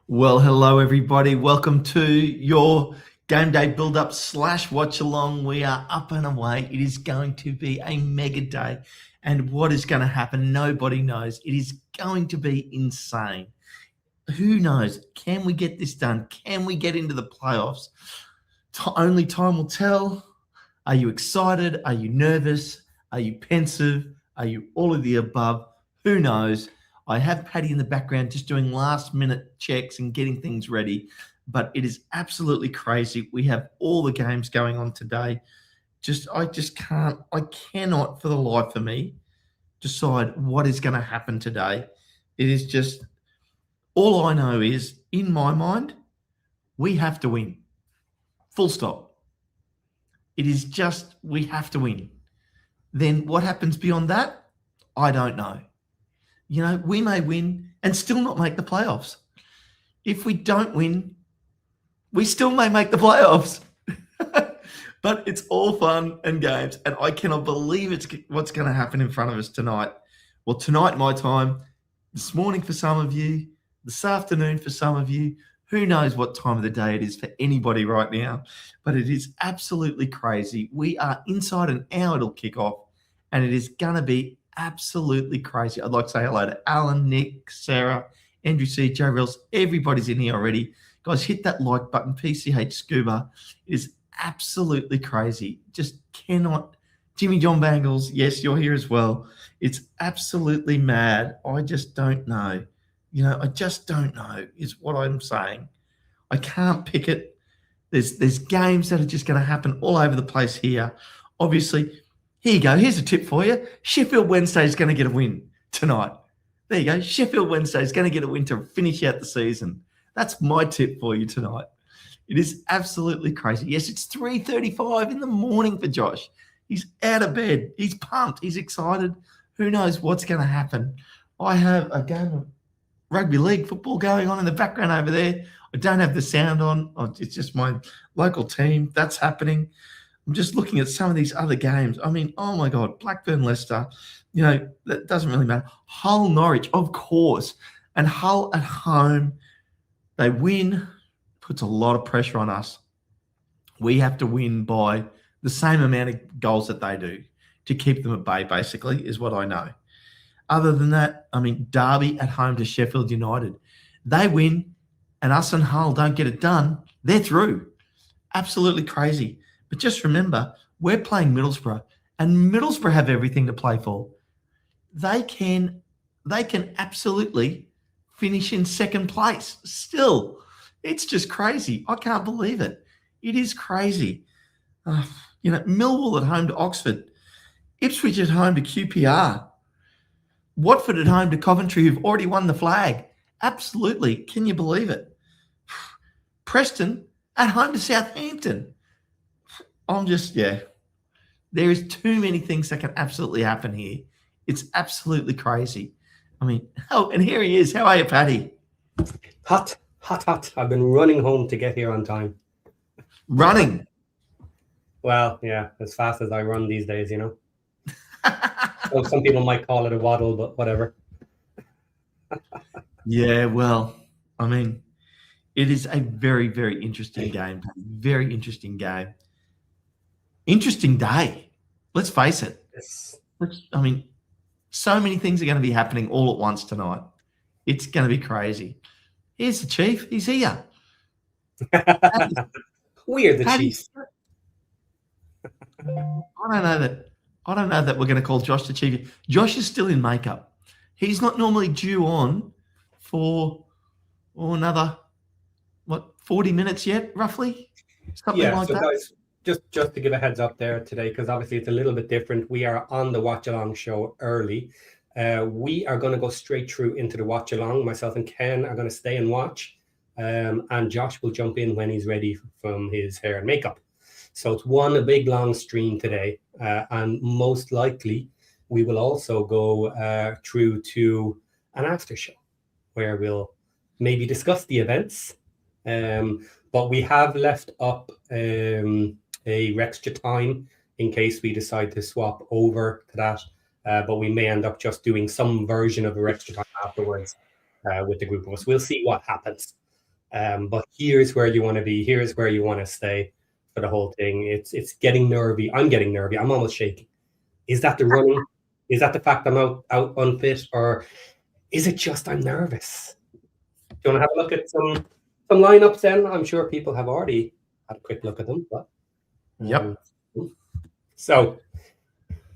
Well, hello everybody. Welcome to your game day build-up / watch along. We are up and away. It is going to be a mega day. And what is going to happen, nobody knows. It is going to be insane. Who knows? Can we get this done? Can we get into the playoffs? Only time will tell. Are you excited? Are you nervous? Are you pensive? Are you all of the above? Who knows? I have Paddy in the background just doing last minute checks and getting things ready, but it is absolutely crazy. We have all the games going on today. I cannot for the life of me decide what is going to happen today. It is just, all I know is, in my mind, we have to win. Full stop. It is just, we have to win. Then what happens beyond that? I don't know. You know, we may win and still not make the playoffs. If we don't win, we still may make the playoffs. But it's all fun and games, and I cannot believe it's what's going to happen in front of us tonight. Well, tonight my time, this morning for some of you, this afternoon for some of you. Who knows what time of the day it is for anybody right now, but it is absolutely crazy. We are inside an hour till kickoff, and it is going to be absolutely crazy. I'd like to say hello to Alan, Nick, Sarah, Andrew C, Joe Reels. Everybody's in here already. Guys, hit that like button. PCH Scuba. It is absolutely crazy. Just cannot. Jimmy John Bangles, yes, you're here as well. It's absolutely mad. I just don't know. You know, I just don't know is what I'm saying. I can't pick it. There's games that are just going to happen all over the place here. Obviously, here you go. Here's a tip for you. Sheffield Wednesday is going to get a win tonight. There you go. Sheffield Wednesday is going to get a win to finish out the season. That's my tip for you tonight. It is absolutely crazy. Yes, it's 3:35 in the morning for Josh. He's out of bed. He's pumped. He's excited. Who knows what's going to happen? I have a game of rugby league football going on in the background over there. I don't have the sound on. It's just my local team. That's happening. I'm just looking at some of these other games. I mean, oh my God, Blackburn, Leicester, you know, that doesn't really matter. Hull, Norwich, of course. And Hull at home, they win, puts a lot of pressure on us. We have to win by the same amount of goals that they do to keep them at bay, basically, is what I know. Other than that, I mean, Derby at home to Sheffield United. They win, and us and Hull don't get it done. They're through. Absolutely crazy. But just remember, we're playing Middlesborough, and Middlesbrough have everything to play for. They can absolutely finish in second place still. It's just crazy. I can't believe it. It is crazy. You know, Millwall at home to Oxford. Ipswich at home to QPR. Watford at home to Coventry, who've already won the flag. Absolutely. Can you believe it? Preston at home to Southampton. There is too many things that can absolutely happen here. It's absolutely crazy. I mean, and here he is. How are you, Paddy? Hot. I've been running home to get here on time. Running? Well, yeah, as fast as I run these days, you know. So some people might call it a waddle, but whatever. Yeah, well, I mean, it is a very, very interesting game. Very interesting game. Interesting day. Let's face it. Yes. I mean, so many things are going to be happening all at once tonight. It's going to be crazy. Here's the Chief. He's here. We're the Chief. I don't know that we're going to call Josh the Chief. Josh is still in makeup. He's not normally due on for another 40 minutes yet, roughly? Something like that. Guys, just to give a heads up there today, because obviously it's a little bit different. We are on the watch along show early. We are going to go straight through into the watch along. Myself and Ken are going to stay and watch, and Josh will jump in when he's ready from his hair and makeup. So it's a big long stream today, and most likely we will also go through to an after show where we'll maybe discuss the events. But we have left up a extra time in case we decide to swap over to that. But we may end up just doing some version of a extra time afterwards with the group of us. We'll see what happens. But here's where you want to be. Here's where you want to stay for the whole thing. It's getting nervy. I'm getting nervy. I'm almost shaking. Is that the running? Is that the fact I'm out unfit, or is it just I'm nervous? Do you want to have a look at some lineups then? I'm sure people have already had a quick look at them. But, Yep. So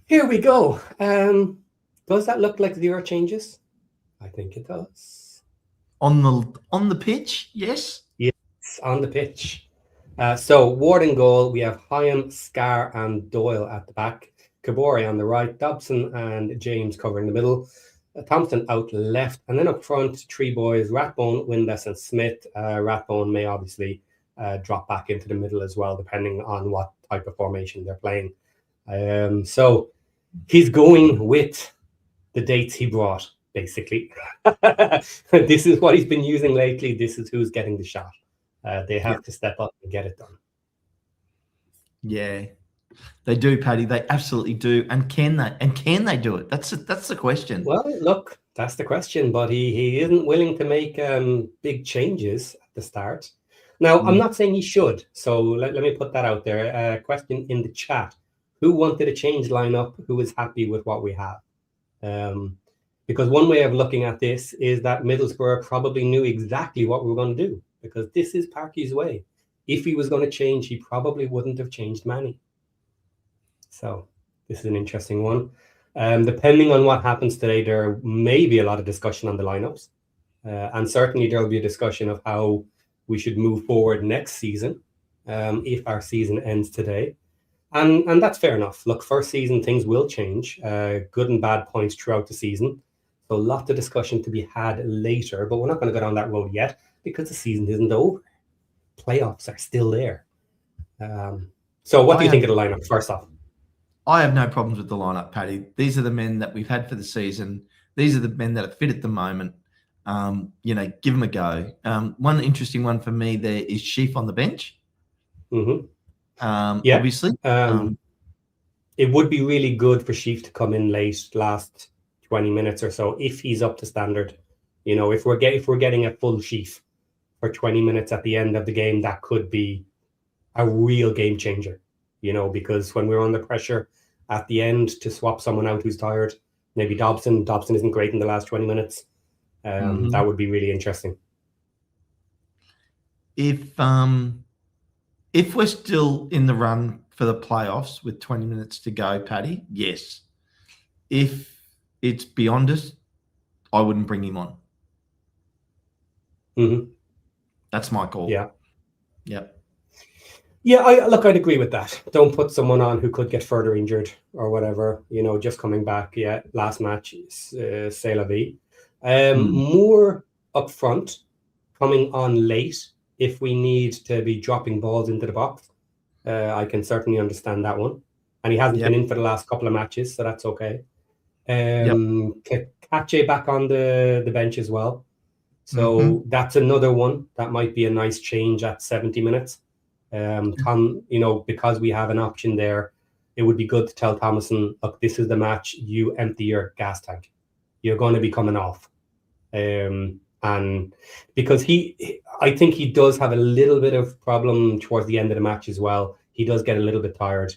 here we go. Does that look like 0 changes? I think it does. On the pitch, yes. Yes, on the pitch. So Ward in goal. We have Hyam, Scar, and Doyle at the back. Kabore on the right. Dobson and James covering the middle. Thompson out left, and then up front, 3 boys: Ratbone, Windass, and Smith. Ratbone may obviously drop back into the middle as well, depending on what type of formation they're playing. So he's going with the dates he brought, basically. This is what he's been using lately. This is who's getting the shot. They have to step up and get it done. Yeah, they do, Paddy. They absolutely do. And can they? And can they do it? That's the question. Well, look, that's the question. But he isn't willing to make big changes at the start. Now, I'm not saying he should. So let me put that out there. Question in the chat: who wanted a change lineup? Who is happy with what we have? Because one way of looking at this is that Middlesbrough probably knew exactly what we were going to do, because this is Parky's way. If he was going to change, he probably wouldn't have changed many. So this is an interesting one. Depending on what happens today, there may be a lot of discussion on the lineups. And certainly there'll be a discussion of how we should move forward next season, if our season ends today. And that's fair enough. Look, first season, things will change. Good and bad points throughout the season. So lots of discussion to be had later, but we're not going to go down that road yet because the season isn't over. Playoffs are still there. So what do you think of the lineup, first off? I have no problems with the lineup, Paddy. These are the men that we've had for the season. These are the men that are fit at the moment. Give them a go. One interesting one for me there is Sheaf on the bench. Mm-hmm. Obviously. It would be really good for Sheaf to come in late, last 20 minutes or so, if he's up to standard. If we're getting a full Sheaf for 20 minutes at the end of the game, that could be a real game changer. Because when we're under pressure at the end to swap someone out who's tired, maybe Dobson isn't great in the last 20 minutes. That would be really interesting. If we're still in the run for the playoffs with 20 minutes to go, Paddy, yes. If it's beyond us, I wouldn't bring him on. Mm-hmm. That's my call. Yeah. Yep. Yeah, I'd agree with that. Don't put someone on who could get further injured or whatever, just coming back. Yeah, last match, c'est la vie. More up front, coming on late if we need to be dropping balls into the box. I can certainly understand that one. And he hasn't been in for the last couple of matches, so that's okay. Cae back on the bench as well. So that's another one. That might be a nice change at 70 minutes. Tom, because we have an option there, it would be good to tell Thomason, look, this is the match, you empty your gas tank. You're going to be coming off. And because I think he does have a little bit of problem towards the end of the match as well. He does get a little bit tired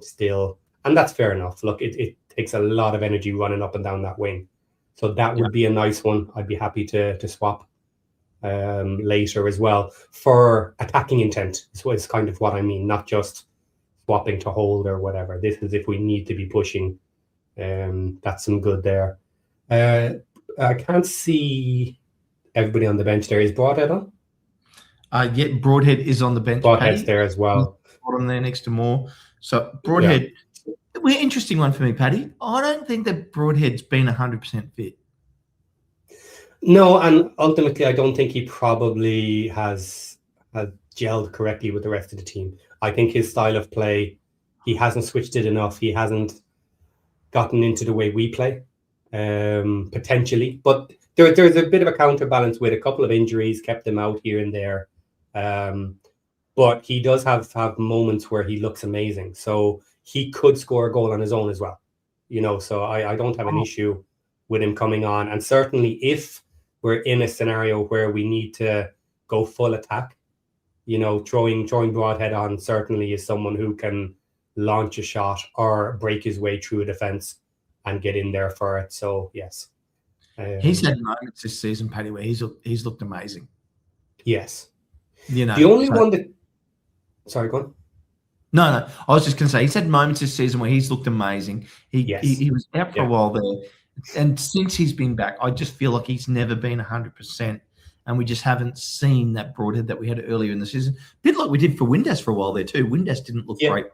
still. And that's fair enough. Look, it takes a lot of energy running up and down that wing. So that would be a nice one. I'd be happy to swap later as well for attacking intent. So it's kind of what I mean, not just swapping to hold or whatever. This is if we need to be pushing. That's some good there. I can't see everybody on the bench there. Is Broadhead on? Broadhead is on the bench. Broadhead's there as well. On there next to Moore. So Broadhead, interesting one for me, Paddy. I don't think that Broadhead's been 100% fit. No, and ultimately, I don't think he probably has gelled correctly with the rest of the team. I think his style of play, he hasn't switched it enough. He hasn't gotten into the way we play, potentially. But there's a bit of a counterbalance with a couple of injuries, kept him out here and there. But he does have moments where he looks amazing. So he could score a goal on his own as well. So I don't have an issue with him coming on. And certainly if we're in a scenario where we need to go full attack. You know, throwing broadhead on certainly is someone who can launch a shot or break his way through a defence and get in there for it. So yes, he's had moments this season, Paddy, where he's looked amazing. Yes, you know, the only one that. Sorry, go on. No, I was just going to say he's had moments this season where he's looked amazing. He was out for a while there, and since he's been back, I just feel like he's never been 100%, and we just haven't seen that broadhead that we had earlier in the season. A bit like we did for Windass for a while there too. Windass didn't look great,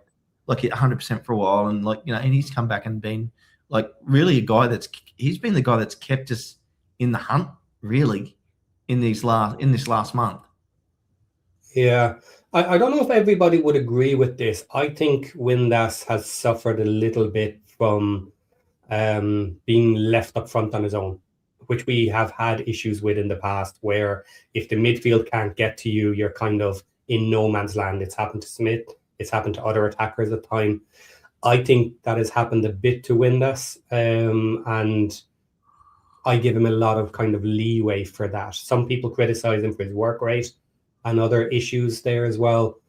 like 100% for a while, and and he's come back and been like really a guy he's been the guy that's kept us in the hunt really in this last month. Yeah. I don't know if everybody would agree with this. I think Windass has suffered a little bit from being left up front on his own, which we have had issues with in the past, where if the midfield can't get to you, you're kind of in no man's land. It's happened to Smith. It's happened to other attackers at the time. I think that has happened a bit to Windass, and I give him a lot of kind of leeway for that. Some people criticize him for his work rate and other issues there as well.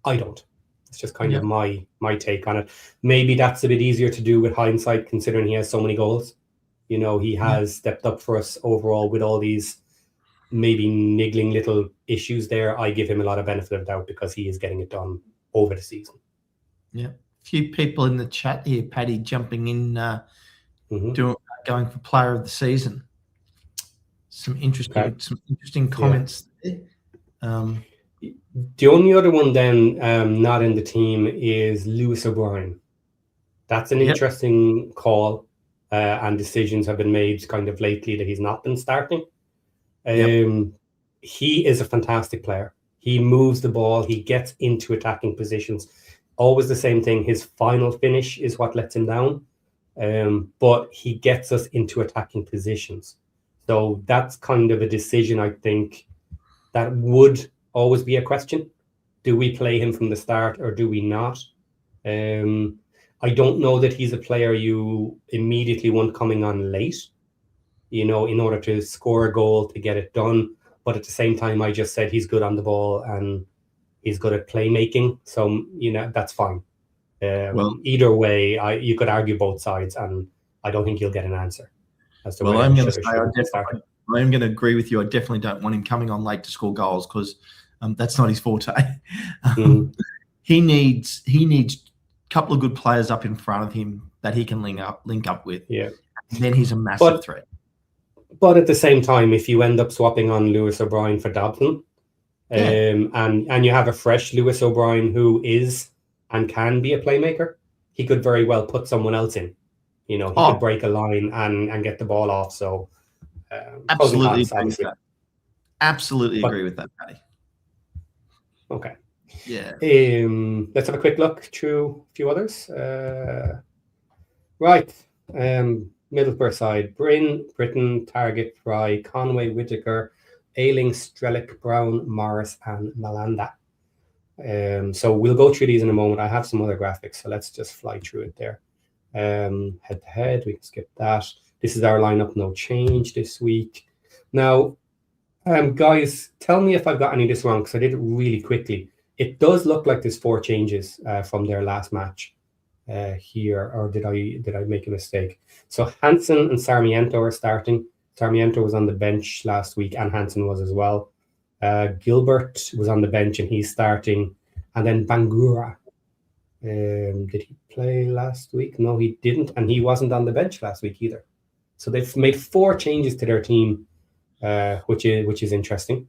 I don't. It's just kind of my take on it. Maybe that's a bit easier to do with hindsight, considering he has so many goals. You know, he has stepped up for us overall with all these maybe niggling little issues there. I give him a lot of benefit of doubt because he is getting it done over the season. Yeah. A few people in the chat here, Paddy, jumping in, going for player of the season. Some interesting comments there. The only other one then not in the team is Lewis O'Brien. That's an interesting call, and decisions have been made kind of lately that he's not been starting. He is a fantastic player. He moves the ball. He gets into attacking positions. Always the same thing. His final finish is what lets him down, but he gets us into attacking positions. So that's kind of a decision, I think, that would always be a question. Do we play him from the start or do we not? I don't know that he's a player you immediately want coming on late, in order to score a goal, to get it done. But at the same time, I just said he's good on the ball and he's good at playmaking. So, that's fine. Either way, you could argue both sides, and I don't think you'll get an answer. As to I'm going to say I am going to agree with you. I definitely don't want him coming on late to score goals because that's not his forte. He needs a couple of good players up in front of him that he can link up with. Yeah, and then he's a massive threat. But at the same time, if you end up swapping on Lewis O'Brien for Dobson, and you have a fresh Lewis O'Brien who is and can be a playmaker, he could very well put someone else in. He could break a line and get the ball off. So absolutely agree with that. Absolutely agree with that, Paddy. Okay. Yeah. Let's have a quick look through a few others. Right. Middlesborough side: Britton, Target, Fry, Conway, Whittaker, Ailing, Strelick, Brown, Morris, and Malanda. So we'll go through these in a moment. I have some other graphics, so let's just fly through it there. Head to head, we can skip that. This is our lineup, no change this week. Now, guys, tell me if I've got any of this wrong, because I did it really quickly. It does look like there's 4 changes from their last match here, or did I make a mistake? So Hansen and Sarmiento are starting. Sarmiento was on the bench last week, and Hansen was as well. Gilbert was on the bench, and he's starting. And then Bangura. Did he play last week? No, he didn't, and he wasn't on the bench last week either. So they've made 4 changes to their team, which is interesting.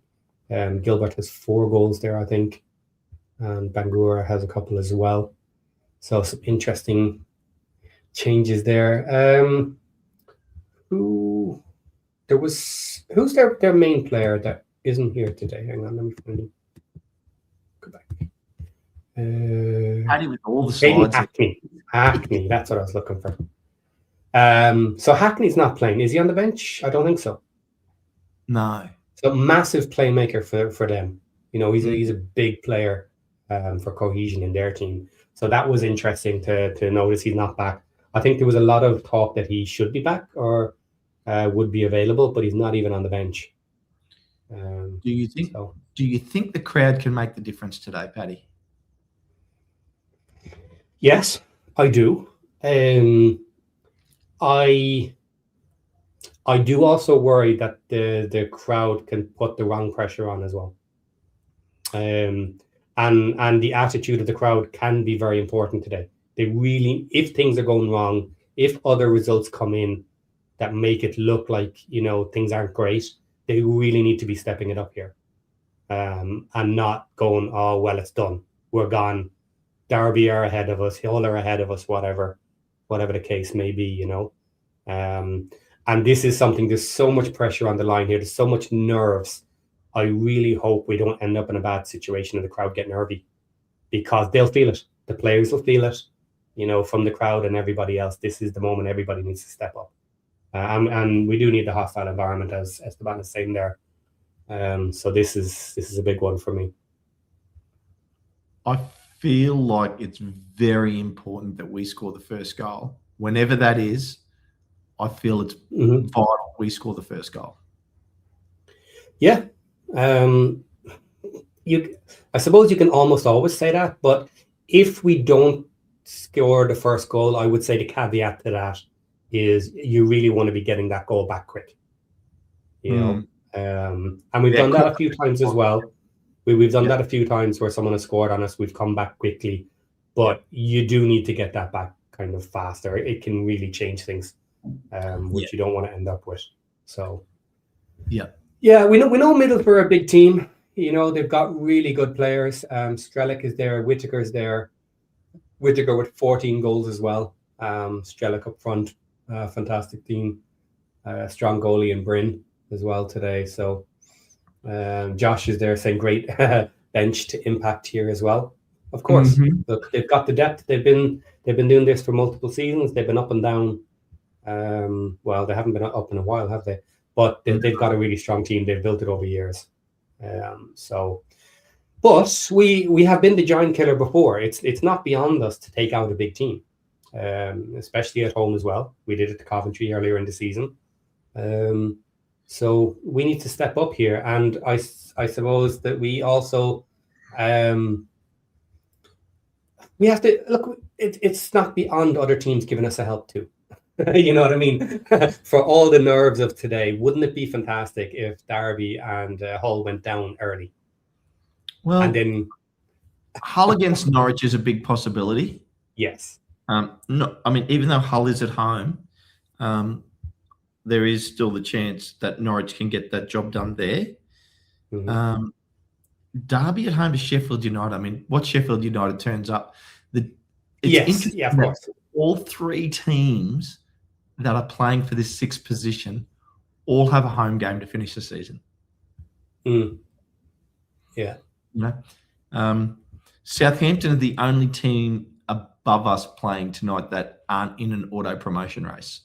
Gilbert has 4 goals there, I think, and Bangura has a couple as well. So some interesting changes there. Who's their main player that isn't here today? Hang on, let me find him. Go back. Paddy with all the slides. Hackney, that's what I was looking for. So Hackney's not playing. Is he on the bench? I don't think so. No. So massive playmaker for them. He's a big player for cohesion in their team. So that was interesting to notice he's not back. I think there was a lot of talk that he should be back or would be available, but he's not even on the bench. Do you think? So. Do you think the crowd can make the difference today, Paddy? Yes, I do. I do also worry that the crowd can put the wrong pressure on as well. And the attitude of the crowd can be very important today. They really, if things are going wrong, if other results come in that make it look like, things aren't great, they really need to be stepping it up here. And not going, oh, well, it's done. We're gone. Derby are ahead of us. Hull are ahead of us, whatever the case may be, and this is something, there's so much pressure on the line here. There's so much nerves. I really hope we don't end up in a bad situation and the crowd get nervy, because they'll feel it. The players will feel it, from the crowd and everybody else. This is the moment everybody needs to step up. And we do need the hostile environment, as Esteban is saying there. So this is a big one for me. I feel like it's very important that we score the first goal. Whenever that is, I feel it's vital we score the first goal. Yeah. I suppose you can almost always say that, but if we don't score the first goal, I would say the caveat to that is you really want to be getting that goal back quick. And we've done that a few times as well. We've done that a few times where someone has scored on us. We've come back quickly, but you do need to get that back kind of faster. It can really change things, which you don't want to end up with. So, we know Middlesbrough are a big team. They've got really good players. Strelic is there. Whittaker is there. Whittaker with 14 goals as well. Strelic up front, fantastic team. Strong goalie in Bryn as well today. So Josh is there, saying great bench to impact here as well. Of course, look, they've got the depth. They've been doing this for multiple seasons. They've been up and down. Well, they haven't been up in a while, have they? But they've got a really strong team. They've built it over years. But we have been the giant killer before. It's not beyond us to take out a big team, especially at home as well. We did it to Coventry earlier in the season. So we need to step up here, and I suppose that we also we have to look. It's not beyond other teams giving us a help too. You know what I mean? For all the nerves of today, wouldn't it be fantastic if Derby and Hull went down early? Well, and then Hull against Norwich is a big possibility. Yes. No, I mean, even though Hull is at home, there is still the chance that Norwich can get that job done there. Derby at home to Sheffield United. I mean, what Sheffield United turns up. Yes, of course. All three teams that are playing for this sixth position all have a home game to finish the season. Yeah. Southampton are the only team above us playing tonight that aren't in an auto promotion race.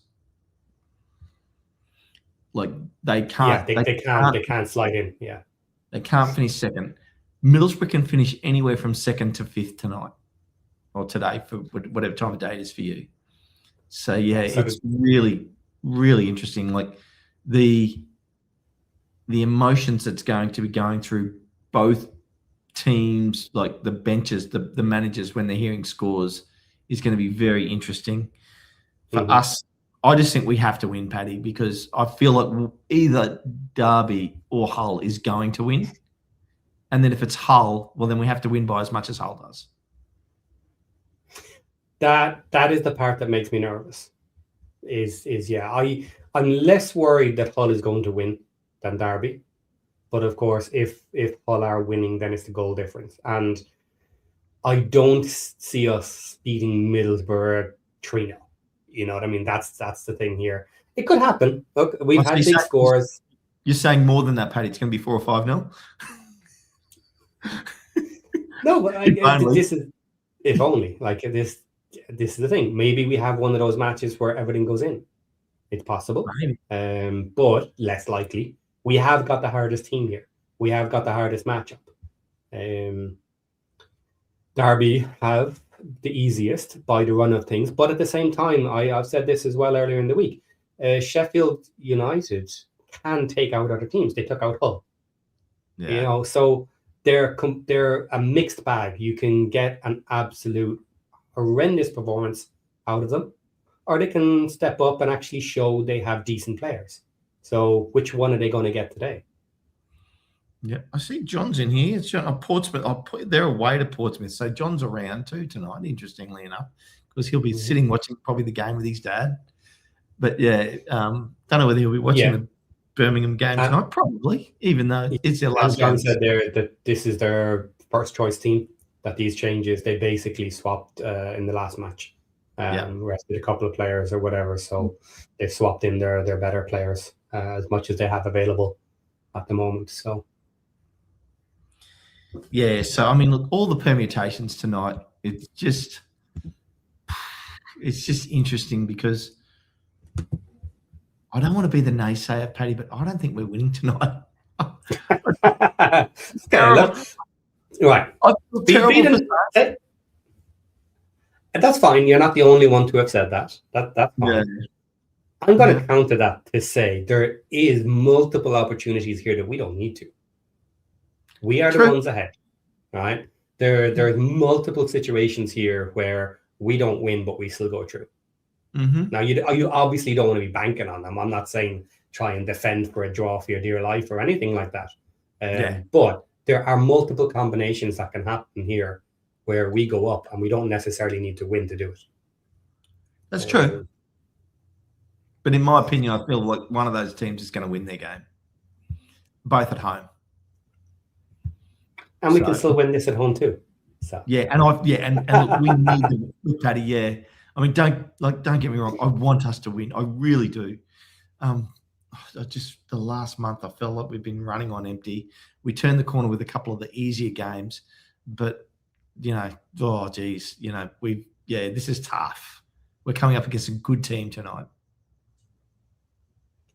Like they can't. Yeah, they can't slide in. Yeah. They can't finish second. Middlesbrough can finish anywhere from second to fifth tonight or today, for whatever time of day it is for you. So it's really, really interesting. Like the emotions that's going to be going through both teams, like the benches, the managers, when they're hearing scores, is going to be very interesting. For us, I just think we have to win, Paddy, because I feel like either Derby or Hull is going to win. And then if it's Hull, well, then we have to win by as much as Hull does. That is the part that makes me nervous. I'm less worried that Hull is going to win than Derby. But of course, if Hull are winning, then it's the goal difference. And I don't see us beating Middlesbrough 3-0. You know what I mean? That's the thing here. It could happen. Look, we've had big scores. You're saying more than that, Paddy. It's going to be 4 or 5-0? No, but this is if only. Like this is the thing. Maybe we have one of those matches where everything goes in. It's possible, but less likely. We have got the hardest team here. We have got the hardest matchup. Derby have the easiest by the run of things, but at the same time, I've said this as well earlier in the week. Sheffield United can take out other teams. They took out Hull. Yeah. You know, so they're a mixed bag. You can get an absolute horrendous performance out of them, or they can step up and actually show they have decent players. So which one are they going to get today? Yeah, I see John's in here. It's Portsmouth. They're away to Portsmouth, so John's around too tonight. Interestingly enough, because he'll be sitting watching probably the game with his dad. But yeah, don't know whether he'll be watching the Birmingham game tonight. Probably, even though it's their last game. John said there that this is their first choice team. That these changes they basically swapped in the last match. Rested a couple of players or whatever, so they've swapped in their better players as much as they have available at the moment. So. Yeah, so I mean, look, all the permutations tonight, it's just interesting because I don't want to be the naysayer, Paddy, but I don't think we're winning tonight. Right. That's fine. You're not the only one to have said that. That's fine. Yeah. I'm going to counter that to say there is multiple opportunities here that we don't need to. We are the ones ahead, right? There's multiple situations here where we don't win, but we still go through. Now, you obviously don't want to be banking on them. I'm not saying try and defend for a draw for your dear life or anything like that. But there are multiple combinations that can happen here where we go up and we don't necessarily need to win to do it. That's true. But in my opinion, I feel like one of those teams is going to win their game, both at home. And we can still win this at home too. So and look, we need them, Paddy. Yeah, I mean, don't get me wrong. I want us to win. I really do. The last month, I felt like we've been running on empty. We turned the corner with a couple of the easier games, but this is tough. We're coming up against a good team tonight.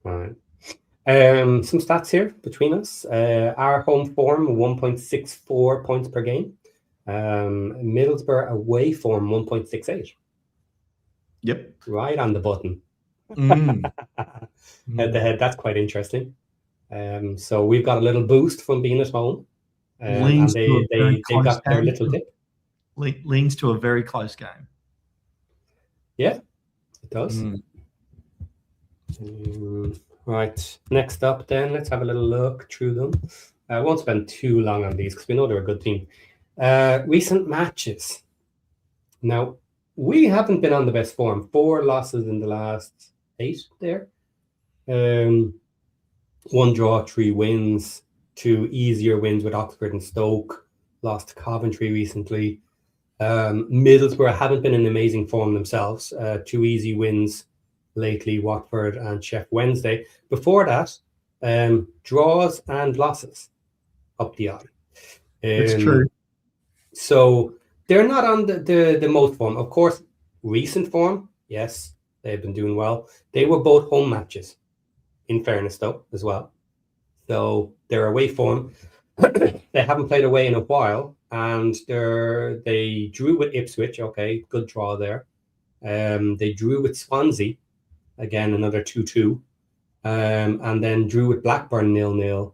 All right. Some stats here between us. Our home form 1.64 points per game. Middlesbrough away form 1.68. Yep. Right on the button. Head to head, that's quite interesting. So we've got a little boost from being at home. And they got their little dip. Leans to a very close game. Yeah, it does. Right, next up then, let's have a little look through them. I won't spend too long on these because we know they're a good team. Recent matches. Now, we haven't been on the best form. 4 losses in the last 8 there. 1 draw, 3 wins. 2 easier wins with Oxford and STōK. Lost to Coventry recently. Middlesbrough haven't been in amazing form themselves. 2 easy wins lately, Watford and Sheff Wednesday. Before that, draws and losses up the eye. It's true. So they're not on the most form. Of course, recent form, yes, they've been doing well. They were both home matches, in fairness, though, as well. So their away form, they haven't played away in a while, and they drew with Ipswich. Okay, good draw there. They drew with Swansea. Again, another 2-2, and then drew with Blackburn 0-0.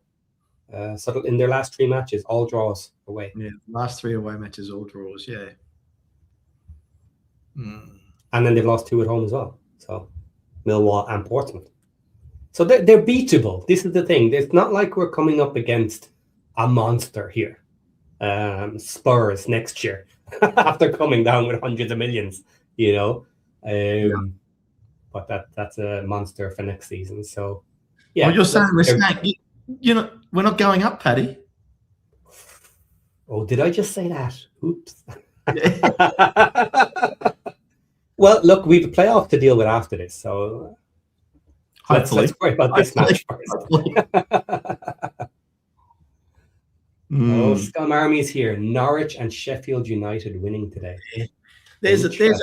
So in their last 3 matches, all draws away. Yeah, last 3 away matches, all draws. Yeah. And then they've lost 2 at home as well. So Millwall and Portsmouth. So they're beatable. This is the thing. It's not like we're coming up against a monster here. Spurs next year after coming down with hundreds of millions. But that's a monster for next season. So, yeah. Well, you're saying we're not going up, Paddy. Oh, did I just say that? Oops. Well, look, we have a playoff to deal with after this, so let's worry about this match first. Scum Army's here. Norwich and Sheffield United winning today. There's a fan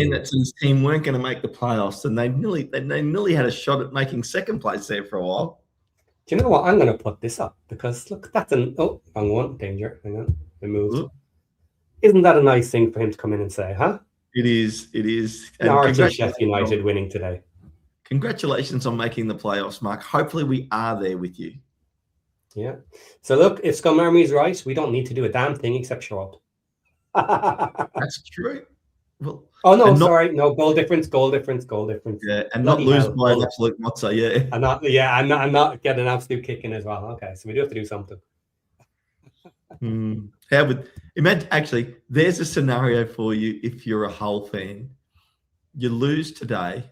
that's in his team weren't going to make the playoffs, and they nearly had a shot at making second place there for a while. Do you know what? I'm going to put this up because look, that's wrong one. Danger. Hang on, it moved. Ooh. Isn't that a nice thing for him to come in and say, huh? It is. It is. Norwich and Sheffield United winning today. Congratulations on making the playoffs, Mark. Hopefully we are there with you. Yeah. So look, if Scum Army is right, we don't need to do a damn thing except show up. That's true. Well, Oh no, and not, sorry, no goal difference. yeah, and Bloody not lose hell. by an absolute mozza, yeah. I'm not getting an absolute kicking as well. Okay, so we do have to do something. How would imagine? Actually, there's a scenario for you if you're a Hull fan. You lose today,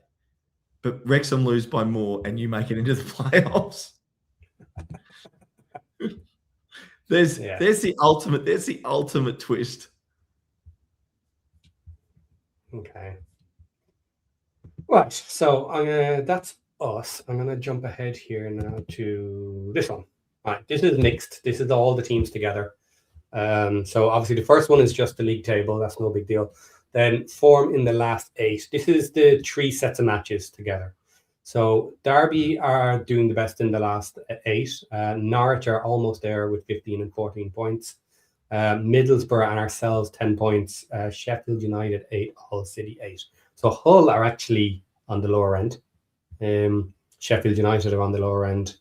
but Wrexham lose by more, and you make it into the playoffs. There's the ultimate twist. Okay. Right. So that's us. I'm gonna jump ahead here now to this one. Right. This is mixed. This is all the teams together. So obviously the first one is just the league table. That's no big deal. Then form in the last 8. This is the 3 sets of matches together. So Derby are doing the best in the last 8. Norwich are almost there with 15 and 14 points. Middlesbrough and ourselves 10 points. Sheffield United 8. Hull City 8. So Hull are actually on the lower end. Sheffield United are on the lower end.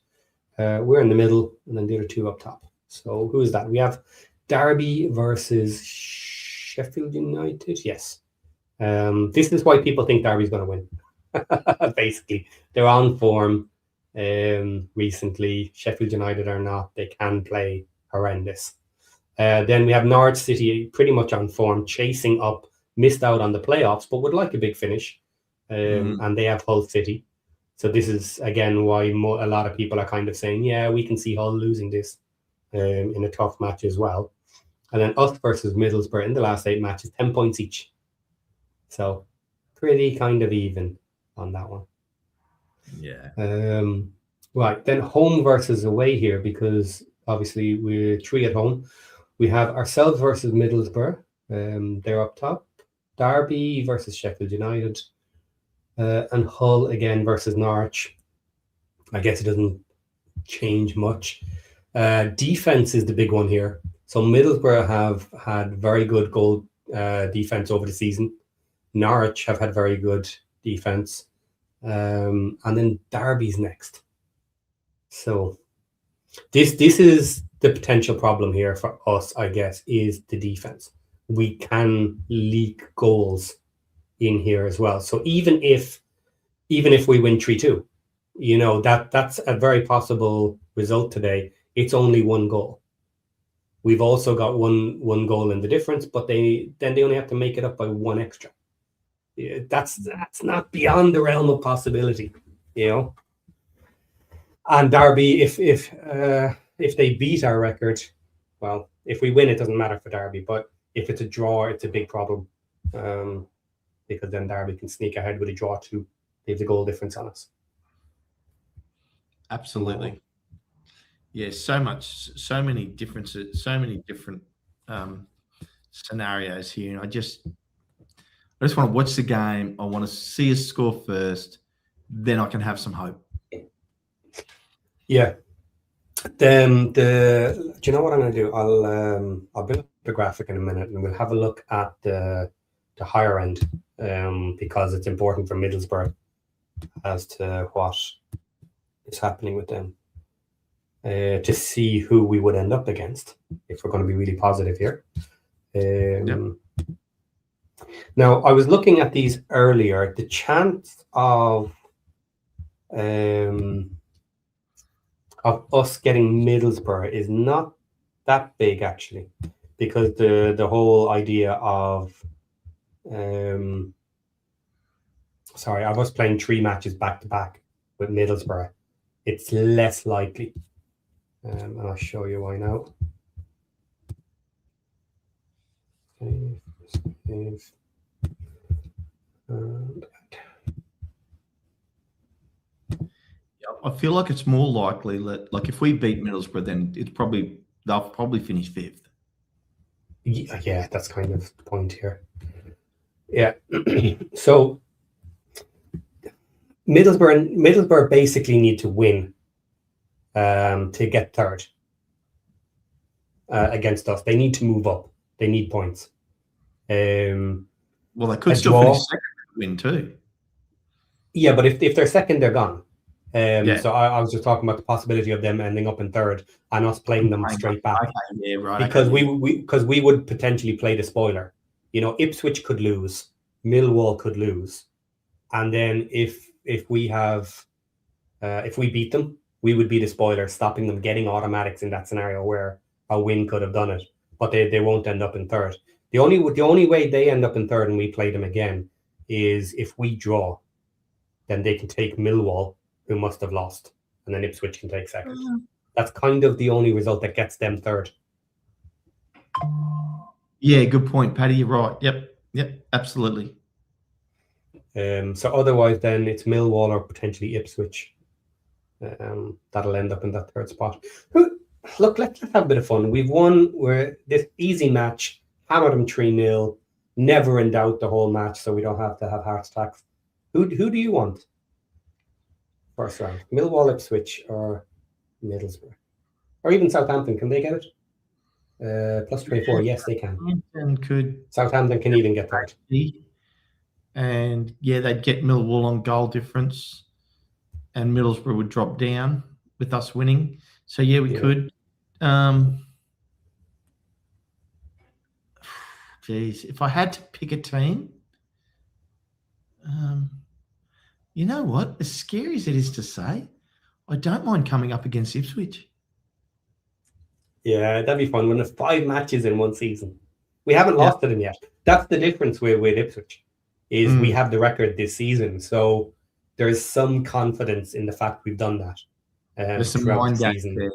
We're in the middle, and then the other 2 up top. So who is that? We have Derby versus Sheffield United. Yes. This is why people think Derby's going to win. Basically, they're on form recently. Sheffield United are not. They can play horrendous. Then we have Norwich City pretty much on form, chasing up, missed out on the playoffs, but would like a big finish. And they have Hull City. So this is, again, why a lot of people are kind of saying, yeah, we can see Hull losing this in a tough match as well. And then us versus Middlesbrough in the last 8 matches, 10 points each. So pretty kind of even on that one. Yeah. Right, then home versus away here, because obviously we're 3 at home. We have ourselves versus Middlesbrough. They're up top. Derby versus Sheffield United. And Hull again versus Norwich. I guess it doesn't change much. Defense is the big one here. So Middlesbrough have had very good goal defense over the season. Norwich have had very good defense. And then Derby's next. So this is the potential problem here for us, I guess, is the defense. We can leak goals in here as well. So even if we win 3-2, you know, that's a very possible result today. It's only 1 goal. We've also got one goal in the difference, but they only have to make it up by 1 extra. Yeah, that's not beyond the realm of possibility, you know. And Derby, if they beat our record, well, if we win, it doesn't matter for Derby. But if it's a draw, it's a big problem, because then Derby can sneak ahead with a draw too. They have the goal difference on us. Absolutely. Yeah, so many differences, so many different scenarios here. And I just want to watch the game. I want to see us score first, then I can have some hope. Yeah. Then do you know what I'm going to do? I'll build up the graphic in a minute, and we'll have a look at the higher end, because it's important for Middlesbrough as to what is happening with them, to see who we would end up against if we're going to be really positive here. Now, I was looking at these earlier. The chance of us getting Middlesbrough is not that big, actually, because the whole idea of I was playing 3 matches back to back with Middlesbrough. It's less likely, and I'll show you why now. I feel like it's more likely that, like, if we beat Middlesbrough, then they'll probably finish 5th. Yeah, that's kind of the point here. Yeah. So Middlesbrough basically need to win to get 3rd against us. They need to move up. They need points. Well, they could still finish 2nd and win too. Yeah, but if they're 2nd, they're gone. So I was just talking about the possibility of them ending up in third and us playing them straight back. Okay, yeah, right. Because we would potentially play the spoiler. Ipswich could lose, Millwall could lose, and then if we beat them, we would be the spoiler, stopping them getting automatics in that scenario where a win could have done it, but they won't end up in third. The only way they end up in third and we play them again is if we draw, then they can take Millwall, who must have lost, and then Ipswich can take second. That's kind of the only result that gets them third. Yeah, good point, Paddy. You're right. Yep, absolutely. So otherwise, then it's Millwall or potentially Ipswich. That'll end up in that third spot. Look, let's have a bit of fun. We've won. We're this easy match, hammered them 3-0. Never in doubt the whole match, so we don't have to have heart attacks. Who do you want first round? Millwall, Ipswich, or Middlesbrough, or even Southampton? Can they get it? Plus 24. Yes, they can. Southampton can even get that. And yeah, they'd get Millwall on goal difference, and Middlesbrough would drop down with us winning. So yeah, we could. Geez, if I had to pick a team, you know what? As scary as it is to say, I don't mind coming up against Ipswich. Yeah, that'd be fun. When there's 5 matches in one season, we haven't lost to them yet. That's the difference with Ipswich, is we have the record this season. So there's some confidence in the fact we've done that. There's some mind games there.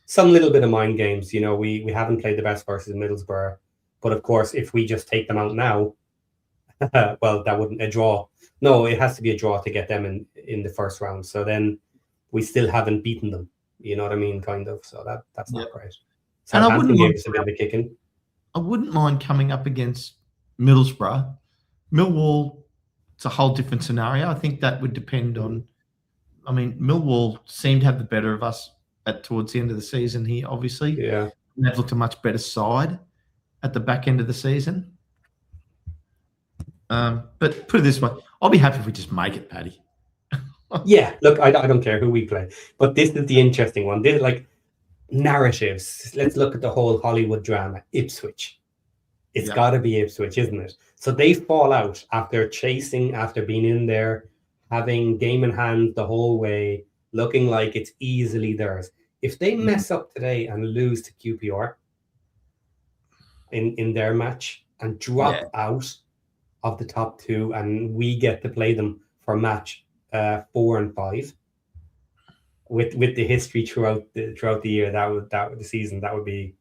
Some little bit of mind games. We haven't played the best versus Middlesbrough, but of course, if we just take them out now, well, that wouldn't a draw. No, it has to be a draw to get them in the first round. So then we still haven't beaten them. You know what I mean? Kind of. So that's not great. And I wouldn't gave us a bit of a kicking. I wouldn't mind coming up against Middlesbrough. Millwall, it's a whole different scenario. I think that would depend on. I mean, Millwall seemed to have the better of us towards the end of the season here, obviously. Yeah. And they've looked a much better side at the back end of the season. But put it this way, I'll be happy if we just make it, Paddy. Yeah, look, I don't care who we play. But this is the interesting one. This is like narratives. Let's look at the whole Hollywood drama. Ipswich. It's got to be Ipswich, isn't it? So they fall out after chasing, after being in there, having game in hand the whole way, looking like it's easily theirs. If they mess up today and lose to QPR in their match and drop out of the top 2, and we get to play them for match 4 and 5, with the history throughout the year, that would the season, that would be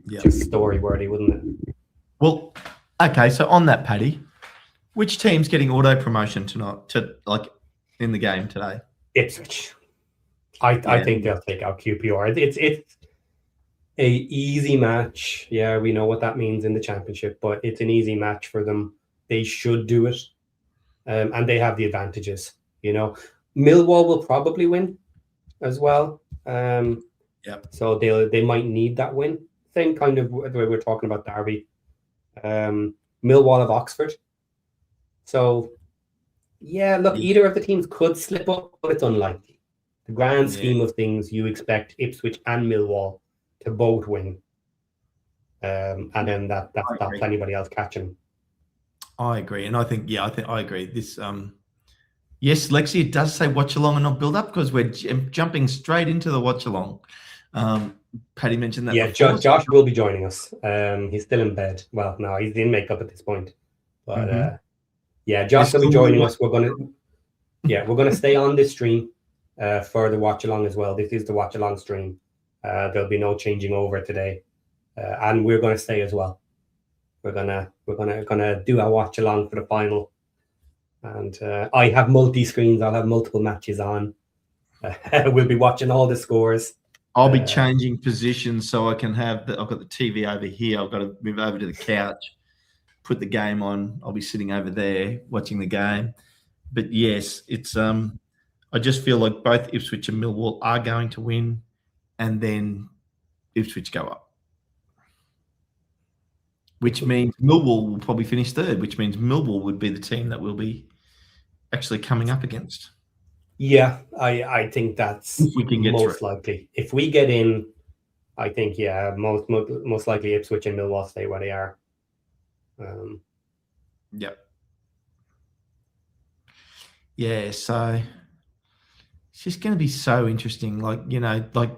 just story worthy, wouldn't it? Well, okay. So on that, Paddy, which team's getting auto promotion tonight? In the game today? Ipswich. I think they'll take out QPR. It's a easy match. Yeah, we know what that means in the championship, but it's an easy match for them. They should do it, and they have the advantages. Millwall will probably win as well. So they might need that win. Same kind of the way we're talking about Derby. Millwall of Oxford. So yeah, look, either of the teams could slip up, but it's unlikely. The grand scheme of things, you expect Ipswich and Millwall to both win, and then that stops anybody else catching. I agree, and I think I agree. This, yes, Lexi, it does say watch along and not build up, because we're jumping straight into the watch along. Paddy mentioned that. Yeah, Josh will be joining us. He's still in bed. Well, no, he's in makeup at this point. But Josh will be joining us. We're gonna stay on this stream for the watch along as well. This is the watch along stream. There'll be no changing over today, and we're gonna stay as well. We're gonna do our watch along for the final, and I have multi screens. I'll have multiple matches on. We'll be watching all the scores. I'll be changing positions so I can have I've got the TV over here. I've got to move over to the couch, put the game on. I'll be sitting over there watching the game. But yes, it's I just feel like both Ipswich and Millwall are going to win, and then Ipswich go up, which means Millwall will probably finish third, which means Millwall would be the team that we'll be actually coming up against. Yeah, I think that's If we can get most through. likely. If we get in, I think, yeah, most likely Ipswich and Millwall stay where they are. Yep. Yeah, so it's just going to be so interesting. Like, you know, like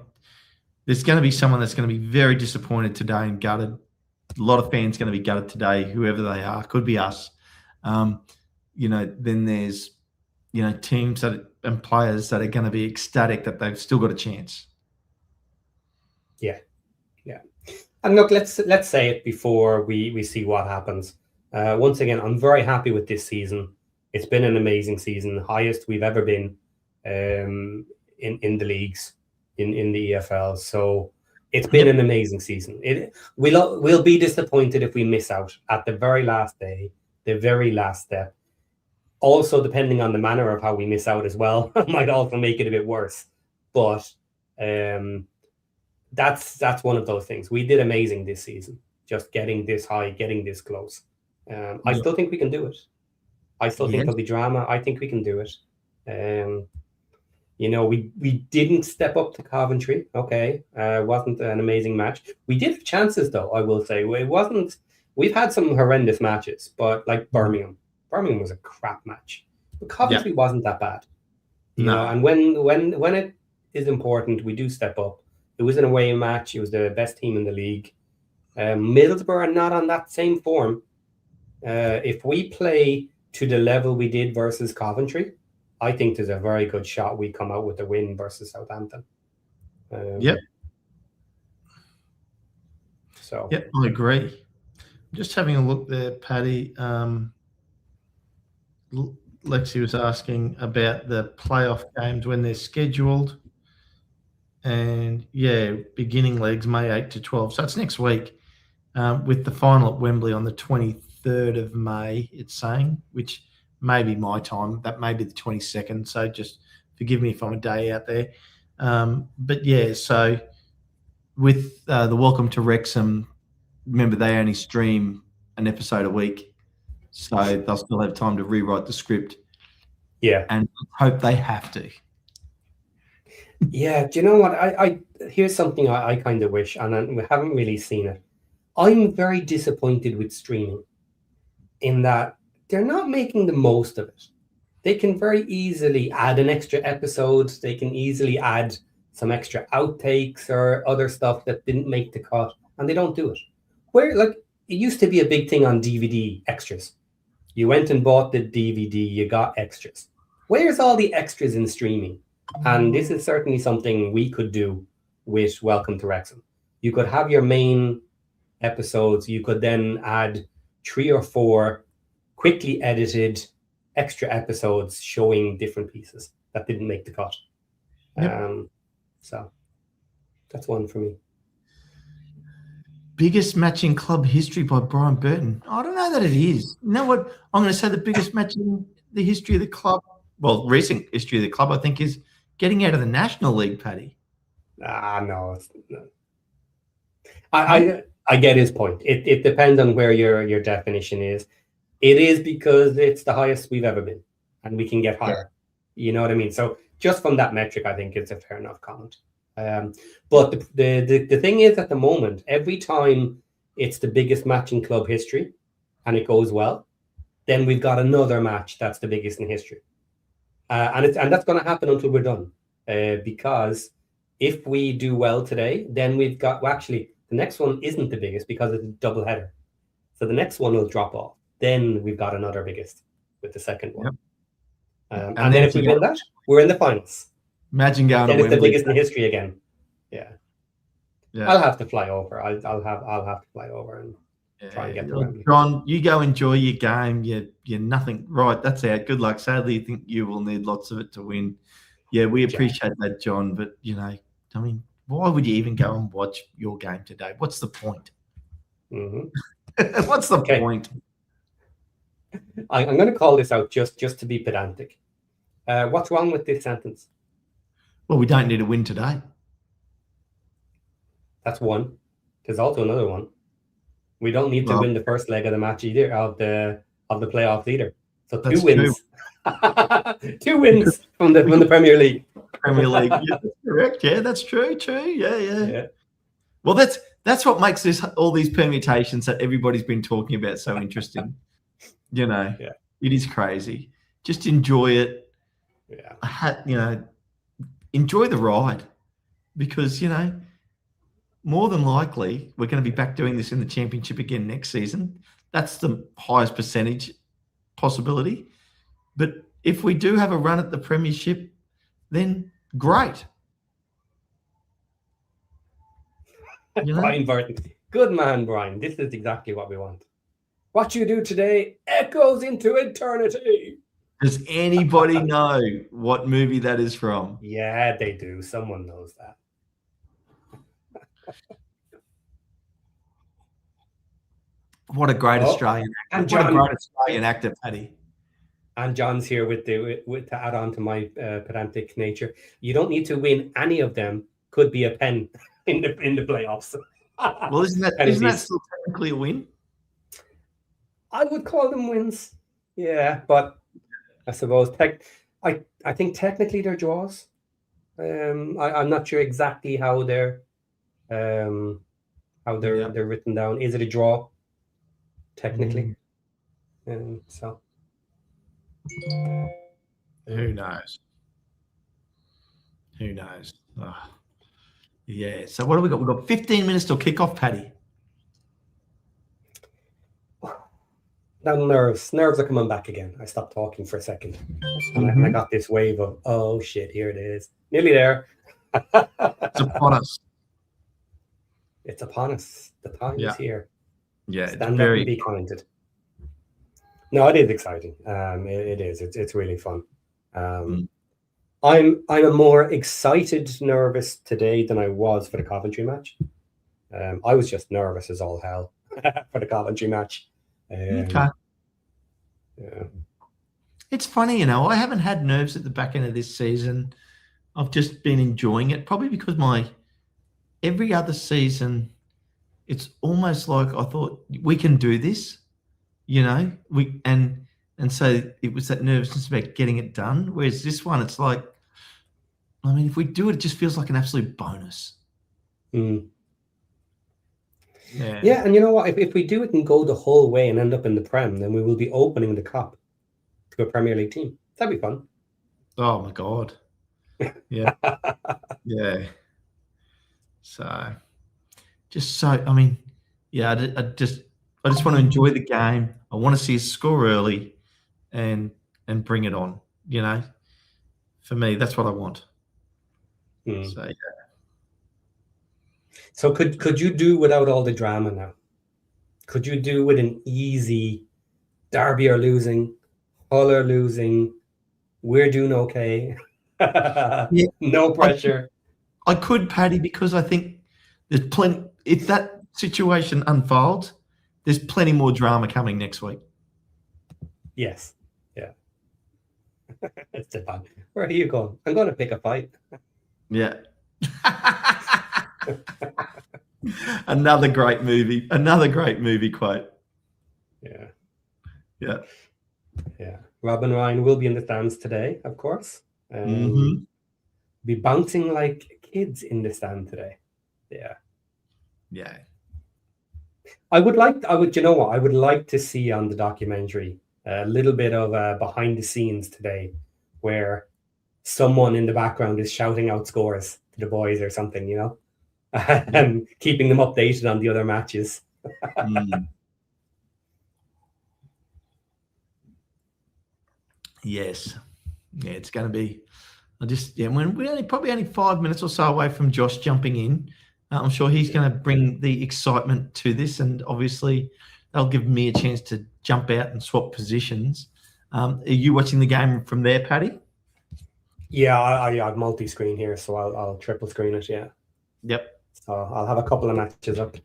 there's going to be someone that's going to be very disappointed today and gutted. A lot of fans going to be gutted today, whoever they are. Could be us. You know, then there's, you know, teams and players that are going to be ecstatic that they've still got a chance. Yeah. And look, let's say it before we see what happens. Once again, I'm very happy with this season. It's been an amazing season, the highest we've ever been in the leagues, in the EFL. So it's been an amazing season. We'll be disappointed if we miss out at the very last day, the very last step. Also, depending on the manner of how we miss out as well, might also make it a bit worse. But that's one of those things. We did amazing this season, just getting this high, getting this close. I still think we can do it. I still think there'll be drama. I think we can do it. You know, we didn't step up to Coventry. Okay, wasn't an amazing match. We did have chances, though. I will say it wasn't. We've had some horrendous matches, but like Birmingham was a crap match. But Coventry wasn't that bad. You know, and when it is important, we do step up. It was an away match. It was the best team in the league. Middlesbrough are not on that same form. If we play to the level we did versus Coventry, I think there's a very good shot we come out with a win versus Southampton. So. Yep, I agree. Just having a look there, Paddy. Lexi was asking about the playoff games when they're scheduled. And yeah, beginning legs May 8 to 12. So it's next week with the final at Wembley on the 23rd of May, it's saying, which may be my time. That may be the 22nd. So just forgive me if I'm a day out there. But yeah, so with the Welcome to Wrexham, remember they only stream an episode a week. So they'll still have time to rewrite the script. Yeah. And hope they have to. Yeah, do you know what? I here's something I kind of wish, and we haven't really seen it. I'm very disappointed with streaming in that they're not making the most of it. They can very easily add an extra episode. They can easily add some extra outtakes or other stuff that didn't make the cut, and they don't do it. Where, like, it used to be a big thing on DVD, extras. You went and bought the DVD, you got extras. Where's all the extras in streaming? And this is certainly something we could do with Welcome to Wrexham. You could have your main episodes. You could then add 3 or 4 quickly edited extra episodes showing different pieces that didn't make the cut. So that's one for me. Biggest match in club history by Brian Burton. I don't know that it is. You know what? I'm going to say the biggest match in the history of the club, well, recent history of the club, I think, is getting out of the National League, Paddy. No. I get his point. It depends on where your definition is. It is because it's the highest we've ever been, and we can get higher. Yeah. You know what I mean? So just from that metric, I think it's a fair enough comment. But the thing is, at the moment, every time it's the biggest match in club history and it goes well, then we've got another match that's the biggest in history. And that's going to happen until we're done. Because if we do well today, then we've got, well, actually, the next one isn't the biggest because it's a double header. So the next one will drop off. Then we've got another biggest with the second one. Yep. And then if we win that, we're in the finals. Imagine going then to it's Wembley. The biggest in history again. Yeah. I'll have to fly over. I'll have to fly over and try and get to Wembley. John, you go enjoy your game. You're nothing. Right, that's out. Good luck. Sadly, I think you will need lots of it to win. Yeah, we appreciate that, John. But, you know, I mean, why would you even go and watch your game today? What's the point? Mm-hmm. What's the point? I'm going to call this out just to be pedantic. What's wrong with this sentence? Well, we don't need a win today. That's one. There's also another one. We don't need to win the first leg of the match either, of the playoffs either. So 2 wins. 2 wins from the Premier League. Premier League. Yeah, that's correct. Yeah, that's true. Yeah. Well, that's what makes all these permutations that everybody's been talking about so interesting. It is crazy. Just enjoy it. Yeah. Enjoy the ride, because more than likely we're going to be back doing this in the Championship again next season. That's the highest percentage possibility. But if we do have a run at the Premiership, then great. Brian Burton. Good man, Brian. This is exactly what we want. What you do today echoes into eternity. Does anybody know what movie that is from? Yeah, they do. Someone knows that. What a great Australian actor. And John, what a great Australian actor, Paddy. And John's here with to add on to my pedantic nature. You don't need to win any of them. Could be a pen in the playoffs. Well, isn't that still technically a win? I would call them wins. Yeah, but I suppose I think technically they're draws. I'm not sure exactly how they're written down. Is it a draw? Technically. So who knows? Oh. Yeah. So what do we got? We've got 15 minutes till kick-off, Paddy. Now nerves are coming back again. I stopped talking for a second. And I got this wave of, oh shit, here it is. Nearly there. It's upon us. It's upon us. The time is here. Yeah, Stand up and be counted. No, it is exciting. It is. It's really fun. I'm a more excited, nervous today than I was for the Coventry match. I was just nervous as all hell for the Coventry match. Okay. Yeah. It's funny, I haven't had nerves at the back end of this season. I've just been enjoying it, probably because every other season, it's almost like I thought we can do this, and so it was that nervousness about getting it done. Whereas this one, it's like, if we do it, it just feels like an absolute bonus. Yeah, and you know what? If we do it and go the whole way and end up in the Prem, then we will be opening the Cup to a Premier League team. That'd be fun. Oh my God. Yeah. Yeah. So, I just want to enjoy the game. I want to see us score early and bring it on. For me, that's what I want. So, yeah. So could you do without all the drama now? Could you do with an easy Derby are losing, Hull are losing, we're doing okay, no pressure? I could, Paddy, because I think there's plenty. If that situation unfolds, there's plenty more drama coming next week. Yes. Yeah. It's fun. Where are you going? I'm going to pick a fight. Yeah. Another great movie quote. Yeah. Robin Ryan will be in the stands today, of course. Be bouncing like kids in the stand today. Yeah. I would like to see on the documentary a little bit of behind the scenes today, where someone in the background is shouting out scores to the boys or something, and keeping them updated on the other matches. Yes. Yeah, it's going to be. When we're probably only 5 minutes or so away from Josh jumping in, I'm sure he's going to bring the excitement to this, and obviously that'll give me a chance to jump out and swap positions. Are you watching the game from there, Paddy? Yeah, I have multi-screen here, so I'll triple screen it. Yeah. Yep. So I'll have a couple of matches up.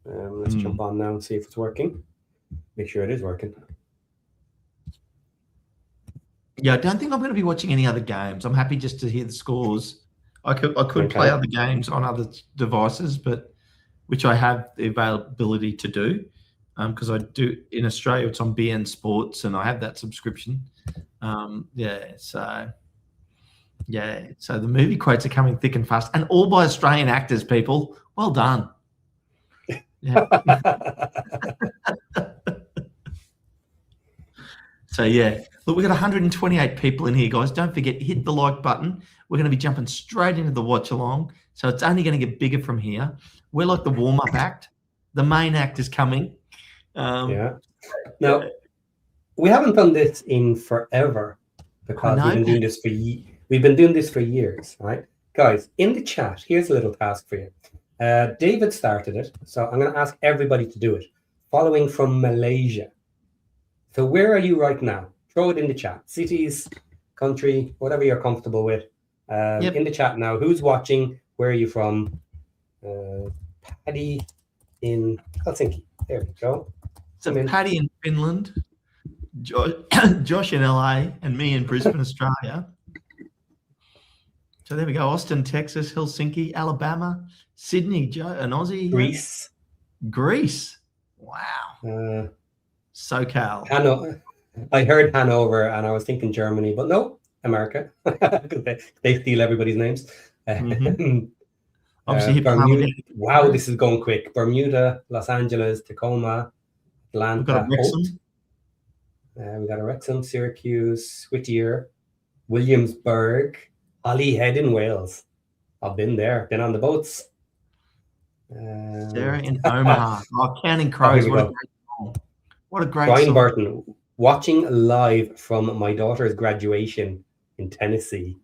Let's jump on now and see if it's working. Make sure it is working. Yeah, I don't think I'm going to be watching any other games. I'm happy just to hear the scores. I could play other games on other devices, which I have the availability to do. because I do in Australia. It's on BN Sports, and I have that subscription. So the movie quotes are coming thick and fast, and all by Australian actors. People, well done. Yeah. So look, we got 128 people in here, guys. Don't forget, hit the like button. We're going to be jumping straight into the watch along, so it's only going to get bigger from here. We're like the warm up act. The main act is coming. Now, we haven't done this in forever because we've been doing this for we've been doing this for years, right, guys? In the chat, here's a little task for you. David started it, so I'm going to ask everybody to do it. Following from Malaysia. So where are you right now? Throw it in the chat. Cities, country, whatever you're comfortable with. In the chat now. Who's watching? Where are you from? Paddy in Helsinki. There we go. So Paddy in Finland, Josh in LA, and me in Brisbane, Australia. So there we go. Austin, Texas, Helsinki, Alabama, Sydney, an Aussie. Greece. Wow. SoCal. Hanover. I heard Hanover and I was thinking Germany, but no, America. they steal everybody's names. Obviously, Bermuda. Wow, this is going quick. Bermuda, Los Angeles, Tacoma, Atlanta. We got a Wrexham, Syracuse, Whittier, Williamsburg, Holyhead in Wales. I've been there, been on the boats. Sarah in Omaha. Counting Crows. What a great Brian song. Burton, watching live from my daughter's graduation in Tennessee.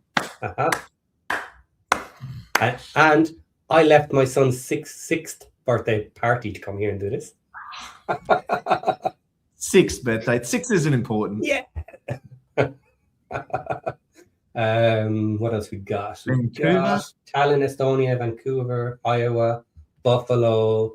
And I left my son's sixth birthday party to come here and do this. Sixth birthday. 6 isn't important. Yeah. What else we got? Vancouver, Tallinn, Estonia, Vancouver, Iowa, Buffalo.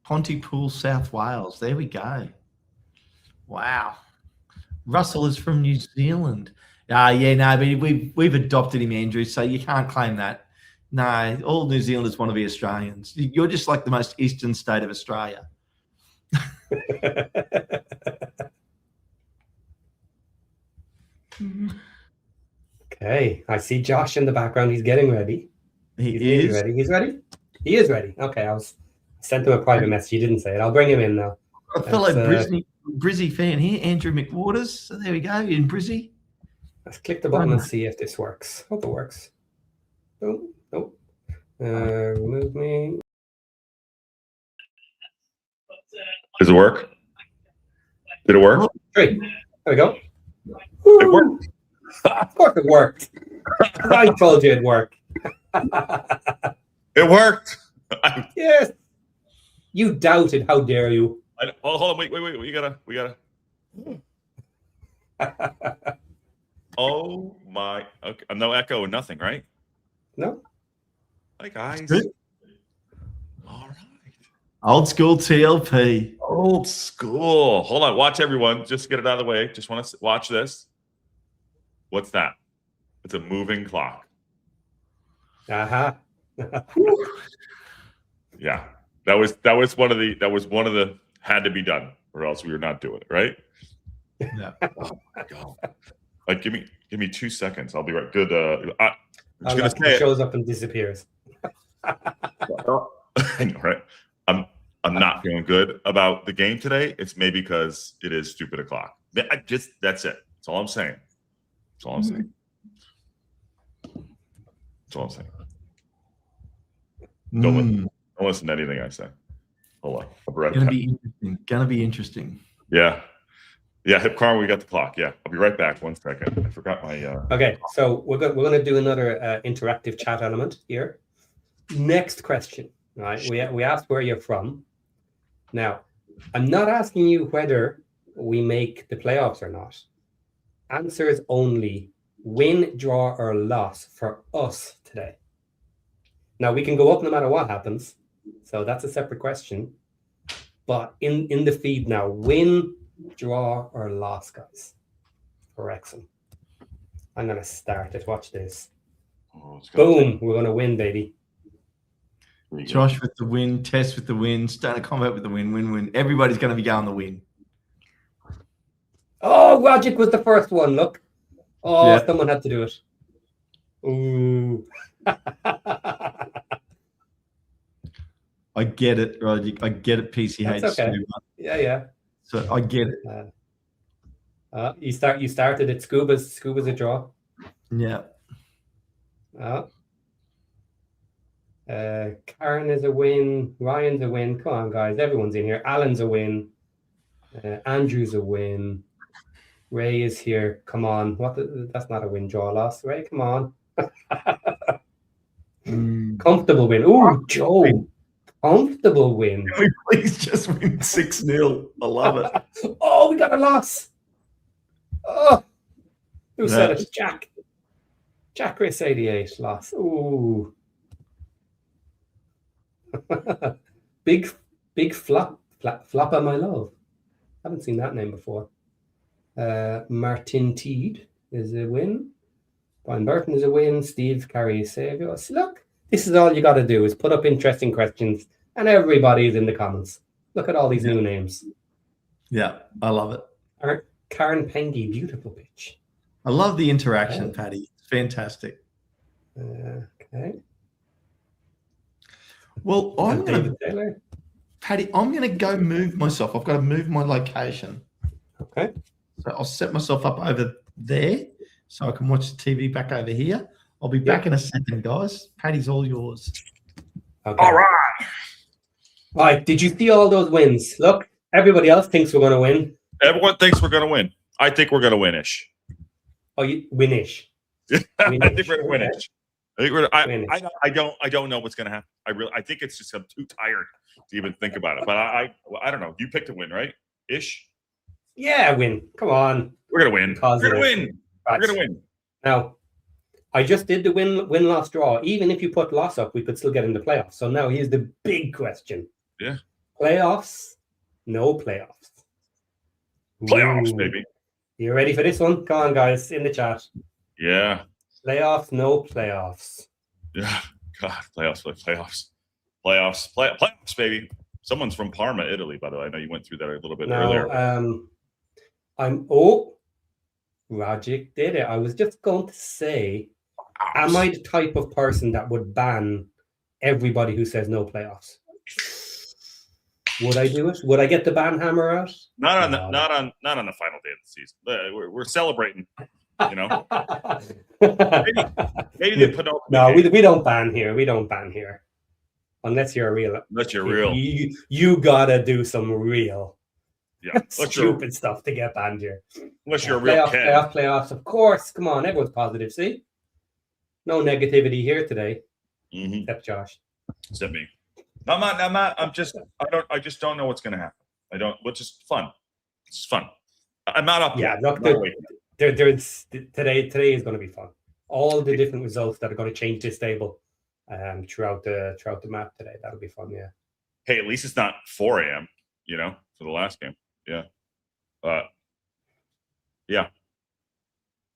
Pontypool, South Wales. There we go. Wow. Russell is from New Zealand. But we've adopted him, Andrew, so you can't claim that. No, all New Zealanders want to be Australians. You're just like the most eastern state of Australia. Okay, I see Josh in the background. He's getting ready. He's ready. He's ready? He is ready. Okay, I sent him a private message. He didn't say it. I'll bring him in now. A fellow Brizzy fan here, Andrew McWaters. So there we go, in Brizzy. Let's click the button and see if this works. Hope it works. Oh, nope. Remove me. Does it work? Did it work? Great. There we go. It worked. Of course it worked. I told you it'd work. It worked. Yes. You doubted. How dare you? Hold on. Wait. We gotta. Oh my. Okay. No echo. Nothing. Right? No. Hi guys. All right. Old school TLP. Old school. Hold on. Watch everyone. Just get it out of the way. Just want to watch this. What's that? It's a moving clock. Uh-huh. Yeah. That was one of the had to be done, or else we were not doing it, right? Yeah. Oh my God. Like give me 2 seconds. I'll be right. Good. I'm just gonna say it shows up and disappears. I know, right? I'm not feeling good about the game today. It's maybe because it is stupid o'clock. That's it. That's all I'm saying. That's all I'm saying. That's all I'm saying. Don't listen to anything I say. Hold on. I'll be right back. Gonna be interesting. Yeah. Hip Carl, we got the clock. Yeah. I'll be right back. 1 second. I forgot my Okay, so we're gonna do another interactive chat element here. Next question. Right. We asked where you're from. Now, I'm not asking you whether we make the playoffs or not. Answer is only win, draw, or loss for us today. Now, we can go up no matter what happens. So that's a separate question. But in the feed now, win, draw or loss, guys, for Wrexham. I'm going to start it. Watch this. Oh, it's gonna Boom. We're going to win, baby. take- Josh with the win, Tess with the win, Stoner Combat with the win, win. Everybody's going to be going the win. Oh, Logic was the first one. Look. Oh, Yeah. someone had to do it. Ooh. I get it, Roger. I get it, PCH. That's okay. too. Yeah. So I get it. You started it. Scuba's a draw. Yeah. Karen is a win. Ryan's a win. Come on, guys. Everyone's in here. Alan's a win. Andrew's a win. Ray is here. Come on. That's not a win, draw, loss. Ray, come on. Comfortable win. Ooh, Joe. Comfortable win. Can we please just win 6-0? I love it. Oh, we got a loss. Oh, who said it? Jack. Jack Race 88 loss. Ooh. big flopper, my love. Haven't seen that name before. Martin Teed is a win. Brian Burton is a win. Steve carries Saviour. So look, this is all you got to do is put up interesting questions, and everybody's in the comments. Look at all these new names. Yeah, I love it. Karen Pengy, beautiful pitch. I love the interaction, Paddy. It's fantastic. Okay. Well, Paddy, I'm going to go move myself. I've got to move my location. Okay. So I'll set myself up over there so I can watch the TV back over here. I'll be back in a second, guys. Paddy's all yours. Okay. All right. Right. Did you see all those wins? Look, everybody else thinks we're going to win. Everyone thinks we're going to win. I think we're going to win-ish. Oh, you winish. I think we're going to win-ish. I think we're. Win-ish. I don't know what's going to happen. I think it's just I'm too tired to even think about it. But I don't know. You picked a win, right? Ish. Yeah, win. Come on. We're gonna win. We're gonna win. Right. We're gonna win. Now, I just did the win-loss draw. Even if you put loss up, we could still get in the playoffs. So now here's the big question. Yeah. Playoffs? No playoffs. Playoffs, Ooh. baby. You ready for this one? Come on, guys, in the chat. Yeah. Playoffs? No playoffs. Yeah. God, playoffs, baby. Someone's from Parma, Italy, by the way. I know you went through that a little bit earlier. Rajic did it. I was just going to say, am I the type of person that would ban everybody who says no playoffs? Would I do it? Would I get the ban hammer out? Not on the final day of the season. We're celebrating, you know. maybe they put up. No, we don't ban here. We don't ban here. Unless you're real. Unless you're real. You gotta do some real stupid stuff to get banned here. Unless you're a real playoffs, of course. Come on, everyone's positive. See? No negativity here today. Mm-hmm. Except Josh. Except me. I'm not. I just don't know what's gonna happen. Which is fun. It's fun. I'm not up. Yeah, look, today is going to be fun. All the different results that are going to change this table throughout the map today. That'll be fun. Yeah. Hey, at least it's not 4 a.m. You know, for the last game. Yeah. Yeah.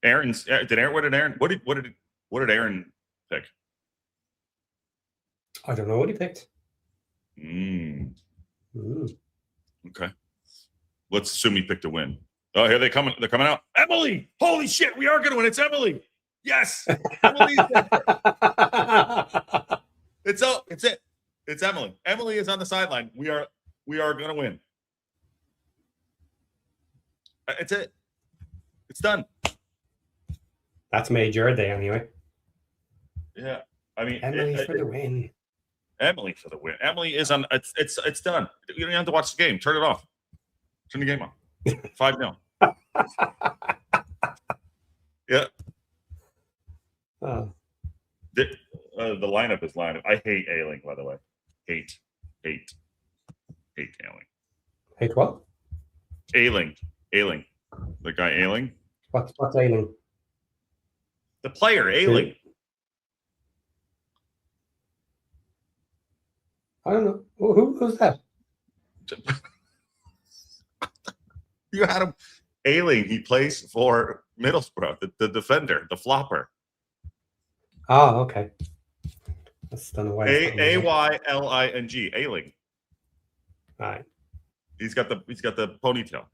Aaron's. What did Aaron pick? I don't know what he picked. Okay. Let's assume he picked a win. Oh, here they're coming out. Emily! Holy shit, we are gonna win. It's Emily. Yes. Emily's It's it. It's Emily. Emily is on the sideline. We are gonna win. It's it. It's done. That's made your day anyway. Yeah. I mean, Emily for the win. Emily for the win. Emily is on. It's done. You don't have to watch the game. Turn it off. Turn the game on. 5-0. Yeah. The lineup is lineup. I hate Ailing, by the way. Hate Ailing. Hate what? Ailing. The guy Ailing. What's Ailing? The player Ailing. I don't know. Who's that? You had him ailing. He plays for Middlesbrough, the defender, the flopper. Oh, okay. That's done away. Ayling, ailing. All right. He's got the ponytail.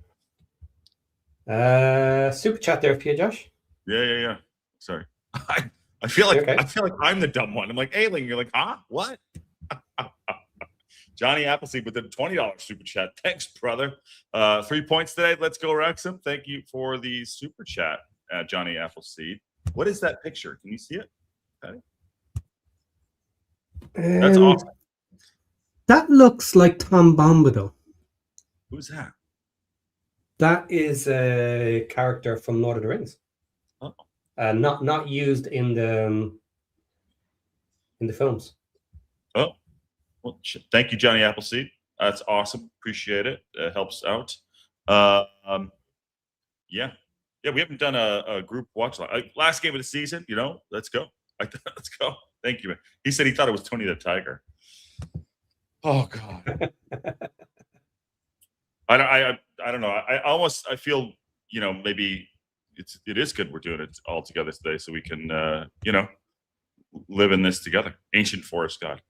Super chat there for you, Josh. Yeah. Sorry. I feel like Okay. I feel like I'm the dumb one. I'm like ailing. You're like, huh? What? Johnny Appleseed with a $20 super chat. Thanks, brother. 3 points today. Let's go, Wrexham. Thank you for the super chat, Johnny Appleseed. What is that picture? Can you see it? Patty? That's awesome. That looks like Tom Bombadil. Who's that? That is a character from Lord of the Rings. Oh. Not used in the films. Oh. Well, thank you, Johnny Appleseed. That's awesome. Appreciate it. It helps out. Yeah. We haven't done a group watch last game of the season. Let's go. Let's go. Thank you, man. He said he thought it was Tony the Tiger. Oh God. I don't know. I feel maybe it is good we're doing it all together today so we can live in this together. Ancient Forest God.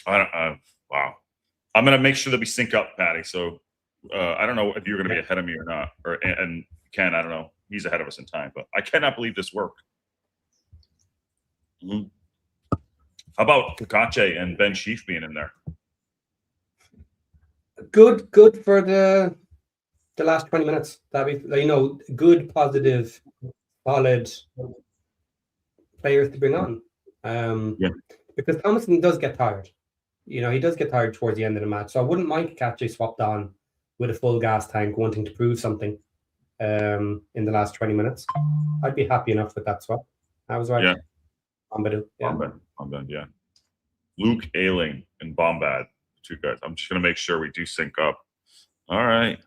Wow. I'm gonna make sure that we sync up, Patty. So I don't know if you're gonna be ahead of me or not, and Ken. I don't know. He's ahead of us in time, but I cannot believe this worked. Mm-hmm. How about Kakache and Ben Sheaf being in there? Good for the last 20 minutes. That'd be good, positive, solid players to bring on. Because Thomason does get tired. He does get tired towards the end of the match. So I wouldn't mind Kakache swapped on with a full gas tank, wanting to prove something in the last 20 minutes. I'd be happy enough with that swap. I was right. Yeah. Bombadil. Yeah. Bombad, yeah. Luke Ayling and Bombad, two guys. I'm just gonna make sure we do sync up. All right.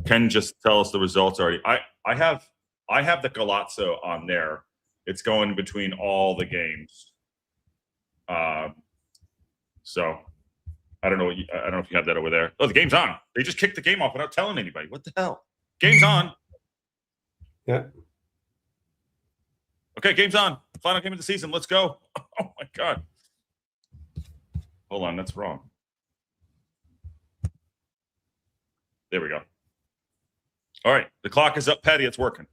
Ken just tell us the results already. I have the Galazzo on there. It's going between all the games. So I don't know if you have that over there. Oh, the game's on. They just kicked the game off without telling anybody. What the hell? Game's on. Yeah. Okay, game's on. Final game of the season. Let's go. Oh my God. Hold on, that's wrong. There we go. All right, the clock is up, Patty. It's working.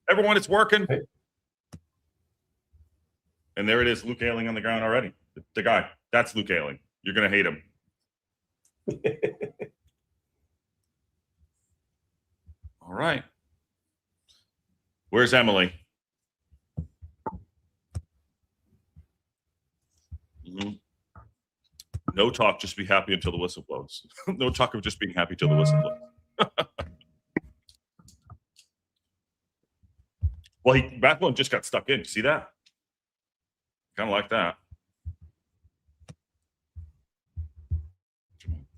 Everyone, it's working. Okay. And there it is, Luke Ayling on the ground already. The guy. That's Luke Ayling. You're gonna hate him. All right. Where's Emily? Mm-hmm. No talk, just be happy until the whistle blows. No talk of just being happy till the whistle blows. Well, Rathbone just got stuck in. You see that? Kind of like that.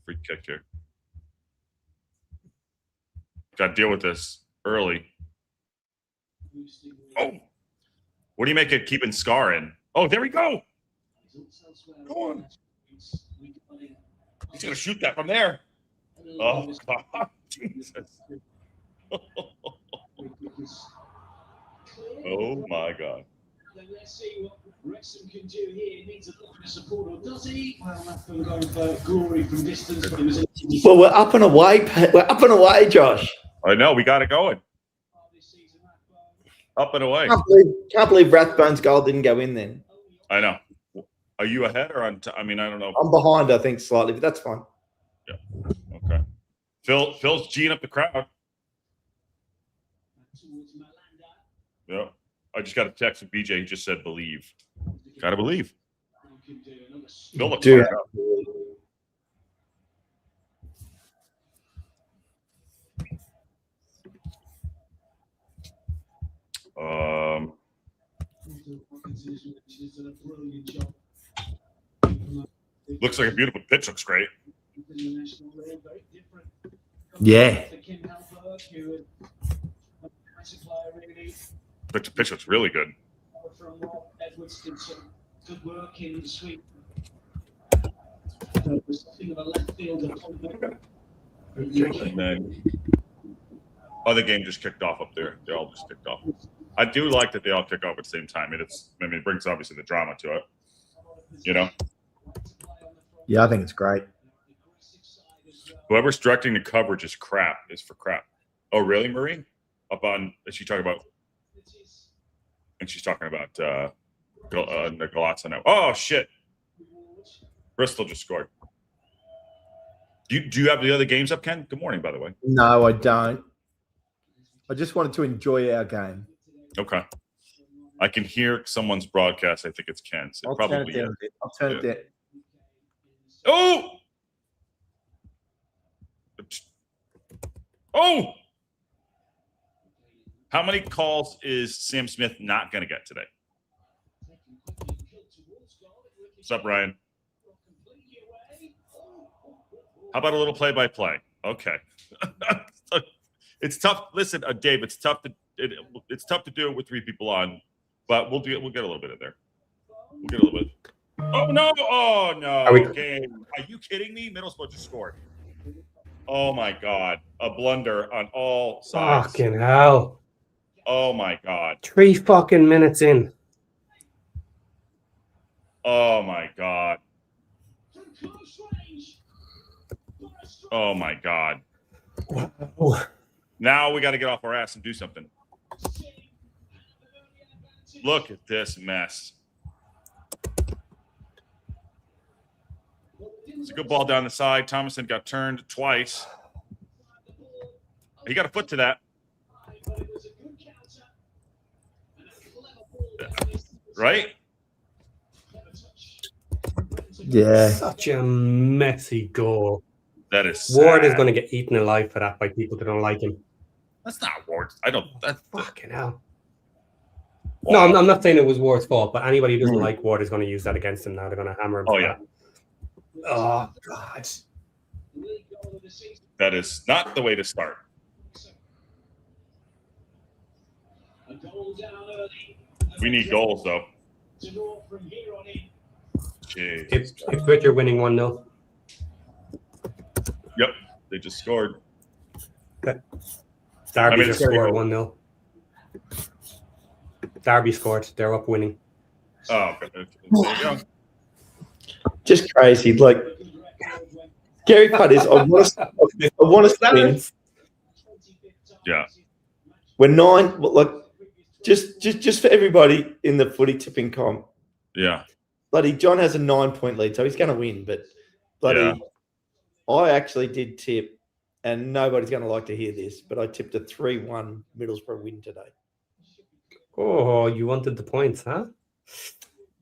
Free kick here. Got to deal with this early. Oh, what do you make of keeping Scar in? Oh, there we go. Go on. He's gonna shoot that from there. Oh God, Jesus. Oh my God. Let's see what Wrexham can do here. He needs a little bit of support, or does he? Well, that's going for glory from distance. But it was Well, we're up and away. We're up and away, Josh. I know, we got it going. Up and away. Can't believe Rathbone's goal didn't go in then. I know. Are you ahead or on? I mean, I don't know. I'm behind, I think, slightly, but that's fine. Yeah. Okay. Phil's G'ing up the crowd. Yeah. I just got a text from BJ. He just said, "Believe." Gotta believe. Phil looks fired up. Looks like a beautiful pitch. Looks great. Yeah. The pitch looks really good. Good work in the sweep. Something of a left fielder. And then other game just kicked off up there. They all just kicked off. I do like that they all kick off at the same time. It brings obviously the drama to it. You know? Yeah, I think it's great. Whoever's directing the coverage is for crap. Oh, really, Marie? Is she talking about? And she's talking about the Galazza now. Oh shit! Bristol just scored. Do you have the other games up, Ken? Good morning, by the way. No, I don't. I just wanted to enjoy our game. Okay. I can hear someone's broadcast. I think it's Ken's. I'll turn it down. Oh! Oh! How many calls is Sam Smith not going to get today? What's up, Ryan? How about a little play-by-play? Okay. It's tough. Listen, Dave, it's tough to do it with 3 people on, but we'll get a little bit of there. We'll get a little bit. Oh no! Oh no! Game. Are you kidding me? Middlesbrough just scored. Oh my God! A blunder on all sides. Fucking hell! Oh my God! 3 fucking minutes in. Oh my God! Oh my God! Wow. Now we got to get off our ass and do something. Look at this mess. It's a good ball down the side. Thomason got turned twice. He got a foot to that. Right? Yeah. Such a messy goal. That is Ward sad. is going to get eaten alive for that by people that don't like him. That's not Ward. I don't. That's Fucking hell. No, I'm not saying it was Ward's fault, but anybody who doesn't like Ward is going to use that against him now. They're going to hammer him. Oh, yeah. That. Oh, God. That is not the way to start. We need goals, though. Jeez. If you're winning 1-0. Yep, they just scored. Derby it's just scored pretty 1-0. Derby scored. They're up winning. Oh, okay. There you go. Just crazy. Like, Gary Putt is, I want to win. Yeah. We're 9, like, just for everybody in the footy tipping comp. Yeah. Bloody John has a 9-point lead, so he's going to win. But bloody, Yeah. I actually did tip, and nobody's going to like to hear this, but I tipped a 3-1 Middlesbrough win today. Oh, you wanted the points, huh?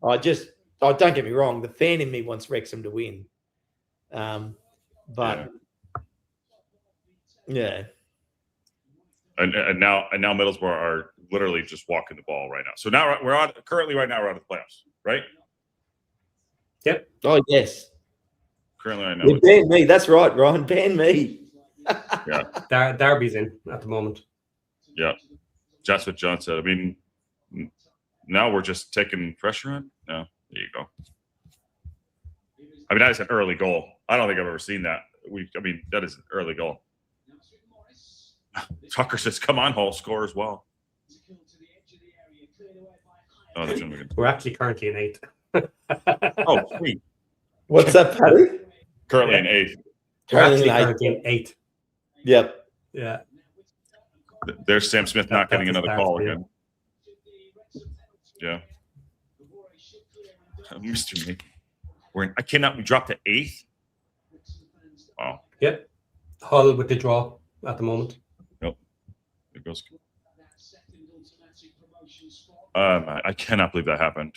Don't get me wrong, the fan in me wants Wrexham to win. But yeah. And now Middlesbrough are literally just walking the ball right now. So now we're out of the playoffs, right? Yep. Oh yes. Currently right now. You ban me. That's right, Ryan. Ban me. Yeah. Derby's in at the moment. Yeah. That's what John said. I mean, now we're just taking pressure on. No, there you go. I mean, that is an early goal. I don't think I've ever seen that. That is an early goal. Tucker says, "Come on, Hall, score as well." Oh, that's We're actually currently in 8th. Oh, sweet. What's that, Paddy? Currently in 8th. We're actually Currently currently in 8th. Yep. Yeah. There's Sam Smith not getting That's another his call start, again. Yeah. Mr. Me. We dropped to 8th. Wow. Yep. Hull with the draw at the moment. Nope. It goes. I cannot believe that happened.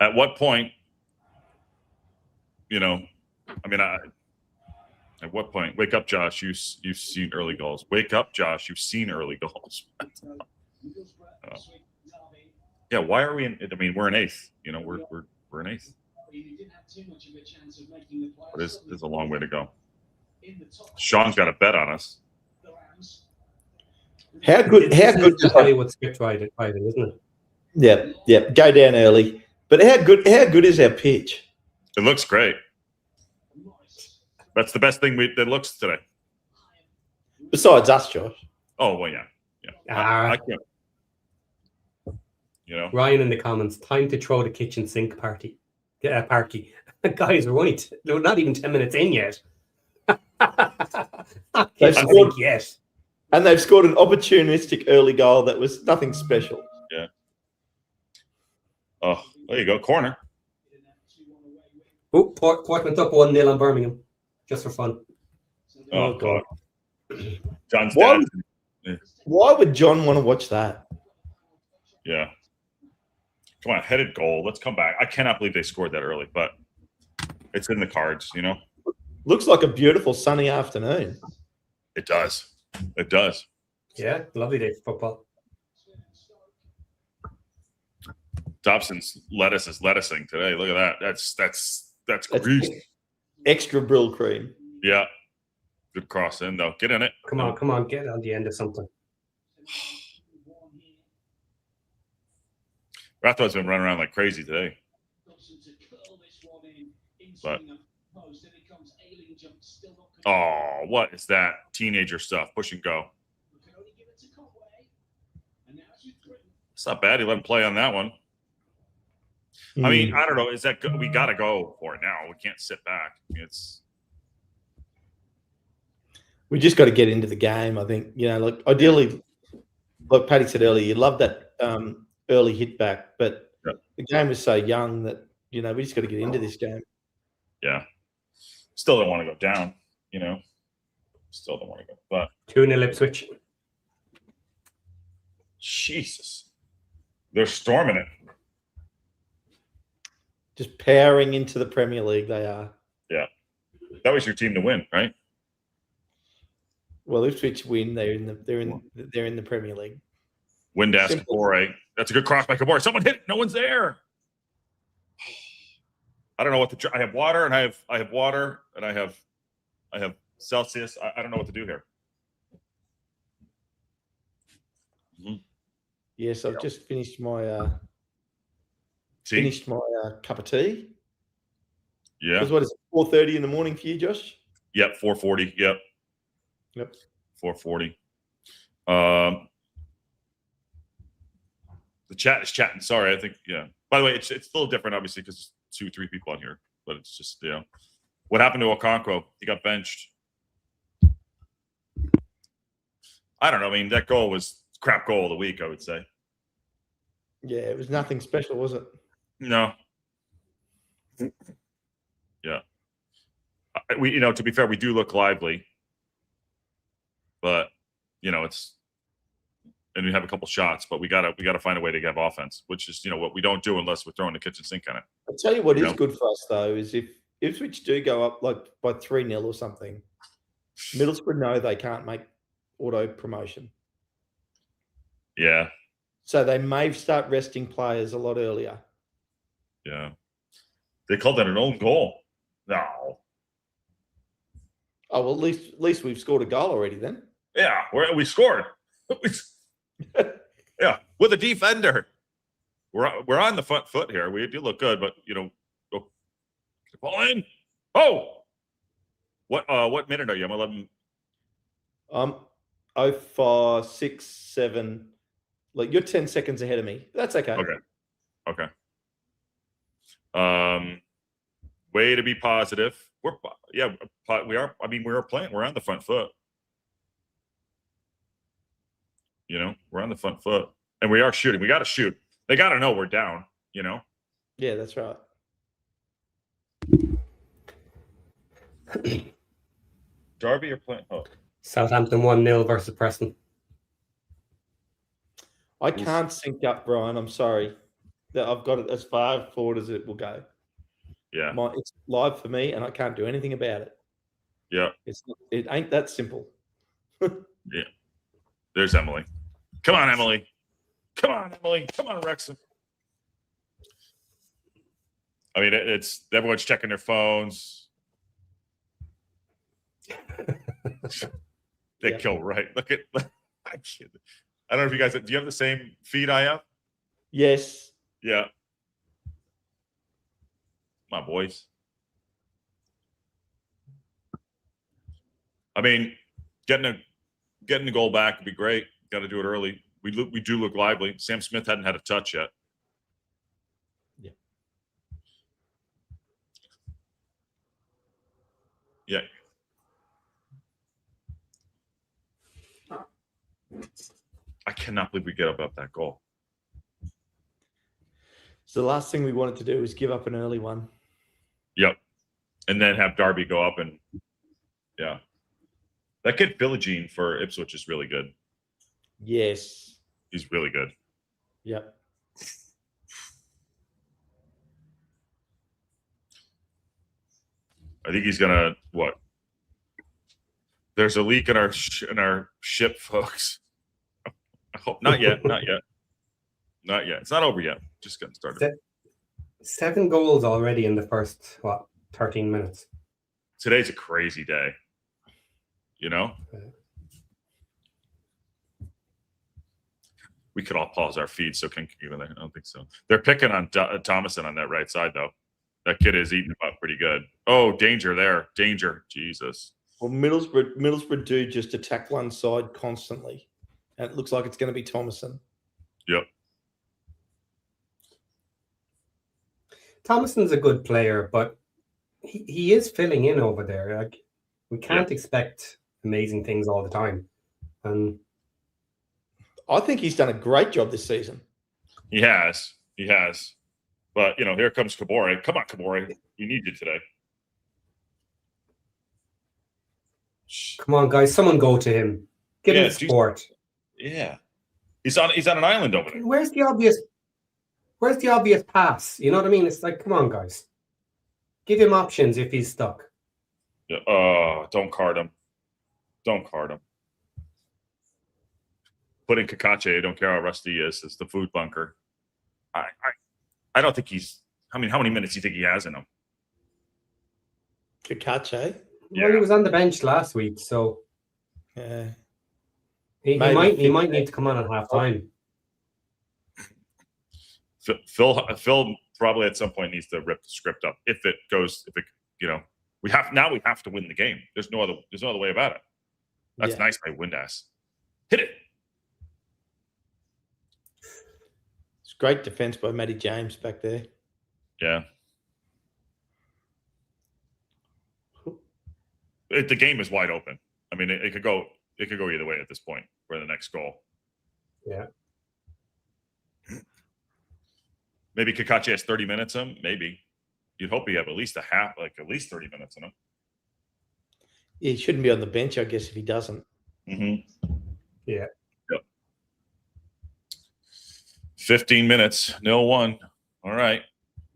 At what point, at what point? Wake up, Josh. You've seen early goals. Wake up, Josh. You've seen early goals. Yeah. Why are we in? I mean, we're in 8th. We're in 8th. But there's a long way to go. Sean's got a bet on us. How good? I'll tell you what's skipped right, isn't it? Yep. Go down early. But how good is our pitch? It looks great. That's the best thing that looks today. Besides us, Josh. Oh well, yeah. I can't. You know, Ryan in the comments, time to throw the kitchen sink party. Parky. Guys, we're not even 10 minutes in yet. Not kitchen sink yet. And they've scored an opportunistic early goal that was nothing special. Yeah. Oh, there you go. Corner. Oh, Portland up 1-0 on Birmingham. Just for fun. Oh, God. John's Why, dad. why would John want to watch that? Yeah. Come on, headed goal. Let's come back. I cannot believe they scored that early, but it's in the cards, you know? Looks like a beautiful sunny afternoon. It does. It does. Yeah, lovely day for football. Dobson's lettuce is lettucing today. Look at that. That's grease. Extra brill cream. Yeah. Good cross in, though. Get in it. Come on, get on the end of something. Rathwell's been running around like crazy today. But oh, what is that? Teenager stuff. Push and go. It's not bad. He let him play on that one. I mean, I don't know. Is that good? We got to go for it now. We can't sit back. We just got to get into the game. I think, like ideally, like Paddy said earlier, you love that early hit back, but the game was so young that, we just got to get into this game. Yeah. Still don't want to go down, Still don't want to go. But 2-0 Ipswich. Jesus. They're storming it. Just powering into the Premier League, they are. Yeah. That was your team to win, right? Well, Ipswich win, they're in the Premier League. Windass Kabore. That's a good cross by Kabore. Someone hit it. No one's there. I don't know what I have water and I have water and I have Celsius. I don't know what to do here. Mm-hmm. Yes, I've just finished my cup of tea. Yeah. Because what is it, 4:30 in the morning for you, Josh? Yep, 4:40. Yep. 4:40. The chat is chatting. Sorry, I think, yeah. By the way, it's a little different, obviously, because 2-3 people on here. But it's just, what happened to Okonkwo? He got benched. I don't know. I mean, that goal was crap goal of the week, I would say. Yeah, it was nothing special, was it? No. Yeah. We, to be fair, we do look lively. But, it's, and we have a couple shots, but we gotta find a way to have offense, which is, what we don't do unless we're throwing the kitchen sink on it. I'll tell you what is good for us, though, is if Ipswich do go up like by 3-0 or something, Middlesbrough know they can't make auto promotion. Yeah. So they may start resting players a lot earlier. Yeah. They called that an own goal. No. Oh, well, at least we've scored a goal already then. Yeah, we scored. Yeah, with a defender. We're on the front foot here. We do look good, but ball in. Oh, what minute are you? I'm 11. 05, 6, 7. Like you're 10 seconds ahead of me. That's okay. Okay. Way to be positive. We are. I mean, we're playing. We're on the front foot. We're on the front foot, and we are shooting. We got to shoot. They got to know we're down. Yeah, that's right. Derby, you're playing. Oh, Southampton 1-0 versus Preston. I can't sync up, Brian. I'm sorry. I've got it as far forward as it will go. Yeah. It's live for me, and I can't do anything about it. Yeah. It ain't that simple. Yeah. There's Emily. Come on, Emily. Come on, Emily. Come on, Wrexham. I mean, it's everyone's checking their phones. They kill right. Look at. I don't know if you guys. Do you have the same feed I have? Yes. Yeah. My boys. I mean, getting the goal back would be great. Got to do it early. We do look lively. Sam Smith hadn't had a touch yet. Yeah. Yeah. I cannot believe we get up that goal. So the last thing we wanted to do was give up an early one. Yep. And then have Darby go up and yeah. That kid Philogene for Ipswich is really good. Yes. He's really good. Yep. I think he's gonna what? There's a leak in our ship, folks. I hope not yet. Not yet. Not yet. It's not over yet. Just getting started. 7 goals already in the first 13 minutes. Today's a crazy day. You know. We could all pause our feed so Ken can get in there. I don't think so. They're picking on Thomason on that right side though. That kid is eating him up pretty good. Oh, danger there. Danger. Jesus. Well, Middlesbrough do just attack one side constantly. And it looks like it's going to be Thomason. Yep. Thomason's a good player, but he is filling in over there. Like, we can't expect amazing things all the time. And I think he's done a great job this season. He has. He has. But, you know, here comes Kabore. Come on, Kabore. We need you today. come on, guys, someone go to him. Give him support. Yeah. He's on an island over there. Where's the obvious pass? You know what I mean? It's like, come on, guys. Give him options if he's stuck. Yeah. Oh, don't card him. Don't card him. Put in Kakache. I don't care how rusty he is. It's the food bunker. I don't think he's. I mean, how many minutes do you think he has in him? Kakache? Yeah. Well, he was on the bench last week, so Yeah. he might need to come on at half time. Phil probably at some point needs to rip the script up if it we have to win the game. There's no other way about it. That's nice by Windass. Hit it. It's great defense by Matty James back there. Yeah. The game is wide open. I mean, it could go either way at this point for the next goal. Yeah. Maybe Kakache has 30 minutes in him. Maybe. You'd hope he have at least 30 minutes in him. He shouldn't be on the bench, I guess, if he doesn't. Mm-hmm. Yeah. Yep. 15 minutes, 0-1. All right.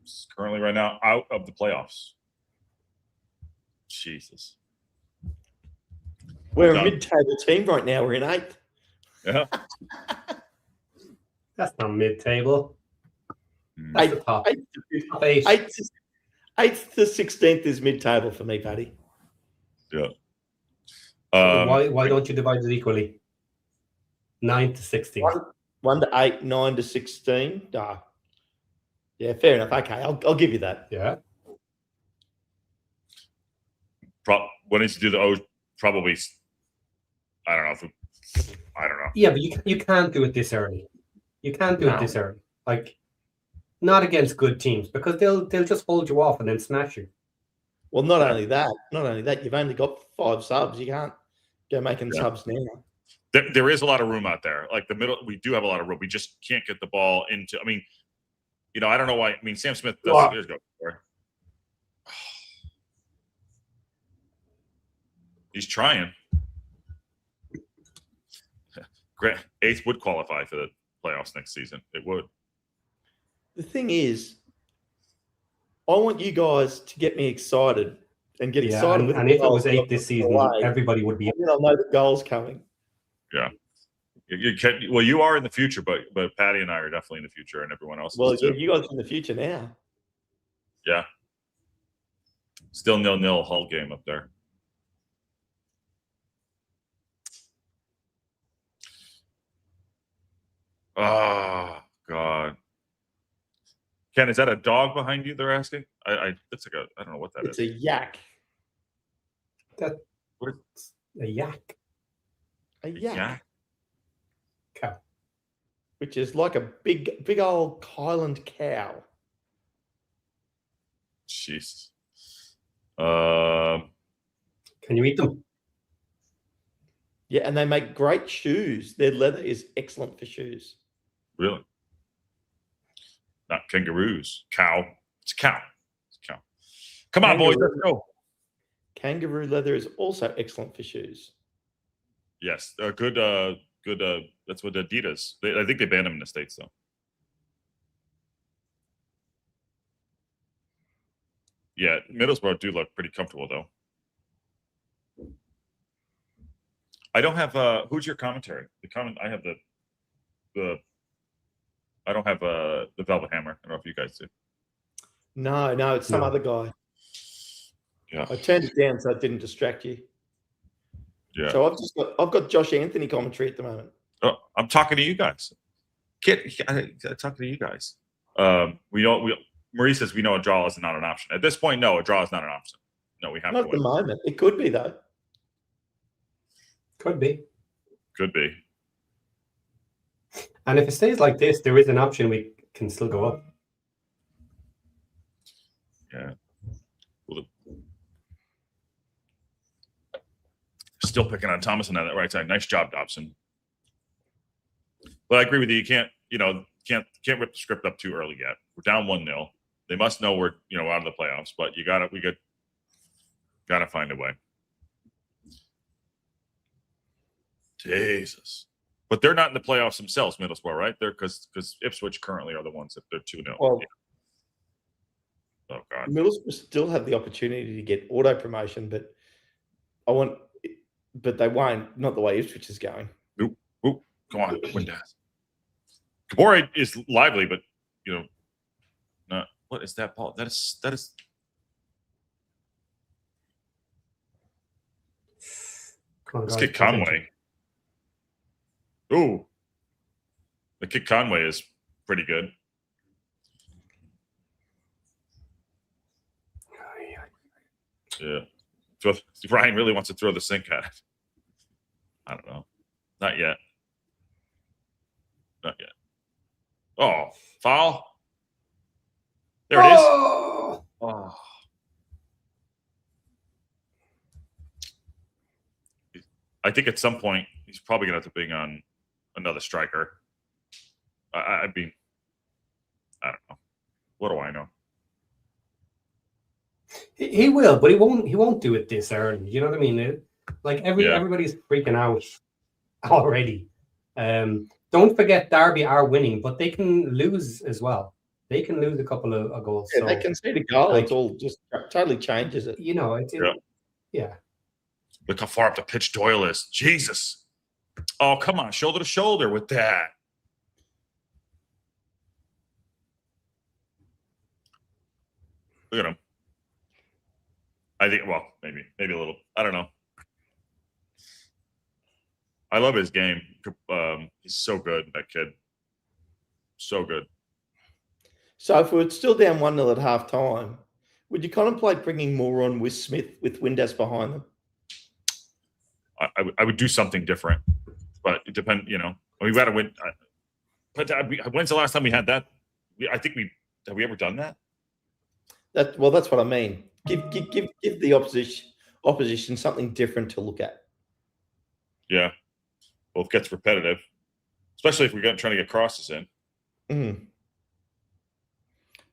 It's currently right now out of the playoffs. Jesus. We're a mid-table team right now. We're in 8th. Yeah. That's not mid-table. Eighth the top. Top 8. 8th to 16th is mid-table for me, Paddy. Yeah. Why don't you divide it equally? 9 to 16. 1 to 8, 9 to 16. Yeah, fair enough. Okay, I'll give you that. Yeah. When did you do the O? Probably. I don't know. Yeah, but you can't do it this early. You can't do it this early. Like, not against good teams, because they'll just hold you off and then smash you. Well, not only that, you've only got 5 subs. You can't go making subs now. There is a lot of room out there. Like the middle, we do have a lot of room. We just can't get the ball into. I mean, I don't know why. I mean, Sam Smith does. Here's go. He's trying. Great. 8th would qualify for the playoffs next season. It would. The thing is, I want you guys to get me excited and get excited. And if it was 8 this season, everybody would be. And then I'll know the goal's coming. Yeah. You are in the future, but Patty and I are definitely in the future, and everyone else. Well, you guys are in the future now. Yeah. Still 0-0 Hull game up there. Oh God. Ken, is that a dog behind you? They're asking. It's like I don't know what that is. It's a yak. A yak. A yak, Cow. which is like a big old Highland cow. Jeez. Can you eat them? Yeah, and they make great shoes. Their leather is excellent for shoes. Really? Not kangaroos. Cow. It's a cow. It's a cow. Come on, boys. Let's go. Kangaroo leather is also excellent for shoes. Yes. Good. That's what Adidas. I think they banned them in the States, though. Yeah, Middlesbrough do look pretty comfortable, though. I don't have who's your commentary? I have the I don't have the Velvet Hammer. I don't know if you guys do. No, it's some other guy. Yeah. I turned it down so it didn't distract you. Yeah. So I've got Josh Anthony commentary at the moment. Oh, I'm talking to you guys. I'm talking to you guys. Marie says we know a draw is not an option. At this point, no, a draw is not an option. No, we have Not to at the win. moment. It could be though. Could be. Could be. And if it stays like this, there is an option we can still go up. Yeah. Still picking on Thomason on that right side. Nice job, Dobson. But I agree with you. You can't rip the script up too early yet. We're down 1-0. They must know we're out of the playoffs, but we gotta find a way. Jesus. But they're not in the playoffs themselves, Middlesbrough, right? They're because Ipswich currently are the ones that they're 2-0. Well, yeah. Oh God. Middlesbrough still have the opportunity to get auto promotion, but they won't. Not the way Ipswich is going. Oop, come on, Windass. Kabore is lively, but not. What is that ball? That is. Let's get Conway. Ooh, the kick Conway is pretty good. Yeah. So Ryan really wants to throw the sink at it. I don't know. Not yet. Not yet. Oh, foul. There it is. Oh. I think at some point he's probably going to have to bring on another striker. I mean, I don't know. What do I know? He will, but he won't do it this early. You know what I mean? Everybody's freaking out already. Don't forget Derby are winning, but they can lose as well. They can lose a couple of goals. Yeah, so, they can see the goal. It's all just totally changes it. Yeah. Look how far up the pitch Doyle is. Jesus. Oh, come on. Shoulder to shoulder with that. Look at him. I think, well, maybe a little. I don't know. I love his game. He's so good, that kid. So good. So if we're still down 1-0 at half time, would you contemplate bringing more on with Smith with Windass behind them? I would do something different, but it depends. We've got to win. But when's the last time we had that? Have we ever done that? That's what I mean. Give the opposition something different to look at. Yeah. Well, it gets repetitive, especially if we're trying to get crosses in. Mm.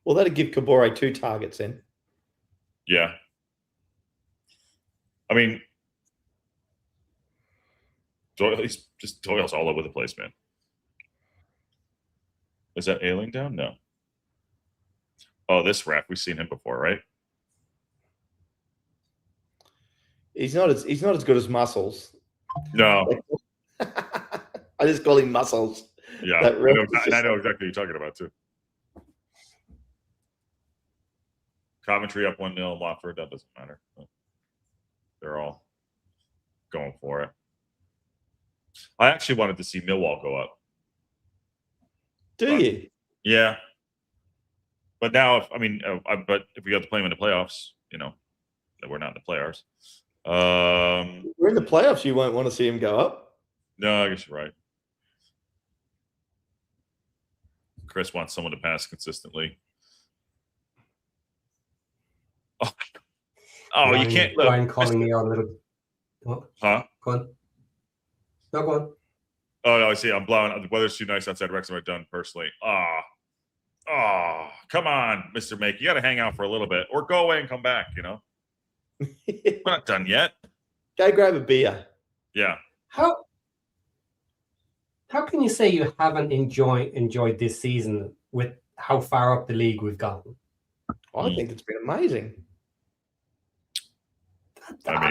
Well, that'd give Kabore 2 targets in. Yeah. I mean, Doyle's all over the place, man. Is that Ailing down? No. Oh, this ref, we've seen him before, right? He's not as good as Muscles. No. I just call him Muscles. Yeah, I know exactly what you're talking about too. Coventry up 1-0, Watford, that doesn't matter. They're all going for it. I actually wanted to see Millwall go up. Do you? Yeah. But now, but if we got to play them in the playoffs, that we're not in the playoffs. We're in the playoffs. You won't want to see him go up. No, I guess you're right. Chris wants someone to pass consistently. Oh, Ryan, you can't. Ryan calling me out a little. What? Huh? Go on. No, go on. Oh, no, I see. I'm blowing. The weather's too nice outside Wrexham. I'm done personally. Come on, Mr. Make. You got to hang out for a little bit or go away and come back, We're not done yet. Go grab a beer. Yeah. How can you say you haven't enjoyed this season with how far up the league we've gotten? I think it's been amazing.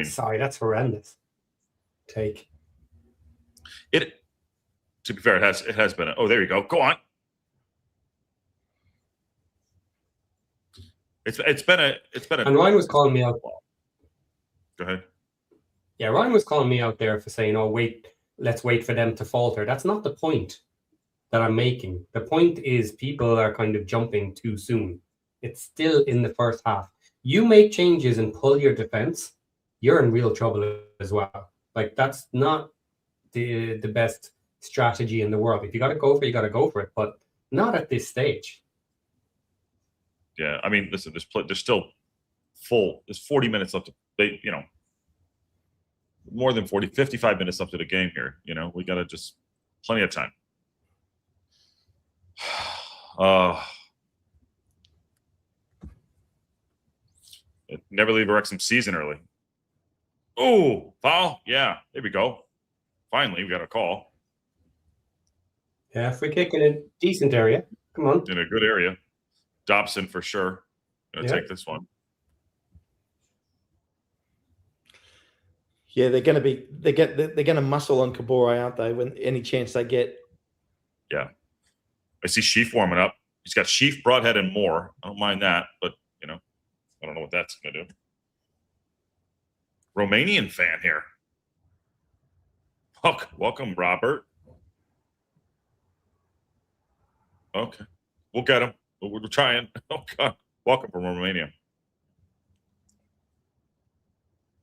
Sorry, that's horrendous. Take it. To be fair, it has been. Oh, there you go. Go on. It's been a. And Ryan was calling me out. Go ahead. Yeah, Ryan was calling me out there for saying, "Oh, let's wait for them to falter." That's not the point that I'm making. The point is people are kind of jumping too soon. It's still in the first half. You make changes and pull your defense, you're in real trouble as well. Like, that's not the best strategy in the world. If you got to go for it, you got to go for it, but not at this stage. Yeah, I mean, listen, there's still full. There's 40 minutes left. More than 40, 55 minutes left of the game here. We got to just plenty of time. Never leave a Wrexham season early. Oh, foul. Yeah, there we go. Finally, we got a call. Yeah, free kick in a decent area. Come on. In a good area. Dobson for sure. Gonna take this one. Yeah, they're going to muscle on Kabore, aren't they? When any chance they get. Yeah, I see Sheaf warming up. He's got Sheaf, Broadhead, and more. I don't mind that, but I don't know what that's going to do. Romanian fan here. Welcome, Robert. Okay, we'll get him. We're trying. Oh God, welcome from Romania.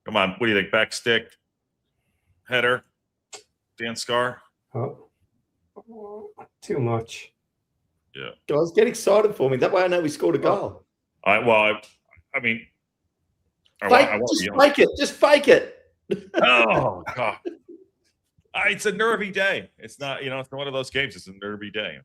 Come on, what do you think? Back stick, header, Dan Scar. Oh, too much. Yeah, guys, get excited for me. That way, I know we scored a goal. I mean, Just fake it. Oh God, it's a nervy day. It's not, it's one of those games. It's a nervy day.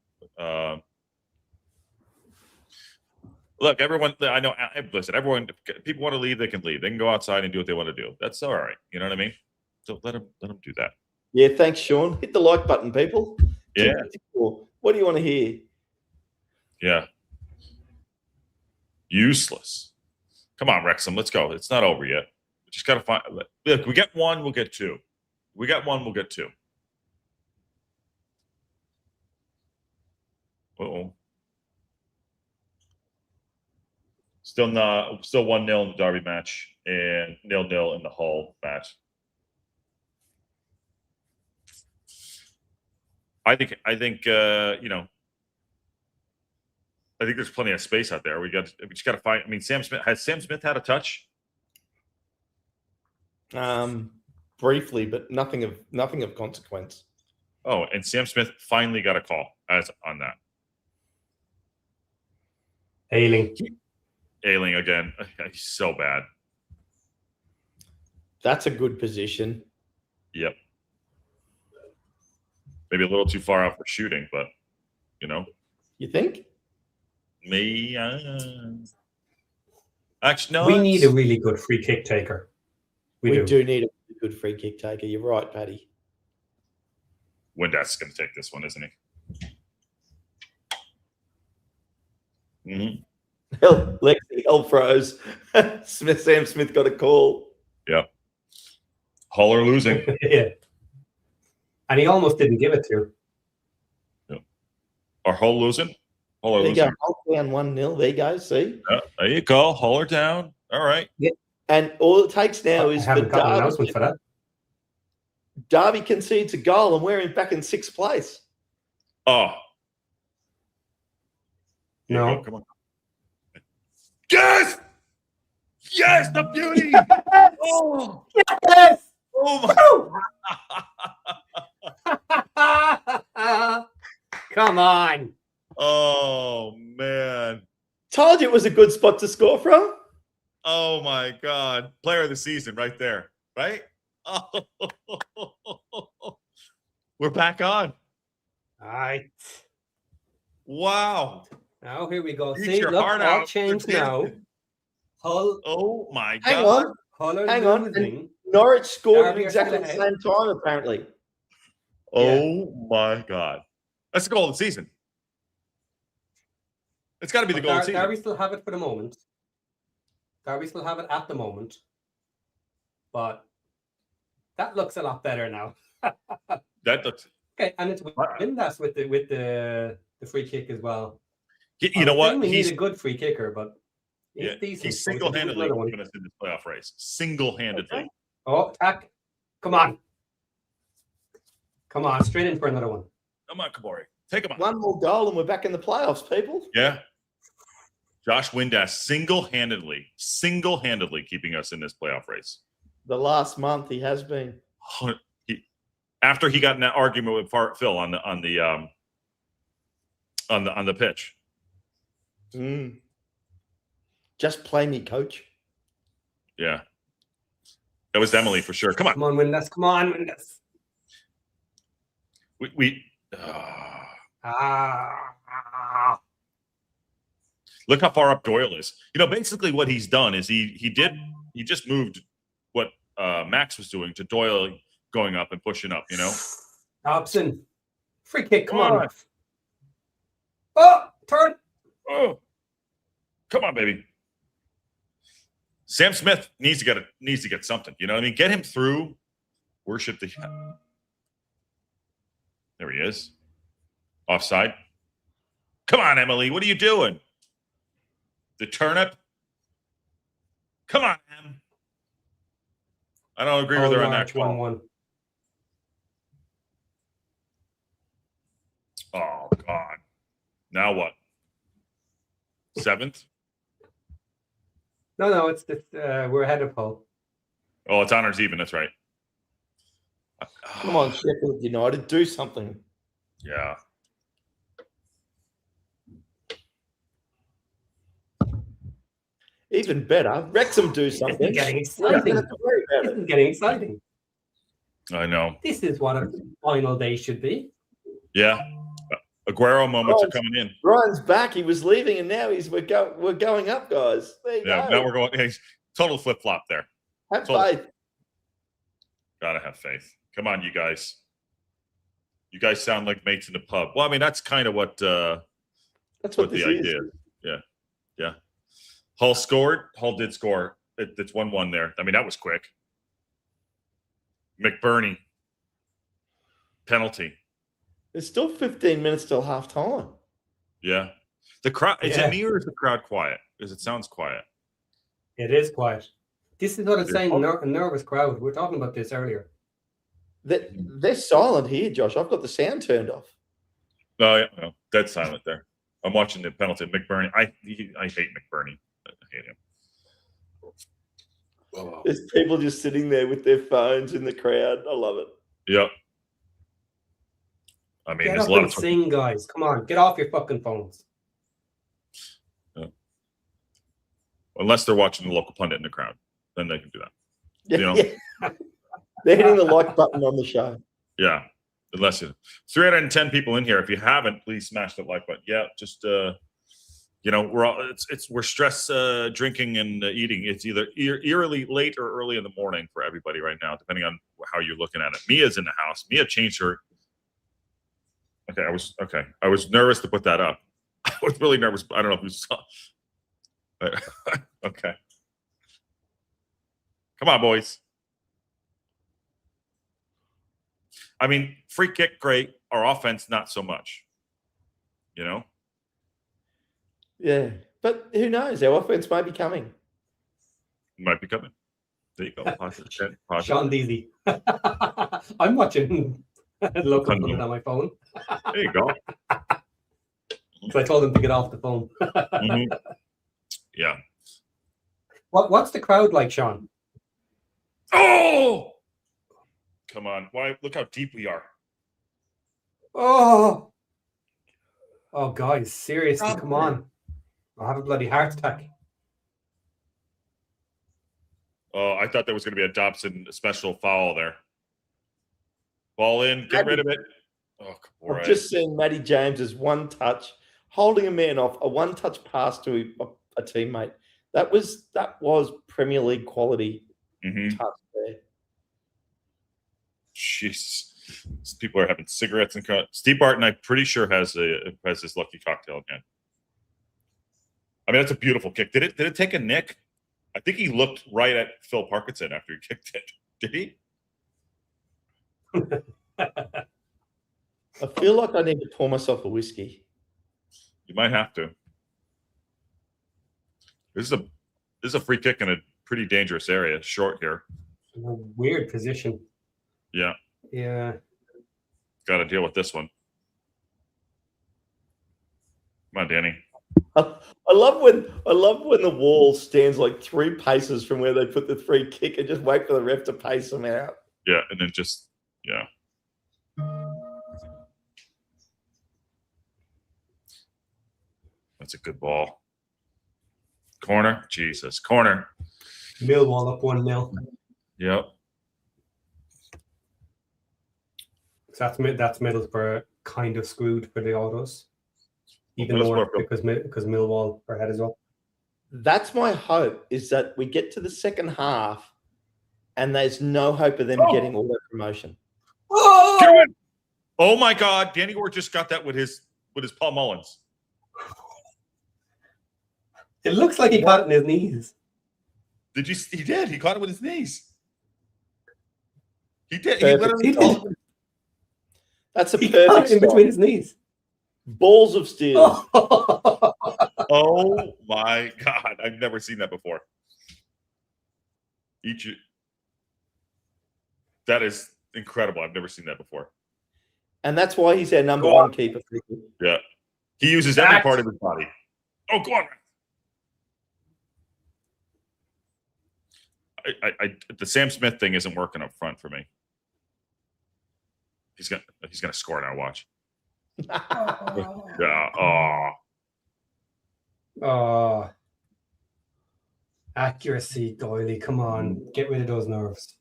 Look, everyone. I know. Listen, everyone. People want to leave. They can leave. They can go outside and do what they want to do. That's all right. You know what I mean? So let them do that. Yeah. Thanks, Sean. Hit the like button, people. Yeah. What do you want to hear? Yeah. Useless. Come on, Wrexham. Let's go. It's not over yet. We just got to find. Look, we get one, we'll get two. We got one, we'll get two. Uh-oh. Still 1-0 in the Derby match and 0-0 in the Hull match. I think there's plenty of space out there. We just got to find. I mean, Sam Smith had a touch? Briefly, but nothing of consequence. Oh, and Sam Smith finally got a call on that. Ailing again. He's so bad. That's a good position. Yep. Maybe a little too far out for shooting, but You think? Me, actually, no. We need a really good free kick taker. We do need a good free kick taker. You're right, Paddy. Windass is going to take this one, isn't he? Mm-hmm. Hell froze. Sam Smith got a call. Yeah. Huller losing. Yeah. And he almost didn't give it to her. Yeah. Are Hull losing? There you go. Hull down 1-0. There you go. See? Yeah, there you go. Huller down. All right. Yeah. And all it takes now is for that. Derby concedes a goal and we're back in 6th place. Oh. No. Come on. Yes! Yes, the beauty. Oh, Yes! oh my. Come on. Oh man. Told you it was a good spot to score from. Oh my God. Player of the season right there. Right? Oh. We're back on. All right. Wow. Now here we go. Eat See, your look, heart all out. changed You're now. dancing. Hull, Oh my Hang God. on. Hull are Hang on. losing. And Norwich scored at Derby are exactly still the ahead. same time, apparently. Oh my God. That's the goal of the season. It's got to be the goal of the season. Derby still have it for the moment. Derby still have it at the moment. But that looks a lot better now. That looks. Okay, and it's Windass with the free kick as well. You know what? We need a good free kicker, but Yeah, decent. he's So we can do single-handedly another one. keeping us in this playoff race. Single-handedly. Oh, attack. Come on. Come on, straight in for another one. Come on, Kabori. Take him on. One more goal and we're back in the playoffs, people. Yeah. Josh Windass single-handedly keeping us in this playoff race. The last month he has been. After he got in that argument with Phil on the pitch. Just play me, coach. Yeah. That was Emily for sure. Come on. Come on, Windass. Come on, Windass. Look how far up Doyle is. You know, basically what he's done is he just moved what Max was doing to Doyle going up and pushing up, you know? Dobson. Free kick. Come on. Oh, turn. Oh. Come on, baby. Sam Smith needs to get something. You know what I mean? Get him through. Worship the. There he is. Offside. Come on, Emily. What are you doing? The turnip. Come on, Em. I don't agree with her on that. 1-1. Oh God. Now what? 7th? No, it's just we're ahead of Hull. Oh, it's honors even. That's right. Come on, Sheffield United, do something. Yeah. Even better, Wrexham do something. This is getting exciting. This is getting exciting. I know. This is what a final day should be. Yeah. Aguero moments are coming in. Ryan's back. He was leaving, and now we're going up, guys. There you go. Now we're going. Hey, total flip flop there. Have faith. Gotta have faith. Come on, you guys. You guys sound like mates in the pub. Well, I mean, that's kind of what. That's what the this idea is. Yeah. Hull scored. Hull did score. It's 1-1 there. I mean, that was quick. McBurney penalty. There's still 15 minutes till half time. Yeah. The crowd, is it me or is the crowd quiet? Because it sounds quiet. It is quiet. This is what I'm saying, a nervous crowd. We were talking about this earlier. They're silent here, Josh. I've got the sound turned off. No, yeah, no, dead silent there. I'm watching the penalty. McBurney. I hate McBurney. I hate him. Oh. There's people just sitting there with their phones in the crowd. I love it. Yep. I mean, Get there's up a lot and of sing, guys. Come on, get off your fucking phones. Yeah. Unless they're watching the local pundit in the crowd, then they can do that. Yeah, You know? yeah. They're hitting the like button on the show. Yeah. Unless you 310 people in here. If you haven't, please smash that like button. Yeah, just we're stress drinking and eating. It's either eerily late or early in the morning for everybody right now, depending on how you're looking at it. Mia's in the house. Mia changed her. I was nervous to put that up. I was really nervous. I don't know who saw. Okay. Come on, boys. I mean, free kick, great. Our offense, not so much. You know? Yeah. But who knows? Our offense might be coming. Might be coming. There you go. Sean Deasy. I'm watching local pundit on my phone. There you go. So I told him to get off the phone. Mm-hmm. Yeah. What's the crowd like, Sean? Oh, come on! Why? Look how deep we are. Oh, guys, seriously, come on! I'll have a bloody heart attack. Oh, I thought there was going to be a Dobson special foul there. Ball in, get rid of it. Oh, I've just seen Matty James's one touch, holding a man off, a one-touch pass to a teammate. That was Premier League quality touch there. Jeez, these people are having cigarettes and Steve Barton, I'm pretty sure has his lucky cocktail again. I mean, that's a beautiful kick. Did it take a nick? I think he looked right at Phil Parkinson after he kicked it. Did he? I feel like I need to pour myself a whiskey. You might have to. This is a free kick in a pretty dangerous area. Short here. In a weird position. Yeah. Yeah. Got to deal with this one. Come on, Danny. I love when the wall stands like 3 paces from where they put the free kick and just wait for the ref to pace them out. Yeah, and then just That's a good ball. Corner. Jesus. Corner. Millwall up 1-0. Yep. So that's Middlesbrough kind of screwed for the autos. Even Middlesbrough more because Millwall are ahead as well. That's my hope, is that we get to the second half and there's no hope of them getting auto promotion. Oh my God. Danny Ward just got that with his Paul Mullins. It looks like he caught it in his knees. Did you? He did. He caught it with his knees. He did. He did. That's a He perfect caught it in spot. between his knees. Balls of steel. Oh my God. I've never seen that before. That is incredible. I've never seen that before. And that's why he's our number one keeper. Yeah. He uses every part of his body. Oh, go on. The Sam Smith thing isn't working up front for me. He's gonna score now. Watch. Yeah. Oh. Accuracy, Doily. Come on. Get rid of those nerves.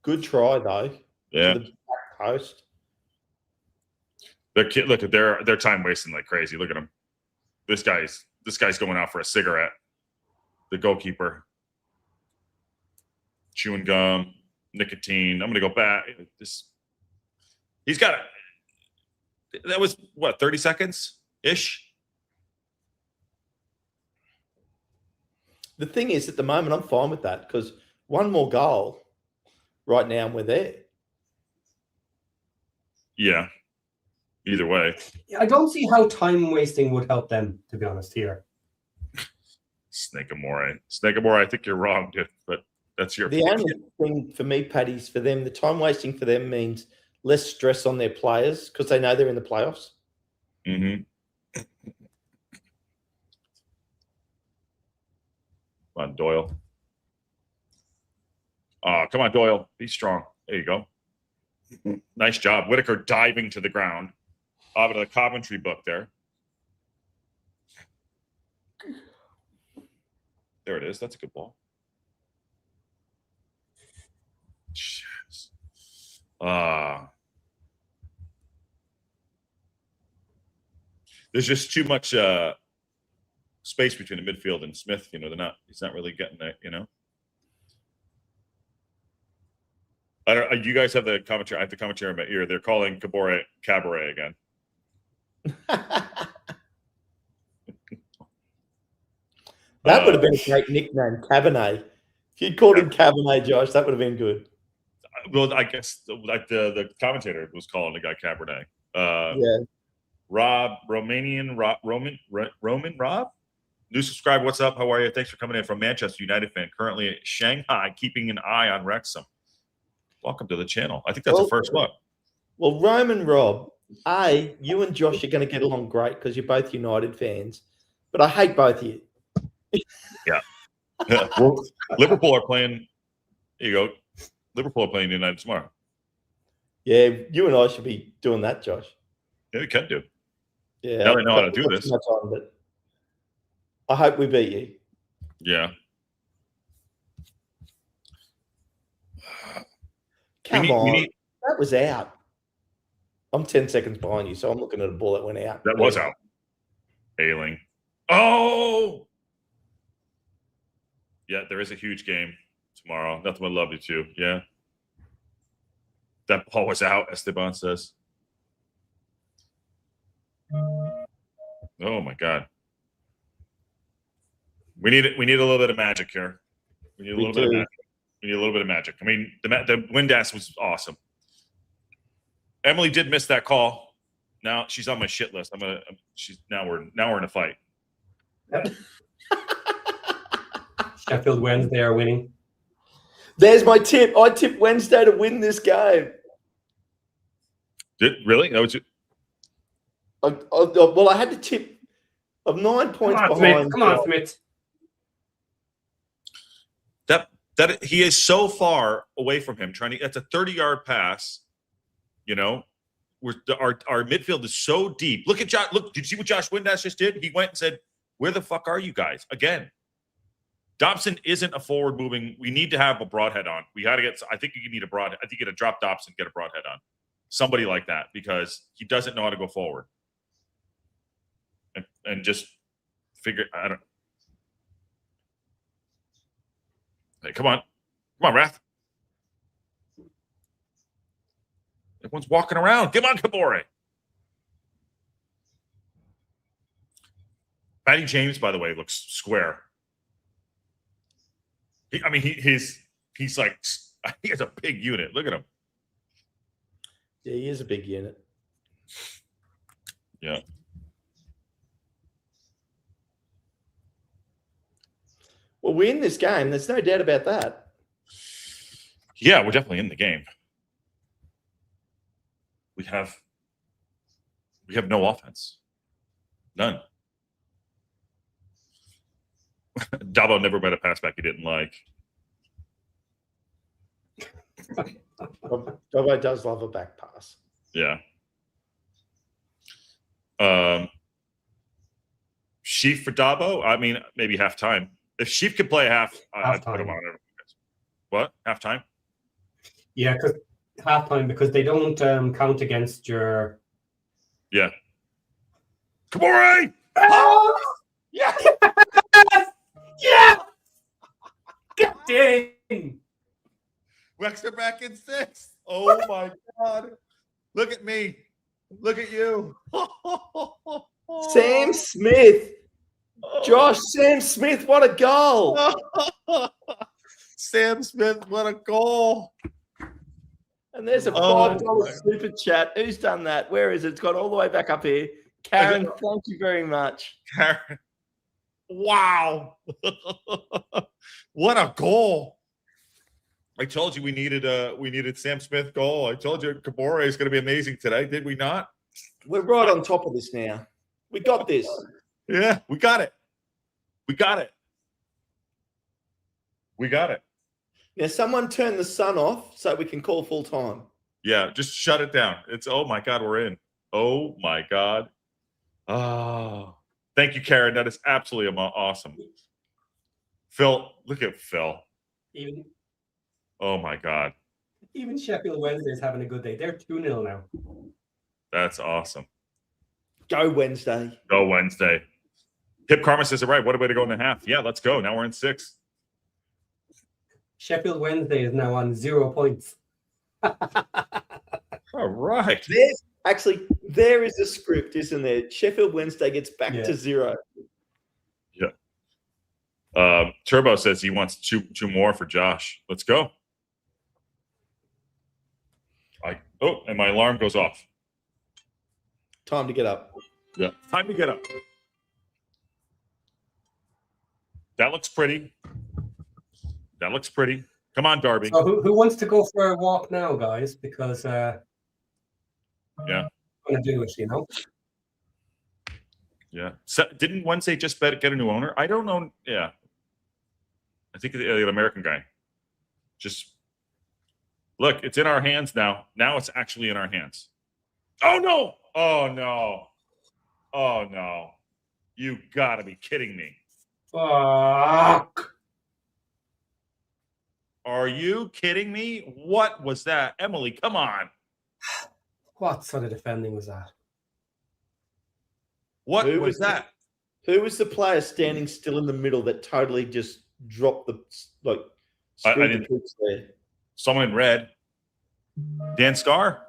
Good try, though. Yeah. To the back post. Look at their time wasting like crazy. Look at him. This guy's going out for a cigarette. The goalkeeper. Chewing gum, nicotine. I'm gonna go back. He's got it. That was what, 30 seconds ish. The thing is, at the moment, I'm fine with that because one more goal right now and we're there. Yeah. Either way. I don't see how time wasting would help them, to be honest, here. Snake Amore, I think you're wrong, dude, but that's your The only thing for me, Paddy, is for them, the time wasting for them means less stress on their players because they know they're in the playoffs. Mm-hmm. Come on, Doyle. Come on, Doyle. Be strong. There you go. Nice job. Whitaker diving to the ground. Out of the Coventry book there. There it is. That's a good ball. Jeez. There's just too much space between the midfield and Smith. You know, he's not really getting that, you know. I don't. You guys have the commentary. I have the commentary in my ear. They're calling Cabaret Cabaret again. That would have been a great nickname, Cabernet. If you'd called him Cabernet, Josh, that would have been good. Well, I guess like the commentator was calling the guy Cabernet. Yeah. Roman Rob? New subscriber, what's up? How are you? Thanks for coming in from Manchester United fan. Currently at Shanghai, keeping an eye on Wrexham. Welcome to the channel. I think that's the first one. Well, Roman Rob, you and Josh are going to get along great because you're both United fans. But I hate both of you. Well, Liverpool are playing. There you go. Liverpool are playing United tomorrow. Yeah, you and I should be doing that, Josh. Yeah, we can do. Yeah, Now they know how to do this. Time, but I hope we beat you. Yeah. Come on. That was out. I'm 10 seconds behind you, so I'm looking at a ball that went out. That was out. Ailing. Oh! Yeah, there is a huge game tomorrow. Nothing but love you too. Yeah. That ball was out, Esteban says. Oh my God. We need a little bit of magic here. We need a little bit of magic. We need a little bit of magic. I mean, the wind dash was awesome. Emily did miss that call. Now she's on my shit list. Now we're in a fight. Sheffield Wednesday are winning. There's my tip. I tipped Wednesday to win this game. Really? That was it? Well, I had to tip of 9 points behind. Come on, Smith. That he is so far away from him. That's a 30-yard pass. You know, our midfield is so deep. Look at Josh. Look, did you see what Josh Windass just did? He went and said, "Where the fuck are you guys?" Again, Dobson isn't a forward moving. We need to have a broadhead on. We got to get. I think you need a broadhead. I think you got to drop Dobson, get a broadhead on. Somebody like that, because he doesn't know how to go forward. And just figure. I don't. Hey, come on, Wrath. Everyone's walking around. Come on, Kabore. Matty James, by the way, looks square. He's like, he has a big unit. Look at him. Yeah, he is a big unit. Yeah. Well, we're in this game. There's no doubt about that. Yeah, we're definitely in the game. We have no offense. None. Dabo never made a pass back he didn't like. Dabo does love a back pass. Yeah. Sheaf for Dabo? I mean, maybe halftime. If Sheaf could play half, I'd put him on it. What? Halftime? Yeah, because halftime, because they don't count against your. Yeah. Kabore! Oh! Yeah! Yeah! Get in! Wrexham back in 6. Oh my God. Look at me. Look at you. Sam Smith. Josh, Sam Smith, what a goal. Sam Smith, what a goal. And there's a $5 super chat. Who's done that? Where is it? It's got all the way back up here. Karen, thank you very much. Karen. Wow. What a goal. I told you we needed Sam Smith goal. I told you Kabore is going to be amazing today. Did we not? We're right on top of this now. We got this. Yeah, we got it. We got it. We got it. Now, someone turn the sun off so we can call full time. Yeah, just shut it down. It's, oh my God, we're in. Oh my God. Oh, thank you, Karen. That is absolutely awesome. Phil, look at Phil. Oh my God. Even Sheffield Wednesday is having a good day. They're 2-0 now. That's awesome. Go Wednesday. Go Wednesday. Hip Karma says it right. What a way to go in the half. Yeah, let's go. Now we're in 6. Sheffield Wednesday is now on 0 points. All right. There is a script, isn't there? Sheffield Wednesday gets back to 0. Yeah. Turbo says he wants two more for Josh. Let's go. And my alarm goes off. Time to get up. Yeah. Time to get up. That looks pretty. That looks pretty. Come on, Darby. So who wants to go for a walk now, guys? Because yeah, I'm gonna do it, you know. Yeah. So, didn't Wednesday just get a new owner? I don't know. Yeah. I think the American guy. Just look, it's in our hands now. Now it's actually in our hands. Oh, no. Oh, no. Oh, no. You got to be kidding me. Fuck. Are you kidding me? What was that? Emily, come on. What sort of defending was that? What Who was that? Who was the player standing still in the middle that totally just dropped the I screwed didn't- the poops there? Someone in red. Dan Scar?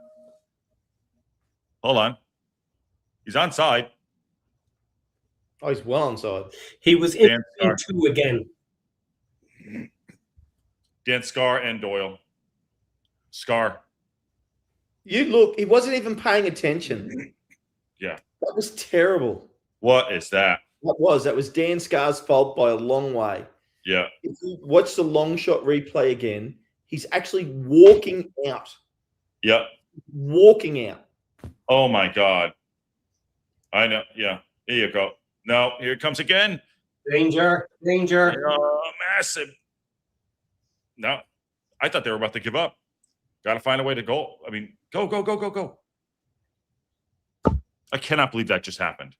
Hold on. He's onside. Oh, he's well onside. He was in Dan Scar. 2 again. Dan Scar and Doyle. Scar. You look, he wasn't even paying attention. Yeah. That was terrible. What is that? That was Dan Scar's fault by a long way. Yeah. If you watch the long shot replay again, he's actually walking out. Yep. Walking out. Oh my God. I know. Yeah. Here you go. No, here it comes again. Danger. Oh, massive. No, I thought they were about to give up. Got to find a way to go. I mean, go. I cannot believe that just happened.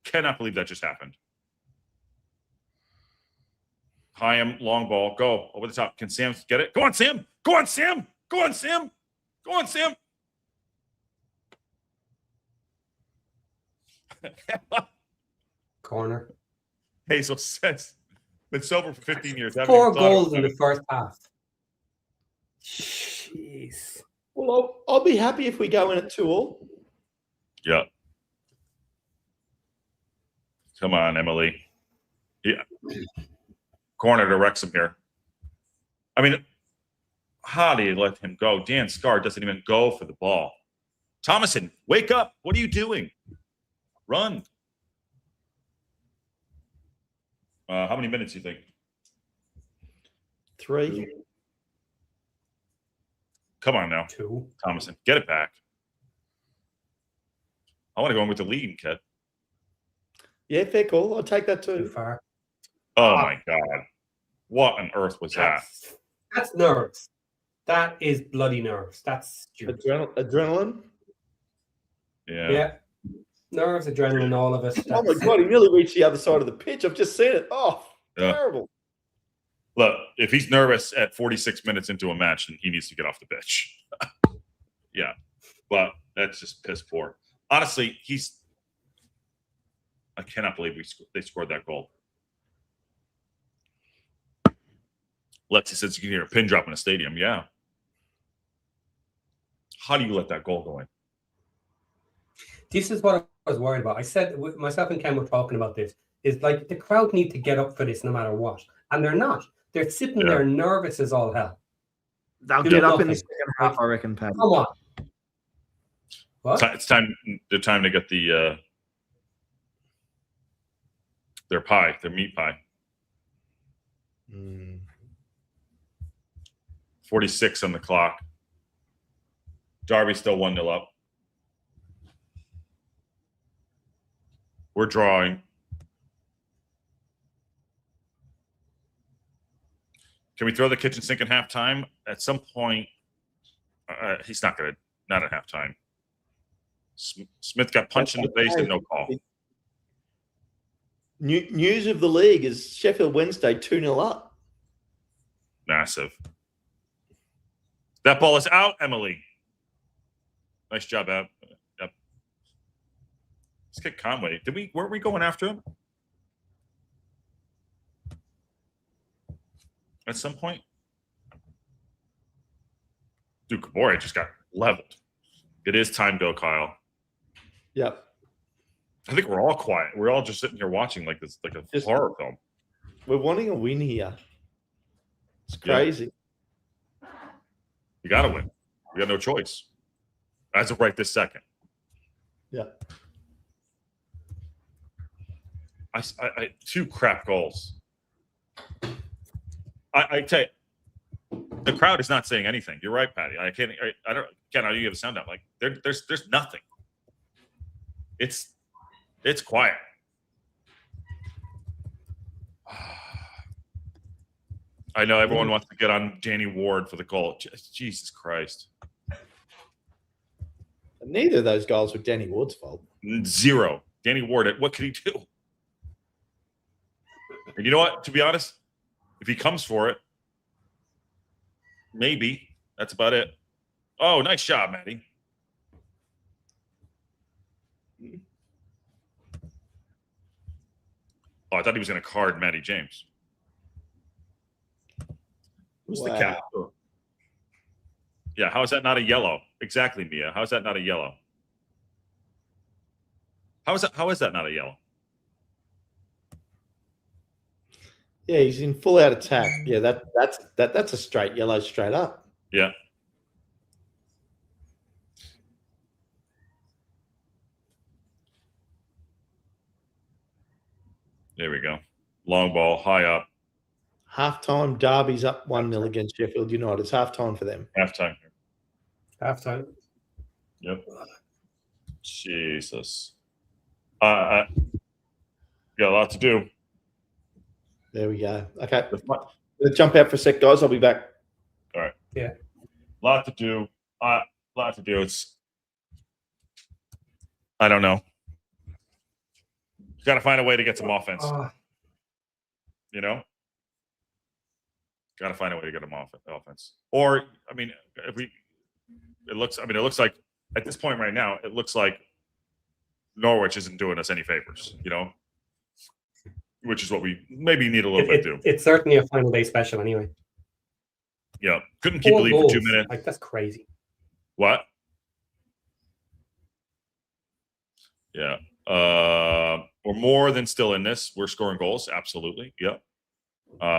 Cannot believe that just happened. Hyam, long ball, go over the top. Can Sam get it? Go on, Sam. Go on, Sam. Go on, Sam. Go on, Sam. Corner. Hazel says, been sober for 15 years. Haven't 4 even thought goals about in it. the first half. Jeez. Well, I'll be happy if we go in at 2-2. Yeah. Come on, Emily. Yeah. Corner to Wrexham here. I mean, how do you let him go? Dan Scar doesn't even go for the ball. Thomason, wake up. What are you doing? Run. How many minutes do you think? 3. Come on now, 2. Thomason. Get it back. I want to go in with the lead, kid. Yeah, fair call. I'll take that Too too. far. Oh, my God. What on earth was that? That's nerves. That is bloody nerves. That's stupid. Adrenaline. Yeah. Nerves, adrenaline, all of it. Oh my God, he nearly reached the other side of the pitch. I've just seen it. Oh, Yeah. terrible. Look, if he's nervous at 46 minutes into a match, then he needs to get off the pitch. Yeah. But that's just piss poor. Honestly, I cannot believe they scored that goal. Lexi says you can hear a pin drop in a stadium. Yeah. How do you let that goal go in? This is what I was worried about. I said, myself and Ken were talking about this, is like the crowd need to get up for this no matter what. And they're not. They're sitting there nervous as all hell. They'll Do get up in nothing. the second half, I reckon, Pat. Come on. What? It's time. The time to get their pie, their meat pie. 46 on the clock. Derby's still 1-0 up. We're drawing. Can we throw the kitchen sink at halftime? At some point, he's not going to, not at halftime. Smith got punched in the face and no call. News of the league is Sheffield Wednesday 2-0 up. Massive. That ball is out, Emily. Nice job, Ab. Yep. Let's get Conway. Weren't we going after him? At some point? Dude, Kabore just got leveled. It is time go, Kyle. Yep. I think we're all quiet. We're all just sitting here watching like this, like a horror film. We're wanting a win here. It's crazy. We got to win. We got no choice. As of right this second. Yeah. I 2 crap goals. I tell you, the crowd is not saying anything. You're right, Patty. I don't. Ken, how do you have a sound out? Like there's nothing. It's It's quiet. I know everyone wants to get on Danny Ward for the goal. Jesus Christ. Neither of those goals were Danny Ward's fault. 0. Danny Ward, what could he do? And you know what? To be honest, if he comes for it, maybe. That's about it. Oh, nice job, Matty. Oh, I thought he was going to card Matty James. Who's the cat? Yeah, how is that not a yellow? Exactly, Mia. How is that not a yellow? How is that not a yellow? Yeah, he's in full out attack. Yeah, that's a straight yellow straight up. Yeah. There we go. Long ball, high up. Half-time, Derby's up 1-0 against Sheffield United. It's half-time for them. Halftime. Halftime. Yep. Jesus. Got a lot to do. There we go. Okay. Let's jump out for a sec, guys. I'll be back. All right. Yeah. Lot to do. Lot to do. It's, I don't know. Got to find a way to get some offense. You know? Got to find a way to get them off offense. Or, I mean, it looks like at this point right now, it looks like Norwich isn't doing us any favors, you know? Which is what we maybe need a little bit to do. It's certainly a final day special anyway. Yeah. Couldn't keep the lead for 2 minutes. Like, that's crazy. What? Yeah. We're more than still in this. We're scoring goals. Absolutely. Yep.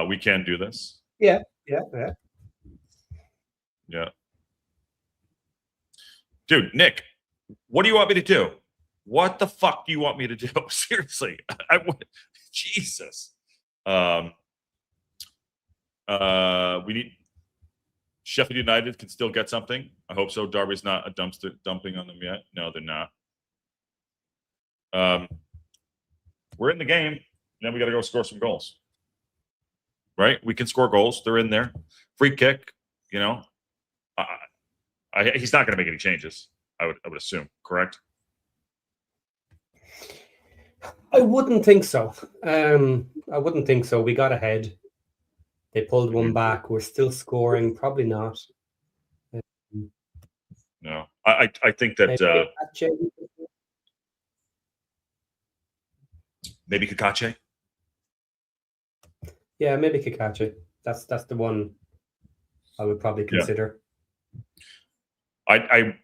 We can do this. Yeah. Dude, Nick, what do you want me to do? What the fuck do you want me to do? Seriously. Jesus. We need Sheffield United can still get something. I hope so. Derby's not a dumpster dumping on them yet. No, they're not. We're in the game. Now we got to go score some goals. Right? We can score goals. They're in there. Free kick, you know. He's not going to make any changes, I would assume, correct? I wouldn't think so. I wouldn't think so. We got ahead. They pulled one back. We're still scoring. Probably not. No. I think that maybe Kakache. Yeah, maybe Kakache. That's the one I would probably consider. I'd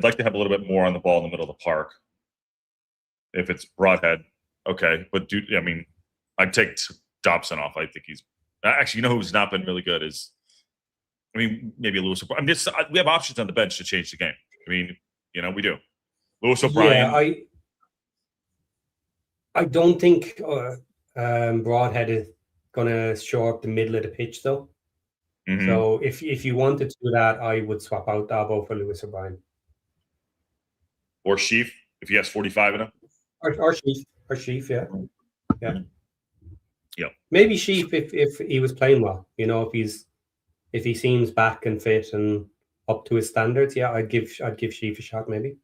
like to have a little bit more on the ball in the middle of the park. If it's Broadhead, okay. But I'd take Dobson off. I think he's actually, you know, who's not been really good is, maybe Lewis. We have options on the bench to change the game. We do. Lewis O'Brien. Yeah, I don't think Broadhead is going to show up the middle of the pitch, though. Mm-hmm. So if you wanted to do that, I would swap out Dabo for Lewis O'Brien. Or Sheaf, if he has 45 in him. Or Sheaf, yeah. Yeah. Yeah. Maybe Sheaf if he was playing well. You know, if he seems back and fit and up to his standards, yeah, I'd give Sheaf a shot, maybe.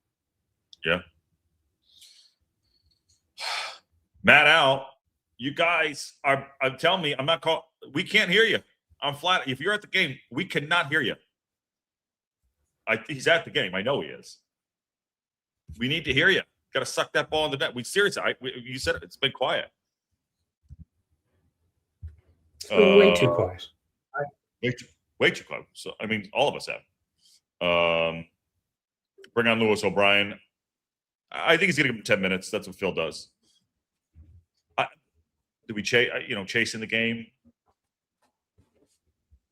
Yeah. Matt Al, you guys are telling me we can't hear you. I'm flat. If you're at the game, we cannot hear you. He's at the game. I know he is. We need to hear you. Got to suck that ball in the net. You said it. It's been quiet. It's been way too quiet. Way too quiet. So all of us have. Bring on Lewis O'Brien. I think he's going to give him 10 minutes. That's what Phil does. Do we chase in the game?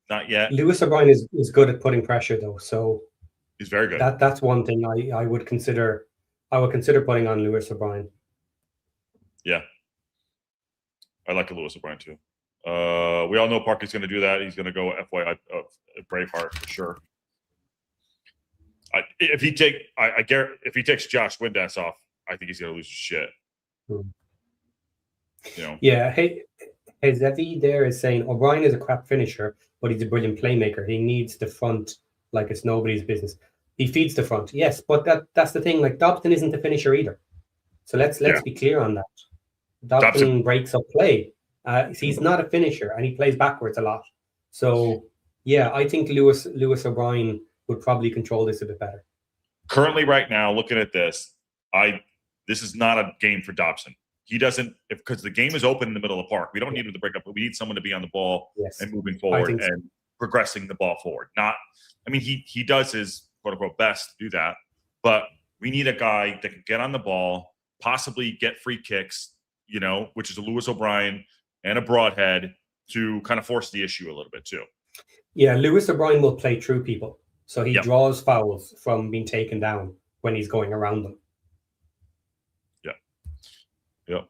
Not yet. Lewis O'Brien is good at putting pressure, though. So he's very good. That's one thing I would consider. I would consider putting on Lewis O'Brien. Yeah, I like a Lewis O'Brien too. We all know Parker's going to do that. He's going to go FYI Braveheart for sure. If he takes Josh Windass off, I think he's gonna lose his shit. You know. Yeah. Hey, Zevi there is saying O'Brien is a crap finisher, but he's a brilliant playmaker. He needs the front like it's nobody's business. He feeds the front, yes, but that's the thing. Like Dobson isn't the finisher either. So let's be clear on that. Dobson breaks up play. He's not a finisher, and he plays backwards a lot. So yeah, I think Lewis O'Brien would probably control this a bit better. Currently, right now, looking at this, this is not a game for Dobson. He doesn't, because the game is open in the middle of the park. We don't need him to break up, but we need someone to be on the ball and moving forward and progressing the ball forward. He does his quote unquote best to do that, but we need a guy that can get on the ball, possibly get free kicks, which is a Lewis O'Brien and a Broadhead to kind of force the issue a little bit too. Yeah, Lewis O'Brien will play through people. So he draws fouls from being taken down when he's going around them. Yeah.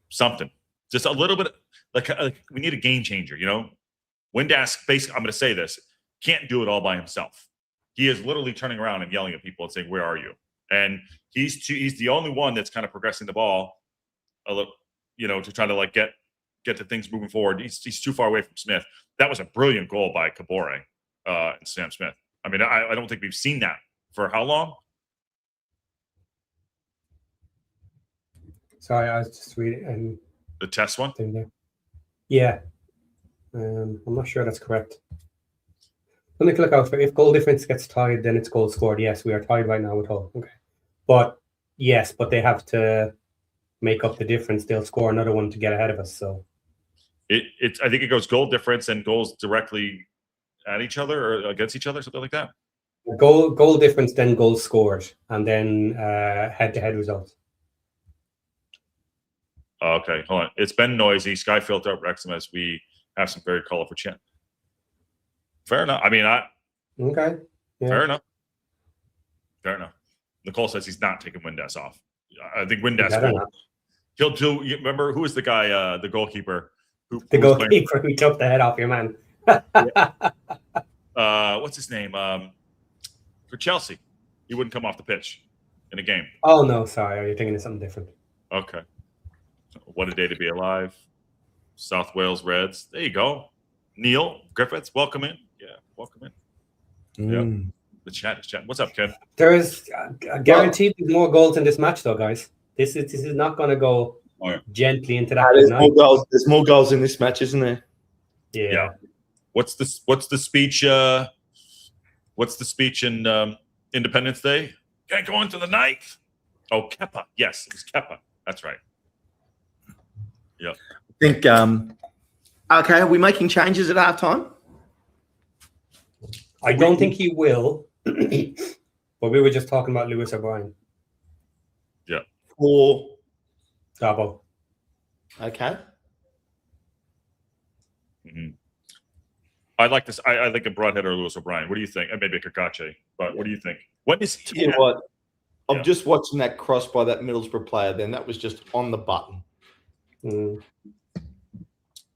Something. Just a little bit like we need a game changer, Windass, basically, I'm going to say this, can't do it all by himself. He is literally turning around and yelling at people and saying, "Where are you?" And he's the only one that's kind of progressing the ball a little, to try to like get the things moving forward. He's too far away from Smith. That was a brilliant goal by Kabore and Sam Smith. I mean, I don't think we've seen that for how long? Sorry, I was just reading. The test one? Yeah. I'm not sure that's correct. Let me look out for if goal difference gets tied, then it's goal scored. Yes, we are tied right now with Hull. Okay. But they have to make up the difference. They'll score another one to get ahead of us. So I think it goes goal difference and goals directly at each other or against each other, something like that. Goal difference, then goals scored, and then head-to-head results. Okay, hold on. It's been noisy. Sky filter up Wrexham as we have some very colorful chant. Fair enough. I mean, okay. Yeah. Fair enough. Nicole says he's not taking Windass off. I think Windass he'll do. You remember who was the guy, the goalkeeper? Who took the head off your man. What's his name? For Chelsea, he wouldn't come off the pitch in a game. Oh no, sorry, you're thinking of something different. Okay. What a day to be alive. South Wales Reds. There you go. Neil Griffiths, welcome in. Yeah, welcome in. Yeah. The chat is chatting. What's up, Ken? There is guaranteed more goals in this match, though, guys. This is not going to go gently into that. There's more goals. There's more goals in this match, isn't there? Yeah. What's the speech? What's the speech in Independence Day? Can't go into the night. Oh, Kepa. Yes, it was Kepa. That's right. Yeah. I think. Okay, are we making changes at halftime? I don't think he will. But we were just talking about Lewis O'Brien. Yeah. For Dabo. Okay. Mm-hmm. I'd like this. I think a Broadhead or Lewis O'Brien. What do you think? And maybe a Kakache. But what do you think? When is he? You know what? I'm just watching that cross by that Middlesbrough player. Then that was just on the button.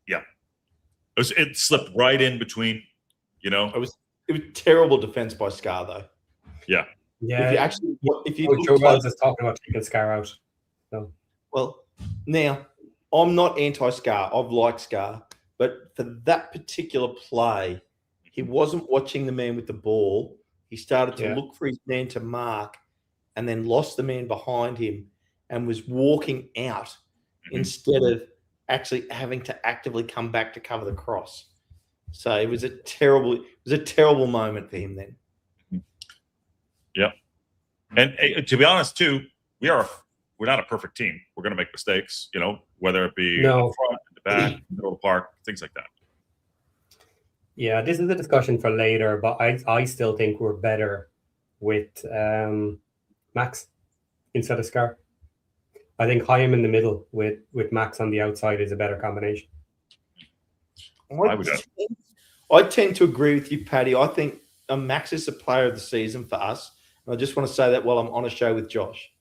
Yeah. It slipped right in between. It was terrible defense by Scar though. Yeah. Yeah. If you Joe Wells is talking about taking Scar out. So. Well, now I'm not anti-Scar. I've liked Scar, but for that particular play, he wasn't watching the man with the ball. He started to look for his man to mark, and then lost the man behind him, and was walking out instead of actually having to actively come back to cover the cross. So it was a terrible moment for him then. Yeah. And to be honest too, we're not a perfect team. We're going to make mistakes, whether it be in the front, in the back, middle of the park, things like that. Yeah, this is a discussion for later, but I still think we're better with Max instead of Scar. I think Chaim in the middle with Max on the outside is a better combination. I tend to agree with you, Paddy. I think Max is the player of the season for us. And I just want to say that while I'm on a show with Josh.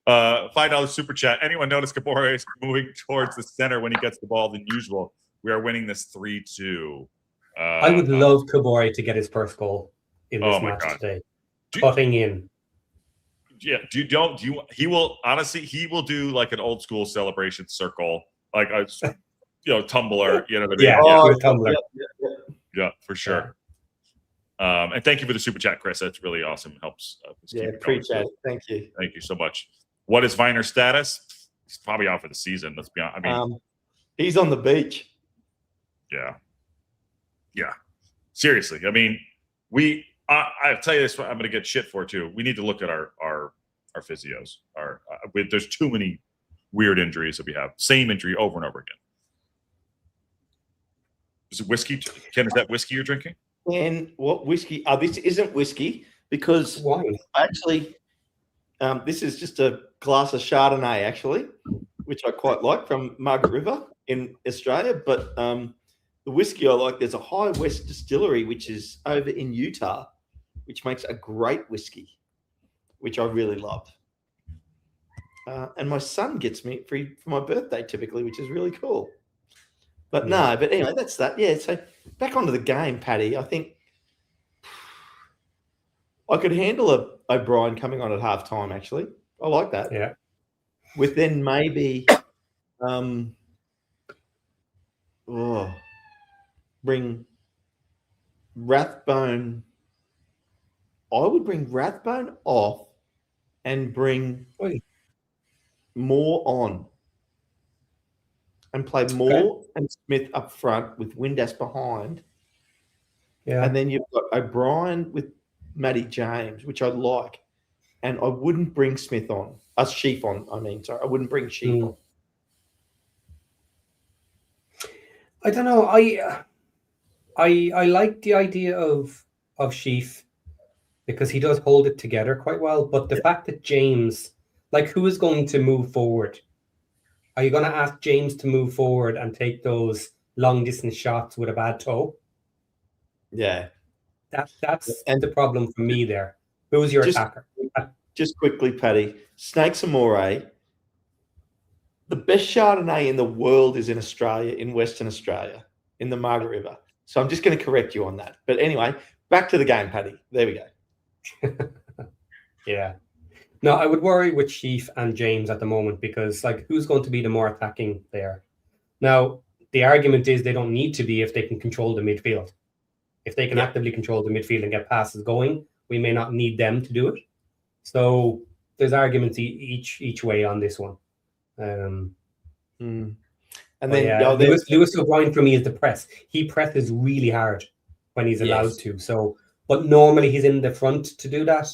$5 super chat. Anyone notice Kabore is moving towards the center when he gets the ball than usual? We are winning this 3-2. I would love Kabore to get his first goal in this match today. Cutting in. Yeah, he will honestly, he will do like an old school celebration circle, like a tumbler, you know what I mean? Yeah, yeah. tumbler. Yeah, for sure. Yeah. And thank you for the super chat, Chris. That's really awesome. It helps. Appreciate it. Thank you. Thank you so much. What is Viner's status? He's probably out for the season. Let's be honest. I mean, he's on the beach. Yeah. Yeah. Seriously. I mean, I'll tell you this, I'm going to get shit for it too. We need to look at our physios. There's too many weird injuries that we have. Same injury over and over again. Is it whiskey? Ken, is that whiskey you're drinking? And what whiskey? This isn't whiskey because wine. Actually, this is just a glass of Chardonnay, actually, which I quite like from Margaret River in Australia. But the whiskey I like, there's a High West distillery, which is over in Utah, which makes a great whiskey, which I really love. And my son gets me free for my birthday typically, which is really cool. But but anyway, that's that. Yeah, so back onto the game, Paddy. I think I could handle a O'Brien coming on at halftime, actually. I like that. Yeah. With then maybe bring Rathbone. I would bring Rathbone off and bring Moore on. And play Moore and Smith up front with Windass behind. Yeah. And then you've got O'Brien with Matty James, which I like. And I wouldn't bring Smith on. Sheaf on, I mean. Sorry, I wouldn't bring Sheaf on. I don't know. I like the idea of Sheaf because he does hold it together quite well. But the fact that James, who is going to move forward? Are you going to ask James to move forward and take those long distance shots with a bad toe? Yeah. That's the problem for me there. Who's your attacker? Just quickly, Paddy. Snakes Amore. The best Chardonnay in the world is in Australia, in Western Australia, in the Margaret River. So I'm just going to correct you on that. But anyway, back to the game, Paddy. There we go. Yeah. No, I would worry with Sheaf and James at the moment because, who's going to be the more attacking there? Now, the argument is they don't need to be if they can control the midfield. If they can actively control the midfield and get passes going, we may not need them to do it. So there's arguments each way on this one. And then Lewis O'Brien for me is the press. He presses really hard when he's allowed to. So, but normally he's in the front to do that.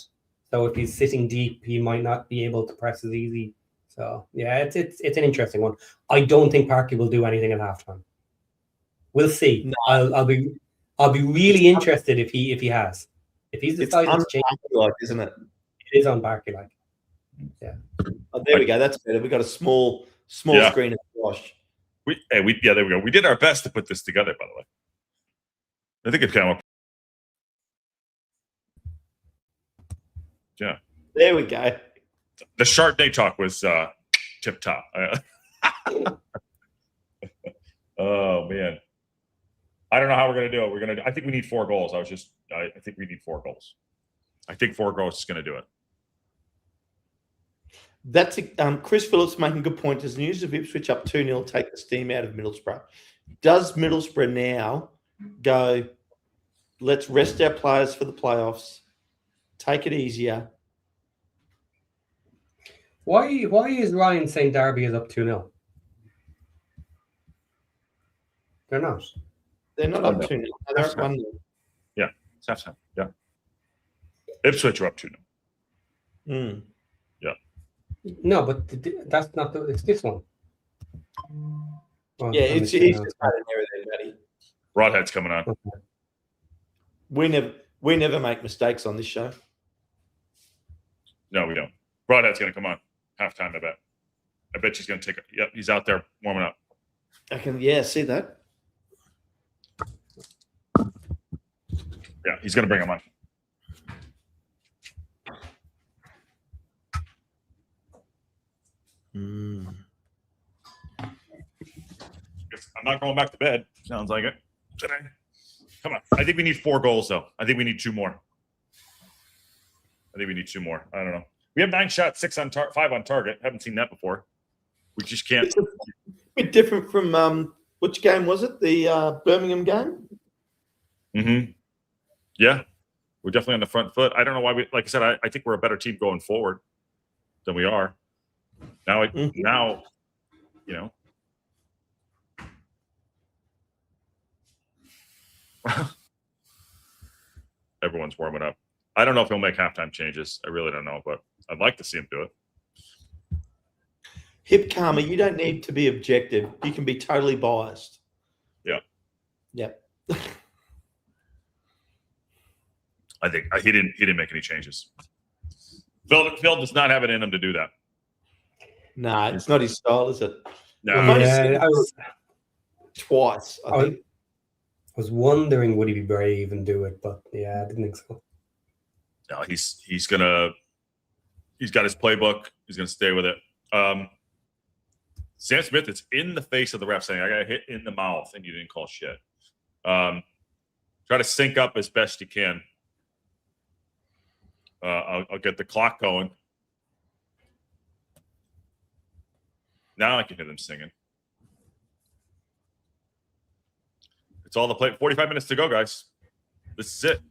So if he's sitting deep, he might not be able to press as easy. So yeah, it's an interesting one. I don't think Parky will do anything at halftime. We'll see. No. I'll be really interested if he has. If he's decided to change, isn't it? It is on Parky like. Yeah. Oh, there we go. That's better. We got a small screen of Josh. There we go. We did our best to put this together, by the way. I think it came up. Yeah. There we go. The Chardonnay talk was tip top. Oh man. I don't know how we're gonna do it. I think we need 4 goals. I think we need 4 goals. I think 4 goals is gonna do it. That's Chris Phillips making a good point. Does news of Ipswich up 2-0 take the steam out of Middlesbrough? Does Middlesbrough now go, let's rest our players for the playoffs, take it easier? Why is Ryan saying Derby is up 2-0? They're not. They're not up 2-0. They're up 1-0. Yeah, it's halftime. Yeah. Ipswich are up 2-0. Yeah. No, but that's not it's this one. Yeah, it's just everything, Matty. Broadhead's coming on. Okay. We never make mistakes on this show. No, we don't. Broadhead's going to come on. Halftime, I bet she's going to take it. Yep, he's out there warming up. I can, see that. Yeah, he's going to bring him on. I'm not going back to bed. Sounds like it today. Come on. I think we need 4 goals, though. I think we need 2 more. I don't know. We have 9 shots, 5 on target. Haven't seen that before. We just can't. It's a bit different from which game was it? The Birmingham game? Mm-hmm. Yeah. We're definitely on the front foot. I don't know why we, like I said, I think we're a better team going forward than we are. Now, now, you know. Everyone's warming up. I don't know if he'll make halftime changes. I really don't know, but I'd like to see him do it. Hip Karma, you don't need to be objective. You can be totally biased. Yeah. Yep. I think he didn't make any changes. Phil does not have it in him to do that. No, it's not his style, is it? No. Yeah, I was twice. I think. was wondering would he be brave and do it, but yeah, I didn't think so. No, he's got his playbook. He's gonna stay with it. Sam Smith is in the face of the ref saying, I got hit in the mouth and you didn't call shit. Try to sync up as best you can. I'll get the clock going. Now I can hear them singing. It's all the play. 45 minutes to go, guys. This is it.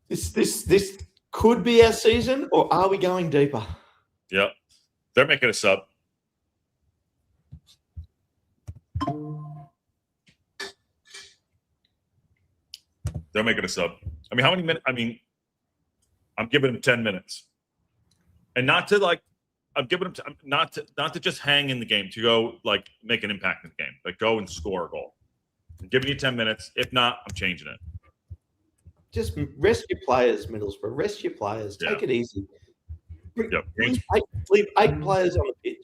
This could be our season, or are we going deeper? Yeah. They're making a sub. They're making a sub. I mean, how many minutes? I mean, I'm giving them 10 minutes. And not to like, I'm giving them not to just hang in the game, to go like make an impact in the game. Like go and score a goal. I'm giving you 10 minutes. If not, I'm changing it. Just rest your players, Middlesbrough. Rest your players. Yeah. Take it easy. Yep. Leave 8 players on the pitch.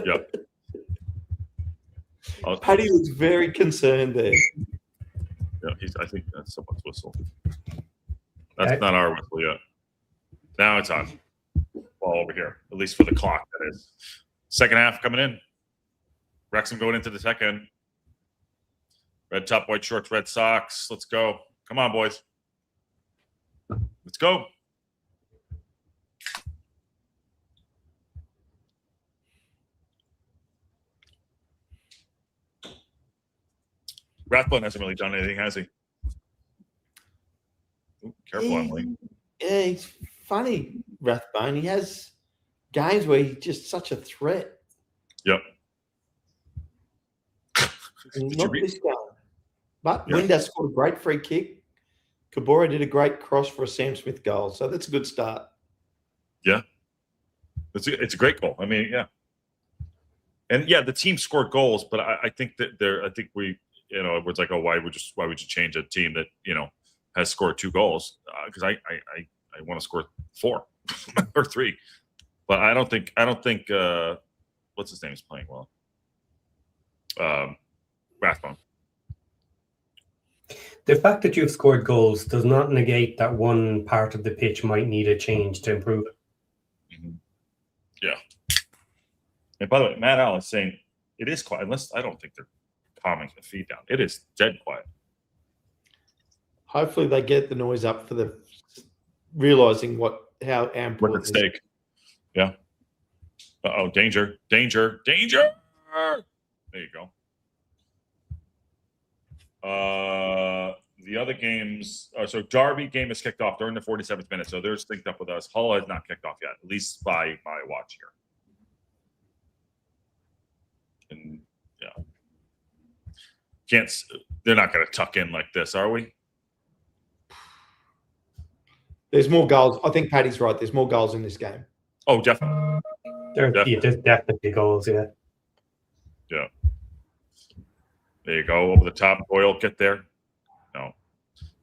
Yep. Paddy looks very concerned there. Yeah, I think that's someone's whistle. That's not our whistle yet. Now it's on. Ball over here, at least for the clock, that is. Second half coming in. Wrexham going into the second. Red top, white shorts, red socks. Let's go. Come on, boys. Let's go. Rathbone hasn't really done anything, has he? Ooh, careful, Emily. Yeah, he's funny, Rathbone. He has games where he's just such a threat. Yep. Not this game. But Yeah. Windass scored a great free kick. Kabora did a great cross for a Sam Smith goal. So that's a good start. Yeah. It's a great goal. I mean, yeah. And yeah, the team scored goals, but I think that I think we, you know, it was like, oh, why would you change a team that, you know, has scored 2 goals? Because I want to score 4 or 3. But I don't think what's his name is playing well. Rathbone. The fact that you've scored goals does not negate that one part of the pitch might need a change to improve it. Mm-hmm. Yeah. And by the way, Matt Allen is saying it is quiet, unless I don't think they're calming the feed down. It is dead quiet. Hopefully they get the noise up for the realizing how important What's at stake. Yeah. Uh-oh, danger. There you go. The other games, so Derby game is kicked off during the 47th minute, so they're synced up with us. Hull has not kicked off yet, at least by my watch here. And yeah, they're not going to tuck in like this, are we? There's more goals. I think Paddy's right. There's more goals in this game. Oh, definitely. There's definitely goals, yeah. Yeah. There you go. Over the top. Boyle, get there. No.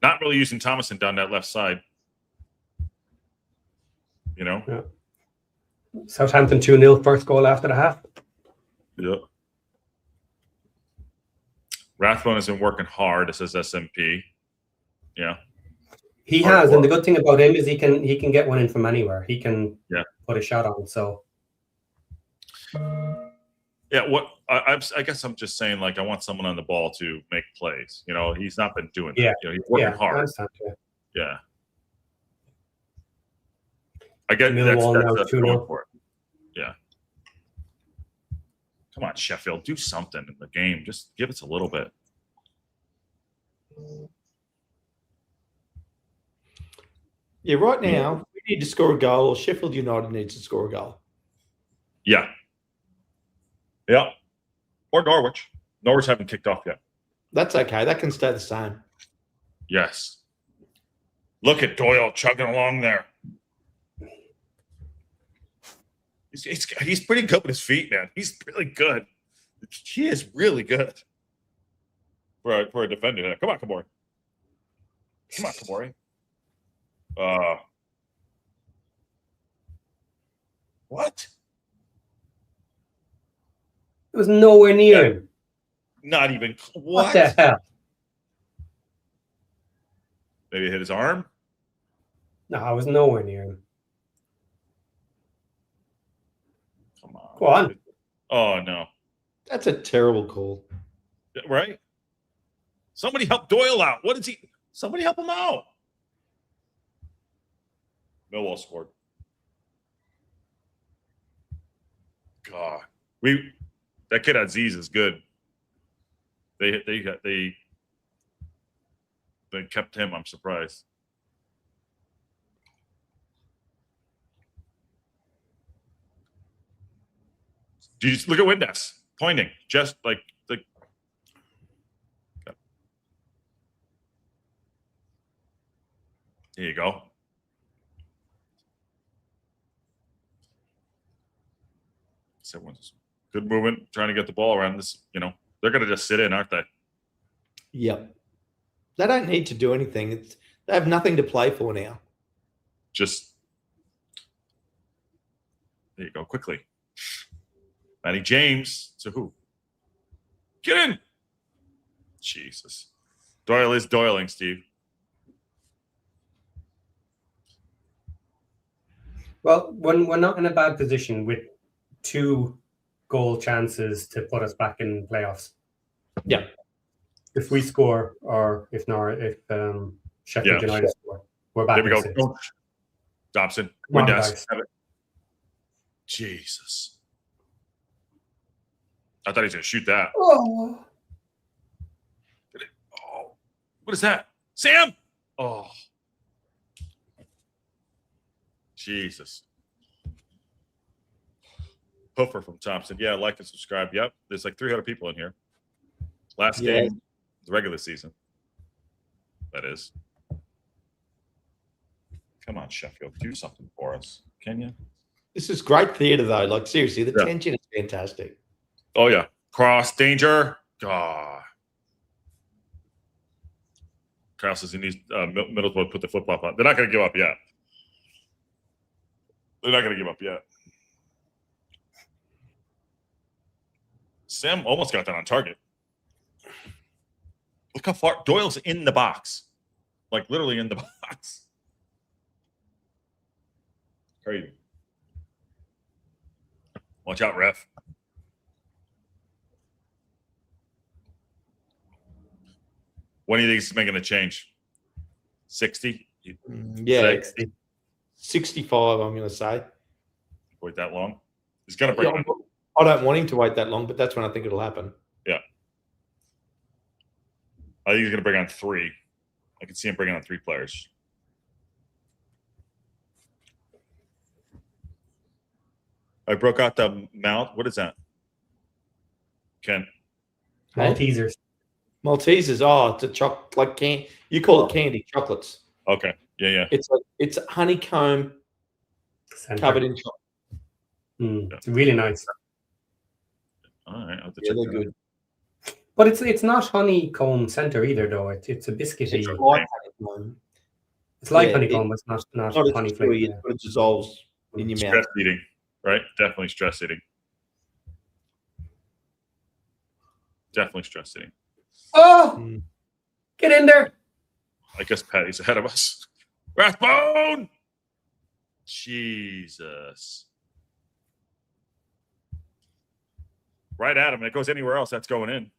Not really using Thomason down that left side. You know? Yeah. Southampton 2-0, first goal after the half. Yeah. Rathbone has been working hard, it says SMP. Yeah. He has, and the good thing about him is he can get one in from anywhere. He can put a shot on, so. Yeah, I guess I'm just saying, like, I want someone on the ball to make plays. You know, he's not been doing that. Yeah. You know, he's working I hard. understand, yeah. Yeah. I get Millwall now that's 2-0. going for it. Yeah. Come on, Sheffield, do something in the game. Just give us a little bit. Yeah, right now we need to score a goal, or Sheffield United needs to score a goal. Yeah. Yeah. Or Norwich. Norwich haven't kicked off yet. That's okay. That can stay the same. Yes. Look at Doyle chugging along there. He's pretty good with his feet, man. He's really good. He is really good for a defender. Come on, Kabori. Come on, Kabori. What? It was nowhere near him. Not even. What the hell? Maybe it hit his arm. No, I was nowhere near him. Come on. Go on. Oh, no. That's a terrible call. Right? Somebody help Doyle out. What is he? Somebody help him out. Millwall scored. God. That kid Aziz is good. They kept him. I'm surprised. Just look at Windass pointing, just like the. There you go. Everyone's good movement, trying to get the ball around this. You know, they're going to just sit in, aren't they? Yep. They don't need to do anything. They have nothing to play for now. Just there you go, quickly. Matty James to who? Get in. Jesus. Doyle is doiling, Steve. Well, we're not in a bad position with 2 goal chances to put us back in playoffs. Yeah. If we score, or if Sheffield United score, we're back. There we go. Dobson. Windass. Jesus. I thought he was going to shoot that. Oh. Oh. What is that? Sam? Oh. Jesus. Hoofer from Thompson. Yeah, like and subscribe. Yep. There's like 300 people in here. Last game, the regular season. That is. Come on, Sheffield. Do something for us. Can you? This is great theatre, though. Like, seriously, the tension is fantastic. Oh, yeah. Cross, danger. God. Kyle says he needs Middlesbrough to put the flip-flop on. They're not going to give up yet. They're not going to give up yet. Sam almost got that on target. Look how far Doyle's in the box. Like literally in the box. Crazy. Watch out, ref. When do you think he's making a change? 60? Yeah. 65, I'm going to say. Wait that long? He's going to bring it. I don't want him to wait that long, but that's when I think it'll happen. Yeah. I think he's going to bring on 3. I can see him bringing on 3 players. I broke out the mount. What is that? Ken? Maltesers. Maltesers. Oh, it's a like candy. You call it candy, chocolates. Okay. Yeah. It's honeycomb covered in chocolate. It's really nice. All right. Yeah, they're good. But it's not honeycomb center either, though. It's a biscuity. It's like honeycomb. It's like honeycomb, but it's not honey flavor. But it dissolves in your mouth. Stress eating, right? Definitely stress eating. Definitely stress eating. Oh, get in there! I guess Patty's ahead of us. Rathbone! Jesus. right at him. It goes anywhere else, that's going in.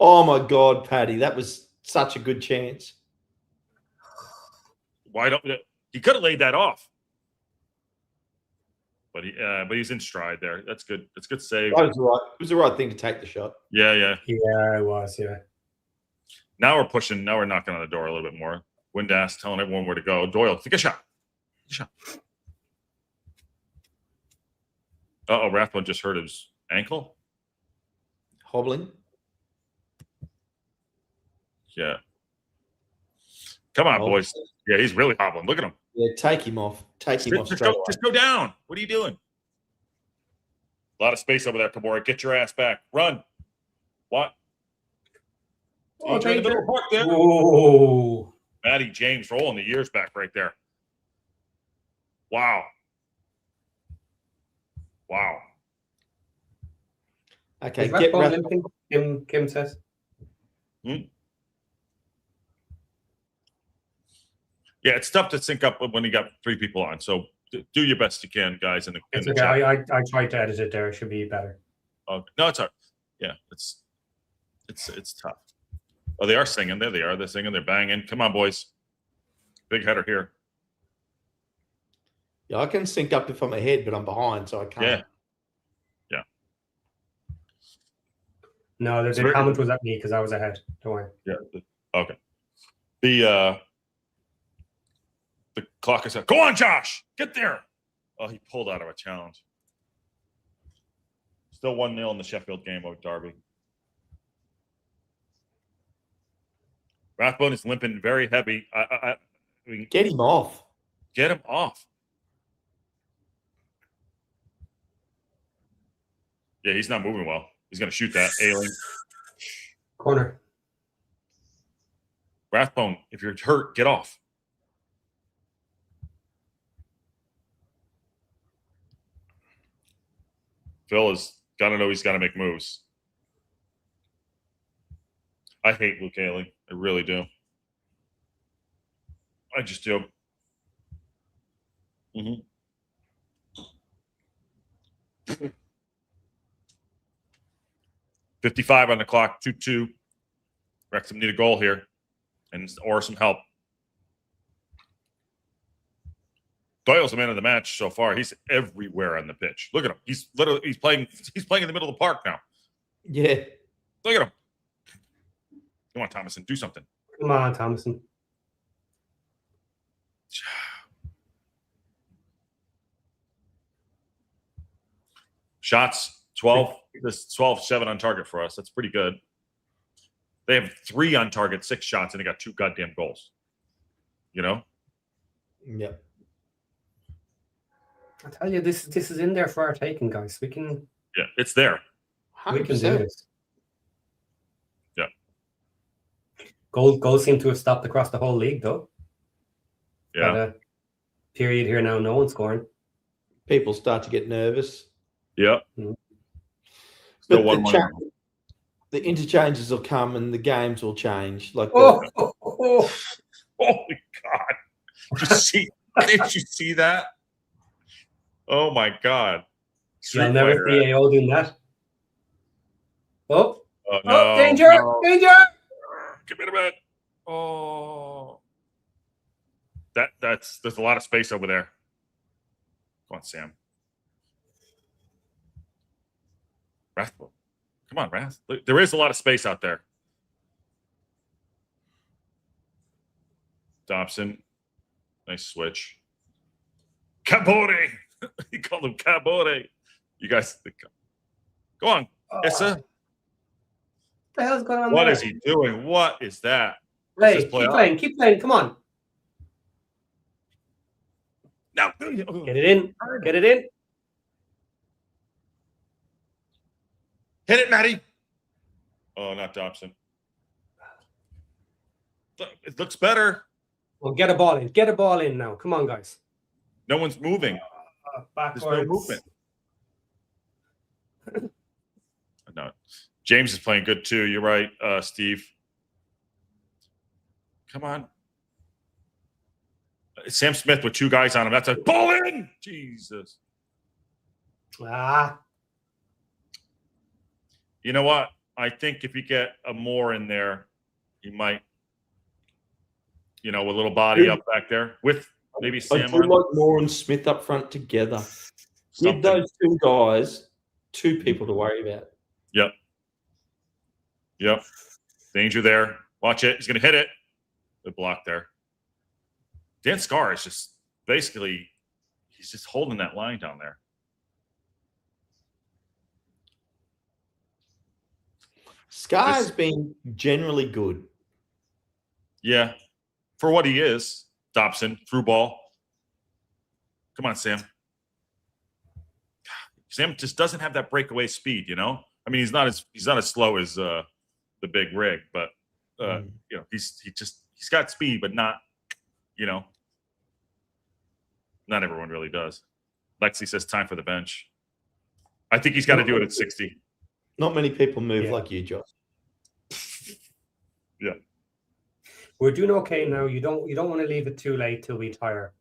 Oh my God, Paddy, that was such a good chance. Why don't he could have laid that off? But he's in stride there. That's good. That's good save. That was right. It was the right thing to take the shot. Yeah. Yeah, it was. Yeah. Now we're pushing. Now we're knocking on the door a little bit more. Windass telling everyone where to go. Doyle, take a shot. Uh-oh, Rathbone just hurt his ankle. Hobbling. Yeah. Come on, boys. Yeah, he's really hobbling. Look at him. Yeah, take him off. Take him off. Just go down. What are you doing? A lot of space over there, Kabora. Get your ass back. Run. What? Oh, in the middle of the park there. Whoa. Matty James rolling the years back right there. Wow. Okay, Is get Rathbone limping, Kim says. Yeah, it's tough to sync up when you got 3 people on. So do your best you can, guys. In the Okay. chat. I tried to edit it there. It should be better. No, it's hard. Yeah, it's tough. Oh, they are singing. There they are. They're singing. They're banging. Come on, boys. Big header here. Yeah, I can sync up if I'm ahead, but I'm behind, so I can't. Yeah. No, the comment was at me because I was ahead. Don't worry. Yeah. Okay. The clock is up. Go on, Josh. Get there. Oh, he pulled out of a challenge. Still 1-0 in the Sheffield game over Derby. Rathbone is limping very heavy. I mean, Get him off. get him off. Yeah, he's not moving well. He's going to shoot that. Ailing. Corner. Rathbone, if you're hurt, get off. Phil has got to know he's got to make moves. I hate Luke Ailing. I really do. I just do. 55 on the clock, 2-2. Wrexham need a goal here or some help. Doyle's the man of the match so far. He's everywhere on the pitch. Look at him. He's playing in the middle of the park now. Yeah. Look at him. Come on, Thomason, do something. Come on, Thomason. Shots 12. This 12-7 on target for us. That's pretty good. They have 3 on target, 6 shots, and they got 2 goddamn goals. You know? Yeah. I tell you, this is in there for our taking, guys. We can. Yeah, it's there. We can do 100%. this. Yeah. Goals seem to have stopped across the whole league, though. Yeah. Got a period here now, no one's scoring. People start to get nervous. Yeah. But Still the interchanges will come and the games will change. Like Holy God. Did you see that? Oh my God. You'll never see AO doing that. Oh, no, danger! No. Danger! Give me a bit. Oh. There's a lot of space over there. Come on, Sam. Rathbone. Come on, Rath. There is a lot of space out there. Dobson. Nice switch. Cabore. He called him Cabore. You guys, go on, Issa. What the hell's going on What there? is he doing? What is that? Play, keep playing. Come on. Now, Get it in. Get it in. hit it, Matty. Oh, not Dobson. It looks better. Well, get a ball in. Get a ball in now. Come on, guys. No one's moving. Backwards. There's no movement. No, James is playing good too. You're right, Steve. Come on. Sam Smith with 2 guys on him. That's a ball in. Jesus. You know what? I think if you get a Moore in there, you might, a little body up back there with maybe Sam. I do like Moore and Smith up front together. Give those two guys 2 people to worry about. Yep. Danger there. Watch it. He's going to hit it. Good block there. Dan Scar is just basically, he's just holding that line down there. Scar's been generally good. Yeah. For what he is. Dobson, through ball. Come on, Sam. Sam just doesn't have that breakaway speed, I mean, he's not as slow as the big rig, but he's got speed, but not everyone really does. Lexi says time for the bench. I think he's got to do it at 60. Not many people move like you, Josh. Yeah. We're doing okay now. You don't want to leave it too late till we tire.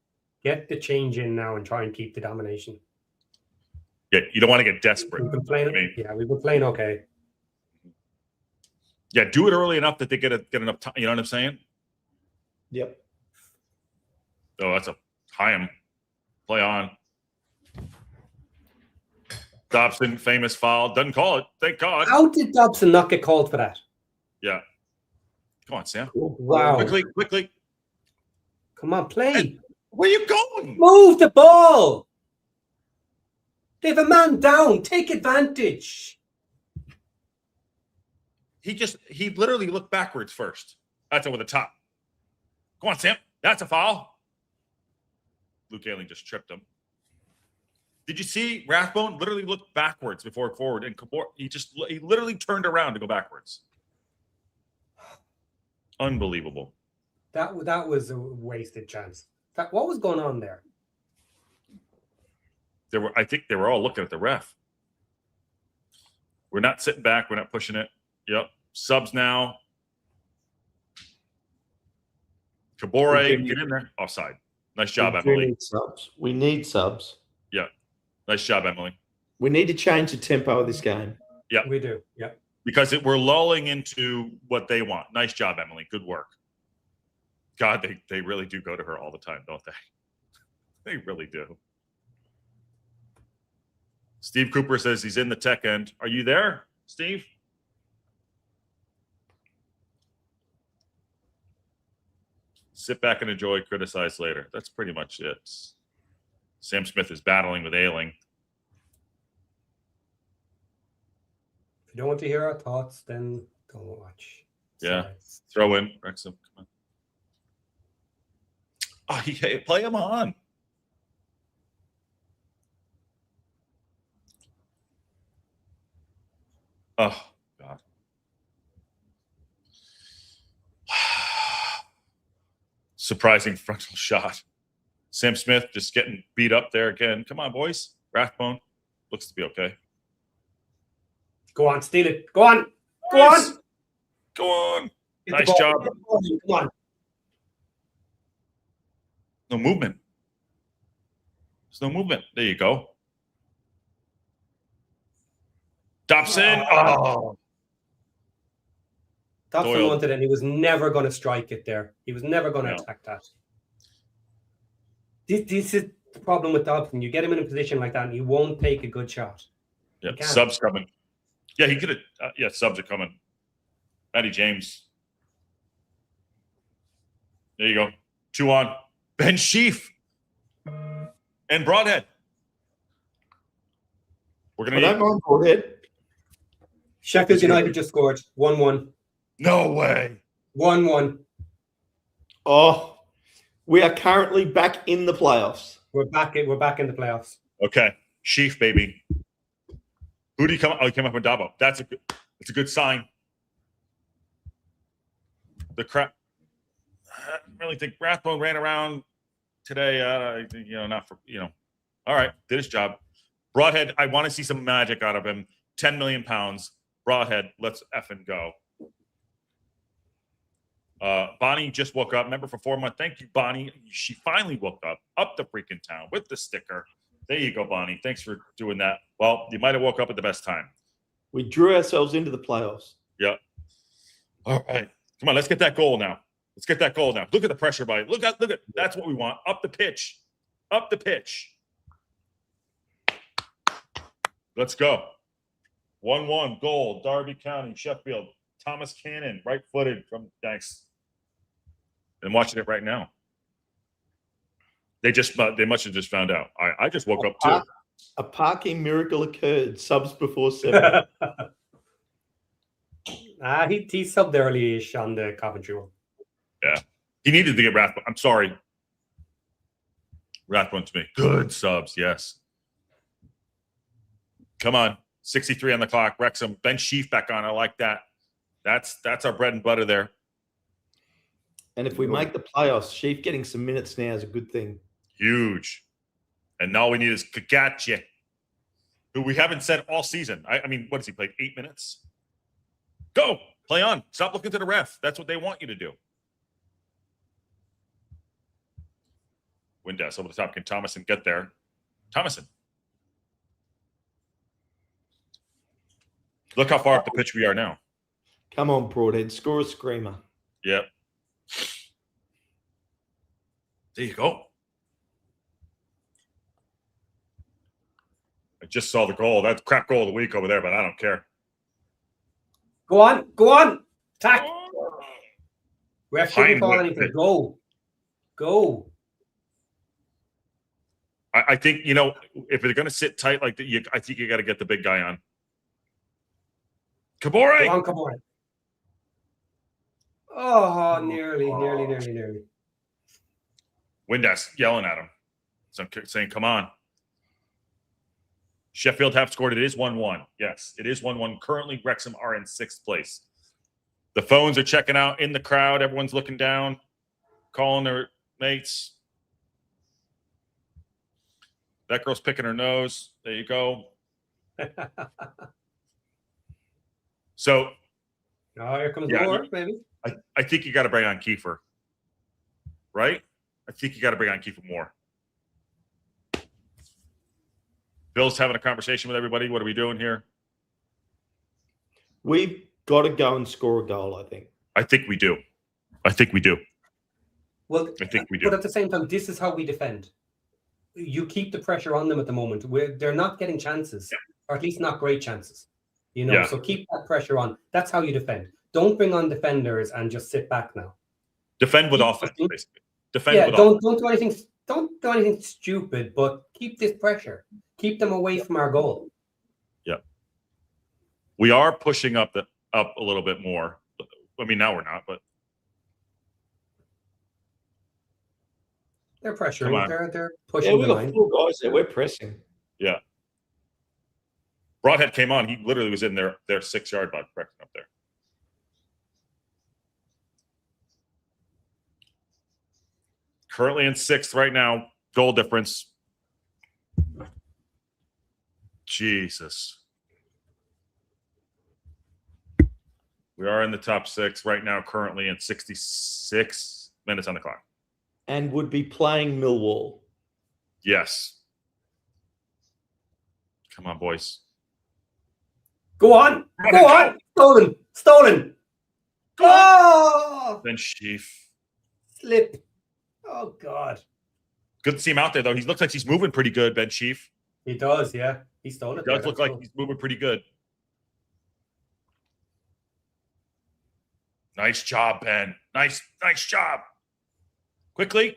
Get the change in now and try and keep the domination. Yeah, you don't want to get desperate. We've been playing, we've been playing okay. Yeah, do it early enough that they get enough time. You know what I'm saying? Yep. Oh, that's a high play on. Dobson, famous foul. Doesn't call it. Thank God. How did Dobson not get called for that? Yeah. Come on, Sam. Wow. Quickly. Come on, play. Hey, where are you going? Move the ball. They have a man down. Take advantage. He literally looked backwards first. That's over the top. Come on, Sam. That's a foul. Luke Ayling just tripped him. Did you see Rathbone literally looked backwards before forward, and he literally turned around to go backwards. Unbelievable. That was a wasted chance. What was going on there? I think they were all looking at the ref. We're not sitting back. We're not pushing it. Yep. Subs now. Kabore, get in there. Offside. Nice job, Emily. We need subs. Yeah. Nice job, Emily. We need to change the tempo of this game. Yeah. We do. Yeah. Because we're lulling into what they want. Nice job, Emily. Good work. God, they really do go to her all the time, don't they? They really do. Steve Cooper says he's in the tech end. Are you there, Steve? Sit back and enjoy, criticize later. That's pretty much it. Sam Smith is battling with Ayling. If you don't want to hear our thoughts, then don't watch. Yeah. Sorry. Throw in. Wrexham. Come on. Oh, yeah, play him on. Oh, God. Surprising frontal shot. Sam Smith just getting beat up there again. Come on, boys. Rathbone looks to be okay. Go on, steal it. Go on. Go on. Go on. Get Nice the ball. job. Get the ball. Come on. No movement. There's no movement. There you go. Dobson. Oh. Dobson Doyle. wanted it, and he was never going to strike it there. He was never going to attack that. This is the problem with Dobson. You get him in a position like that, and he won't take a good shot. Yeah, subs coming. Yeah, he could have. Subs are coming. Matty James. There you go. 2 on. Ben Sheaf and Broadhead. We're gonna. I don't mind Broadhead. Sheffield United just scored 1-1. No way. 1-1. Oh, we are currently back in the playoffs. We're back in the playoffs. Okay, Sheaf, baby. Who did he come? Oh, he came up with Dabo. That's a good sign. The crap. I really think Rathbone ran around today. Not for All right, did his job. Broadhead. I want to see some magic out of him. 10 million pounds. Broadhead. Let's effing go. Bonnie just woke up. Member for 4 months. Thank you, Bonnie. She finally woke up the freaking town with the sticker. There you go, Bonnie. Thanks for doing that. Well, you might have woke up at the best time. We drew ourselves into the playoffs. Yeah. All right. Come on, let's get that goal now. Let's get that goal now. Look at the pressure by it. Look at that's what we want. Up the pitch. Up the pitch. Let's go. 1-1 goal. Derby County, Sheffield. Thomas Cannon, right-footed from thanks. I'm watching it right now. They must have just found out. I just woke up too. A parking miracle occurred. Subs before 7. He subbed early-ish on the Coventry one. Yeah. He needed to get Rathbone. I'm sorry. Rathbone to me. Good subs, yes. Come on. 63 on the clock. Wrexham. Ben Sheaf back on. I like that. That's our bread and butter there. And if we make the playoffs, Sheaf getting some minutes now is a good thing. Huge. And all we need is Kagache, who we haven't said all season. I mean, what has he played? 8 minutes? Go. Play on. Stop looking to the ref. That's what they want you to do. Windass over the top. Can Thomason get there? Thomason. Look how far up the pitch we are now. Come on, Broadhead. Score a screamer. Yep. There you go. I just saw the goal. That's crap goal of the week over there, but I don't care. Go on. Go on. Attack. Ref shouldn't call anything. Go. Go. I think, you know, if they're going to sit tight like that, I think you got to get the big guy on. Kabore. Go on, Kabore. Oh, nearly. Windass yelling at him. So I'm saying, come on. Sheffield have scored. It is 1-1. Yes, it is 1-1. Currently, Wrexham are in 6th place. The phones are checking out in the crowd. Everyone's looking down, calling their mates. That girl's picking her nose. There you go. So. Here comes more, baby. I think you got to bring on Kiefer. Right? I think you got to bring on Kiefer more. Bill's having a conversation with everybody. What are we doing here? We've got to go and score a goal, I think. I think we do. Well, I think we do. But at the same time, this is how we defend. You keep the pressure on them at the moment. They're not getting chances, or at least not great chances. You know, so keep that pressure on. That's how you defend. Don't bring on defenders and just sit back now. Defend with offense, basically. Defend with offense. Don't do anything. Don't do anything stupid, but keep this pressure. Keep them away from our goal. Yeah. We are pushing up a little bit more. I mean, now we're not, but they're pressuring. They're pushing. Yeah, we've got 4 guys there. We're pressing. Yeah. Broadhead came on. He literally was in their 6-yard line pressing up there. Currently in 6th right now. Goal difference. Jesus. We are in the top 6 right now, currently in 66 minutes on the clock. And would be playing Millwall. Yes. Come on, boys. Go on. Go on. Stolen. Oh! Ben Sheaf. Slip. Oh, God. Good to see him out there, though. He looks like he's moving pretty good, Ben Sheaf. He does, yeah. He stole it. He does look like he's moving pretty good. Nice job, Ben. Nice job. Quickly.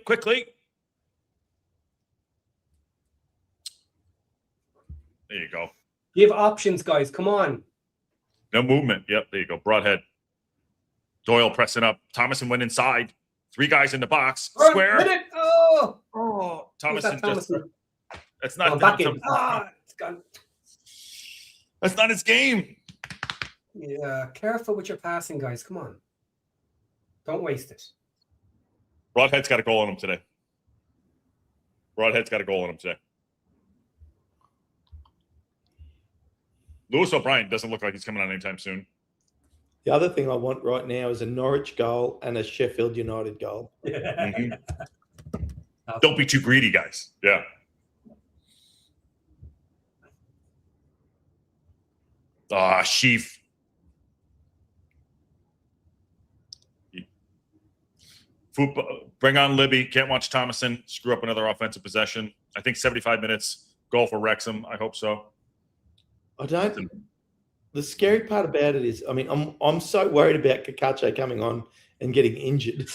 There you go. Give options, guys. Come on. No movement. Yep, there you go. Broadhead. Doyle pressing up. Thomason went inside. 3 guys in the box. Square. Thomason just. That's not. It's gone. That's not his game. Yeah, careful with your passing, guys. Come on. Don't waste it. Broadhead's got a goal on him today. Lewis O'Brien doesn't look like he's coming on anytime soon. The other thing I want right now is a Norwich goal and a Sheffield United goal. Mm-hmm. Don't be too greedy, guys. Yeah. Sheaf. Bring on Libby. Can't watch Thomason screw up another offensive possession. I think 75 minutes goal for Wrexham. I hope so. I don't. The scary part about it is, I mean, I'm so worried about Cae coming on and getting injured.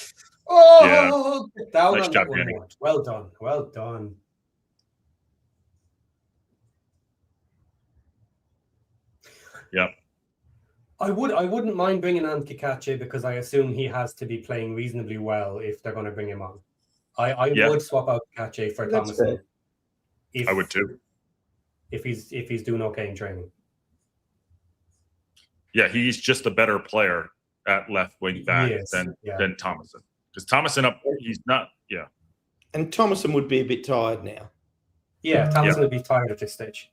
Oh, yeah. Down nice on job, that one. More. Well done. Well done. Yep. I wouldn't mind bringing on Cae because I assume he has to be playing reasonably well if they're going to bring him on. I would swap out Cae for Thomason. I would too. If he's doing okay in training. Yeah, he's just a better player at left wing back than Thomason. Because Thomason he's not. Yeah. And Thomason would be a bit tired now. Yeah, Thomason would be tired at this stage.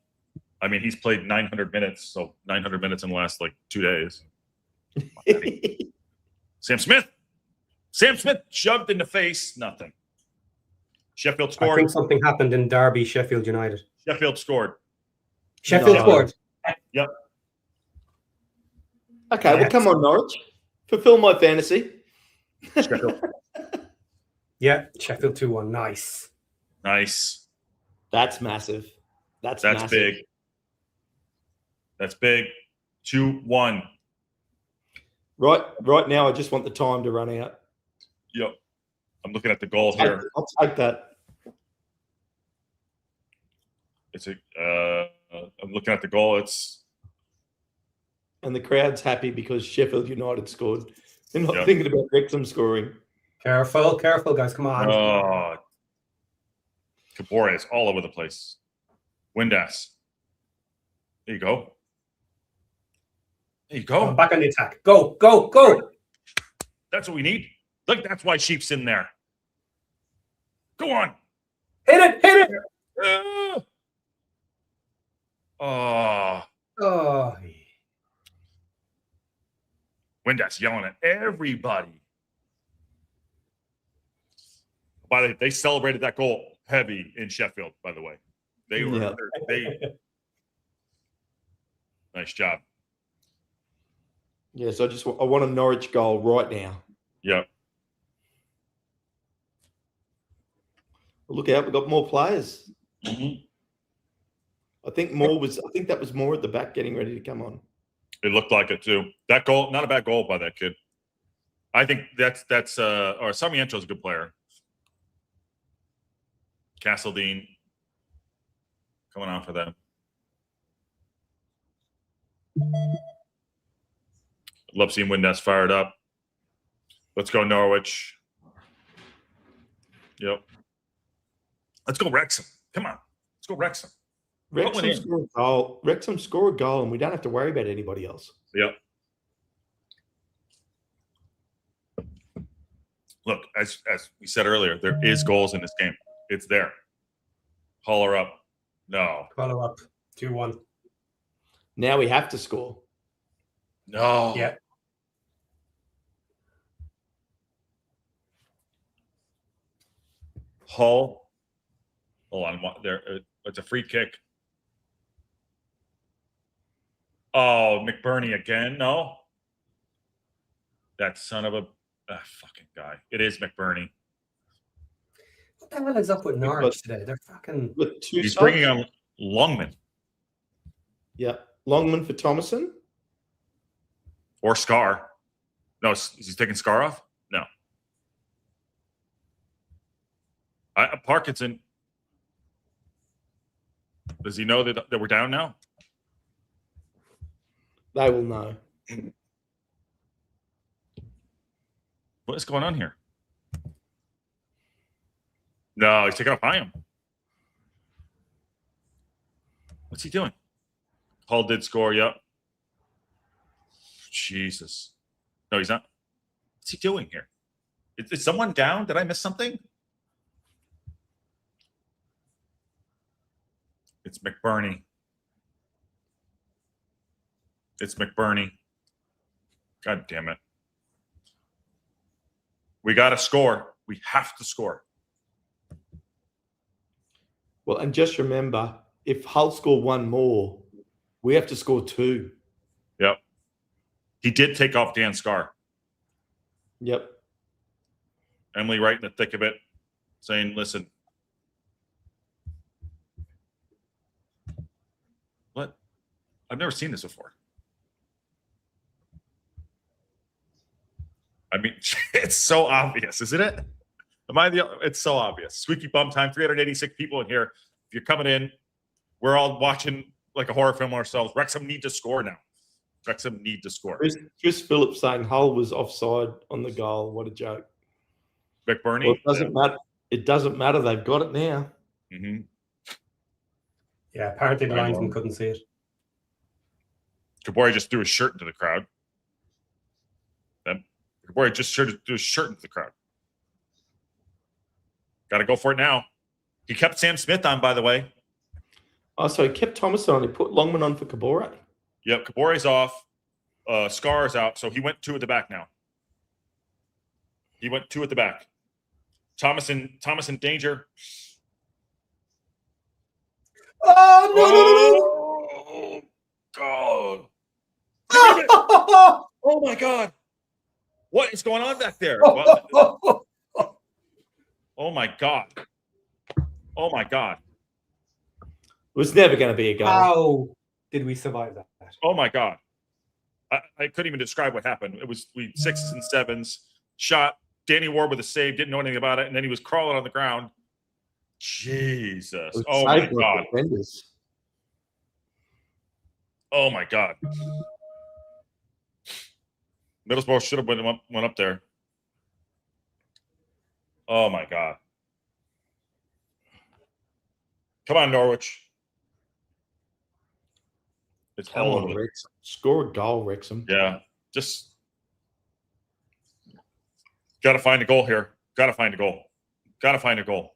I mean, he's played 900 minutes, so 900 minutes in the last 2 days. Sam Smith shoved in the face, nothing. Sheffield scored. I think something happened in Derby, Sheffield United. Sheffield scored. Sheffield scored. Yep. Okay, well, come on, Norwich. Fulfill my fantasy. Sheffield. Yeah, Sheffield 2-1. Nice. That's massive. That's massive. Big. That's big. 2-1. Right now, I just want the time to run out. Yep. I'm looking at the goal here. I'll take that. I'm looking at the goal. And the crowd's happy because Sheffield United scored. They're not thinking about Wrexham scoring. Careful, guys. Come on. Oh, Kabore is all over the place. Windass. There you go. Back on the attack. Go. That's what we need. Look, that's why Sheep's in there. Go on. Hit it. Oh. Windass yelling at everybody. By the way, they celebrated that goal heavy in Sheffield, by the way. They were nice job. Yes, I want a Norwich goal right now. Yep. Look out, we've got more players. Mm-hmm. I think that was more at the back getting ready to come on. It looked like it too. That goal, not a bad goal by that kid. I think that's or Sarmiento's a good player. Castledine coming on for them. Love seeing Windass fired up. Let's go Norwich. Yep. Let's go Wrexham. Come on. Let's go Wrexham. Wrexham score a goal and we don't have to worry about anybody else. Yep. Look, as we said earlier, there is goals in this game. It's there. Holler up. No. Follow up. 2-1. Now we have to score. No. Yeah. Hull. Hold on. There. It's a free kick. Oh, McBurney again? No. That son of a fucking guy. It is McBurney. What the hell is up with Norwich today? They're fucking. He's bringing on Longman. Yeah. Longman for Thomason? Or Scar. No, is he taking Scar off? No. Parkinson. Does he know that we're down now? They will know. What is going on here? No, he's taking off Hyam. What's he doing? Hull did score, yep. Jesus. No, he's not. What's he doing here? Is someone down? Did I miss something? It's McBurney. It's McBurney. God damn it. We got to score. We have to score. Well, and just remember, if Hull score one more, we have to score two. Yep. He did take off Dan Scar. Yep. Emily right in the thick of it, saying, listen. What? I've never seen this before. I mean, it's so obvious, isn't it? It's so obvious. Squeaky bum time, 386 people in here. If you're coming in, we're all watching like a horror film ourselves. Wrexham need to score now. Wrexham need to score. Chris Phillips saying Hull was offside on the goal. What a joke. McBurney. Well, it doesn't matter. It doesn't matter. They've got it now. Mm-hmm. Yeah, apparently the linesman couldn't see it. Kabori just threw his shirt into the crowd. Then Kabori just threw his shirt into the crowd. Got to go for it now. He kept Sam Smith on, by the way. Oh, so he kept Thomas on. He put Longman on for Kabore. Yep, Kabori's off. Scar's out, so he went 2 at the back now. He went 2 at the back. Thomas in danger. Oh, no! God. Oh my God. What is going on back there? Oh my God. Oh my God. It was never going to be a goal. How did we survive that? Oh my God. I couldn't even describe what happened. It was 6s and 7s. Shot. Danny Ward with a save. Didn't know anything about it. And then he was crawling on the ground. Jesus. Oh my God. Oh my God. Middlesborough should have went up there. Oh my God. Come on, Norwich. It's Come all on, over. Wrexham. Score a goal, Wrexham. Yeah. Just got to find a goal here. Got to find a goal. Got to find a goal.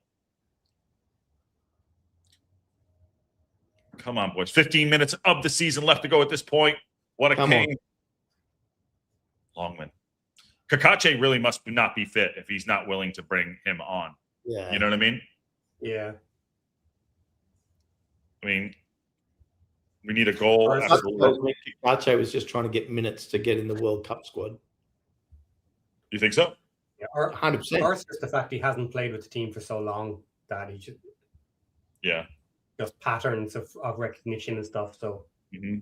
Come on, boys. 15 minutes of the season left to go at this point. What a king. Longman. Kakache really must not be fit if he's not willing to bring him on. Yeah. You know what I mean? Yeah. I mean, we need a goal. Kakache was just trying to get minutes to get in the World Cup squad. You think so? Yeah, or 100%. Or it's just the fact he hasn't played with the team for so long that he should. Yeah. Just patterns of recognition and stuff. So. Mm-hmm.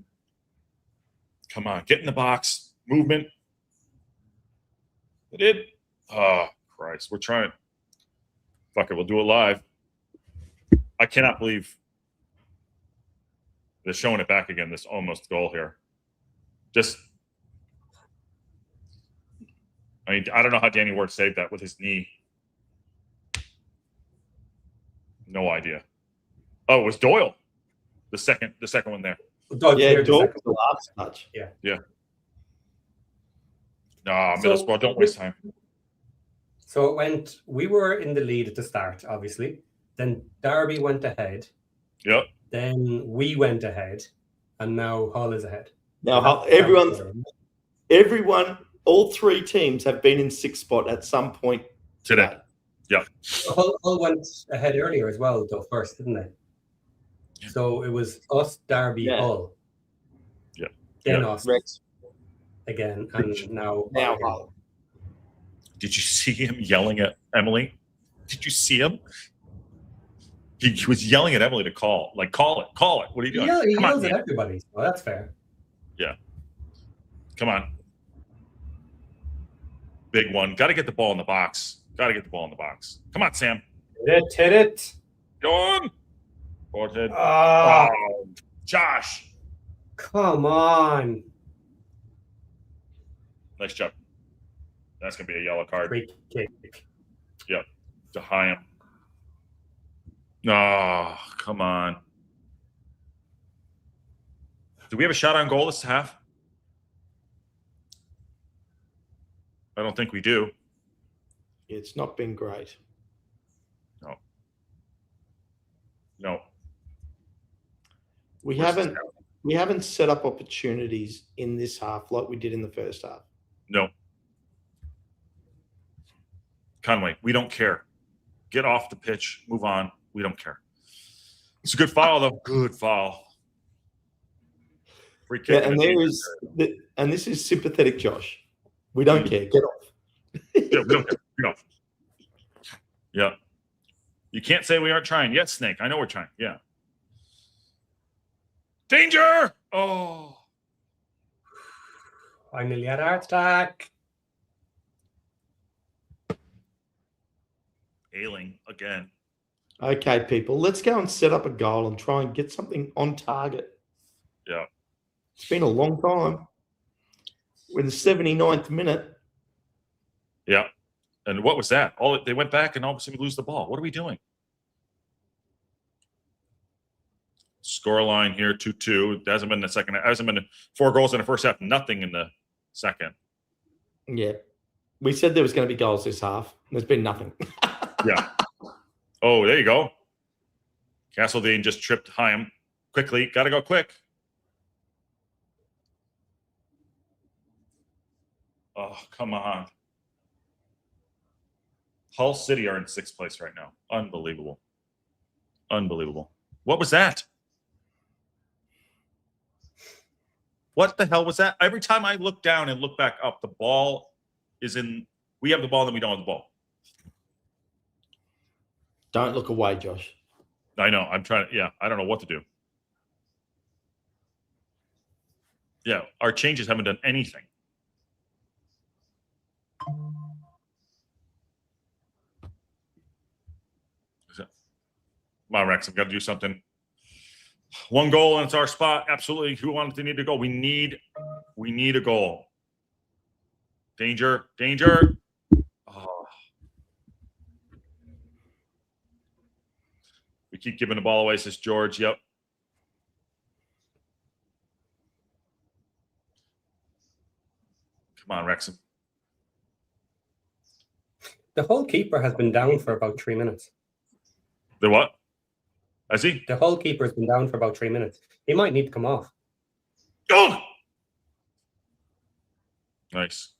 Come on, get in the box. Movement. It did. Oh, Christ. We're trying. Fuck it. We'll do it live. I cannot believe they're showing it back again, this almost goal here. Just, I mean, I don't know how Danny Ward saved that with his knee. No idea. Oh, it was Doyle. The second one there. Doyle was the last touch. Yeah. Yeah. No, Middlesbrough, don't waste time. So it went, we were in the lead at the start, obviously. Then Derby went ahead. Yep. Then we went ahead. And now Hull is ahead. Now, everyone, all 3 teams have been in 6th spot at some point today. Yeah. Hull went ahead earlier as well, though, first, didn't they? Yeah. So it was us, Derby, Hull. Yeah. Then us. Rex. Again, and now Hull. Did you see him yelling at Emily? Did you see him? He was yelling at Emily to call it. What are you doing? Yeah, he yells at everybody. So that's fair. Yeah. Come on. Big one. Got to get the ball in the box. Come on, Sam. Hit it. Go on. Forward. Oh, Josh. Come on. Nice job. That's going to be a yellow card. Free kick. Yep. To Hyam. Oh, come on. Do we have a shot on goal this half? I don't think we do. It's not been great. No. We haven't set up opportunities in this half like we did in the first half. No. Conway, we don't care. Get off the pitch. Move on. We don't care. It's a good foul, though. Good foul. Free kick. Yeah, and this is sympathetic, Josh. We don't care. Get off. Yeah, we don't care. Get off. Yeah. You can't say we aren't trying. Yes, Snake. I know we're trying. Yeah. Danger! Oh. I nearly had a heart attack. Ailing again. Okay, people, let's go and set up a goal and try and get something on target. Yeah. It's been a long time. We're in the 79th minute. Yeah. And what was that? They went back and all of a sudden we lose the ball. What are we doing? Scoreline here 2-2. It hasn't been the second. It hasn't been 4 goals in the first half. Nothing in the second. Yeah. We said there was going to be goals this half. There's been nothing. Yeah. Oh, there you go. Castledine just tripped Hyam quickly. Got to go quick. Oh, come on. Hull City are in 6th place right now. Unbelievable. Unbelievable. What was that? What the hell was that? Every time I look down and look back up, the ball is in. We have the ball, and then we don't have the ball. Don't look away, Josh. I know. I'm trying to. Yeah, I don't know what to do. Yeah, our changes haven't done anything. Come on, Rex. I've got to do something. 1 goal and it's our spot. Absolutely. Who wanted to need a goal? We need a goal. Danger. Danger. Oh. We keep giving the ball away, says George. Yep. Come on, Wrexham. The whole keeper has been down for about 3 minutes. The what? Has he? The whole keeper has been down for about 3 minutes. He might need to come off. Oh! Nice.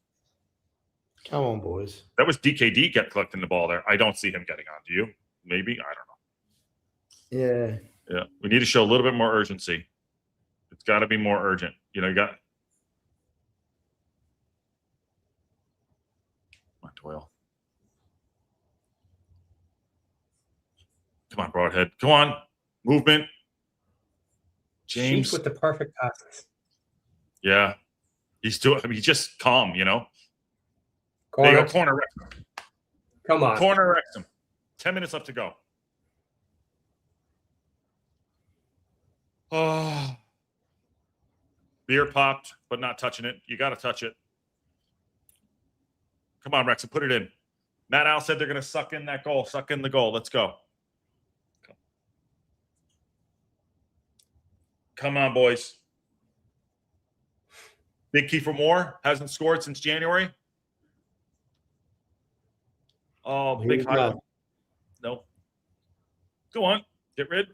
Come on, boys. That was DKD collecting the ball there. I don't see him getting on. Do you? Maybe. I don't know. Yeah. Yeah. We need to show a little bit more urgency. It's got to be more urgent. You know, you got. Come on, Doyle. Come on, Broadhead. Come on. Movement. James. She's with the perfect passes. Yeah. He's just calm, you know. Corner. There you go. Corner Wrexham. Come on. Corner Wrexham. 10 minutes left to go. Oh. Beer popped, but not touching it. You got to touch it. Come on, Wrexham. Put it in. Matt Al said they're going to suck in that goal. Suck in the goal. Let's go. Come on, boys. Big Kiefer Moore hasn't scored since January. Oh, big high. No. Go on. Get rid.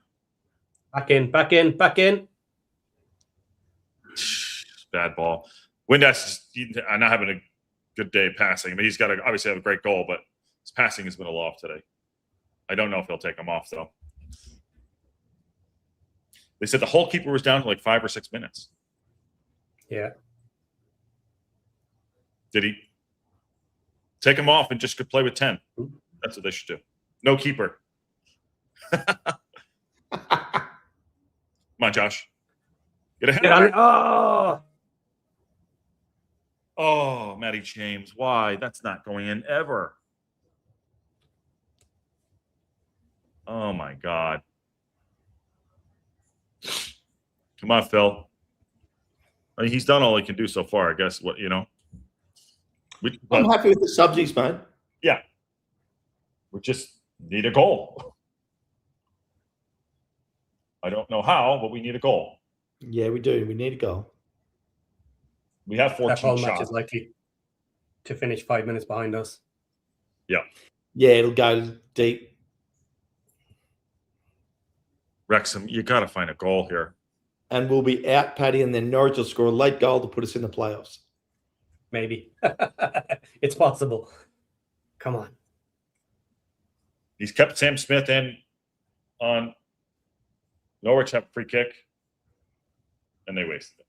Back in, back in, back in. Bad ball. Windass is not having a good day passing. I mean, he's got to obviously have a great goal, but his passing has been a little off today. I don't know if he'll take him off, though. They said the whole keeper was down to like 5 or 6 minutes. Yeah. Did he take him off and just could play with 10? That's what they should do. No keeper. Come on, Josh. Get ahead. Get on it. Oh! Oh, Matty James. Why? That's not going in ever. Oh, my God. Come on, Phil. I mean, he's done all he can do so far, I guess. What, you know? I'm happy with the subsidies, mate. Yeah. We just need a goal. I don't know how, but we need a goal. Yeah, we do. We need a goal. We have 14 That whole match shots. is likely to finish 5 minutes behind us. Yeah. Yeah, it'll go deep. Wrexham, you got to find a goal here. And we'll be out, Paddy, and then Norwich will score a late goal to put us in the playoffs. Maybe. It's possible. Come on. He's kept Sam Smith in on Norwich have a free kick, and they wasted it.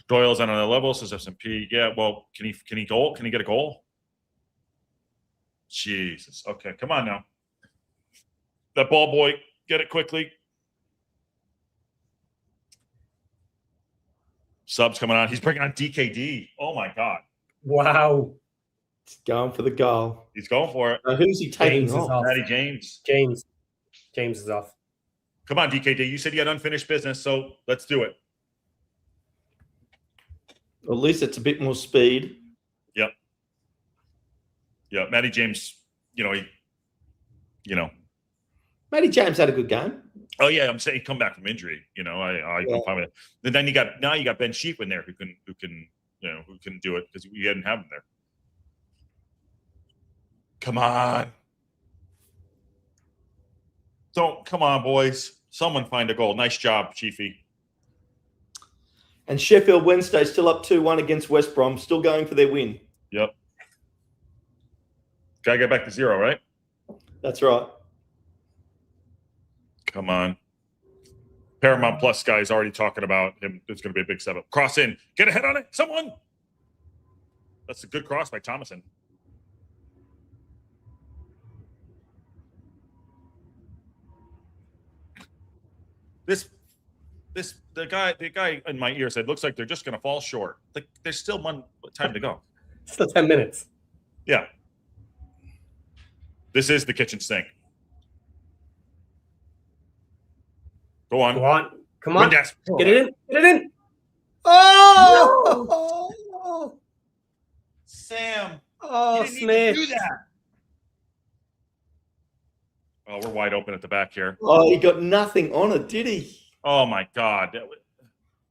Doyle's on another level, says SMP. Yeah, well, can he goal? Can he get a goal? Jesus. Okay, come on now. That ball boy, get it quickly. Subs coming on. He's bringing on DKD. Oh my God. Wow. He's going for the goal. He's going for it. Who's he taking James is off? off. Matty James. James is off. Come on, DKD. You said you had unfinished business, so let's do it. At least it's a bit more speed. Yep. Yeah, Matty James, Matty James had a good game. Oh yeah, I'm saying he come back from injury. I'm fine with it. And then you got Ben Sheep in there who can do it because we didn't have him there. Come on. Come on, boys. Someone find a goal. Nice job, Chiefy. And Sheffield Wednesday still up 2-1 against West Brom, still going for their win. Yep. Gotta get back to 0, right? That's right. Come on. Paramount Plus guy is already talking about him. It's going to be a big step up. Cross in. Get a head on it. Someone. That's a good cross by Thomason. The guy in my ear said, looks like they're just going to fall short. Like there's still one time to go. Still 10 minutes. Yeah. This is the kitchen sink. Go on. Go on. Come on. Windass. Get it in. Get it in. Oh! No! Sam. Oh, you didn't Smith. need to do that. Oh, we're wide open at the back here. Oh, he got nothing on it, did he? Oh, my God.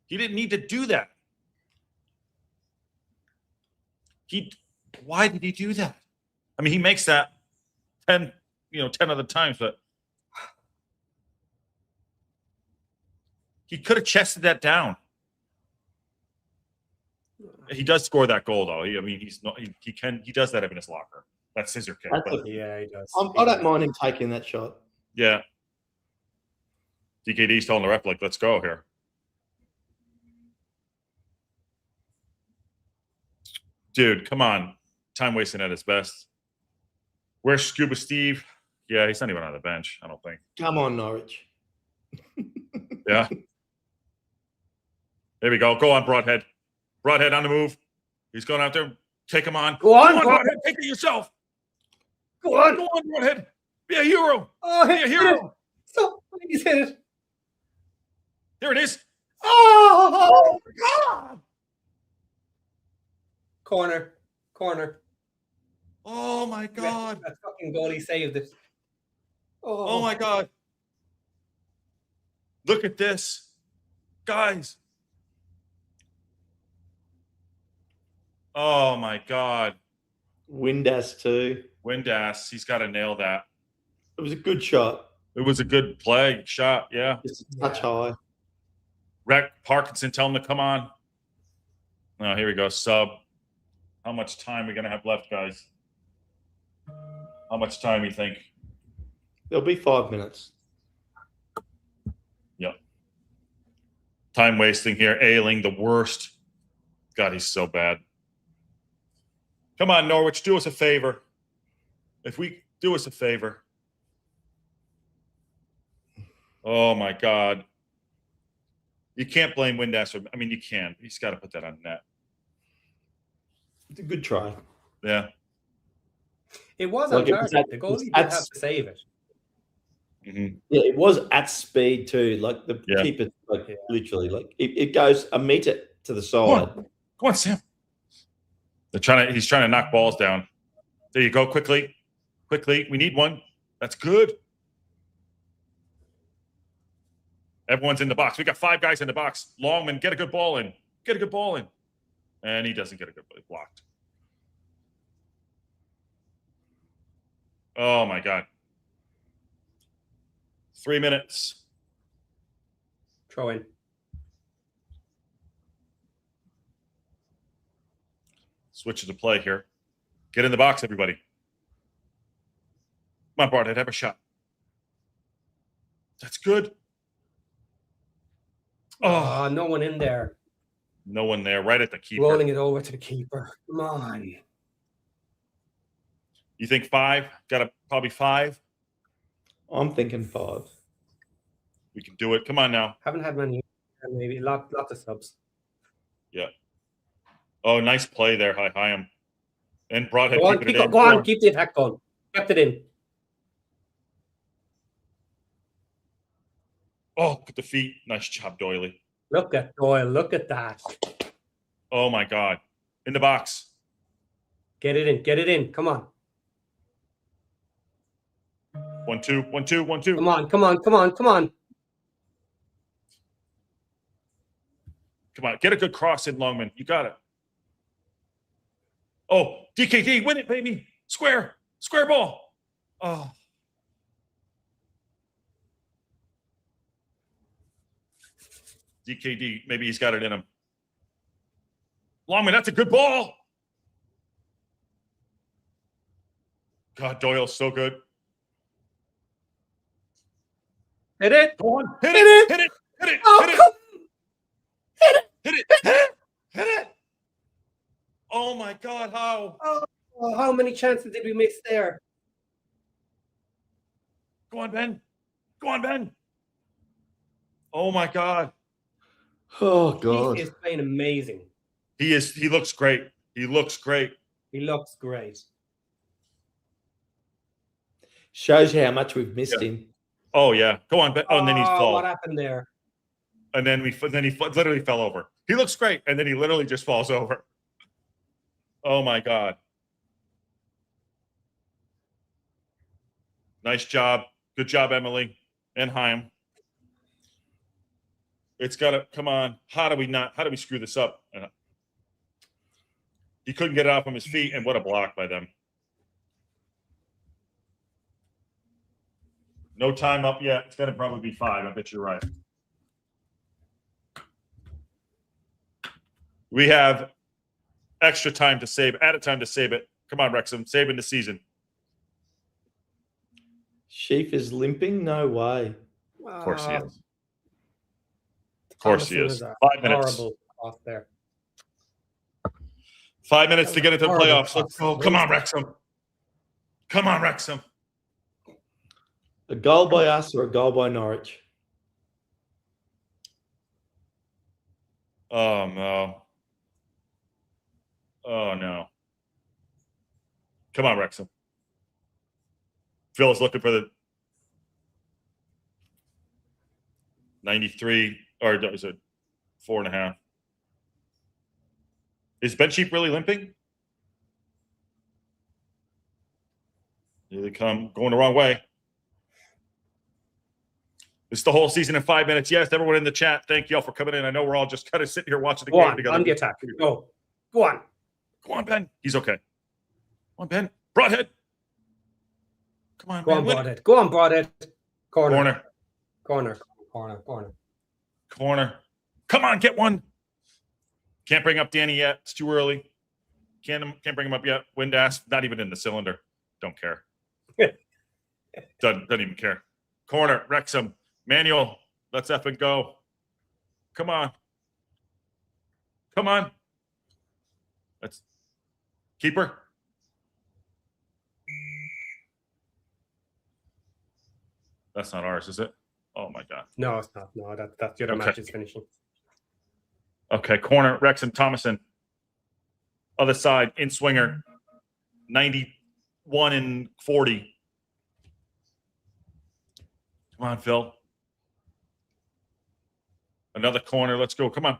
He didn't need to do that. Why did he do that? I mean, he makes that 10 other times, but he could have chested that down. He does score that goal, though. He does that in his locker. That scissor kick. Yeah, he does. I don't mind him taking that shot. Yeah. DKD's telling the ref, like, let's go here. Dude, come on. Time wasting at his best. Where's Scuba Steve? Yeah, he's not even on the bench, I don't think. Come on, Norwich. Yeah. There we go. Go on, Broadhead. Broadhead on the move. He's going out there. Take him on. Go on, Broadhead. Take it yourself. Go on. Go on, Broadhead. Be a hero. Oh, Be a hero. So he's hit it. There it is. Oh, God. Corner. Oh, my God. That fucking goalie saved it. Oh, my God. Look at this. Guys. Oh, my God. Windass too. Windass. He's got to nail that. It was a good shot. It was a good play shot. Yeah. Just a touch high. Parkinson, tell him to come on. Oh, here we go. Sub. How much time are we going to have left, guys? How much time you think? There'll be 5 minutes. Yep. Time wasting here. Ailing, the worst. God, he's so bad. Come on, Norwich, do us a favor. Do us a favor. Oh, my God. You can't blame Windass. You can. He's got to put that on net. It's a good try. Yeah. It was on target. The goalie did have to save it. Mm-hmm. Yeah, it was at speed too. Like the keeper, literally, like it goes a meter to the side. Come on, Sam. He's trying to knock balls down. There you go. Quickly. We need one. That's good. Everyone's in the box. We got 5 guys in the box. Longman, get a good ball in. And he doesn't get a good ball. Blocked. Oh, my God. 3 minutes. Throw in. Switches to play here. Get in the box, everybody. Come on, Barthead, have a shot. That's good. Oh, no one in there. No one there. Right at the keeper. Rolling it over to the keeper. Come on. You think 5? Got probably 5. I'm thinking 5. We can do it. Come on now. Haven't had many. Maybe lots of subs. Yeah. Oh, nice play there. Hi him. And Broadhead Go on, keeping it in. go on, keep the attack going. Kept it in. Oh, put the feet. Nice job, Doyley. Look at Doyle. Look at that. Oh my God. In the box. Get it in. Get it in. Come on. 1-2. 1-2. 1-2. Come on. Come on. Come on. Come on. Come on. Get a good cross in, Longman. You got it. Oh, DKD, win it, baby. Square ball. Oh. DKD, maybe he's got it in him. Longman, that's a good ball. God, Doyle's so good. Hit it. Go on. Hit it. Hit it. Hit it. Oh, Hit it. come Hit it. Hit it. Hit it. Hit it. Oh my God, how? Oh, how many chances did we miss there? Go on, Ben. Go on, Ben. Oh my God. Oh, He God. is playing amazing. He is. He looks great. He looks great. He looks great. Shows you how much we've missed him. Oh yeah. Go on, Ben. Oh, and then he's fall. What happened there? And then he literally fell over. He looks great, and then he literally just falls over. Oh my God. Nice job. Good job, Emily and Chaim. It's got to come on. How do we screw this up? He couldn't get it off from his feet, and what a block by them. No time up yet. It's going to probably be 5. I bet you're right. We have extra time to save, added time to save it. Come on, Wrexham, saving the season. Sheaf is limping? No way. Of course he is. Of course he is. 5 minutes. Horrible off there. 5 minutes to get into the Horrible playoffs. Let's go. Come on, pass. Wrexham. Come on, Wrexham. A goal by us or a goal by Norwich? Oh, no. Oh, no. Come on, Wrexham. Phil's looking for the 93, or is it 4.5? Is Ben Sheep really limping? Here they come, going the wrong way. It's the whole season in 5 minutes. Yes, everyone in the chat, thank you all for coming in. I know we're all just kind of sitting here watching the Go game on, together. on the attack. Go. Go on. Go on, Ben. He's okay. Come on, Ben. Broadhead. Come on, Go Ben. on, Win it. Broadhead. Go on, Broadhead. Corner. Corner. Corner. Corner. Corner. Corner. Come on, get one. Can't bring up Danny yet. It's too early. Can't bring him up yet. Windass, not even in the cylinder. Don't care. Doesn't even care. Corner. Wrexham. Manuel. Let's effing go. Come on. Come on. Let's keeper. That's not ours, is it? Oh my God. No, it's not. No, that's the other match is finishing. Okay, corner, Wrexham, Thomason. Other side, in swinger, 91 and 40. Come on, Phil. Another corner. Let's go. Come on.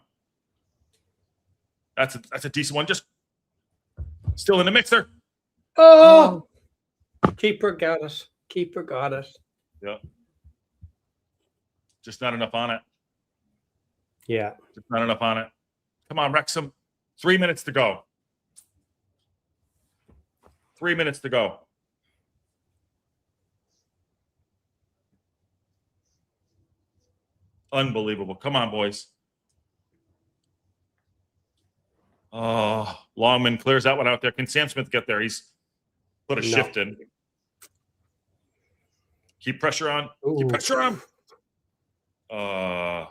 That's a decent one. Just still in the mixer. Oh! Keeper got it. Keeper got it. Yeah. Just not enough on it. Yeah. Just not enough on it. Come on, Wrexham. 3 minutes to go. 3 minutes to go. Unbelievable. Come on, boys. Oh, Longman clears that one out there. Can Sam Smith get there? He's put a shift in. Keep pressure on. Ooh. Keep pressure on. God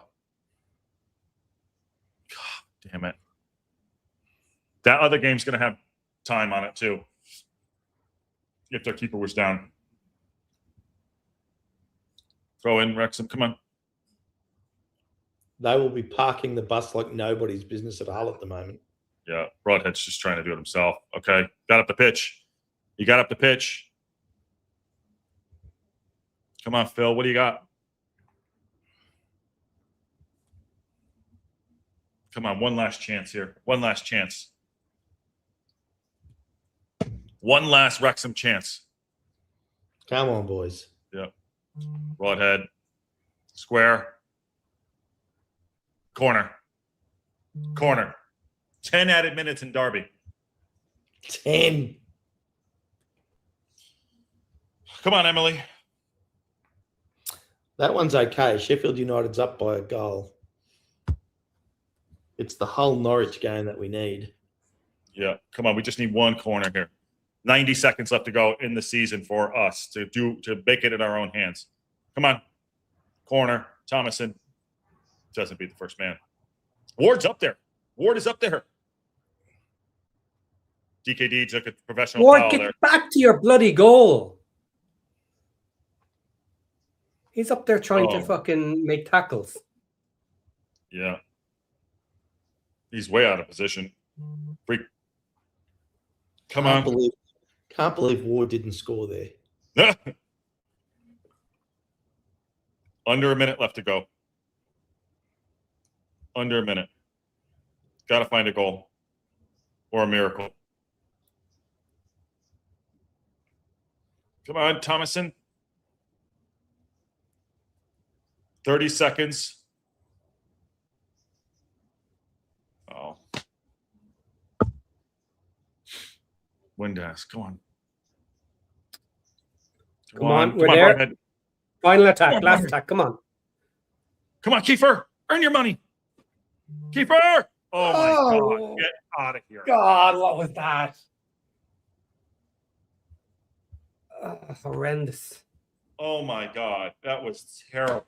Damn it. That other game's going to have time on it, too. If their keeper was down. Throw in, Wrexham. Come on. They will be parking the bus like nobody's business at Hull at the moment. Yeah, Broadhead's just trying to do it himself. Okay, got up the pitch. You got up the pitch. Come on, Phil. What do you got? Come on, one last chance here. One last chance. One last Wrexham chance. Come on, boys. Yep. Broadhead. Square. Corner. Corner. 10 added minutes in Derby. 10. Come on, Emily. That one's okay. Sheffield United's up by a goal. It's the Hull Norwich game that we need. Yeah, come on. We just need one corner here. 90 seconds left to go in the season for us to make it in our own hands. Come on. Corner. Thomason. Doesn't beat the first man. Ward's up there. Ward is up there. DKD took a professional Ward, foul get there. back to your bloody goal. He's up there trying to fucking make tackles. Yeah. He's way out of position. Freak. Come on. Can't believe Ward didn't score there. Under a minute left to go. Under a minute. Got to find a goal or a miracle. Come on, Thomason. 30 seconds. Oh. Windass, come on. Come on, we're there. Broadhead. Final attack, last attack, come on. Come on, Kiefer. Earn your money. Kiefer! Oh, my God. Get out of here. God, what was that? Horrendous. Oh, my God. That was terrible.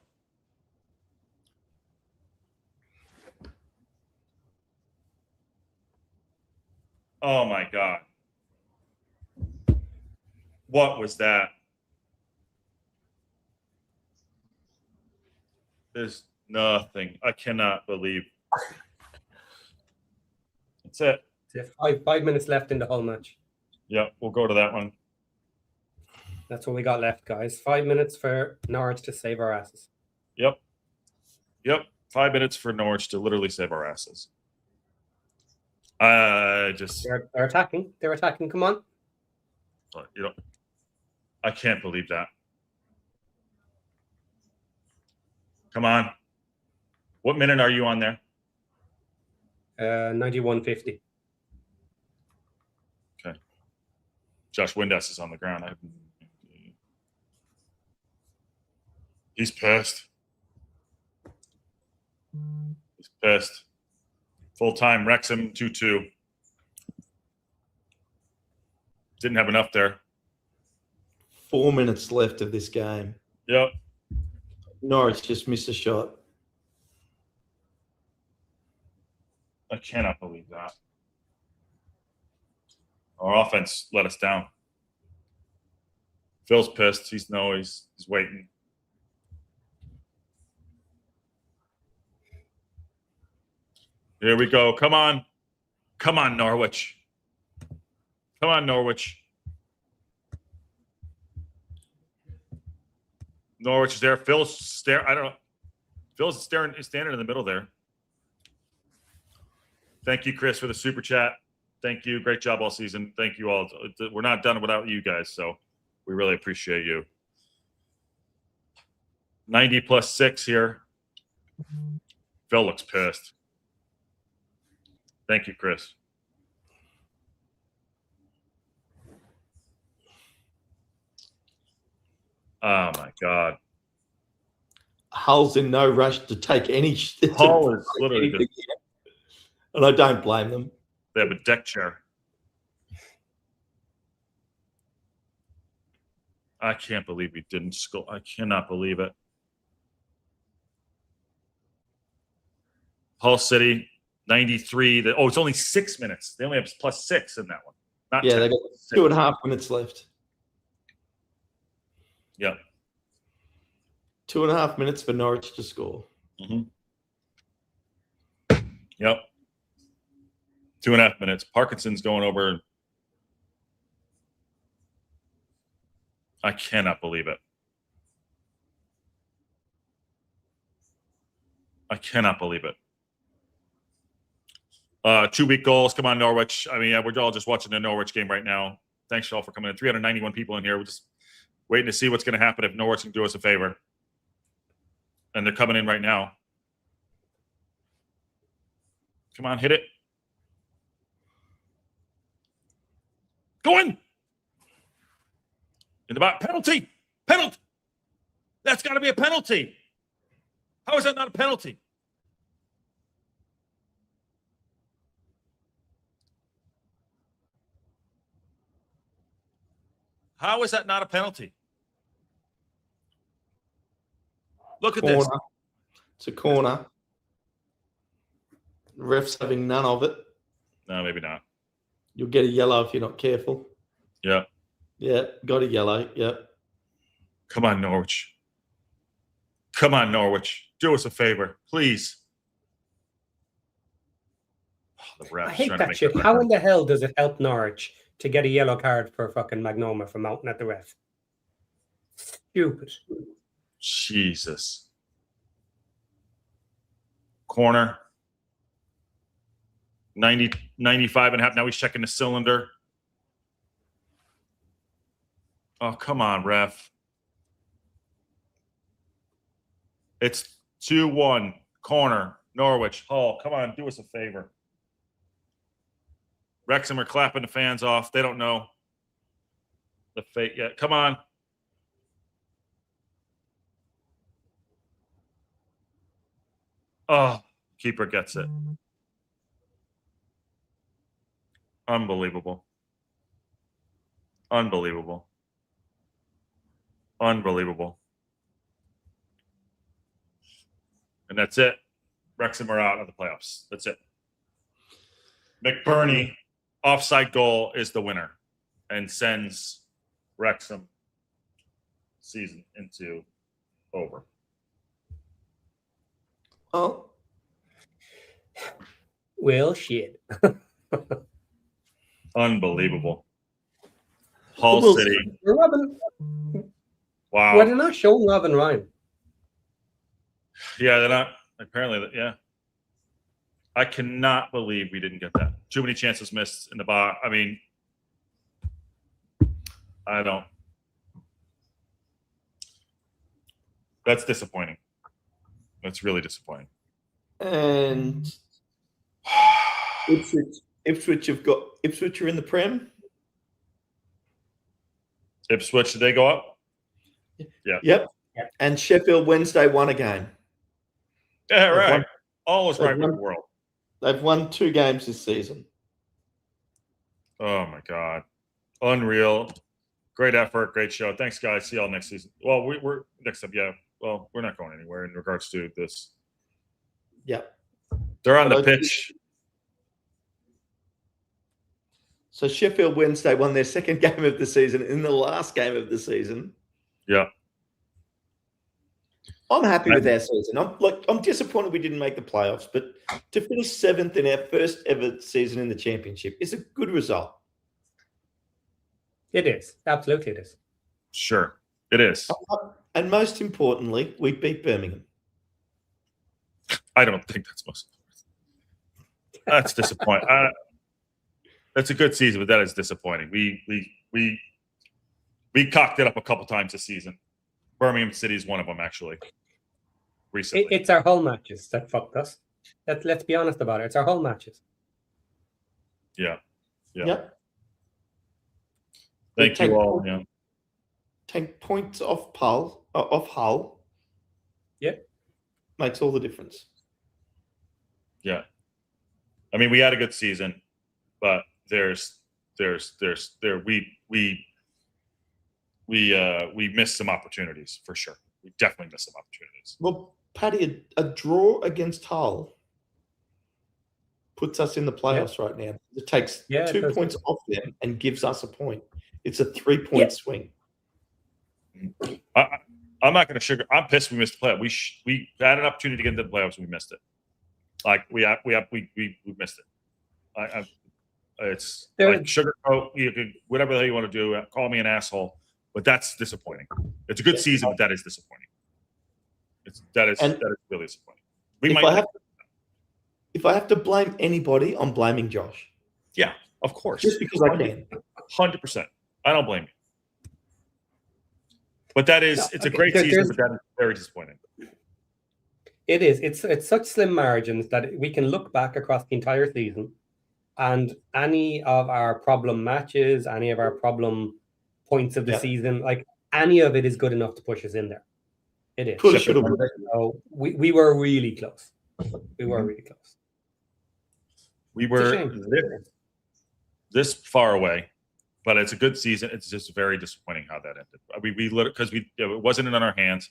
Oh, my God. What was that? There's nothing. I cannot believe. That's it. 5 minutes left in the whole match. Yeah, we'll go to that one. That's what we got left, guys. 5 minutes for Norwich to save our asses. Yep. 5 minutes for Norwich to literally save our asses. They're attacking. They're attacking. Come on. I can't believe that. Come on. What minute are you on there? 91:50. Okay. Josh Windass is on the ground. He's pissed. He's pissed. Full time, Wrexham 2-2. Didn't have enough there. 4 minutes left of this game. Yep. Norwich just missed a shot. I cannot believe that. Our offense let us down. Phil's pissed. He's waiting. Here we go. Come on. Come on, Norwich. Come on, Norwich. Norwich is there. Phil's staring. I don't know. Phil's standing in the middle there. Thank you, Chris, for the super chat. Thank you. Great job all season. Thank you all. We're not done without you guys, so we really appreciate you. 90 plus 6 here. Phil looks pissed. Thank you, Chris. Oh, my God. Hull's in no rush to take any. Hull is literally just, and I don't blame them. they have a deck chair. I can't believe we didn't score. I cannot believe it. Hull City 93. Oh, it's only 6 minutes. They only have +6 in that one. Not Yeah, 10, they got 6. 2.5 minutes left. Yeah. 2.5 minutes for Norwich to score. Mm-hmm. Yep. 2.5 minutes. Parkinson's going over. I cannot believe it. I cannot believe it. 2-week goals. Come on, Norwich. I mean, we're all just watching the Norwich game right now. Thanks all for coming in. 391 people in here. We're just waiting to see what's going to happen if Norwich can do us a favor. And they're coming in right now. Come on, hit it. Go in. In the back. Penalty. Penalty. That's got to be a penalty. How is that not a penalty? How is that not a penalty? Look at Corner. this. It's a corner. The ref's having none of it. No, maybe not. You'll get a yellow if you're not careful. Yeah. Yeah, got a yellow. Yeah. Come on, Norwich. Come on, Norwich. Do us a favor, please. Oh, the ref's I hate trying to that make shit. it How in the hell does it help Norwich to get a yellow card for fucking Magnoma for mounting at the ref? Stupid. Jesus. Corner. 95.5. Now he's checking the cylinder. Oh, come on, ref. It's 2-1. Corner. Norwich. Hull. Come on, do us a favor. Wrexham are clapping the fans off. They don't know the fate yet. Come on. Oh, keeper gets it. Unbelievable. Unbelievable. Unbelievable. And that's it. Wrexham are out of the playoffs. That's it. McBurney, offside goal, is the winner and sends Wrexham season into over. Oh, Well, shit. Unbelievable. Hull Well, City. Robin, Wow. why they're not showing Robin Ryan? Yeah, they're not. Apparently, yeah. I cannot believe we didn't get that. Too many chances missed in the box. I mean, I don't. That's disappointing. That's really disappointing. and Ipswich have got Ipswich are in the Prem. Ipswich, did they go up? Yeah. Yep. And Sheffield Wednesday won a game. Yeah, They've right. won- All is they've right with won- the world. They've won 2 games this season. Oh, my God. Unreal. Great effort. Great show. Thanks, guys. See y'all next season. Well, we're next up. Yeah. Well, we're not going anywhere in regards to this. Yep. They're on the But pitch. So Sheffield Wednesday won their second game of the season in the last game of the season. Yeah. I'm happy with our season. I'm disappointed we didn't make the playoffs, but to finish 7th in our first ever season in the championship is a good result. It is. Absolutely it is. Sure. It is. And most importantly, we beat Birmingham. I don't think that's most important. That's disappointing. That's a good season, but that is disappointing. We cocked it up a couple times this season. Birmingham City is one of them, actually. Recently, It's our Hull matches that fucked us. Let's be honest about it. It's our Hull matches. yeah. Yep. Thank you all. Yeah. Take points off Hull. Yep. Makes all the difference. Yeah. I mean, we had a good season, but we missed some opportunities for sure. We definitely missed some opportunities. Well, Paddy, a draw against Hull puts us in the playoffs right now. It takes 2 points off them and gives us a point. It's a 3-point swing. I'm not going to sugar. I'm pissed we missed the playoff. We had an opportunity to get into the playoffs and we missed it. Like we missed it. It's like sugarcoat. You can whatever the hell you want to do. Call me an asshole, but that's disappointing. It's a good season, but that is disappointing. That is really disappointing. If I have to blame anybody, I'm blaming Josh. Yeah, of course. Just because I can. 100%. I don't blame you. But it's a great season, but that is very disappointing. It is. It's such slim margins that we can look back across the entire season, and any of our problem matches, any of our problem points of the season, like any of it is good enough to push us in there. It is. So we were really close. We were really close. We were this far away, but it's a good season. It's just very disappointing how that ended. Because it wasn't in our hands.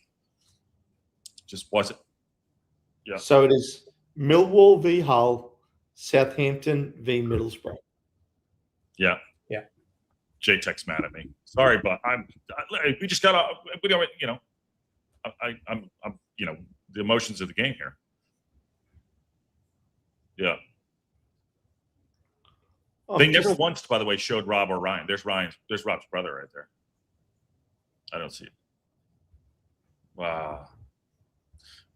Just wasn't. Yeah. So it is Millwall v Hull, Southampton v Middlesbrough. Yeah. Yeah. J-Tech's mad at me. Sorry, but we just got I'm the emotions of the game here. Yeah. They never once, by the way, showed Rob or Ryan. There's Rob's brother right there. I don't see it. Wow.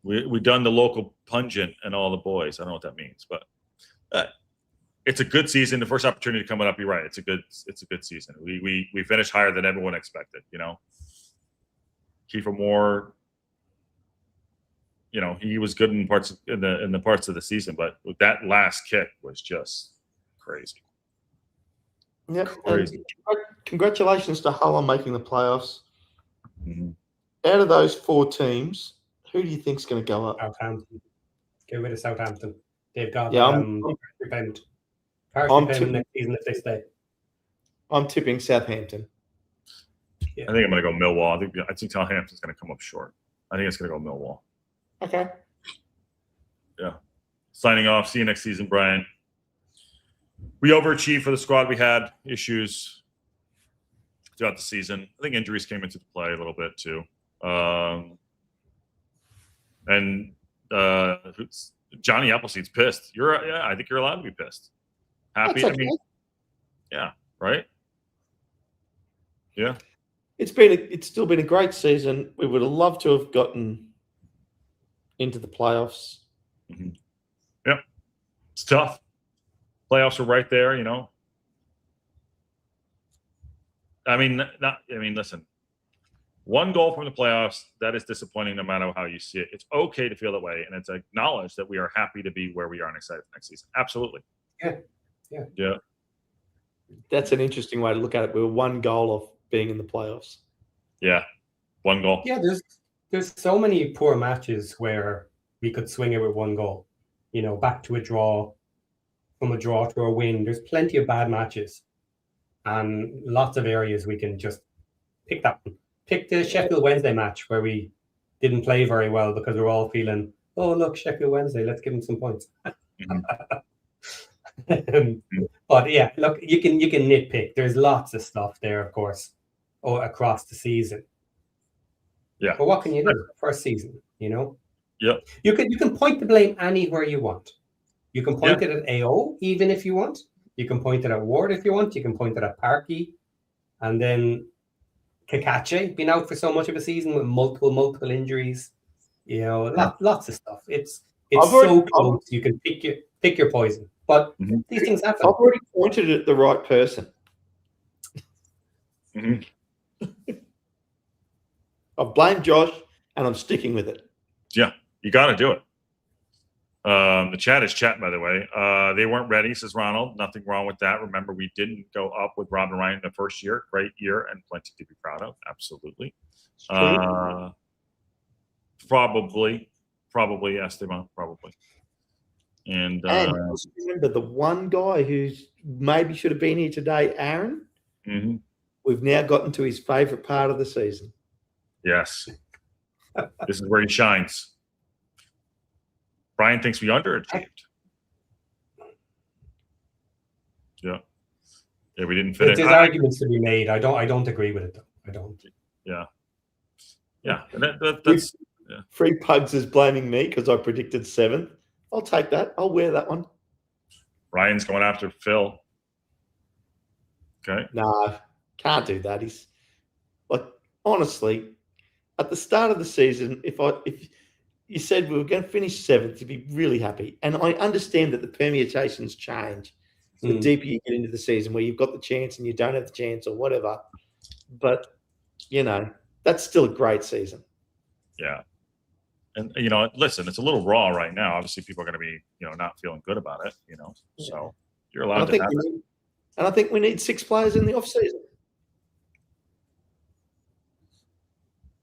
We done the local pungent and all the boys. I don't know what that means, but it's a good season. The first opportunity coming up, you're right. It's a good season. We finished higher than everyone expected. Kiefer Moore. He was good in the parts of the season, but that last kick was just crazy. Yeah, congratulations to Hull on making the playoffs. Mm-hmm. Out of those 4 teams, who do you think is going to go up? Southampton. Get rid of Southampton. They've got payment. I'm payment next season if they stay. I'm tipping Southampton. Yeah. I think I'm going to go Millwall. I think Southampton's going to come up short. I think it's going to go Millwall. Okay. Yeah. Signing off. See you next season, Brian. We overachieved for the squad. We had issues throughout the season. I think injuries came into play a little bit too. And Johnny Appleseed's pissed. I think you're allowed to be pissed. Happy. Okay. Yeah. Right. Yeah. It's still been a great season. We would have loved to have gotten into the playoffs. Mm-hmm. Yep. It's tough. Playoffs are right there, listen. 1 goal from the playoffs, that is disappointing no matter how you see it. It's okay to feel that way, and it's acknowledged that we are happy to be where we are and excited for next season. Absolutely. Yeah. That's an interesting way to look at it. We were 1 goal off being in the playoffs. Yeah. 1 goal. Yeah, there's so many poor matches where we could swing it with 1 goal. Back to a draw, from a draw to a win. There's plenty of bad matches, and lots of areas we can just pick that one. Pick the Sheffield Wednesday match where we didn't play very well because we're all feeling, oh look, Sheffield Wednesday, let's give them some points. But yeah, look, you can nitpick. There's lots of stuff there, of course, across the season. Yeah. But what can you do? First season, Yeah. You can point the blame anywhere you want. You can point it at AO, even if you want. You can point it at Ward if you want. You can point it at Parky. And then Kakache been out for so much of a season with multiple injuries. Lots of stuff. It's so close. You can pick your poison. But these things happen. I've already pointed it at the right person. Mm-hmm. I've blamed Josh, and I'm sticking with it. Yeah, you got to do it. The chat is chatting, by the way. They weren't ready, says Ronald. Nothing wrong with that. Remember, we didn't go up with Rob and Ryan in the first year. Great year and plenty to be proud of. Absolutely. Probably Esteban, probably. And remember the one guy who's maybe should have been here today, Aaron. Mm-hmm. We've now gotten to his favorite part of the season. Yes. This is where he shines. Brian thinks we underachieved. Yeah, we didn't fit There's in. arguments to be made. I don't agree with it though. I don't. Yeah. And that's Free Pugs is blaming me because I predicted 7th. I'll take that. I'll wear that one. Ryan's going after Phil. Okay. No, can't do that. He's like, honestly, at the start of the season, if you said we were going to finish 7th, you'd be really happy. And I understand that the permutations change the deeper you get into the season, where you've got the chance and you don't have the chance or whatever. But, that's still a great season. Yeah. And, listen, it's a little raw right now. Obviously, people are going to be, not feeling good about it, So you're allowed to have it. And I think we need 6 players in the off-season.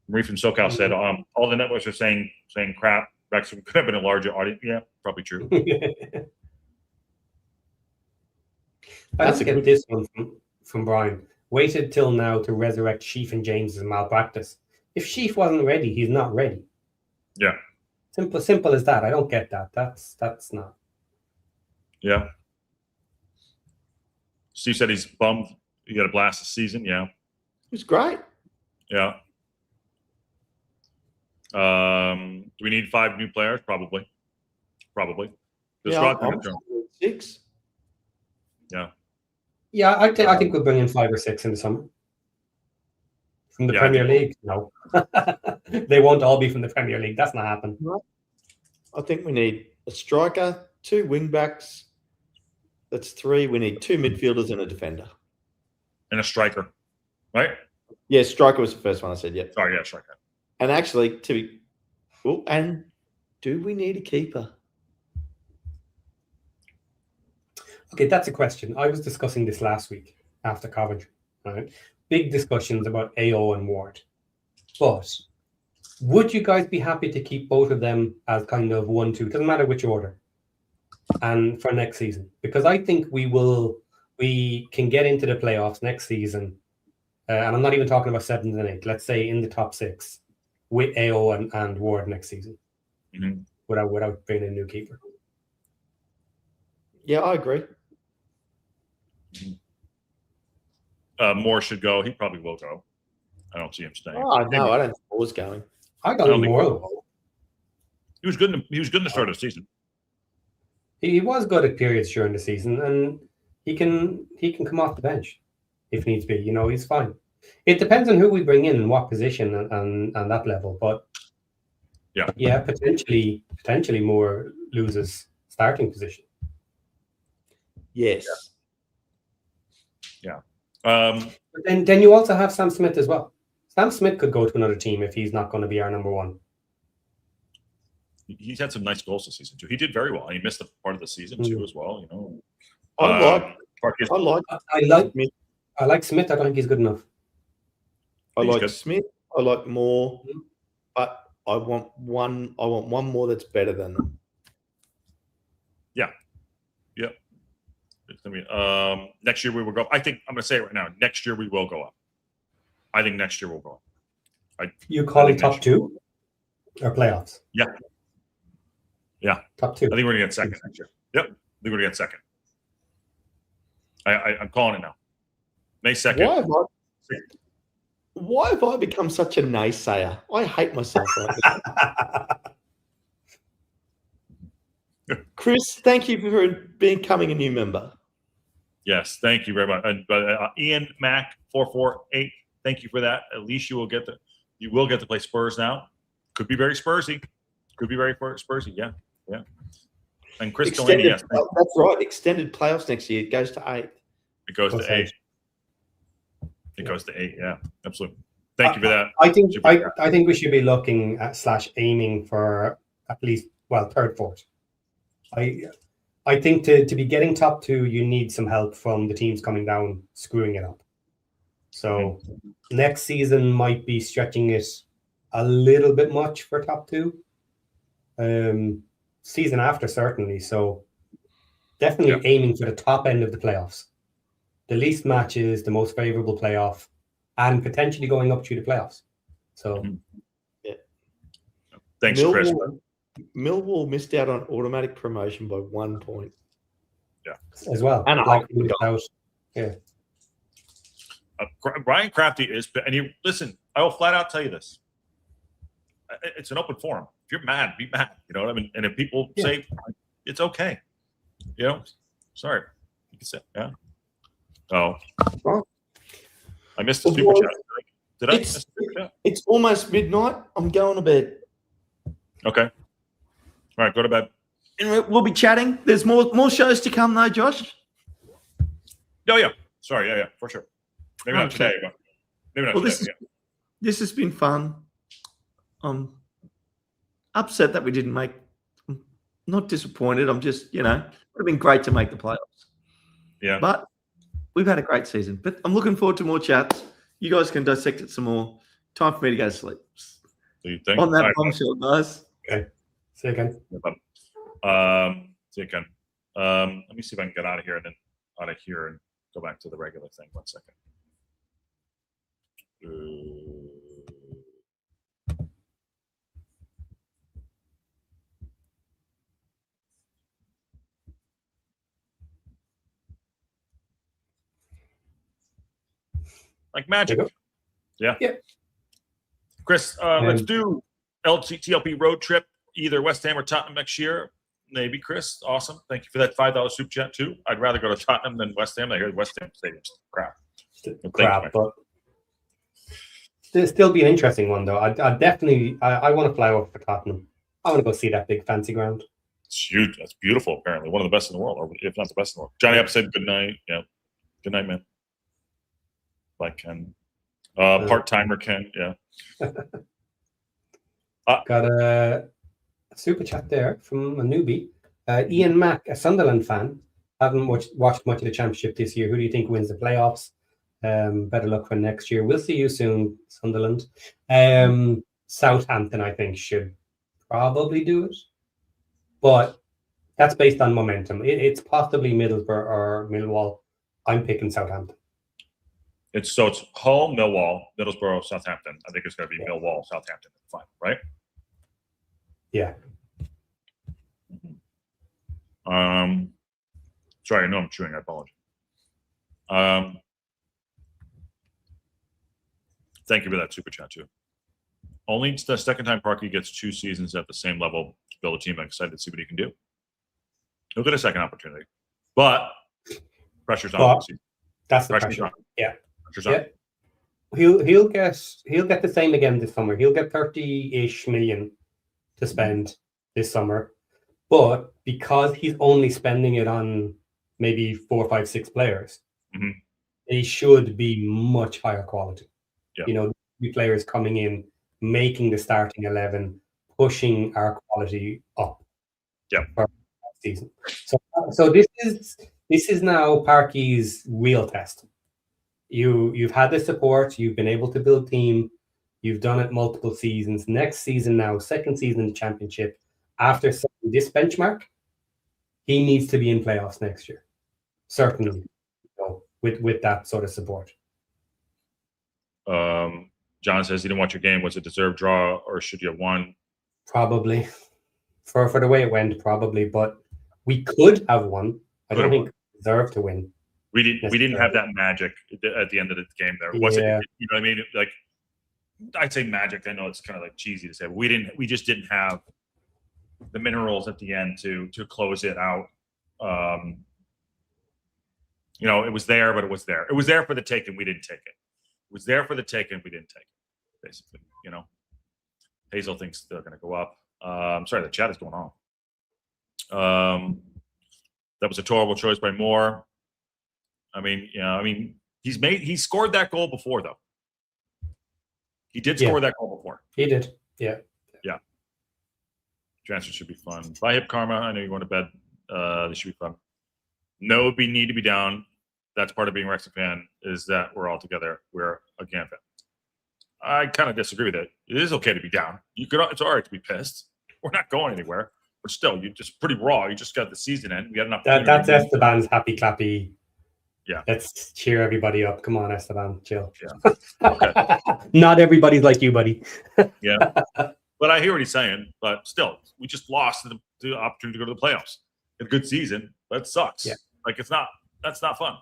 Marie from SoCal said, all the networks are saying crap. Wrexham could have been a larger audience. Yeah, probably true. Let's get this one from Brian. Waited till now to resurrect Sheaf and James's malpractice. If Sheaf wasn't ready, he's not ready. Yeah. Simple as that. I don't get that. That's not. Yeah. Steve said he's bummed. He got a blast this season. Yeah. It was great. Yeah. Do we need 5 new players? Probably. Yeah, I'm 6. Yeah. Yeah, I think we'll bring in 5 or 6 in the summer. From the Premier League? No. They won't all be from the Premier League. That's not happening. I think we need a striker, 2 wing-backs. That's 3. We need 2 midfielders and a defender. And a striker, right? Yeah, striker was the first one I said, yep. Sorry, yeah, striker. And actually, and do we need a keeper? Okay, that's a question. I was discussing this last week after Coventry. Right? Big discussions about AO and Ward. But would you guys be happy to keep both of them as kind of 1-2? Doesn't matter which order. And for next season, because I think we can get into the playoffs next season, and I'm not even talking about 7th and 8th. Let's say in the top 6 with AO and Ward next season, without bringing a new keeper. Yeah, I agree. Moore should go. He probably will go. I don't see him staying. Oh no, I don't think Moore's going. I got Moore. He was good. He was good in the start of the season. He was good at periods during the season, and he can come off the bench if needs be. He's fine. It depends on who we bring in and what position and that level. But yeah, potentially Moore loses starting position. Yes. Yeah. But then you also have Sam Smith as well. Sam Smith could go to another team if he's not going to be our number 1. He's had some nice goals this season too. He did very well. He missed a part of the season too as well. I like Smith. I don't think he's good enough. I like Smith. I like Moore, but I want one more that's better than them. Yeah. Yep. Next year we will go. I think I'm going to say it right now. Next year we will go up. I think next year we'll go up. You call it top 2 or playoffs? Yeah. Yeah. Top 2. I think we're going to get second next year. Yep. I think we're going to get second. I'm calling it now. May 2nd. Why have I become such a naysayer? I hate myself right now. Chris, thank you for becoming a new member. Yes, thank you very much. Ian Mac 448, thank you for that. At least you will get to play Spurs now. Could be very Spursy. Yeah. And Chris Delaney, yes. That's right. Extended playoffs next year. It goes to 8. It goes to 8. It goes to 8. Yeah, absolutely. Thank you for that. I think we should be looking at / aiming for at least 3rd, 4th. I think to be getting top 2, you need some help from the teams coming down, screwing it up. So next season might be stretching it a little bit much for top 2. Season after, certainly. So definitely aiming for the top end of the playoffs. The least matches, the most favorable playoff, and potentially going up through the playoffs. So, thanks, Chris. Millwall missed out on automatic promotion by 1 point. Yeah, as well. And Brian Crafty is, and you listen. I will flat out tell you this. It's an open forum. If you're mad, be mad. You know what I mean? And if people say it's okay, sorry, you can say, yeah. Oh, Well, I missed the super chat. Did I? It's almost midnight. I'm going to bed. Okay. All right, go to bed. And we'll be chatting. There's more shows to come, though, Josh. Oh, yeah. Sorry, yeah, for sure. Maybe not today, but maybe not today. This has been fun. I'm upset that we didn't make. I'm not disappointed. I'm just, it would have been great to make the playoffs. Yeah. But we've had a great season. But I'm looking forward to more chats. You guys can dissect it some more. Time for me to go to sleep. Do you think? On that bombshell, guys. Okay. See you again. See you again. Let me see if I can get out of here and then out of here and go back to the regular thing. 1 second. Like magic. Yeah. Chris, let's do TLP road trip, either West Ham or Tottenham next year. Maybe, Chris. Awesome. Thank you for that $5 super chat, too. I'd rather go to Tottenham than West Ham. I hear West Ham Stadium's crap. But it'll still be an interesting one, though. I definitely want to fly over for Tottenham. I want to go see that big fancy ground. It's huge. That's beautiful, apparently. One of the best in the world, or if not the best in the world. Johnny Up said good night. Yeah. Good night, man. Like Ken. Part-timer Ken, yeah. Got a super chat there from a newbie. Ian Mack, a Sunderland fan. Haven't watched much of the championship this year. Who do you think wins the playoffs? Better luck for next year. We'll see you soon, Sunderland. Southampton, I think, should probably do it. But that's based on momentum. It's possibly Middlesbrough or Millwall. I'm picking Southampton. It's Hull, Millwall, Middlesbrough, Southampton. I think it's going to be Millwall, Southampton. Fine, right? Yeah. Sorry, I know I'm chewing. I apologize. Thank you for that super chat, too. Only the second time Parky gets 2 seasons at the same level to build a team. I'm excited to see what he can do. He'll get a second opportunity. But pressure's on. That's the pressure. On. Yeah. Pressure's on. He'll get the same again this summer. He'll get 30-ish million to spend this summer. But because he's only spending it on maybe 4, 5, 6 players, they should be much higher quality. Yeah. The players coming in, making the starting 11, pushing our quality up. Yeah. For season. So this is now Parky's real test. You've had the support. You've been able to build team. You've done it multiple seasons. Next season now, second season in the championship. After this benchmark, he needs to be in playoffs next year. Certainly, with that sort of support. John says he didn't watch your game. Was it deserved draw or should you have won? Probably. For the way it went, probably. But we could have won. I don't think we deserved to win. We didn't have that magic at the end of the game there. Was it? You know what I mean? Like, I'd say magic. I know it's kind of like cheesy to say. But we just didn't have the minerals at the end to close it out. It was there, but it was there. It was there for the taking. We didn't take it. It was there for the taking. We didn't take it. Basically, Hazel thinks they're going to go up. Sorry, the chat is going on. That was a terrible choice by Moore. He scored that goal before, though. He did score that goal before. He did. Yeah. Yeah. Transfer should be fun. Bye, Hip Karma. I know you're going to bed. This should be fun. No, we need to be down. That's part of being a Wrexham fan, is that we're all together. We're a GAN fan. I kind of disagree with it. It is okay to be down. It's all right to be pissed. We're not going anywhere. But still, you're just pretty raw. You just got the season end. We had enough. That's Esteban's happy clappy. Yeah. Let's cheer everybody up. Come on, Esteban. Chill. Yeah. Okay. Not everybody's like you, buddy. Yeah. But I hear what he's saying. But still, we just lost the opportunity to go to the playoffs. A good season. That sucks. Yeah. Like, that's not fun.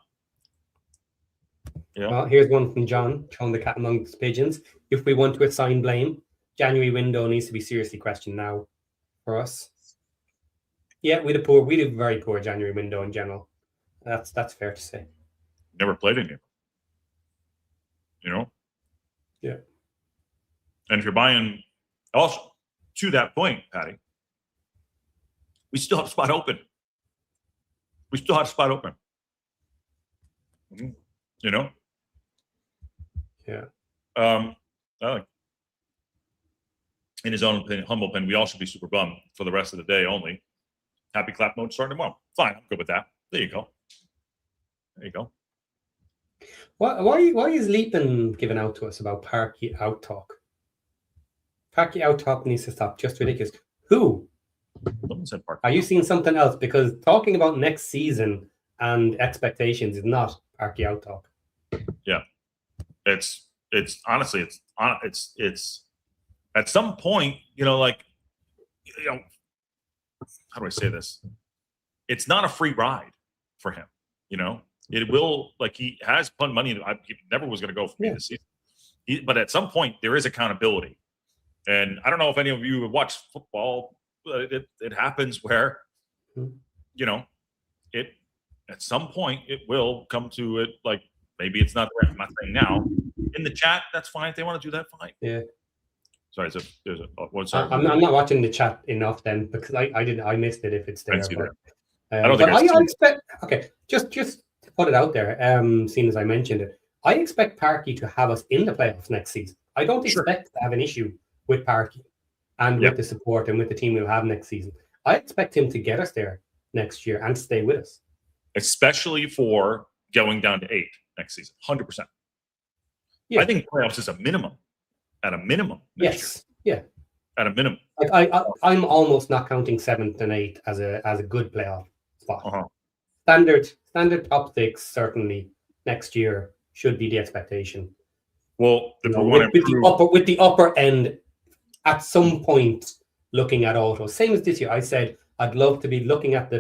Yeah. Well, here's one from John, throwing the cat among the pigeons. If we want to assign blame, January window needs to be seriously questioned now for us. Yeah, we had a very poor January window in general. That's fair to say. Never played any. You know. Yeah. And if you're buying, also to that point, Patty, we still have a spot open. We still have a spot open. You know. Yeah. In his own opinion, humble opinion, we all should be super bummed for the rest of the day only. Happy clap mode starting tomorrow. Fine, I'm good with that. There you go. There you go. Why is Leapin giving out to us about Parky out talk? Parky out talk needs to stop. Just ridiculous. Who? Someone said Parky. Are you seeing something else? Because talking about next season and expectations is not Parky out talk. Yeah, it's honestly it's at some point, how do I say this? It's not a free ride for him. It will, he has put money. He never was going to go for me this season. But at some point, there is accountability. And I don't know if any of you have watched football, but it happens where, at some point, it will come to it. Maybe it's not the right. I'm not saying now. In the chat, that's fine. If they want to do that, fine. Yeah. Sorry, I'm not watching the chat enough then, because I missed it if it's there. I don't think I expect. Okay, just to put it out there. Seeing as I mentioned it, I expect Parky to have us in the playoffs next season. I don't expect to have an issue with Parky and with the support and with the team we'll have next season. I expect him to get us there next year and stay with us, especially for going down to 8 next season. 100%. Yeah. I think playoffs is a minimum. At a minimum. Yes. Year. Yeah. At a minimum. I'm almost not counting 7th and 8th as a good playoff spot. Uh-huh. Standard top 6 certainly next year should be the expectation. Well, with the upper end at some point looking at auto. Same as this year. I said I'd love to be looking at the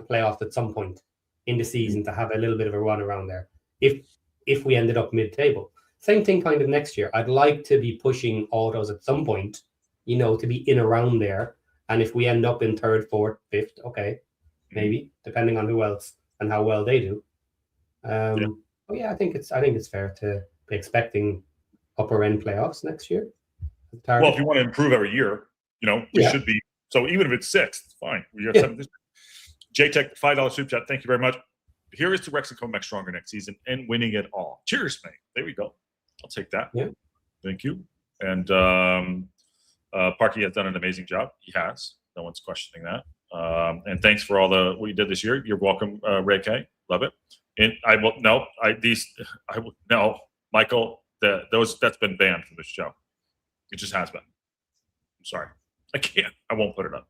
playoffs at some point in the season to have a little bit of a run around there. If we ended up mid-table. Same thing kind of next year. I'd like to be pushing autos at some point, to be in around there. And if we end up in 3rd, 4th, 5th, okay, maybe, depending on who else and how well they do. I think it's fair to be expecting upper end playoffs next year. Well, if you want to improve every year, we should be. So even if it's 6th, fine. We got 7th. JTech, $5 super chat. Thank you very much. Here is to Wrexham coming back stronger next season and winning it all. Cheers, mate. There we go. I'll take that. Yeah. Thank you. And Parky has done an amazing job. He has. No one's questioning that. And thanks for all what you did this year. You're welcome, Ray K. Love it. And Michael. That's been banned from this show. It just has been. I'm sorry. I can't. I won't put it up.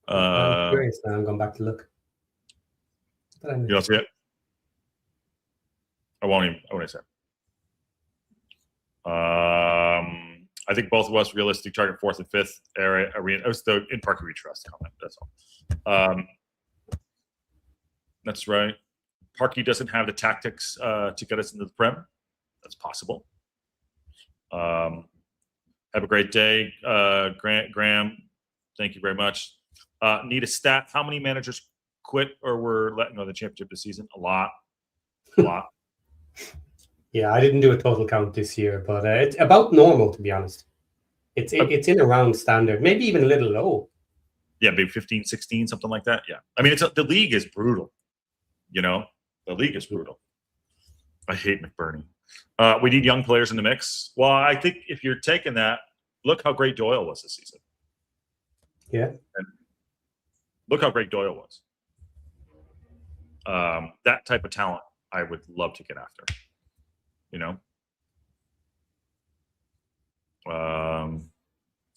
I'm curious now. I'm going back to look. You don't see it? I won't say. I think both of us realistic target 4th and 5th area arena. It was the in Parky we trust comment. That's all. That's right. Parky doesn't have the tactics to get us into the Prem. That's possible. Have a great day, Graham. Thank you very much. Need a stat. How many managers quit or were letting go of the championship this season? A lot. Yeah, I didn't do a total count this year, but it's about normal, to be honest. It's in around standard, maybe even a little low. Yeah, maybe 15, 16, something like that. Yeah. I mean, the league is brutal. The league is brutal. I hate McBurney. We need young players in the mix. Well, I think if you're taking that, look how great Doyle was this season. Yeah. And look how great Doyle was. That type of talent I would love to get after.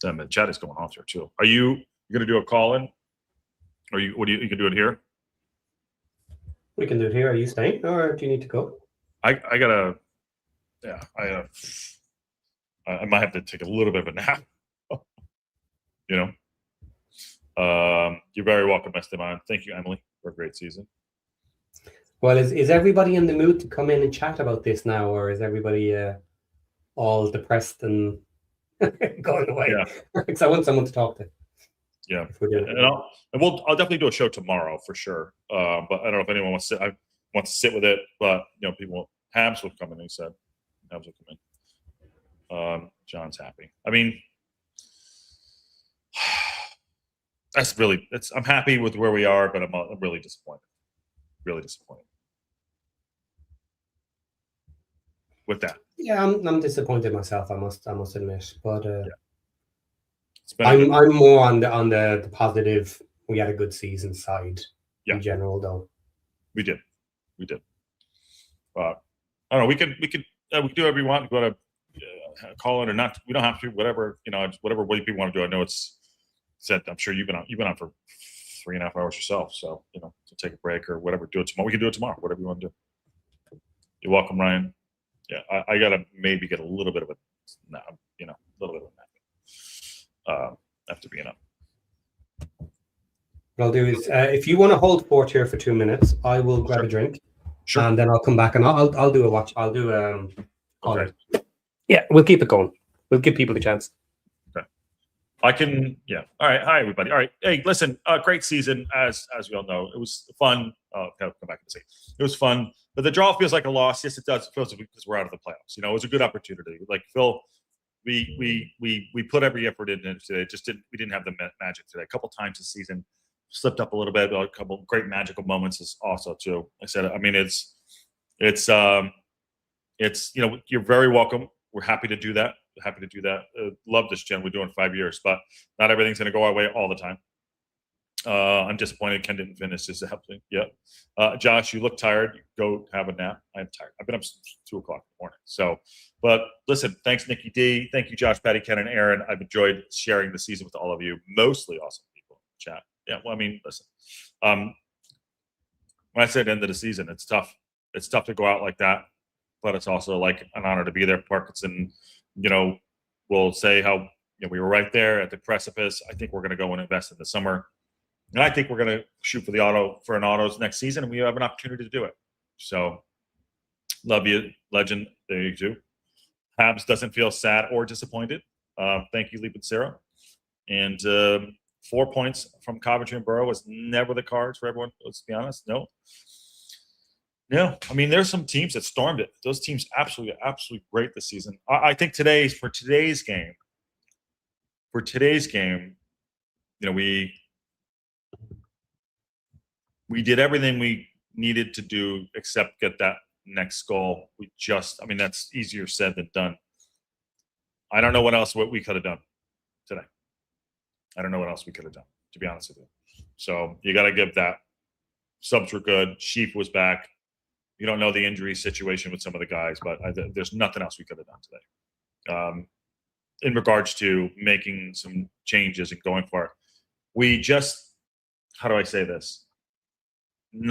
The chat is going off here too. Are you going to do a call-in? Or you can do it here? We can do it here. Are you staying, or do you need to go? I gotta. Yeah, I might have to take a little bit of a nap. You're very welcome, Esteban. Thank you, Emily, for a great season. Well, is everybody in the mood to come in and chat about this now, or is everybody all depressed and going away? Yeah. Because I want someone to talk to. Yeah, If we do it. and I'll definitely do a show tomorrow for sure. But I don't know if anyone wants to sit with it. But Habs will come in. He said Habs will come in. John's happy. I mean, I'm happy with where we are, but I'm really disappointed. Really disappointed with that. Yeah, I'm disappointed myself. I must admit, but Yeah. I'm more on the positive. We had a good season side in general, though. We did. I don't know. We could do whatever you want. Go to call it or not. We don't have to. Whatever whatever way people want to do. I know it's said. I'm sure you've been on for 3.5 hours yourself. So to take a break or whatever. Do it tomorrow. We can do it tomorrow. Whatever you want to do. You're welcome, Ryan. Yeah, I gotta maybe get a little bit of a nap. A little bit of a nap after being up. What I'll do is, if you want to hold fort here for 2 minutes, I will grab a drink, and then I'll come back and I'll do a watch. I'll do Okay. Yeah, we'll keep it going. We'll give people a chance. Okay. I can. Yeah. All right. Hi, everybody. All right. Hey, listen. Great season, as we all know. It was fun. I'll come back and say it was fun, but the draw feels like a loss. Yes, it does. It feels because we're out of the playoffs. It was a good opportunity. Like Phil, we put every effort in it today. We didn't have the magic today. A couple times this season slipped up a little bit. A couple great magical moments is also too. I said. I mean, it's you're very welcome. We're happy to do that. Love this, Jen. We're doing 5 years, but not everything's going to go our way all the time. I'm disappointed Ken didn't finish his happening. Yeah. Josh, you look tired. Go have a nap. I'm tired. I've been up since 2:00 in the morning. So, but listen, thanks, Nikki D. Thank you, Josh, Patty, Ken, and Aaron. I've enjoyed sharing the season with all of you. Mostly awesome people in the chat. Yeah. Well, I mean, listen, when I said end of the season, it's tough. It's tough to go out like that, but it's also like an honor to be there. Parkinson, will say how we were right there at the precipice. I think we're going to go and invest in the summer. And I think we're going to shoot for an autos next season, and we have an opportunity to do it. So, love you, legend. There you go. Habs doesn't feel sad or disappointed. Thank you, Leap and Sarah. And 4 points from Coventry and Borough was never the cards for everyone. Let's be honest. No. I mean, there's some teams that stormed it. Those teams absolutely great this season. I think for today's game, we did everything we needed to do except get that next goal. That's easier said than done. I don't know what we could have done today. I don't know what else we could have done, to be honest with you. So you got to give that. Subs were good. Sheep was back. You don't know the injury situation with some of the guys, but there's nothing else we could have done today. In regards to making some changes and going for it, we just, how do I say this? We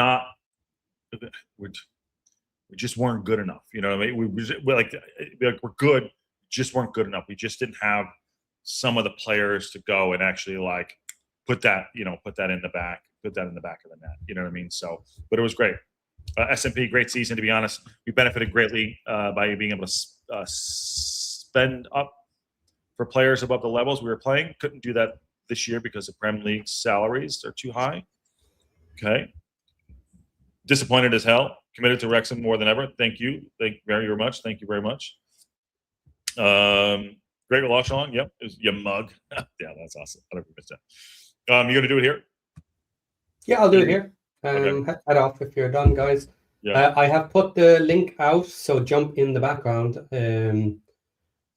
just weren't good enough. You know what I mean? We're good, just weren't good enough. We just didn't have some of the players to go and actually put that in the back of the net. You know what I mean? So, but it was great. S&P, great season, to be honest. We benefited greatly by being able to spend up for players above the levels we were playing. Couldn't do that this year because the Prem League salaries are too high. Okay. Disappointed as hell. Committed to Wrexham more than ever. Thank you. Thank you very much. Thank you very much. Great with Lachlan. Yep. It was your mug. Yeah, that's awesome. I don't miss that. You going to do it here? Yeah, I'll do it here. Okay. Head off if you're done, guys. Yeah. I have put the link out, so jump in the background.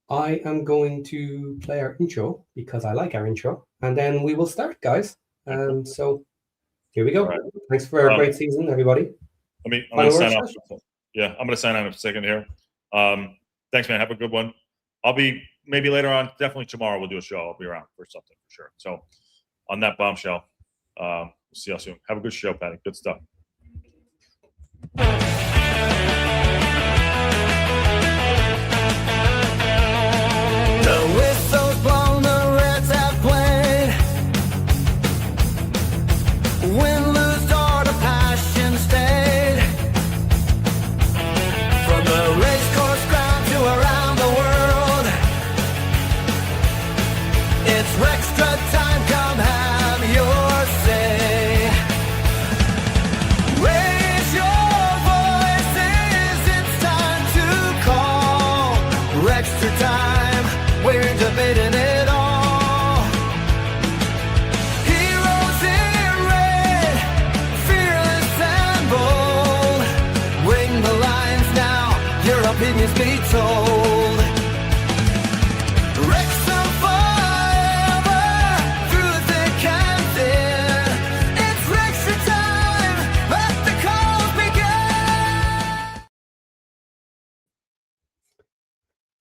I am going to play our intro because I like our intro, and then we will start, guys. So here we go. Right. Thanks for a great season, everybody. I'm going to sign off. Yeah, I'm going to sign out in a second here. Thanks, man. Have a good one. I'll be maybe later on. Definitely tomorrow we'll do a show. I'll be around for something for sure. So on that bombshell, we'll see you soon. Have a good show, Patty. Good stuff. The whistle's blown, the Reds have played. Win, lose, or the passion stayed. opinions be told. Wrexham forever, through thick and thin. It's Wrexham time, let the calls begin.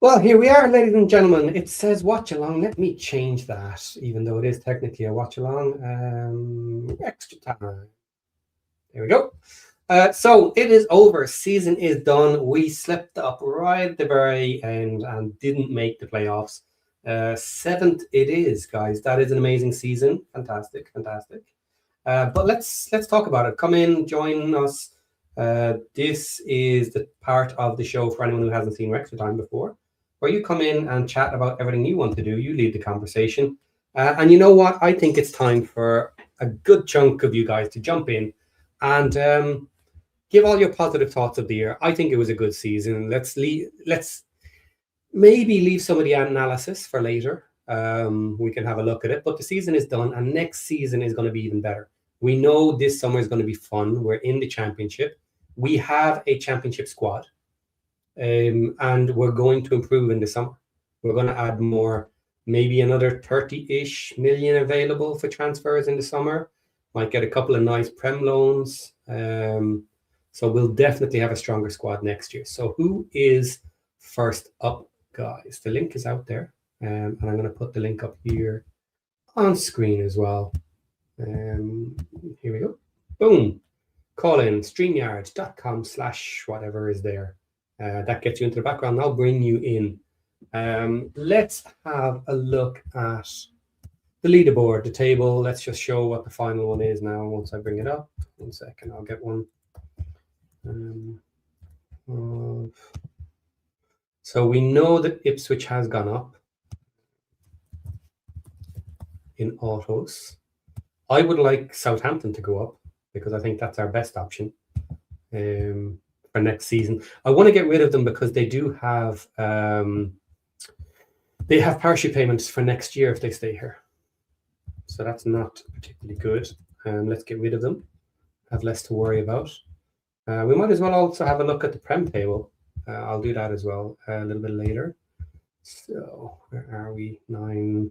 Well, here we are, ladies and gentlemen. It says watch along. Let me change that, even though it is technically a watch along. Extra time. There we go. So it is over. Season is done. We slipped up right at the very end and didn't make the playoffs. 7th it is, guys. That is an amazing season. Fantastic, fantastic. But let's talk about it. Come in, join us. This is the part of the show for anyone who hasn't seen Wrexham Time before, where you come in and chat about everything you want to do. You lead the conversation. And you know what? I think it's time for a good chunk of you guys to jump in and give all your positive thoughts of the year. I think it was a good season. Let's maybe leave some of the analysis for later. We can have a look at it. But the season is done, and next season is going to be even better. We know this summer is going to be fun. We're in the championship. We have a championship squad, and we're going to improve in the summer. We're going to add more, maybe another 30-ish million available for transfers in the summer. Might get a couple of nice Prem loans. So we'll definitely have a stronger squad next year. So who is first up, guys? The link is out there. And I'm going to put the link up here on screen as well. Here we go. Boom. Call in streamyard.com/whatever is there. That gets you into the background. I'll bring you in. Let's have a look at the leaderboard, the table. Let's just show what the final one is now once I bring it up. 1 second, I'll get one. So we know that Ipswich has gone up in autos. I would like Southampton to go up because I think that's our best option for next season. I want to get rid of them because they do have parachute payments for next year if they stay here. So that's not particularly good. Let's get rid of them. Have less to worry about. We might as well also have a look at the Prem table. I'll do that as well a little bit later. So where are we? 9,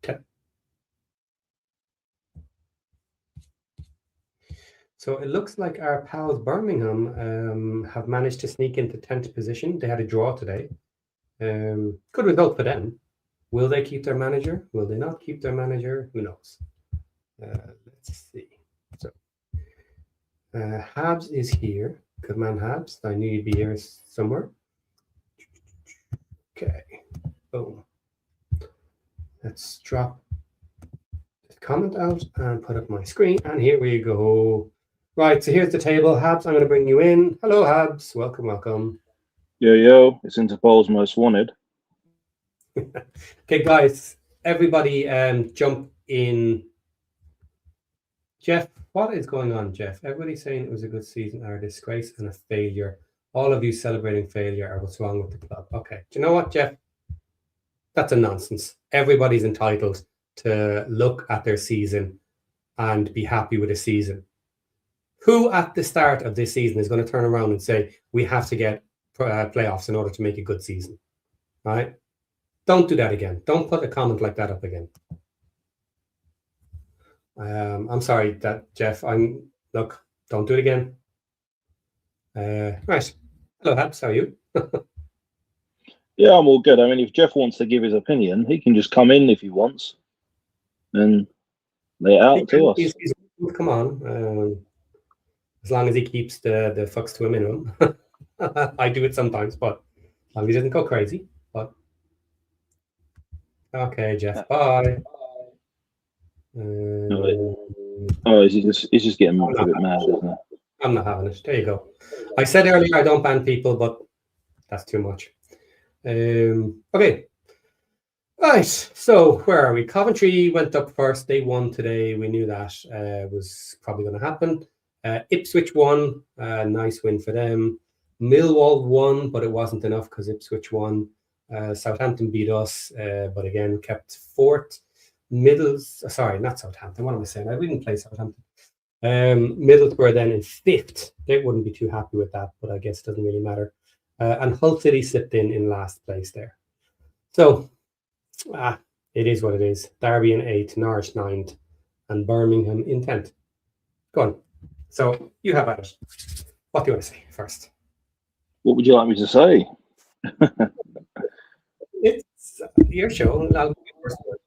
10. So it looks like our pals Birmingham have managed to sneak into 10th position. They had a draw today. Good result for them. Will they keep their manager? Will they not keep their manager? Who knows? Let's see. So Habs is here. Good man, Habs. I knew you'd be here somewhere. Okay. Boom. Let's drop this comment out and put up my screen. And here we go. Right, so here's the table. Habs, I'm going to bring you in. Hello, Habs. Welcome, welcome. Yo, it's Interpol's most wanted. Okay, guys, everybody jump in. Jeff, what is going on, Jeff? Everybody's saying it was a good season, or a disgrace and a failure. All of you celebrating failure or what's wrong with the club. Okay, do you know what, Jeff? That's a nonsense. Everybody's entitled to look at their season and be happy with a season. Who at the start of this season is going to turn around and say, we have to get playoffs in order to make a good season? All right? Don't do that again. Don't put a comment like that up again. I'm sorry, that Jeff. Look. Don't do it again. Right. Hello, Habs. How are you? Yeah, I'm all good. I mean, if Jeff wants to give his opinion, he can just come in if he wants and lay it out to us. Come on. As long as he keeps the fucks to a minimum. I do it sometimes, but as long as he doesn't go crazy. But okay, Jeff. Bye. He's just getting a bit mad, isn't it? I'm not having it. There you go. I said earlier I don't ban people, but that's too much. Okay. Right. So where are we? Coventry went up first. They won today. We knew that was probably going to happen. Ipswich won. Nice win for them. Millwall won, but it wasn't enough because Ipswich won. Southampton beat us, but again kept fourth. Sorry, not Southampton. What am I saying? We didn't play Southampton. Middlesbrough then in fifth. They wouldn't be too happy with that, but I guess it doesn't really matter. and Hull City slipped in last place there. So, it is what it is. Derby in 8th, Norwich 9th, and Birmingham in 10th. Go on. So, you have at it. What do you want to say first? What would you like me to say? It's your show. I'll give you first word.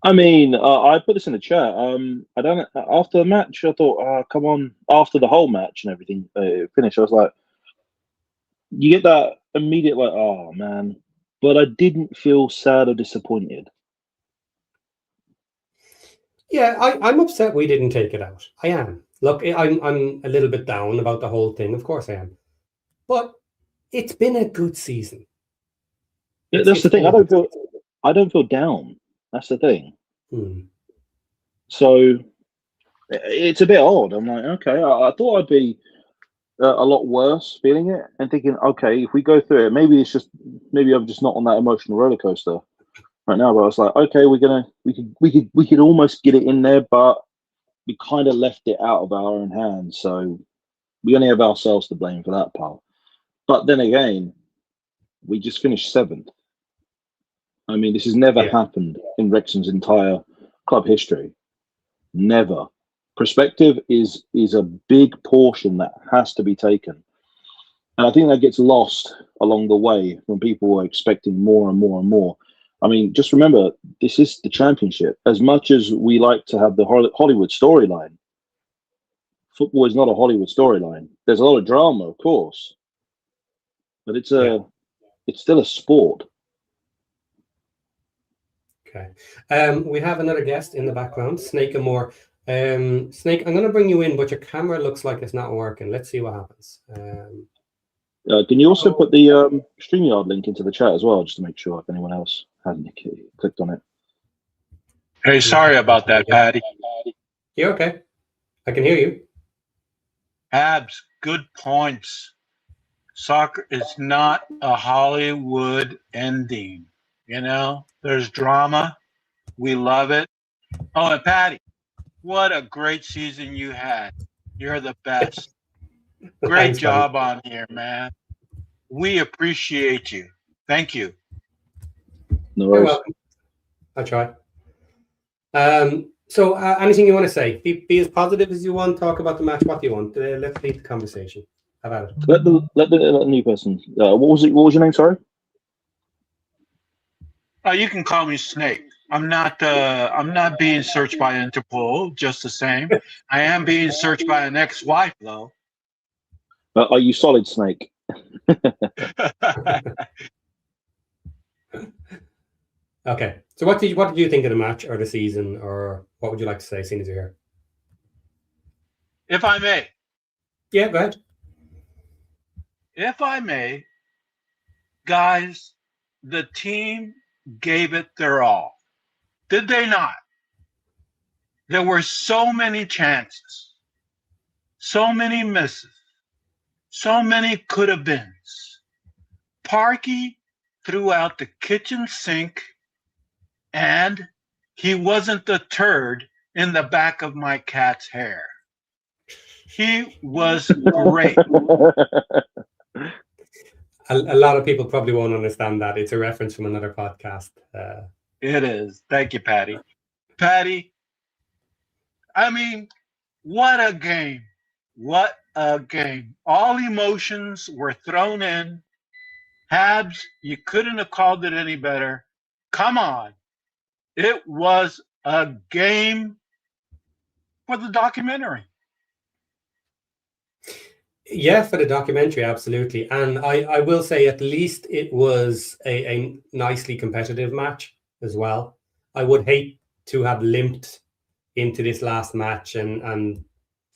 I mean, I put this in the chat. I don't. After the match, I thought, come on. After the whole match and everything finished, I was like, you get that immediate like, oh man. But I didn't feel sad or disappointed. Yeah, I'm upset we didn't take it out. I am. Look, I'm a little bit down about the whole thing. Of course I am. But it's been a good season. Yeah, that's the thing. I don't feel down. That's the thing. So it's a bit odd. I'm like, okay, I thought I'd be a lot worse feeling it and thinking, okay, if we go through it, maybe I'm just not on that emotional roller coaster right now. But I was like, okay, we could almost get it in there, but we kind of left it out of our own hands. So we only have ourselves to blame for that part. But then again, we just finished 7th. I mean, this has never happened in Wrexham's entire club history. Never. Perspective is a big portion that has to be taken. And I think that gets lost along the way when people are expecting more and more and more. I mean, just remember, this is the championship. As much as we like to have the Hollywood storyline, football is not a Hollywood storyline. There's a lot of drama, of course, but it's still a sport. Okay. We have another guest in the background, Snake and Moore. Snake, I'm going to bring you in, but your camera looks like it's not working. Let's see what happens. Can you also put the StreamYard link into the chat as well, just to make sure if anyone else hasn't clicked on it? Hey, sorry about that, Patty. You're okay. I can hear you. Abs, good points. Soccer is not a Hollywood ending. You know, there's drama. We love it. Oh, and Patty, what a great season you had. You're the best. Great Thanks, job buddy. on here, man. We appreciate you. Thank you. No You're worries. welcome. I try. So anything you want to say? Be as positive as you want. Talk about the match. What do you want? Let's lead the conversation. Have at it. Let the new person. What was it? What was your name? Sorry. You can call me Snake. I'm not being searched by Interpol, just the same. I am being searched by an ex-wife, though. Are you Solid Snake? Okay. So what did you think of the match or the season, or what would you like to say, seeing as you're here? If I may. Yeah, go ahead. If I may, guys, the team gave it their all. Did they not? There were so many chances, so many misses, so many could have beens. Parky threw out the kitchen sink, and he wasn't the turd in the back of my cat's hair. He was great. A lot of people probably won't understand that. It's a reference from another podcast. It is. Thank you, Patty. Patty, I mean, what a game. What a game. All emotions were thrown in. Habs, you couldn't have called it any better. Come on. It was a game for the documentary. Yeah, for the documentary, absolutely. And I will say at least it was a nicely competitive match as well. I would hate to have limped into this last match and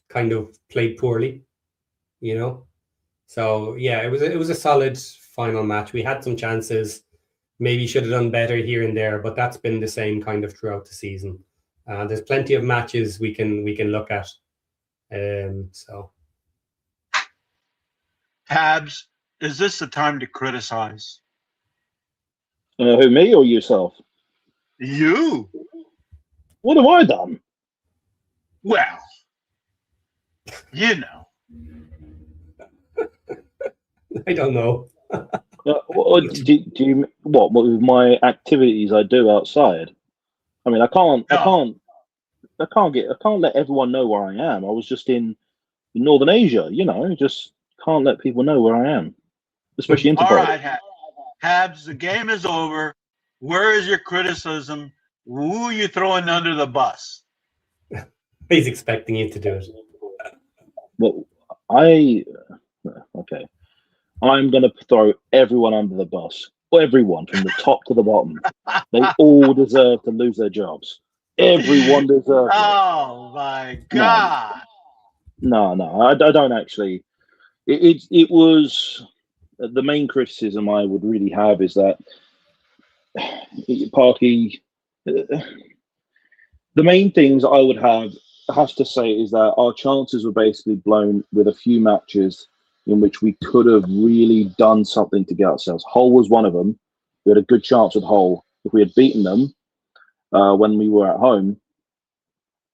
kind of played poorly, you know. So yeah, it was a solid final match. We had some chances, maybe should have done better here and there, but that's been the same kind of throughout the season. There's plenty of matches we can look at. So Habs, is this the time to criticize? Who, me or yourself? You. What have I done? Well, you know. I don't know. Do you what with my activities I do outside? I mean, I can't let everyone know where I am. I was just in Northern Asia, just can't let people know where I am, especially Interpol. All right, Habs, the game is over. Where is your criticism? Who are you throwing under the bus? He's expecting you to do it. Well, okay. I'm going to throw everyone under the bus. Everyone from the top to the bottom. They all deserve to lose their jobs. Everyone deserves it. Oh my God! No, I don't actually. It was the main criticism I would really have is that Parky. The main things I would have to say is that our chances were basically blown with a few matches in which we could have really done something to get ourselves. Hull was one of them. We had a good chance with Hull. If we had beaten them when we were at home,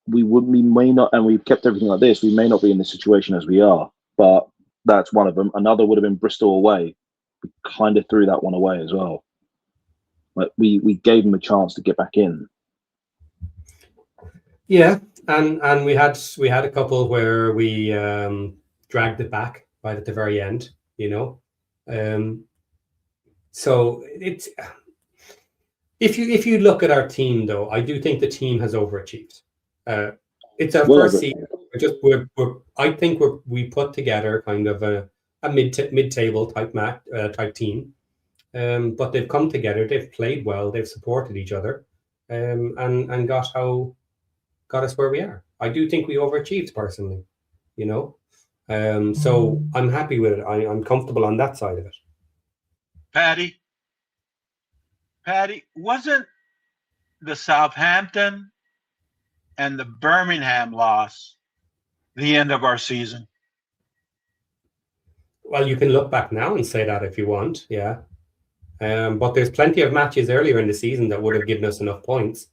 we may not, and we kept everything like this, we may not be in the situation as we are. But that's one of them. Another would have been Bristol away. We kind of threw that one away as well. Like we gave them a chance to get back in. Yeah, and we had a couple where we dragged it back right at the very end, So it's if you look at our team though, I do think the team has overachieved. It's our first season. I think we put together kind of a mid-table type team, but they've come together. They've played well. They've supported each other, and got us where we are. I do think we overachieved personally, So I'm happy with it. I'm comfortable on that side of it. Patty, wasn't the Southampton and the Birmingham loss the end of our season? Well, you can look back now and say that if you want, yeah. But there's plenty of matches earlier in the season that would have given us enough points.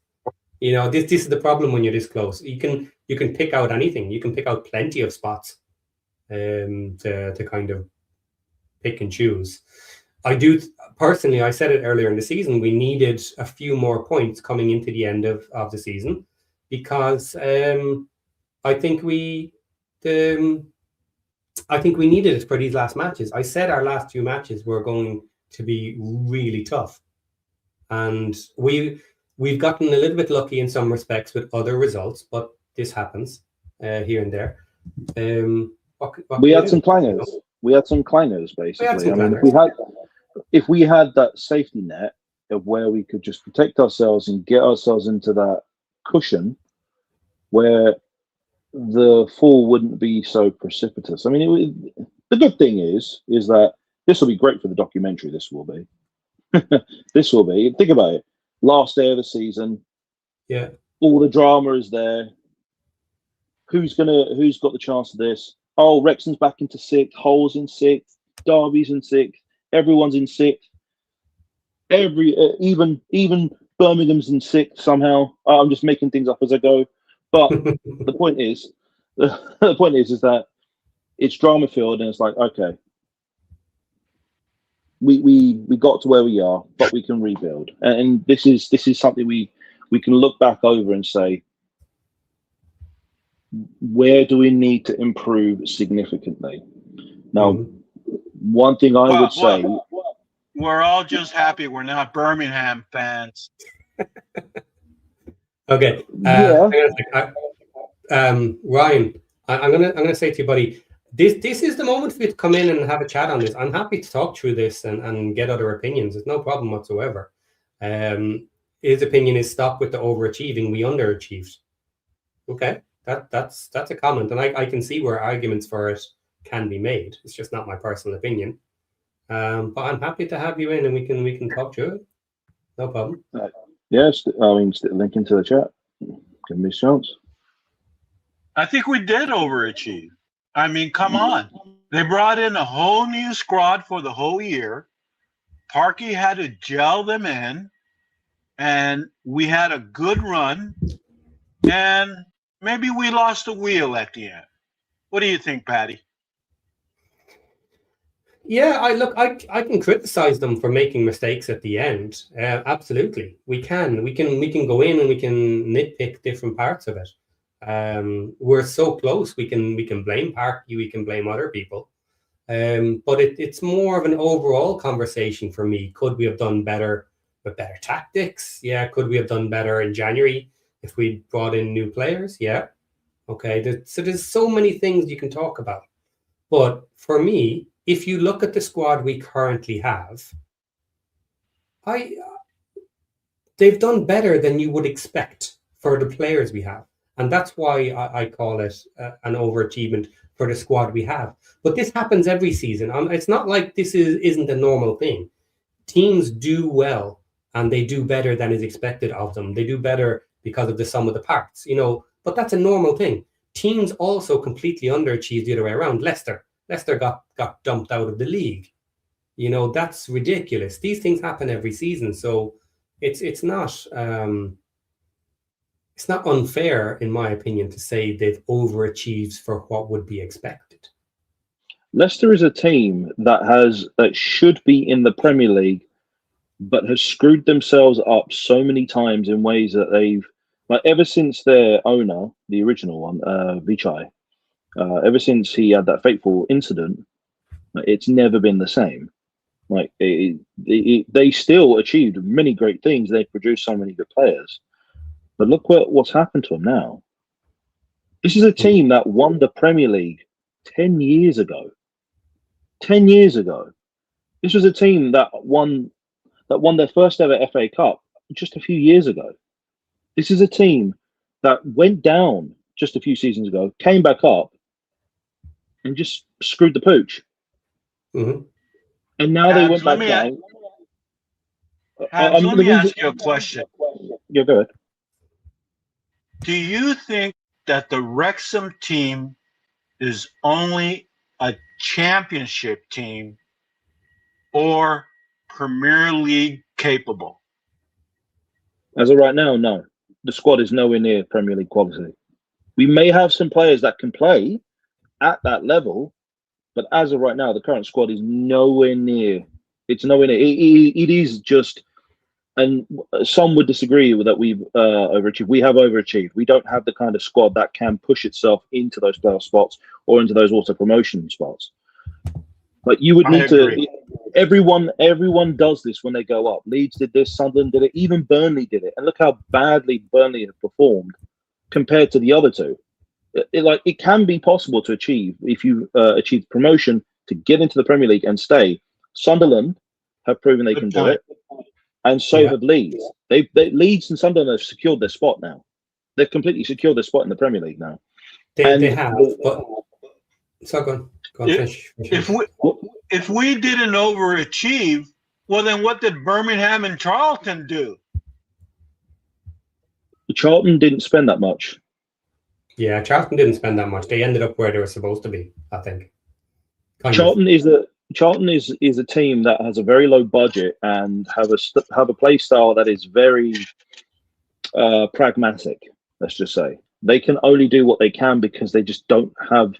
This is the problem when you're this close. You can pick out anything. You can pick out plenty of spots to kind of pick and choose. I do personally, I said it earlier in the season, we needed a few more points coming into the end of the season because I think we needed it for these last matches. I said our last two matches were going to be really tough, and we've gotten a little bit lucky in some respects with other results, but this happens here and there. We had some clangers. We had some clangers, basically. I mean, if we had that safety net of where we could just protect ourselves and get ourselves into that cushion where the fall wouldn't be so precipitous. I mean, the good thing is that this will be great for the documentary. This will be. This will be. Think about it. Last day of the season. Yeah. All the drama is there. Who's got the chance of this? Oh, Wrexham's back into sixth. Hull's in sixth. Derby's in sixth. Everyone's in sixth. Even Birmingham's in sixth somehow. I'm just making things up as I go. But the point is that it's drama filled, and it's like, okay, we got to where we are, but we can rebuild. And this is something we can look back over and say, where do we need to improve significantly? Now, one thing I would say, we're all just happy we're not Birmingham fans. Okay. Ryan, I'm gonna say to you, buddy, this is the moment for you to come in and have a chat on this. I'm happy to talk through this and get other opinions. It's no problem whatsoever. His opinion is stop with the overachieving. We underachieved. Okay, that's a comment, and I can see where arguments for it can be made. It's just not my personal opinion. But I'm happy to have you in, and we can talk through it. No problem. Yes, I mean, link into the chat. Give me a chance. I think we did overachieve. I mean, come on. They brought in a whole new squad for the whole year. Parky had to gel them in, and we had a good run. And maybe we lost the wheel at the end. What do you think, Patty? Yeah, I can criticize them for making mistakes at the end. Absolutely, we can go in and we can nitpick different parts of it. We're so close. We can blame Parky, we can blame other people. But it's more of an overall conversation for me. Could we have done better with better tactics? Yeah. Could we have done better in January if we brought in new players? Yeah. Okay. So there's so many things you can talk about. But for me, if you look at the squad we currently have, they've done better than you would expect for the players we have. And that's why I call it an overachievement for the squad we have. But this happens every season. It's not like this isn't a normal thing. Teams do well, and they do better than is expected of them. They do better because of the sum of the parts, but that's a normal thing. Teams also completely underachieved the other way around. Leicester got dumped out of the league. That's ridiculous. These things happen every season. So it's not unfair, in my opinion, to say they've overachieved for what would be expected. Leicester is a team that should be in the Premier League, but has screwed themselves up so many times in ways that they've, ever since their owner, the original one, Vichai, ever since he had that fateful incident, it's never been the same. They still achieved many great things. They produced so many good players. But look what's happened to them now. This is a team that won the Premier League 10 years ago. 10 years ago. This was a team that won their first ever FA Cup just a few years ago. This is a team that went down just a few seasons ago, came back up, and just screwed the pooch. Mm-hmm. And now they went back down. Let me ask you a question. Yeah, go ahead. Do you think that the Wrexham team is only a championship team or Premier League capable? As of right now, no. The squad is nowhere near Premier League quality. We may have some players that can play at that level, but as of right now, the current squad is nowhere near. It's nowhere near. It is just, and some would disagree with that we've overachieved. We have overachieved. We don't have the kind of squad that can push itself into those playoff spots or into those auto promotion spots. But you would need to. Everyone does this when they go up. Leeds did this. Sunderland did it. Even Burnley did it. And look how badly Burnley have performed compared to the other two. It can be possible to achieve if you achieve promotion to get into the Premier League and stay. Sunderland have proven they can do it, and so have Leeds. Leeds and Sunderland have secured their spot now. They've completely secured their spot in the Premier League now. They have. But so go on. Finish. If we didn't overachieve, well, then what did Birmingham and Charlton do? Charlton didn't spend that much. Yeah, Charlton didn't spend that much. They ended up where they were supposed to be, I think. Charlton is a team that has a very low budget and have a play style that is very pragmatic. Let's just say they can only do what they can because they just don't have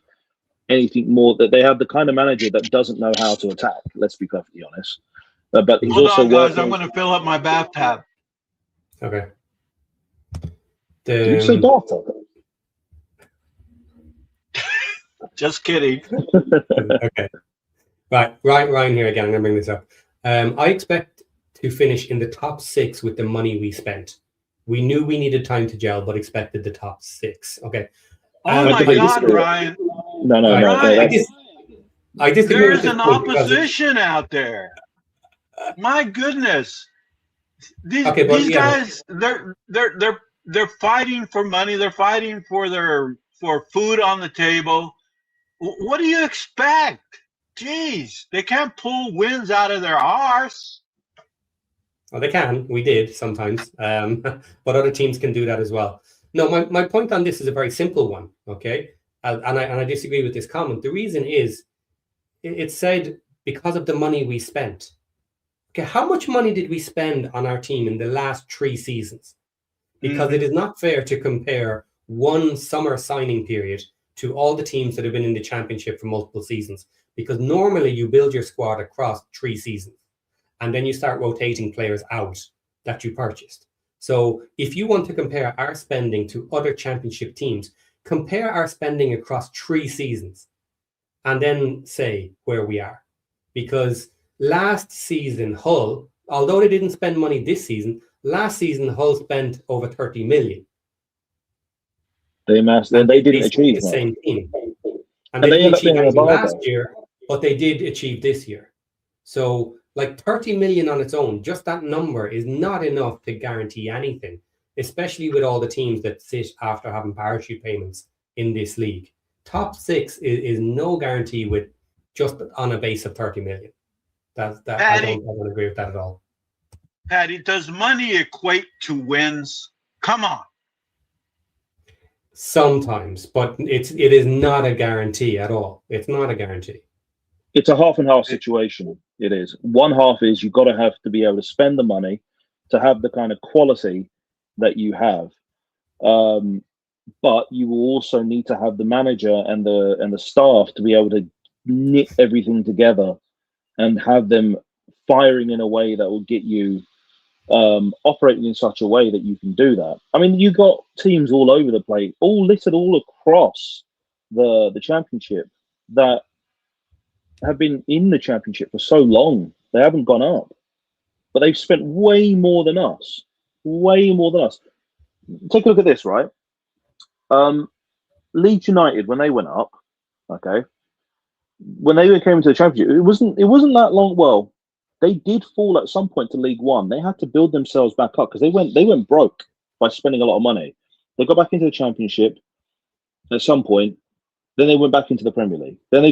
anything more. That they have the kind of manager that doesn't know how to attack. Let's be perfectly honest. But he's Hold also on, guys. I'm going to fill up my bathtub. Okay. Did you say bathtub? Just kidding. Okay. Right, Ryan here again. I'm going to bring this up. I expect to finish in the top 6 with the money we spent. We knew we needed time to gel, but expected the top 6. Okay. Oh my God, Ryan. No. I disagree. There's an opposition out there. My goodness. These guys, they're fighting for money. They're fighting for food on the table. What do you expect? Jeez, they can't pull wins out of their arse. Well, they can. We did sometimes. But other teams can do that as well. No, my point on this is a very simple one, okay? And I disagree with this comment. The reason is, it said because of the money we spent. Okay, how much money did we spend on our team in the last 3 seasons? Because it is not fair to compare one summer signing period to all the teams that have been in the championship for multiple seasons, because normally you build your squad across 3 seasons and then you start rotating players out that you purchased. So if you want to compare our spending to other championship teams, compare our spending across 3 seasons and then say where we are. Because last season, Hull, although they didn't spend money this season, last season Hull spent over 30 million. They didn't achieve the that. same team. And And they they didn't end up achieve being anything above last us. year, but they did achieve this year. So like 30 million on its own, just that number is not enough to guarantee anything, especially with all the teams that sit after having parachute payments in this league. Top 6 is no guarantee with just on a base of 30 million. I don't agree with that at all. Patty, does money equate to wins? Come on. Sometimes, but it is not a guarantee at all. It's not a guarantee. It's a half and half situation. It is. One half is you've got to have to be able to spend the money to have the kind of quality that you have. But you will also need to have the manager and the staff to be able to knit everything together and have them firing in a way that will get you operating in such a way that you can do that. I mean, you got teams all over the place, all littered all across the championship that have been in the championship for so long. They haven't gone up, but they've spent way more than us. Way more than us. Take a look at this, right? Leeds United, when they went up, okay, when they came into the championship, it wasn't that long. Well, they did fall at some point to League One. They had to build themselves back up because they went broke by spending a lot of money. They got back into the championship at some point. Then they went back into the Premier League. Then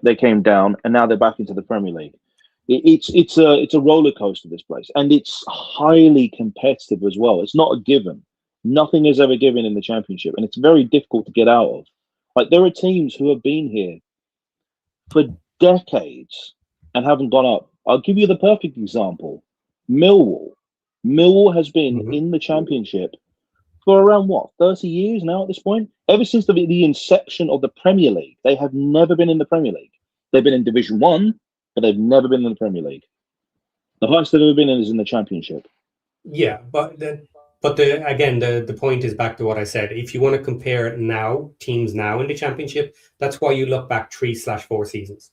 they came down, and now they're back into the Premier League. It's a roller coaster, this place, and it's highly competitive as well. It's not a given. Nothing is ever given in the championship, and it's very difficult to get out of. Like, there are teams who have been here for decades and haven't gone up. I'll give you the perfect example. Millwall. Millwall has been in the championship for around, 30 years now at this point? Ever since the inception of the Premier League, they have never been in the Premier League. They've been in Division 1, but they've never been in the Premier League. The highest they've ever been in is in the championship. Yeah, but the point is back to what I said. If you want to compare teams now in the championship, that's why you look back 3/4 seasons,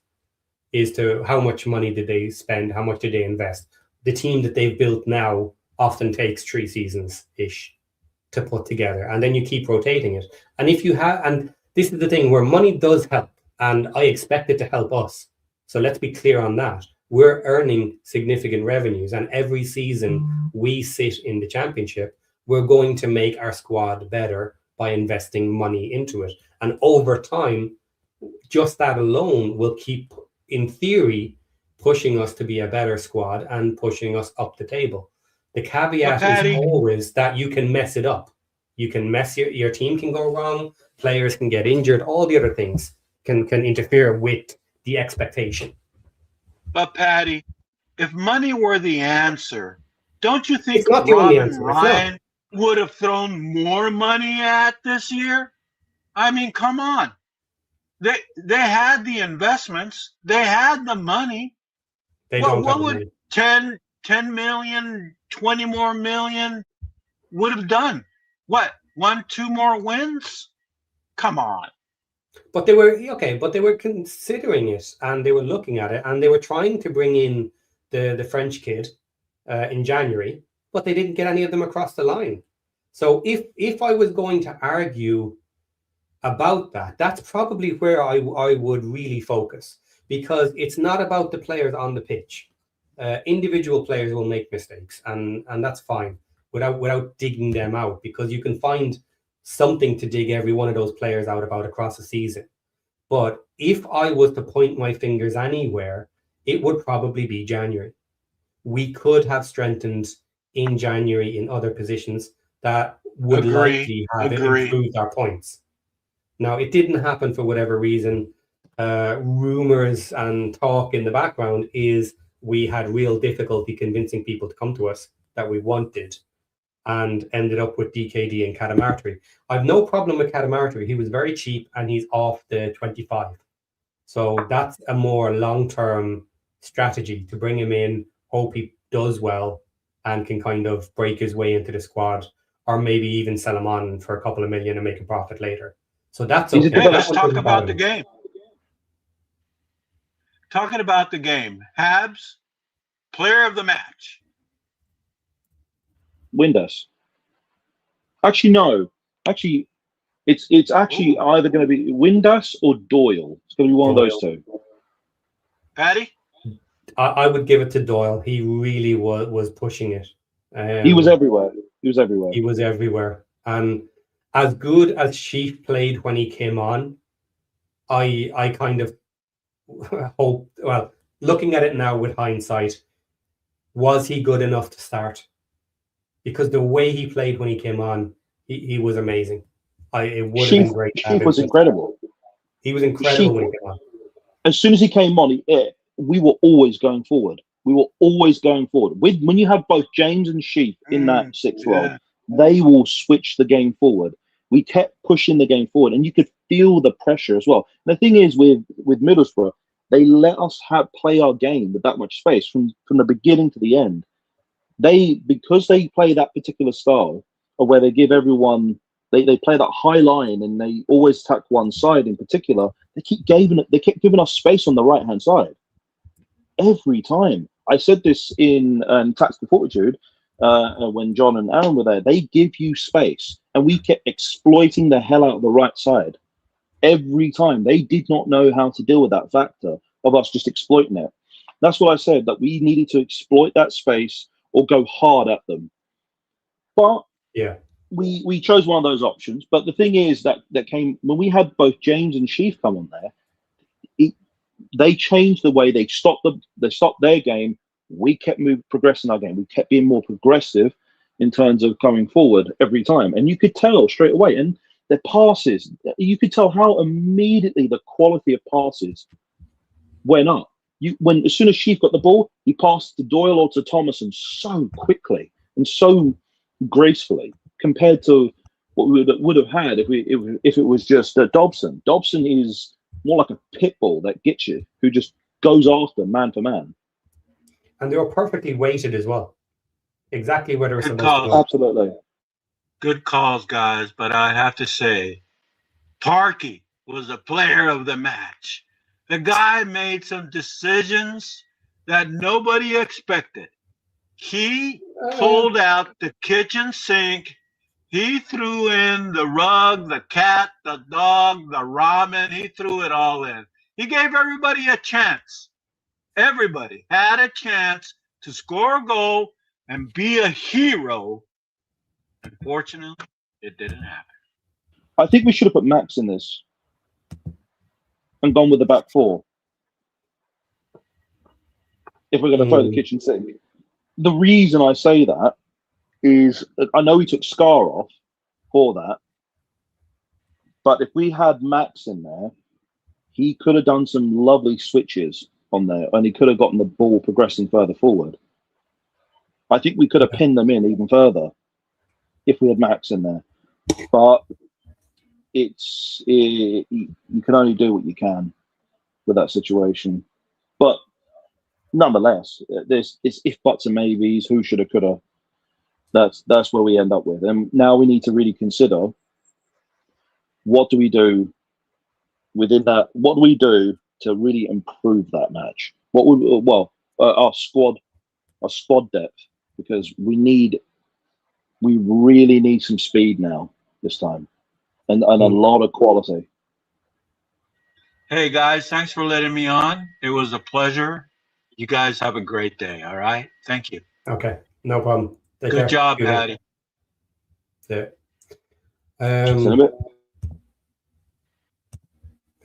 is to how much money did they spend, how much did they invest. The team that they've built now often takes 3 seasons-ish to put together, and then you keep rotating it. And if you have, and this is the thing where money does help, and I expect it to help us. So let's be clear on that. We're earning significant revenues, and every season we sit in the championship, we're going to make our squad better by investing money into it. And over time, just that alone will keep, in theory, pushing us to be a better squad and pushing us up the table. The caveat is always that you can mess it up. You can mess your team can go wrong, players can get injured, all the other things can interfere with the expectation. But Patty, if money were the answer, don't you think It's not the only answer. Ryan would have thrown more money at this year? I mean, come on. They had the investments. They had the money. What would 10 million, 20 more million would have done? What, 1, 2 more wins? Come on. But they were considering it, and they were looking at it, and they were trying to bring in the French kid in January, but they didn't get any of them across the line. So if I was going to argue about that, that's probably where I would really focus, because it's not about the players on the pitch. Individual players will make mistakes, and that's fine without digging them out, because you can find something to dig every one of those players out about across the season. But if I was to point my fingers anywhere, it would probably be January. We could have strengthened in January in other positions that would likely have improved our points. Now, it didn't happen for whatever reason. Rumors and talk in the background is we had real difficulty convincing people to come to us that we wanted. and ended up with DKD and Cadamarteri. I've no problem with Cadamarteri. He was very cheap and he's off the 25. So that's a more long-term strategy to bring him in, hope he does well and can kind of break his way into the squad, or maybe even sell him on for a couple of million and make a profit later. So that's okay. Hey, let's talk about the game. Talking about the game. Habs, player of the match. Windass. Actually, no. Actually, it's actually either going to be Windass or Doyle. It's going to be one of those two. Patty? I would give it to Doyle. He really was pushing it. He was everywhere. He was everywhere. He was everywhere. And as good as Sheaf played when he came on, I kind of hope, well, looking at it now with hindsight, was he good enough to start? Because the way he played when he came on, he was amazing. It would have been great. Sheaf was incredible. He was incredible when he came on. As soon as he came on, we were always going forward. We were always going forward. When you have both James and Sheaf in that sixth role, they will switch the game forward. We kept pushing the game forward, and you could feel the pressure as well. And the thing is, with Middlesbrough, they let us play our game with that much space from the beginning to the end. Because they play that particular style, or where they give everyone, they play that high line and they always attack one side in particular. They kept giving us space on the right hand side every time. I said this in Tactical Fortitude when John and Aaron were there. They give you space, and we kept exploiting the hell out of the right side every time. They did not know how to deal with that factor of us just exploiting it. That's what I said, that we needed to exploit that space or go hard at them. But yeah, we chose one of those options. But the thing is that came when we had both James and Sheaf come on there. They changed the way they stopped their game. We kept progressing our game. We kept being more progressive in terms of coming forward every time. And you could tell straight away. And the passes, you could tell how immediately the quality of passes went up. As soon as Sheaf got the ball, he passed to Doyle or to Thomason so quickly and so gracefully compared to what we would have had if it was just Dobson. Dobson is more like a pit bull that gets you, who just goes after man for man. And they were perfectly weighted as well. Exactly where they were supposed to go. Absolutely. Good calls, guys. But I have to say, Parkey was the player of the match. The guy made some decisions that nobody expected. He pulled out the kitchen sink. He threw in the rug, the cat, the dog, the ramen. He threw it all in. He gave everybody a chance. Everybody had a chance to score a goal and be a hero. Unfortunately, it didn't happen. I think we should have put Max in this and gone with the back four if we're going to throw the kitchen sink. The reason I say that is I know we took Scar off for that, but if we had Max in there, he could have done some lovely switches on there, and he could have gotten the ball progressing further forward. I think we could have pinned them in even further if we had Max in there. But you can only do what you can with that situation. But nonetheless, it's if buts and maybes, who shoulda, coulda. That's where we end up with. And now we need to really consider, what do we do within that? What do we do to really improve that match? Our squad depth, because we really need some speed now this time, and a lot of quality. Hey guys, thanks for letting me on. It was a pleasure. You guys have a great day. All right, thank you. Okay, no problem. Good job, Patty. Yeah. Habs,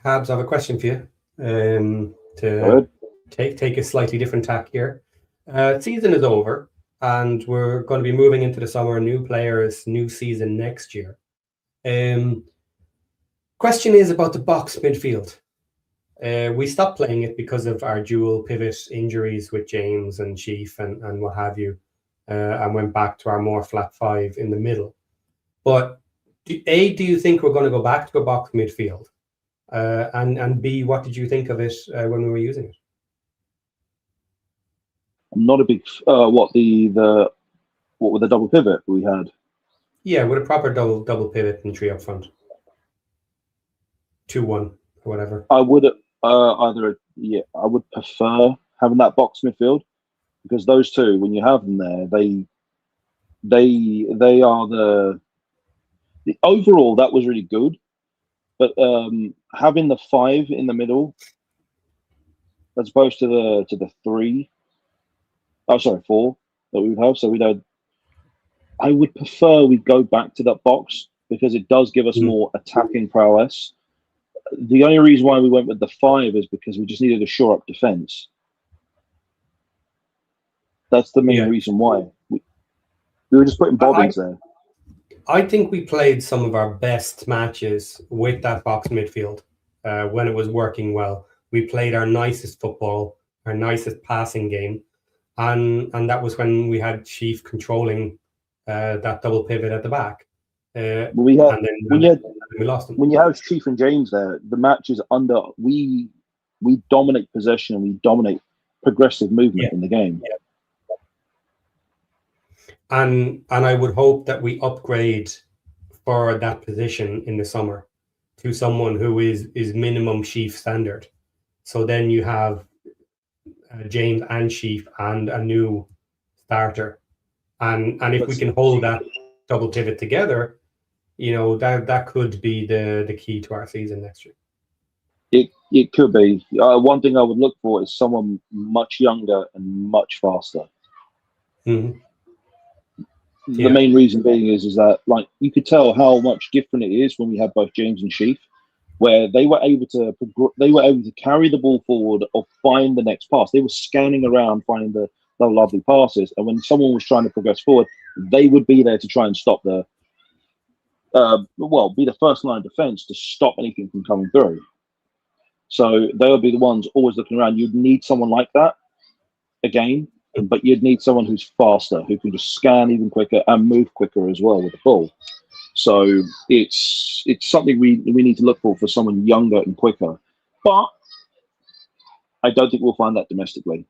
I have a question for you. To take a slightly different tack here. Season is over, and we're going to be moving into the summer. New players, new season next year. Question is about the box midfield. We stopped playing it because of our dual pivot injuries with James and Sheaf and what have you. and went back to our more flat 5 in the middle. But do you think we're going to go back to a box midfield? And B, what did you think of it when we were using it? I'm not a big what with the double pivot we had. Yeah, with a proper double pivot and 3 up front, 2-1 or whatever. I would I would prefer having that box midfield, because those two, when you have them there, they are the overall that was really good. But having the 5 in the middle as opposed to the 4 that we would have, so we'd have. I would prefer we go back to that box because it does give us more attacking prowess. The only reason why we went with the 5 is because we just needed to shore up defense. That's the main reason why. We were just putting bodies there. I think we played some of our best matches with that box midfield when it was working well. We played our nicest football, our nicest passing game, and that was when we had Chief controlling that double pivot at the back. We lost them. When you have Chief and James there, the match is under. We dominate possession and we dominate progressive movement in the game. Yeah. And I would hope that we upgrade for that position in the summer to someone who is minimum Chief standard. So then you have James and Chief and a new starter. And if we can hold that double pivot together, you know, that could be the key to our season next year. It could be. One thing I would look for is someone much younger and much faster. Mm-hmm. The main reason being is that, like, you could tell how much different it is when we had both James and Chief, where they were able to carry the ball forward or find the next pass. They were scanning around, finding the lovely passes, and when someone was trying to progress forward, they would be there to try and stop be the first line of defense to stop anything from coming through. So they would be the ones always looking around. You'd need someone like that again, but you'd need someone who's faster, who can just scan even quicker and move quicker as well with the ball. So it's something we need to look for someone younger and quicker. But I don't think we'll find that domestically.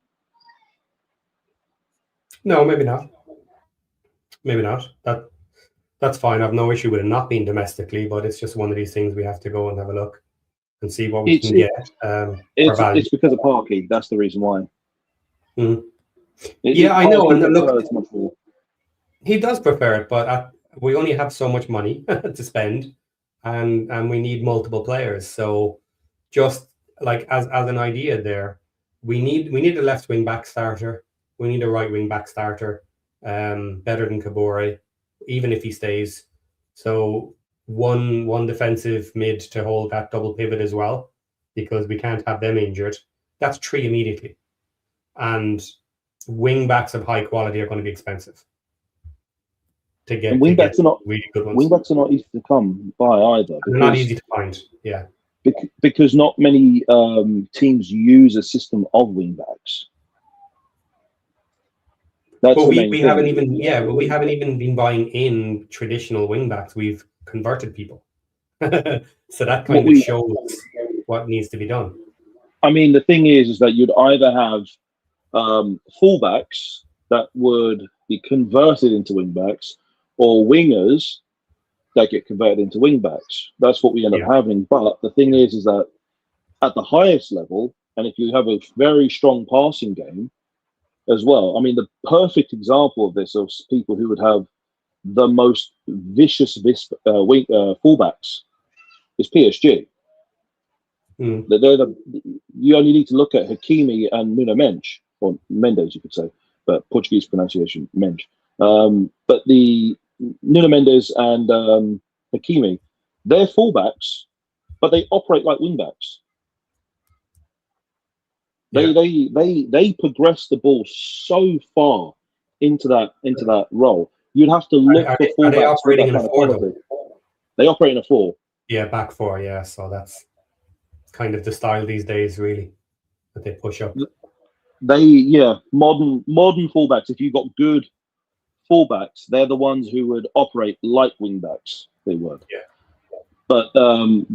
No, maybe not. Maybe not. That's fine. I have no issue with it not being domestically, but it's just one of these things we have to go and have a look and see what we can get. It's because of Parky. That's the reason why. Mm. I know. And look, he does prefer it, but we only have so much money to spend, and we need multiple players. So, just like as an idea, there, we need a left wing back starter. We need a right wing back starter, better than Kabore, even if he stays. So one defensive mid to hold that double pivot as well, because we can't have them injured. That's 3 immediately, and wing backs of high quality are going to be expensive to get. And wing backs are not really good ones. Wing backs are not easy to come by either. They're not easy to find. Yeah, because not many teams use a system of wing backs. But we haven't even been buying in traditional wing backs. We've converted people, so that kind of shows what needs to be done. I mean, the thing is that you'd either have fullbacks that would be converted into wing backs, or wingers that get converted into wing backs. That's what we end up having. But the thing is that at the highest level, and if you have a very strong passing game as well, I mean, the perfect example of this, of people who would have the most vicious fullbacks, is PSG. Mm. You only need to look at Hakimi and Nuno Mendes, or Mendes, you could say, but Portuguese pronunciation, Mendes. But the Nuno Mendes and Hakimi, they're fullbacks, but they operate like wingbacks. They progress the ball so far into that role. You'd have to look for fullbacks. Are they operating in a 4 though? They operate in a 4. Yeah, back 4. Yeah, so that's kind of the style these days, really, that they push up. Modern fullbacks. If you've got good fullbacks, they're the ones who would operate like wingbacks. They would. Yeah. But they're on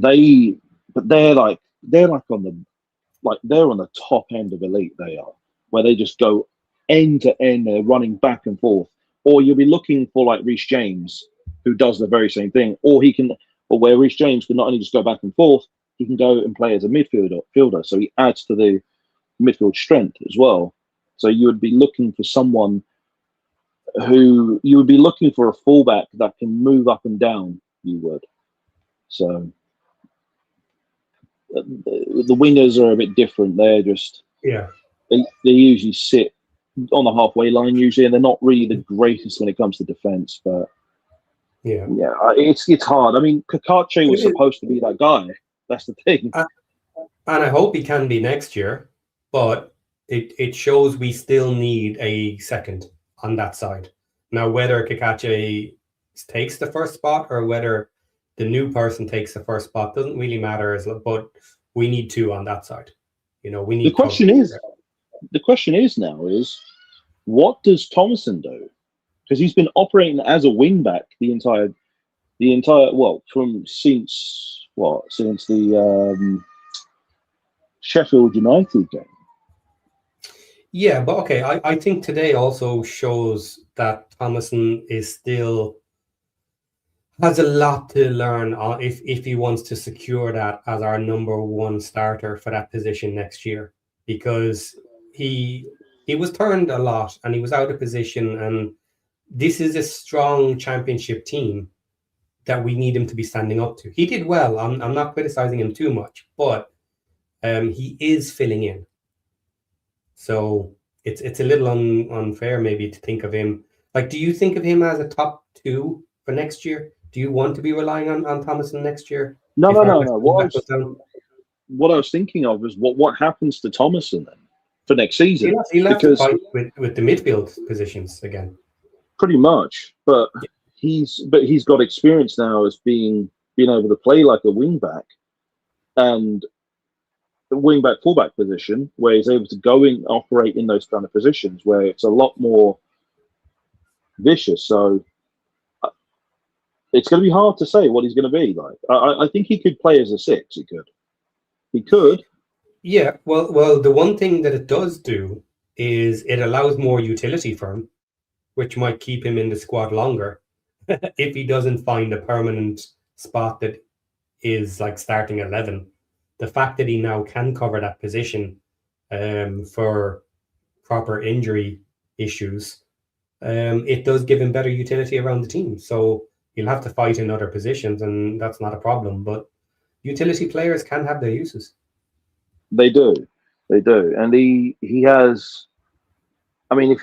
the top end of elite. They are, where they just go end to end. They're running back and forth. Or you'll be looking for like Reece James, who does the very same thing. Or where Reece James can not only just go back and forth, he can go and play as a midfielder. So he adds to the midfield strength as well. So you would be looking for someone who you would be looking for a fullback that can move up and down. You would. So the wingers are a bit different. They're just they usually sit on the halfway line usually, and they're not really the greatest when it comes to defense. But it's hard. I mean, Kakache was supposed to be that guy. That's the thing. And I hope he can be next year, but it shows we still need a second on that side. Now, whether Kakache takes the first spot or whether the new person takes the first spot doesn't really matter. But we need two on that side. We need. The question is now, what does Thomason do? Because he's been operating as a wing back since the Sheffield United game. Yeah, but okay, I think today also shows that Thomason has a lot to learn if he wants to secure that as our number one starter for that position next year, because he was turned a lot and he was out of position, and this is a strong championship team that we need him to be standing up to. He did well. I'm not criticizing him too much, but he is filling in. So it's a little unfair maybe to think of him. Like, do you think of him as a top two for next year? Do you want to be relying on Thomason next year? No. What I was thinking of is what happens to Thomason then for next season? He'll have to fight with the midfield positions again. Pretty much, but he's got experience now as being able to play like a wing back and the wing back fullback position, where he's able to go and operate in those kind of positions where it's a lot more vicious. So it's going to be hard to say what he's going to be like. I think he could play as a 6. He could. Yeah. Well, the one thing that it does do is it allows more utility for him, which might keep him in the squad longer if he doesn't find a permanent spot that is like starting 11. The fact that he now can cover that position for proper injury issues, it does give him better utility around the team. So he'll have to fight in other positions, and that's not a problem. But utility players can have their uses. They do, and he has. I mean, if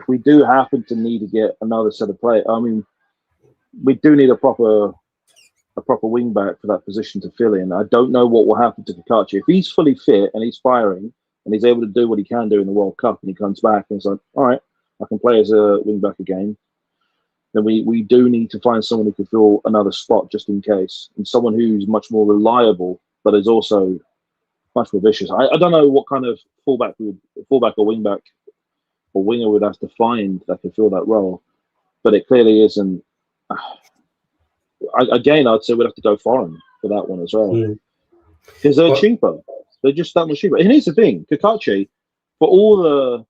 we do happen to need to get another set of players, I mean, we do need a proper wing back for that position to fill in. I don't know what will happen to Kakache. If he's fully fit and he's firing and he's able to do what he can do in the World Cup and he comes back and he's like, all right, I can play as a wing back again, then we do need to find someone who can fill another spot just in case, and someone who's much more reliable but is also much more vicious. I don't know what kind of fullback or wing back or winger would have to find that can fill that role, but it clearly isn't. I'd say we'd have to go foreign for that one as well, because they're cheaper. They're just that much cheaper. And here's the thing, Kakache, for all the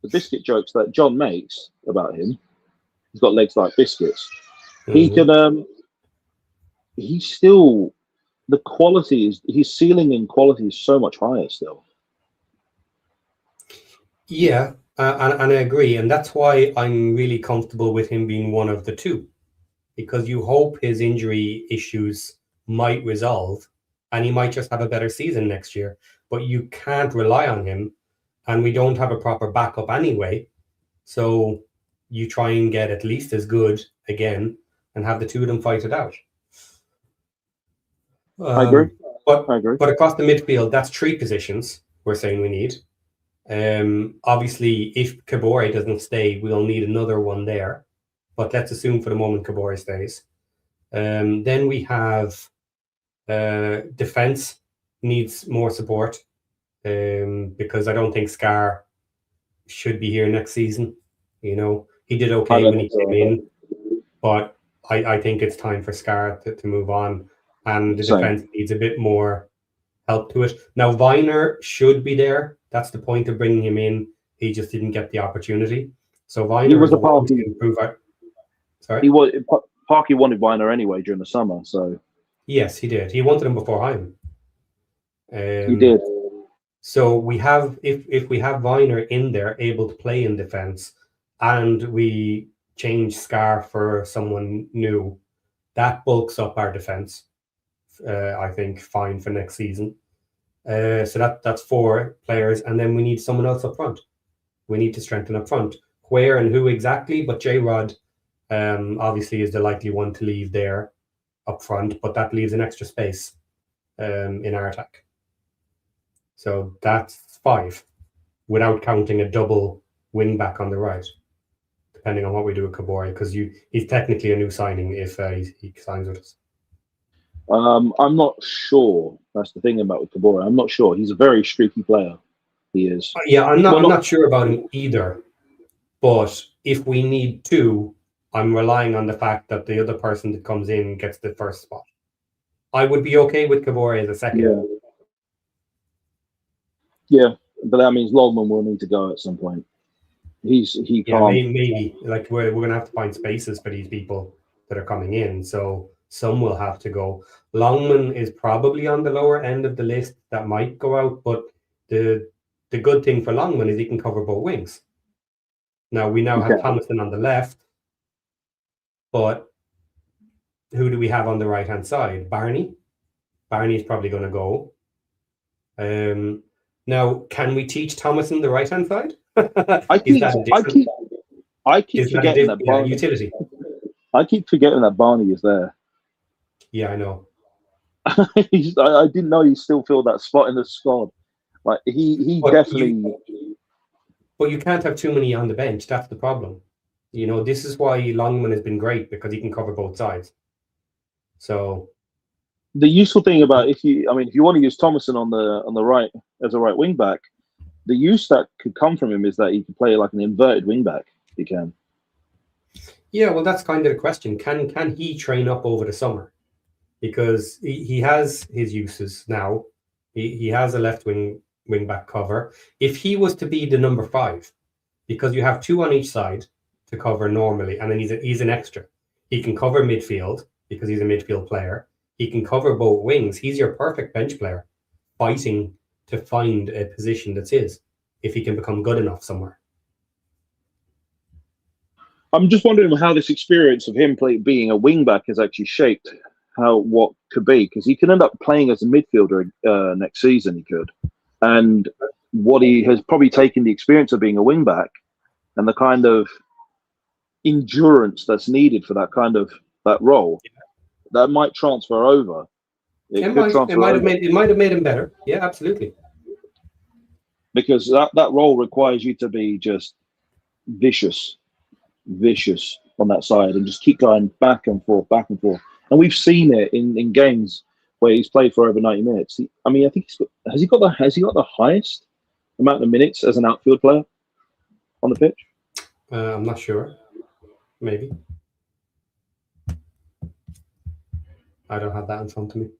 biscuit jokes that John makes about him, he's got legs like biscuits. He can. He's still, the quality is, his ceiling in quality is so much higher still. Yeah, and I agree, and that's why I'm really comfortable with him being one of the two, because you hope his injury issues might resolve and he might just have a better season next year. But you can't rely on him, and we don't have a proper backup anyway. So you try and get at least as good again and have the two of them fight it out. I agree. But across the midfield, that's 3 positions we're saying we need. Obviously, if Kabore doesn't stay, we'll need another one there. But let's assume for the moment Kabore stays. Then we have defense needs more support, because I don't think Scar should be here next season. He did I okay don't when he think so. came in, but I think it's time for Scar to move on, and the Same. defense needs a bit more help to it. Now, Viner should be there. That's the point of bringing him in. He just didn't get the opportunity. So Viner He was is a one to Parky. improve. Sorry? He was Parky wanted Viner anyway during the summer, so Yes, he did. He wanted him before Heim. he did. So we have, if we have Viner in there able to play in defense, and we change Scar for someone new, that bulks up our defense. I think fine for next season. So that's 4 players, and then we need someone else up front. We need to strengthen up front. Where and who exactly? But J-Rod obviously is the likely one to leave there up front, but that leaves an extra space in our attack. So that's 5, without counting a double wing back on the right, depending on what we do with Kabori, because he's technically a new signing if he signs with us. I'm not sure. That's the thing about Kabori. I'm not sure. He's a very streaky player. He is. Yeah, I'm not sure about him either. But if we need 2, I'm relying on the fact that the other person that comes in gets the first spot. I would be okay with Kabori as a second. Yeah, but that means Longman will need to go at some point. He can't. Maybe like we're gonna have to find spaces for these people that are coming in. So some will have to go. Longman is probably on the lower end of the list that might go out, but the good thing for Longman is he can cover both wings. Now we have Thomason on the left, but who do we have on the right hand side? Barney. Barney is probably going to go. Now, can we teach Thomason the right hand side? I keep forgetting that Barney. Utility. I keep forgetting that Barney is there. Yeah, I know. I didn't know he still filled that spot in the squad. Like he definitely. But you can't have too many on the bench. That's the problem. You know, this is why Longman has been great, because he can cover both sides. So the useful thing about if you want to use Thomason on the right as a right wing back, the use that could come from him is that he can play like an inverted wing back. He can. Yeah, well, that's kind of the question. Can he train up over the summer? Because he has his uses now. He has a left wing back cover. If he was to be the number 5, because you have 2 on each side to cover normally, and then he's an extra. He can cover midfield because he's a midfield player. He can cover both wings. He's your perfect bench player, fighting to find a position that's his, if he can become good enough somewhere. I'm just wondering how this experience of him being a wing back has actually shaped what could be, because he can end up playing as a midfielder next season. He could, and what he has probably taken the experience of being a wing back and the kind of endurance that's needed for that role, that might transfer over. It might have made him better. Yeah, absolutely. Because that role requires you to be just vicious on that side and just keep going back and forth. And we've seen it in games where he's played for over 90 minutes. I think has he got the highest amount of minutes as an outfield player on the pitch? I'm not sure. Maybe. I don't have that in front of me.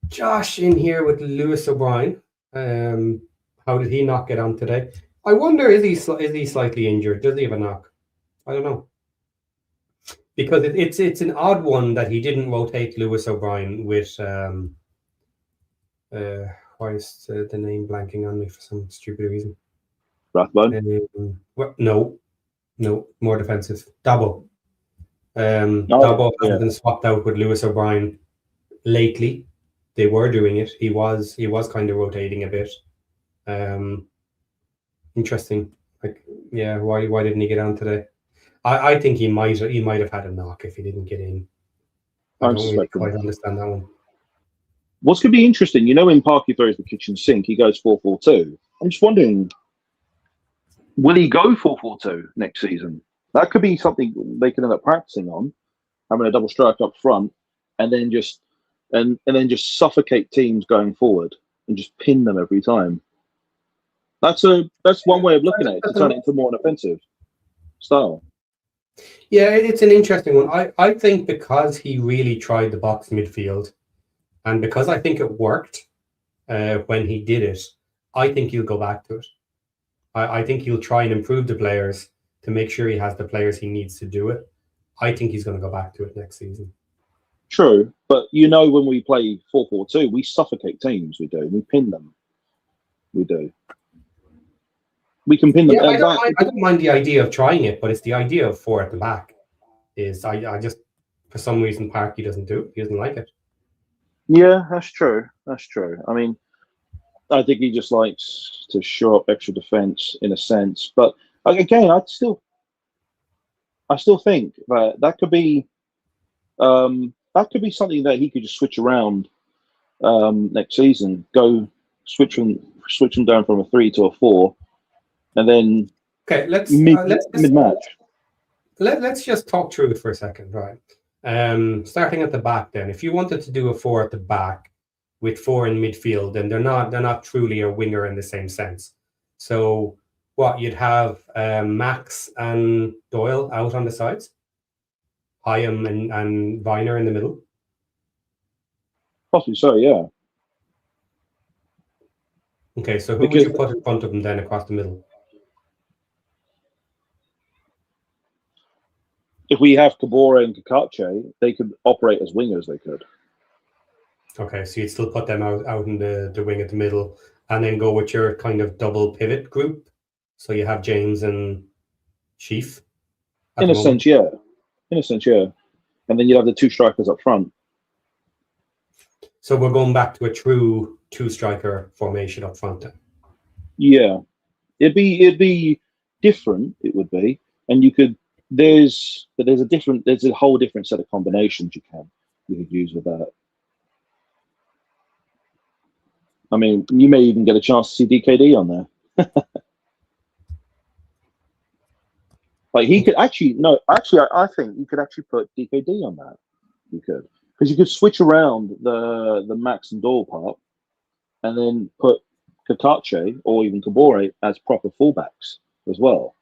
Josh in here with Lewis O'Brien. How did he not get on today? I wonder, is he slightly injured? Does he have a knock? I don't know. Because it's an odd one that he didn't rotate Lewis O'Brien with why is the name blanking on me for some stupid reason? Rathbone? No, more defensive. Dabo. Dabo has been swapped out with Lewis O'Brien lately. They were doing it. He was kind of rotating a bit. Interesting. Like, yeah, why didn't he get on today? I think he might have had a knock if he didn't get in. I don't really quite understand that one. What's going to be interesting, when Parky throws the kitchen sink, he goes 4-4-2. I'm just wondering, will he go 4-4-2 next season? That could be something they can end up practicing on, having a double strike up front, and then just suffocate teams going forward and just pin them every time. That's one way of looking at it, to turn it into more an offensive style. Yeah, it's an interesting one. I think because he really tried the box midfield, and because I think it worked when he did it, I think he'll go back to it. I think he'll try and improve the players to make sure he has the players he needs to do it. I think he's going to go back to it next season. True, but when we play 4-4-2, we suffocate teams. We do. We pin them. We do. We can pin them. Yeah, I don't mind the idea of trying it, but it's the idea of 4 at the back. I just, for some reason, Parky doesn't do it. He doesn't like it. Yeah, that's true. That's true. I mean, I think he just likes to show up extra defense in a sense. But again, I still think that could be something that he could just switch around next season. Go switch them down from a 3 to a 4, and then let's mid-match. Let's just talk through it for a second, right? Starting at the back, then, if you wanted to do a 4 at the back with 4 in midfield, then they're not truly a winger in the same sense. So what you'd have Max and Doyle out on the sides, Hyam and Viner in the middle. Possibly so, yeah. Okay, so who would you put in front of them then across the middle? If we have Kabore and Kakache, they could operate as wingers. They could. Okay, so you'd still put them out in the wing at the middle, and then go with your kind of double pivot group. So you have James and Sheaf. In a sense, yeah. And then you have the 2 strikers up front. So we're going back to a true 2-striker formation up front then. Yeah, it'd be different. It would be, and you could. There's a whole different set of combinations you could use with that. I mean, you may even get a chance to see DKD on there. Like he could actually I think you could actually put DKD on that. You could, because you could switch around the Max and Doyle part, and then put Kakache or even Kabore as proper fullbacks as well.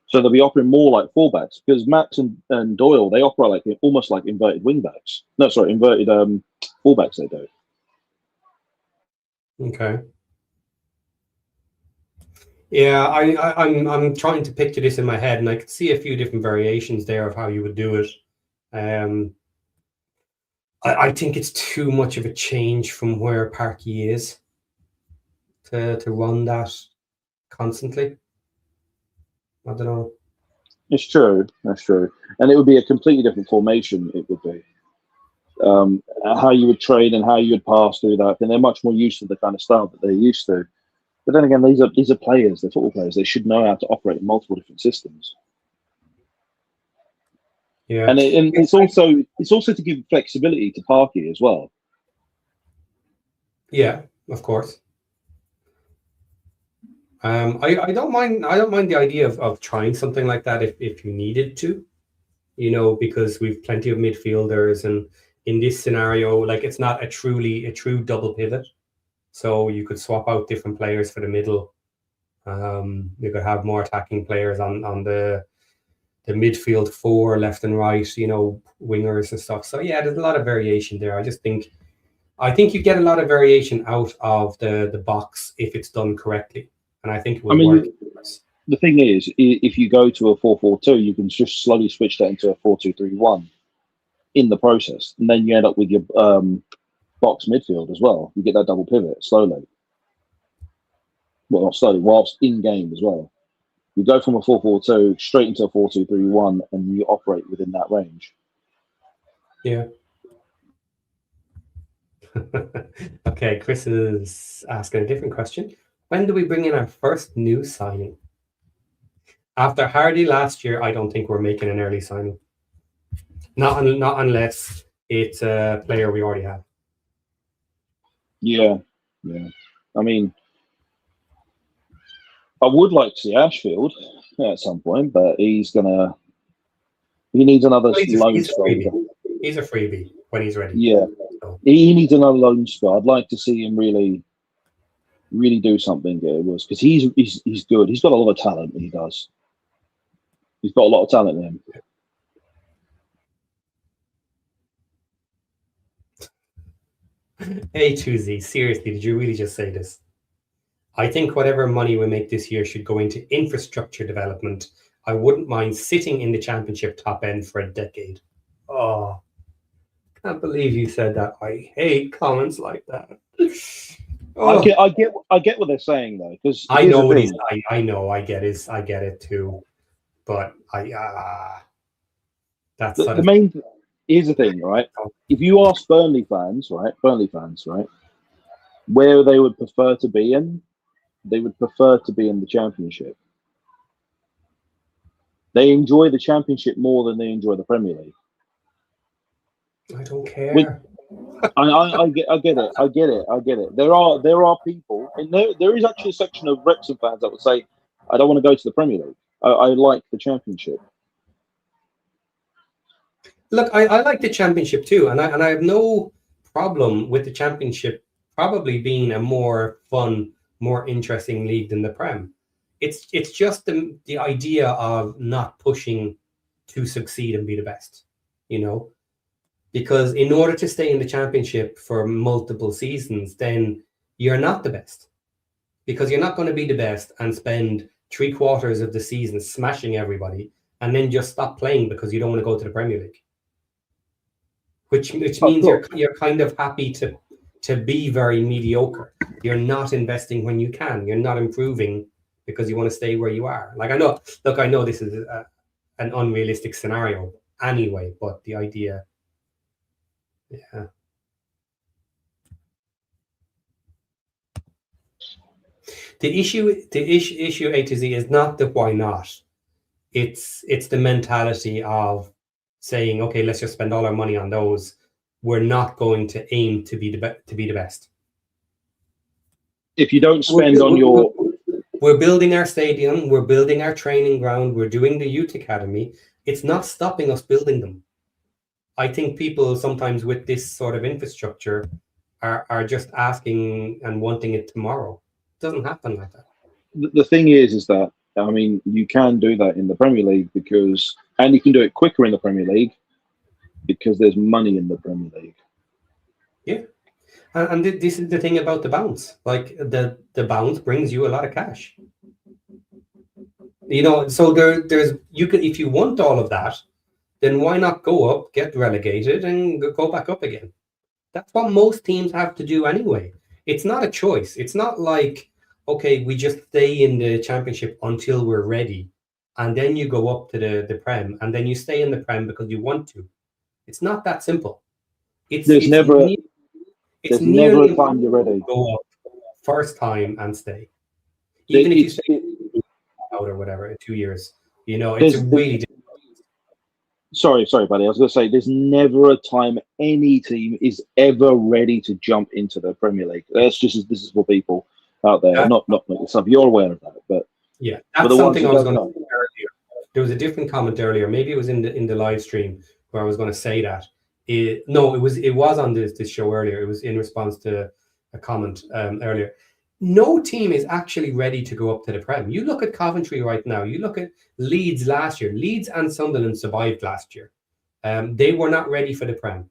So they'll be operating more like fullbacks, because Max and Doyle, they operate almost like inverted wingbacks. No, sorry, inverted fullbacks. They do. Okay. Yeah, I'm trying to picture this in my head, and I could see a few different variations there of how you would do it. I think it's too much of a change from where Parky is to run that constantly. I don't know. It's true. That's true. And it would be a completely different formation. It would be how you would train and how you would pass through that. And they're much more used to the kind of style that they're used to. But then again, these are players. They're football players. They should know how to operate in multiple different systems. Yeah, and it's also to give flexibility to Parky as well. Yeah, of course. I don't mind the idea of trying something like that if you needed to, because we've plenty of midfielders, and in this scenario, like, it's not a true double pivot, so you could swap out different players for the middle. You could have more attacking players on the midfield 4, left and right, wingers and stuff. So yeah, there's a lot of variation there. I think you get a lot of variation out of the box if it's done correctly. And I think it will work. The thing is, if you go to a 4-4-2, you can just slowly switch that into a 4-2-3-1 in the process, and then you end up with your box midfield as well. You get that double pivot slowly. Well, not slowly, whilst in game as well. You go from a 4-4-2 straight into a 4-2-3-1, and you operate within that range. Yeah. Okay, Chris is asking a different question. When do we bring in our first new signing? After Hardy last year, I don't think we're making an early signing. Not unless it's a player we already have. Yeah. I mean, I would like to see Ashfield at some point, but he needs another loan spell. He's a freebie when he's ready. Yeah. So he needs another loan spell. I'd like to see him really really do something, it was because he's good. He's got a lot of talent. He does. He's got a lot of talent in him. A2Z, seriously, did you really just say this? I think whatever money we make this year should go into infrastructure development. I wouldn't mind sitting in the championship top end for a decade. Oh, can't believe you said that. I hate comments like that. Oh. I get what they're saying though, because I know what he's. I know. I get it too, but that's the main. Here's the thing, right? If you ask Burnley fans, right, where they would prefer to be in, they would prefer to be in the Championship. They enjoy the Championship more than they enjoy the Premier League. I don't care. I get it. There are people, and there is actually a section of Wrexham fans that would say, "I don't want to go to the Premier League. I like the Championship." Look, I like the Championship too, and I have no problem with the Championship probably being a more fun, more interesting league than the Prem. It's just the idea of not pushing to succeed and be the best, you know, because in order to stay in the Championship for multiple seasons, then you're not the best, because you're not going to be the best and spend 3/4 of the season smashing everybody and then just stop playing because you don't want to go to the Premier League. Which means you're kind of happy to be very mediocre. You're not investing when you can. You're not improving because you want to stay where you are. Like I know this is an unrealistic scenario anyway, but the idea, yeah. The issue A to Z is not the why not. It's the mentality of saying, okay, let's just spend all our money on those. We're not going to aim to be the best. If you don't spend we're building our stadium, we're building our training ground, we're doing the youth academy. It's not stopping us building them. I think people sometimes with this sort of infrastructure are just asking and wanting it tomorrow. It doesn't happen like that. The thing is that, I mean, you can do that in the Premier League and you can do it quicker in the Premier League because there's money in the Premier League. Yeah. And this is the thing about the bounce. Like the bounce brings you a lot of cash. You know, so you could, if you want all of that, then why not go up, get relegated, and go back up again? That's what most teams have to do anyway. It's not a choice. It's not like, okay, we just stay in the Championship until we're ready, and then you go up to the Prem, and then you stay in the Prem because you want to. It's not that simple. There's never a time you're ready. Go up first time and stay. Even if you stay out or whatever, 2 years, you know, it's really difficult. Sorry, buddy. I was going to say, there's never a time any team is ever ready to jump into the Premier League. This is for people out there, not yourself. You're aware of that, but yeah, that's something I was going to say earlier. There was a different comment earlier. Maybe it was in the live stream where I was going to say that. It was on this show earlier. It was in response to a comment earlier. No team is actually ready to go up to the Prem. You look at Coventry right now. You look at Leeds last year. Leeds and Sunderland survived last year. They were not ready for the Prem.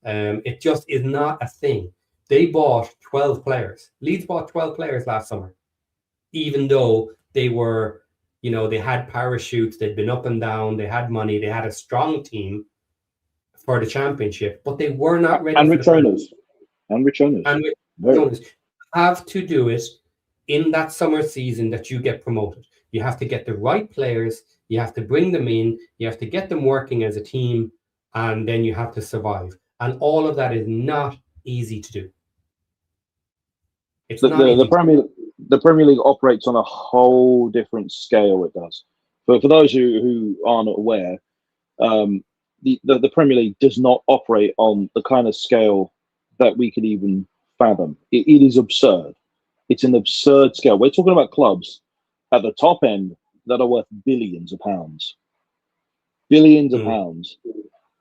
It just is not a thing. They bought 12 players. Leeds bought 12 players last summer, even though they were, you know, they had parachutes. They'd been up and down. They had money. They had a strong team for the Championship, but they were not ready. And rich owners. Have to do it in that summer season that you get promoted. You have to get the right players. You have to bring them in. You have to get them working as a team, and then you have to survive. And all of that is not easy to do. It's the Premier League operates on a whole different scale. It does. For those who aren't aware, the Premier League does not operate on the kind of scale that we could even fathom. It is absurd. It's an absurd scale. We're talking about clubs at the top end that are worth billions of pounds.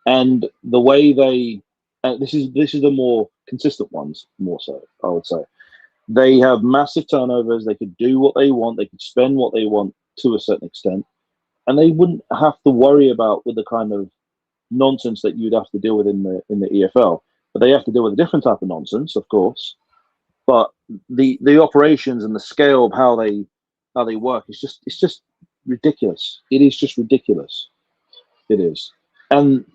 And the way they this is the more consistent ones, more so, I would say. They have massive turnovers. They could do what they want. They could spend what they want to a certain extent, and they wouldn't have to worry about with the kind of nonsense that you'd have to deal with in the EFL. But they have to deal with a different type of nonsense, of course. But the operations and the scale of how they work is just ridiculous. It is just ridiculous. It is, and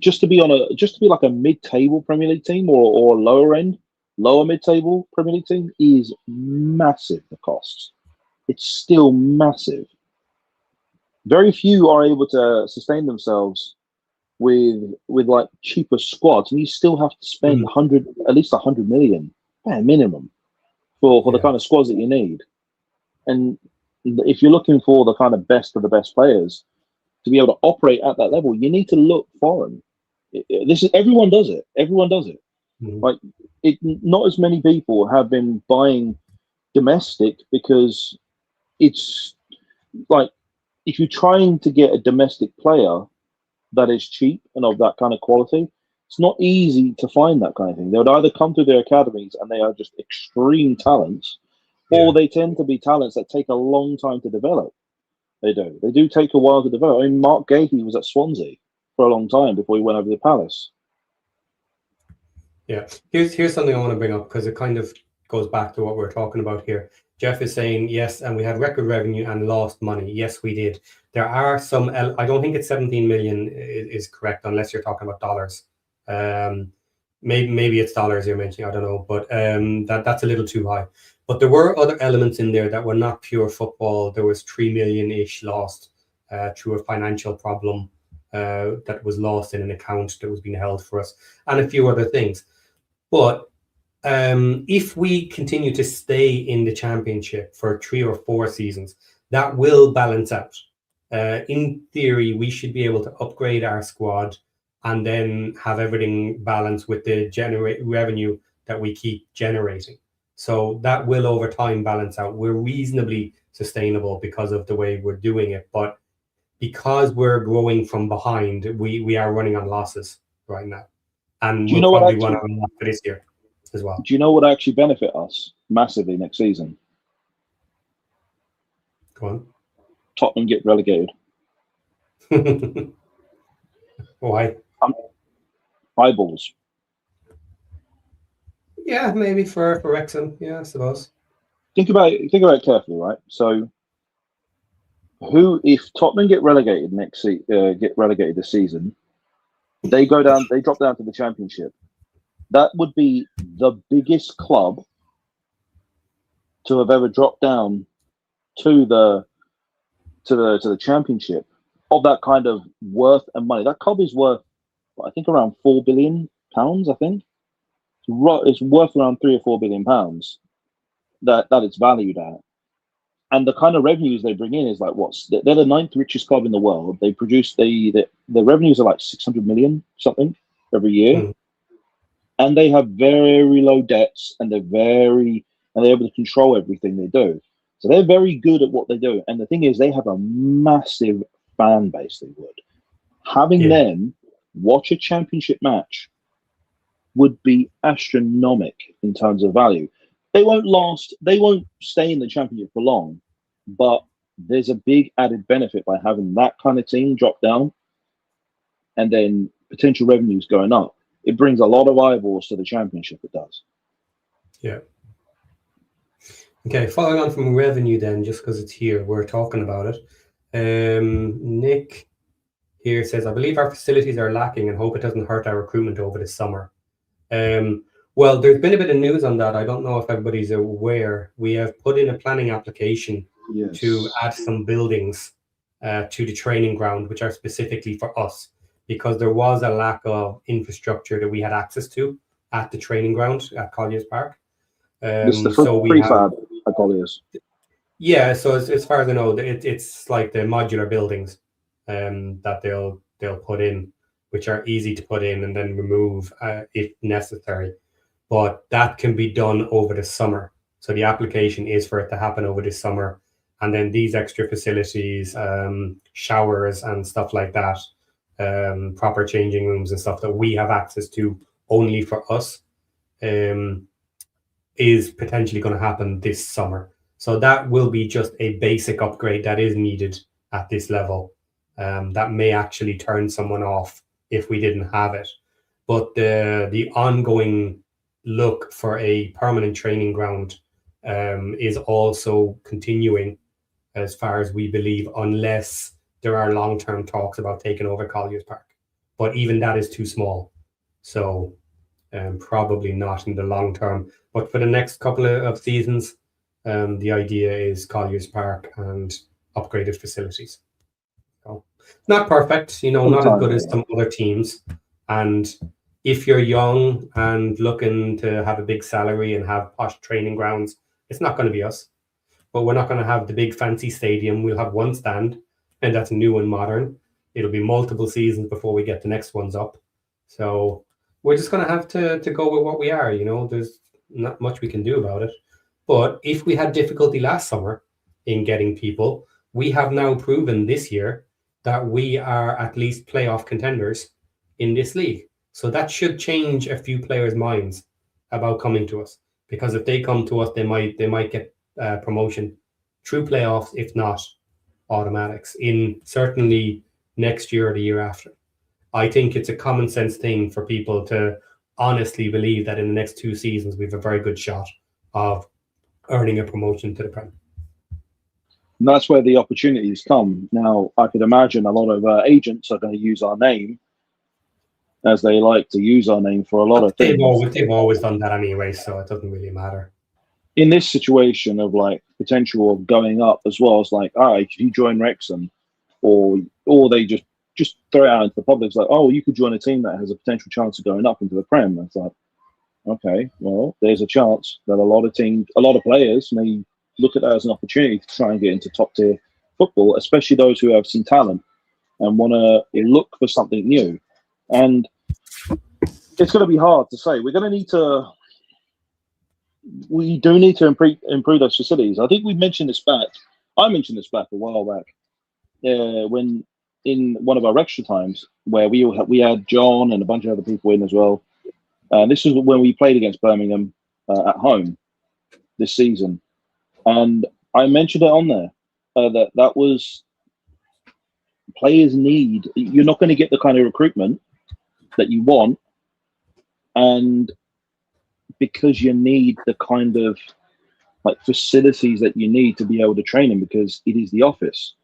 just to be like a mid-table Premier League team or lower mid-table Premier League team is massive. The costs, it's still massive. Very few are able to sustain themselves with like cheaper squads, and you still have to spend at least 100 million minimum for the kind of squads that you need. And if you're looking for the kind of best of the best players to be able to operate at that level, you need to look foreign. Everyone does it. Like not as many people have been buying domestic because it's like if you're trying to get a domestic player that is cheap and of that kind of quality, it's not easy to find that kind of thing. They would either come through their academies and they are just extreme talents, or they tend to be talents that take a long time to develop. They do take a while to develop. I mean, Mark Gahey was at Swansea for a long time before he went over to Palace. Yeah, here's something I want to bring up because it kind of goes back to what we're talking about here. Jeff is saying, yes, and we had record revenue and lost money. Yes, we did. There are some, I don't think it's 17 million is correct unless you're talking about dollars. Maybe it's dollars you're mentioning, I don't know, but that's a little too high. But there were other elements in there that were not pure football. There was 3 million-ish lost through a financial problem that was lost in an account that was being held for us, and a few other things. But if we continue to stay in the championship for 3 or 4 seasons, that will balance out. In theory, we should be able to upgrade our squad and then have everything balanced with the revenue that we keep generating. So that will over time balance out. We're reasonably sustainable because of the way we're doing it. But because we're growing from behind, we are running on losses right now. And we'll probably run on loss for this year as well. Do you know what actually benefit us massively next season? Go on. Tottenham get relegated. Why? Eyeballs. Yeah, maybe for Wrexham. Yeah, I suppose. Think about it carefully, right? So, if Tottenham get relegated this season, they drop down to the Championship. That would be the biggest club to have ever dropped down to the Championship of that kind of worth and money. That club is worth, I think, around £4 billion. I think it's worth around £3 or £4 billion that it's valued at. And the kind of revenues they bring in is like they're the 9th richest club in the world. They produce the revenues are like 600 million something every year, and they have very low debts, and they're able to control everything they do. So they're very good at what they do. And the thing is, they have a massive fan base. They would having them watch a Championship match would be astronomical in terms of value. They won't stay in the Championship for long, but there's a big added benefit by having that kind of team drop down and then potential revenues going up. It brings a lot of eyeballs to the Championship, it does. Yeah. Okay, following on from revenue then, just because it's here, we're talking about it. Nick here says, I believe our facilities are lacking and hope it doesn't hurt our recruitment over the summer. Well, there's been a bit of news on that. I don't know if everybody's aware. We have put in a planning application to add some buildings to the training ground, which are specifically for us, because there was a lack of infrastructure that we had access to at the training ground at Colliers Park. It's the prefab at Colliers. Yeah, so as far as I know, it's like the modular buildings that they'll put in, which are easy to put in and then remove if necessary. But that can be done over the summer. So the application is for it to happen over the summer. And then these extra facilities, showers and stuff like that, proper changing rooms and stuff that we have access to only for us. is potentially going to happen this summer. So that will be just a basic upgrade that is needed at this level. That may actually turn someone off if we didn't have it. But the ongoing look for a permanent training ground is also continuing, as far as we believe, unless there are long-term talks about taking over Colliers Park. But even that is too small. So probably not in the long term. But for the next couple of seasons, the idea is Colliers Park and upgraded facilities. So not perfect, not as good as some other teams. And if you're young and looking to have a big salary and have posh training grounds, it's not going to be us. But we're not going to have the big fancy stadium. We'll have one stand, and that's new and modern. It'll be multiple seasons before we get the next ones up. So we're just going to have to go with what we are. There's not much we can do about it. But if we had difficulty last summer in getting people, we have now proven this year that we are at least playoff contenders in this league. So that should change a few players' minds about coming to us. Because if they come to us, they might get promotion through playoffs, if not automatics, in certainly next year or the year after. I think it's a common sense thing for people to honestly believe that in the next 2 seasons, we have a very good shot of earning a promotion to the Prem. And that's where the opportunities come. Now, I could imagine a lot of agents are going to use our name, as they like to use our name for a lot of things. They've always done that anyway, so it doesn't really matter. In this situation of potential of going up as well, it's like, all right, if you join Wrexham, or they just throw it out into the public, it's like, oh, you could join a team that has a potential chance of going up into the Prem. And it's like, okay, well, there's a chance that a lot of players may look at that as an opportunity to try and get into top tier football, especially those who have some talent and want to look for something new. And it's going to be hard to say. We do need to improve those facilities. I think we mentioned this back. I mentioned this back a while back when in one of our extra times where we had John and a bunch of other people in as well. This was when we played against Birmingham at home this season, and I mentioned it on there that was players need. You're not going to get the kind of recruitment that you want, and because you need the kind of facilities that you need to be able to train in, because it is the office.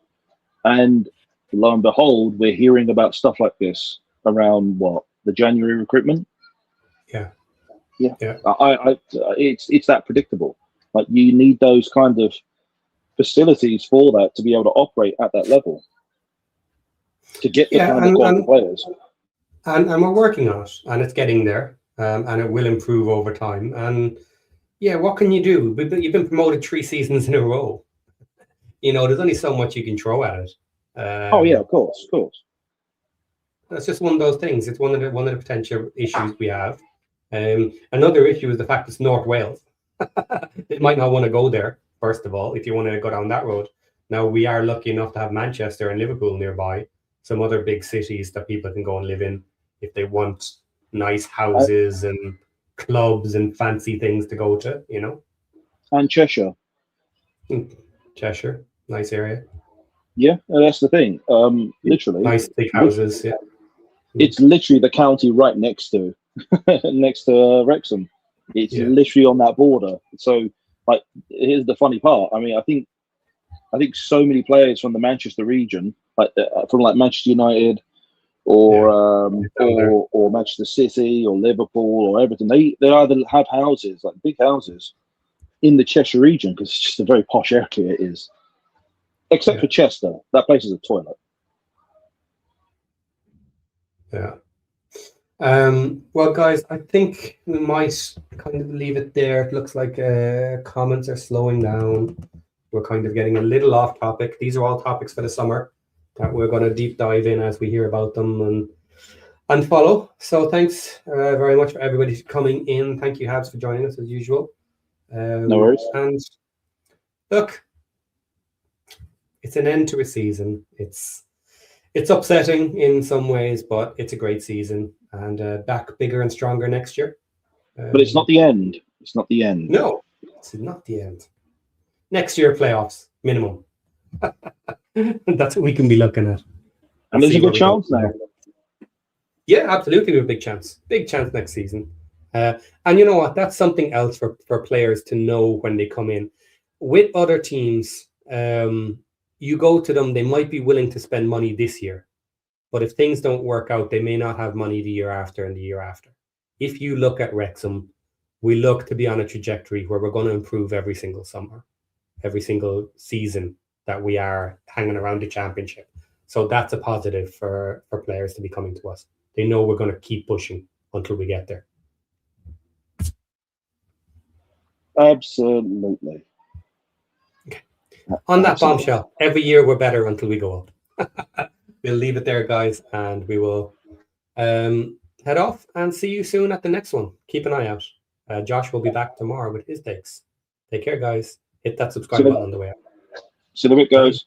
And lo and behold, we're hearing about stuff like this around the January recruitment. Yeah. It's that predictable. You need those kind of facilities for that to be able to operate at that level to get the kind of quality players. And we're working on it, and it's getting there, and it will improve over time. And what can you do? You've been promoted 3 seasons in a row. There's only so much you can throw at it. Of course. That's just one of those things. It's one of the potential issues we have. Another issue is the fact it's North Wales. They might not want to go there, first of all, if you want to go down that road. Now, we are lucky enough to have Manchester and Liverpool nearby, some other big cities that people can go and live in if they want nice houses and clubs and fancy things to go to, And Cheshire. Cheshire, nice area. Yeah, that's the thing. Literally. Nice big houses, yeah. It's literally the county right next to Wrexham. It's literally on that border. So, here's the funny part. I mean, I think so many players from the Manchester region, from Manchester United or Manchester City or Liverpool or Everton, they either have houses, big houses, in the Cheshire region, because it's just a very posh area it is. Except for Chester, that place is a toilet. Yeah. Well, guys, I think we might kind of leave it there. It looks like comments are slowing down. We're kind of getting a little off topic. These are all topics for the summer that we're going to deep dive in as we hear about them and follow. So thanks very much for everybody coming in. Thank you, Habs, for joining us as usual. No worries. And look, it's an end to a season. It's upsetting in some ways, but it's a great season, and back bigger and stronger next year. But it's not the end. It's not the end. No, it's not the end. Next year playoffs minimum. That's what we can be looking at. And there's See a where good we go chance from now. there. Yeah, absolutely, we have a big chance. Big chance next season. And you know what? That's something else for players to know when they come in. With other teams, you go to them, they might be willing to spend money this year. But if things don't work out, they may not have money the year after and the year after. If you look at Wrexham, we look to be on a trajectory where we're going to improve every single summer, every single season that we are hanging around the championship. So that's a positive for players to be coming to us. They know we're going to keep pushing until we get there. Absolutely. Okay. On that bombshell, every year we're better until we go up. We'll leave it there, guys, and we will head off and see you soon at the next one. Keep an eye out. Josh will be back tomorrow with his takes. Take care, guys. Hit that subscribe button on the way out. See you in a bit, guys.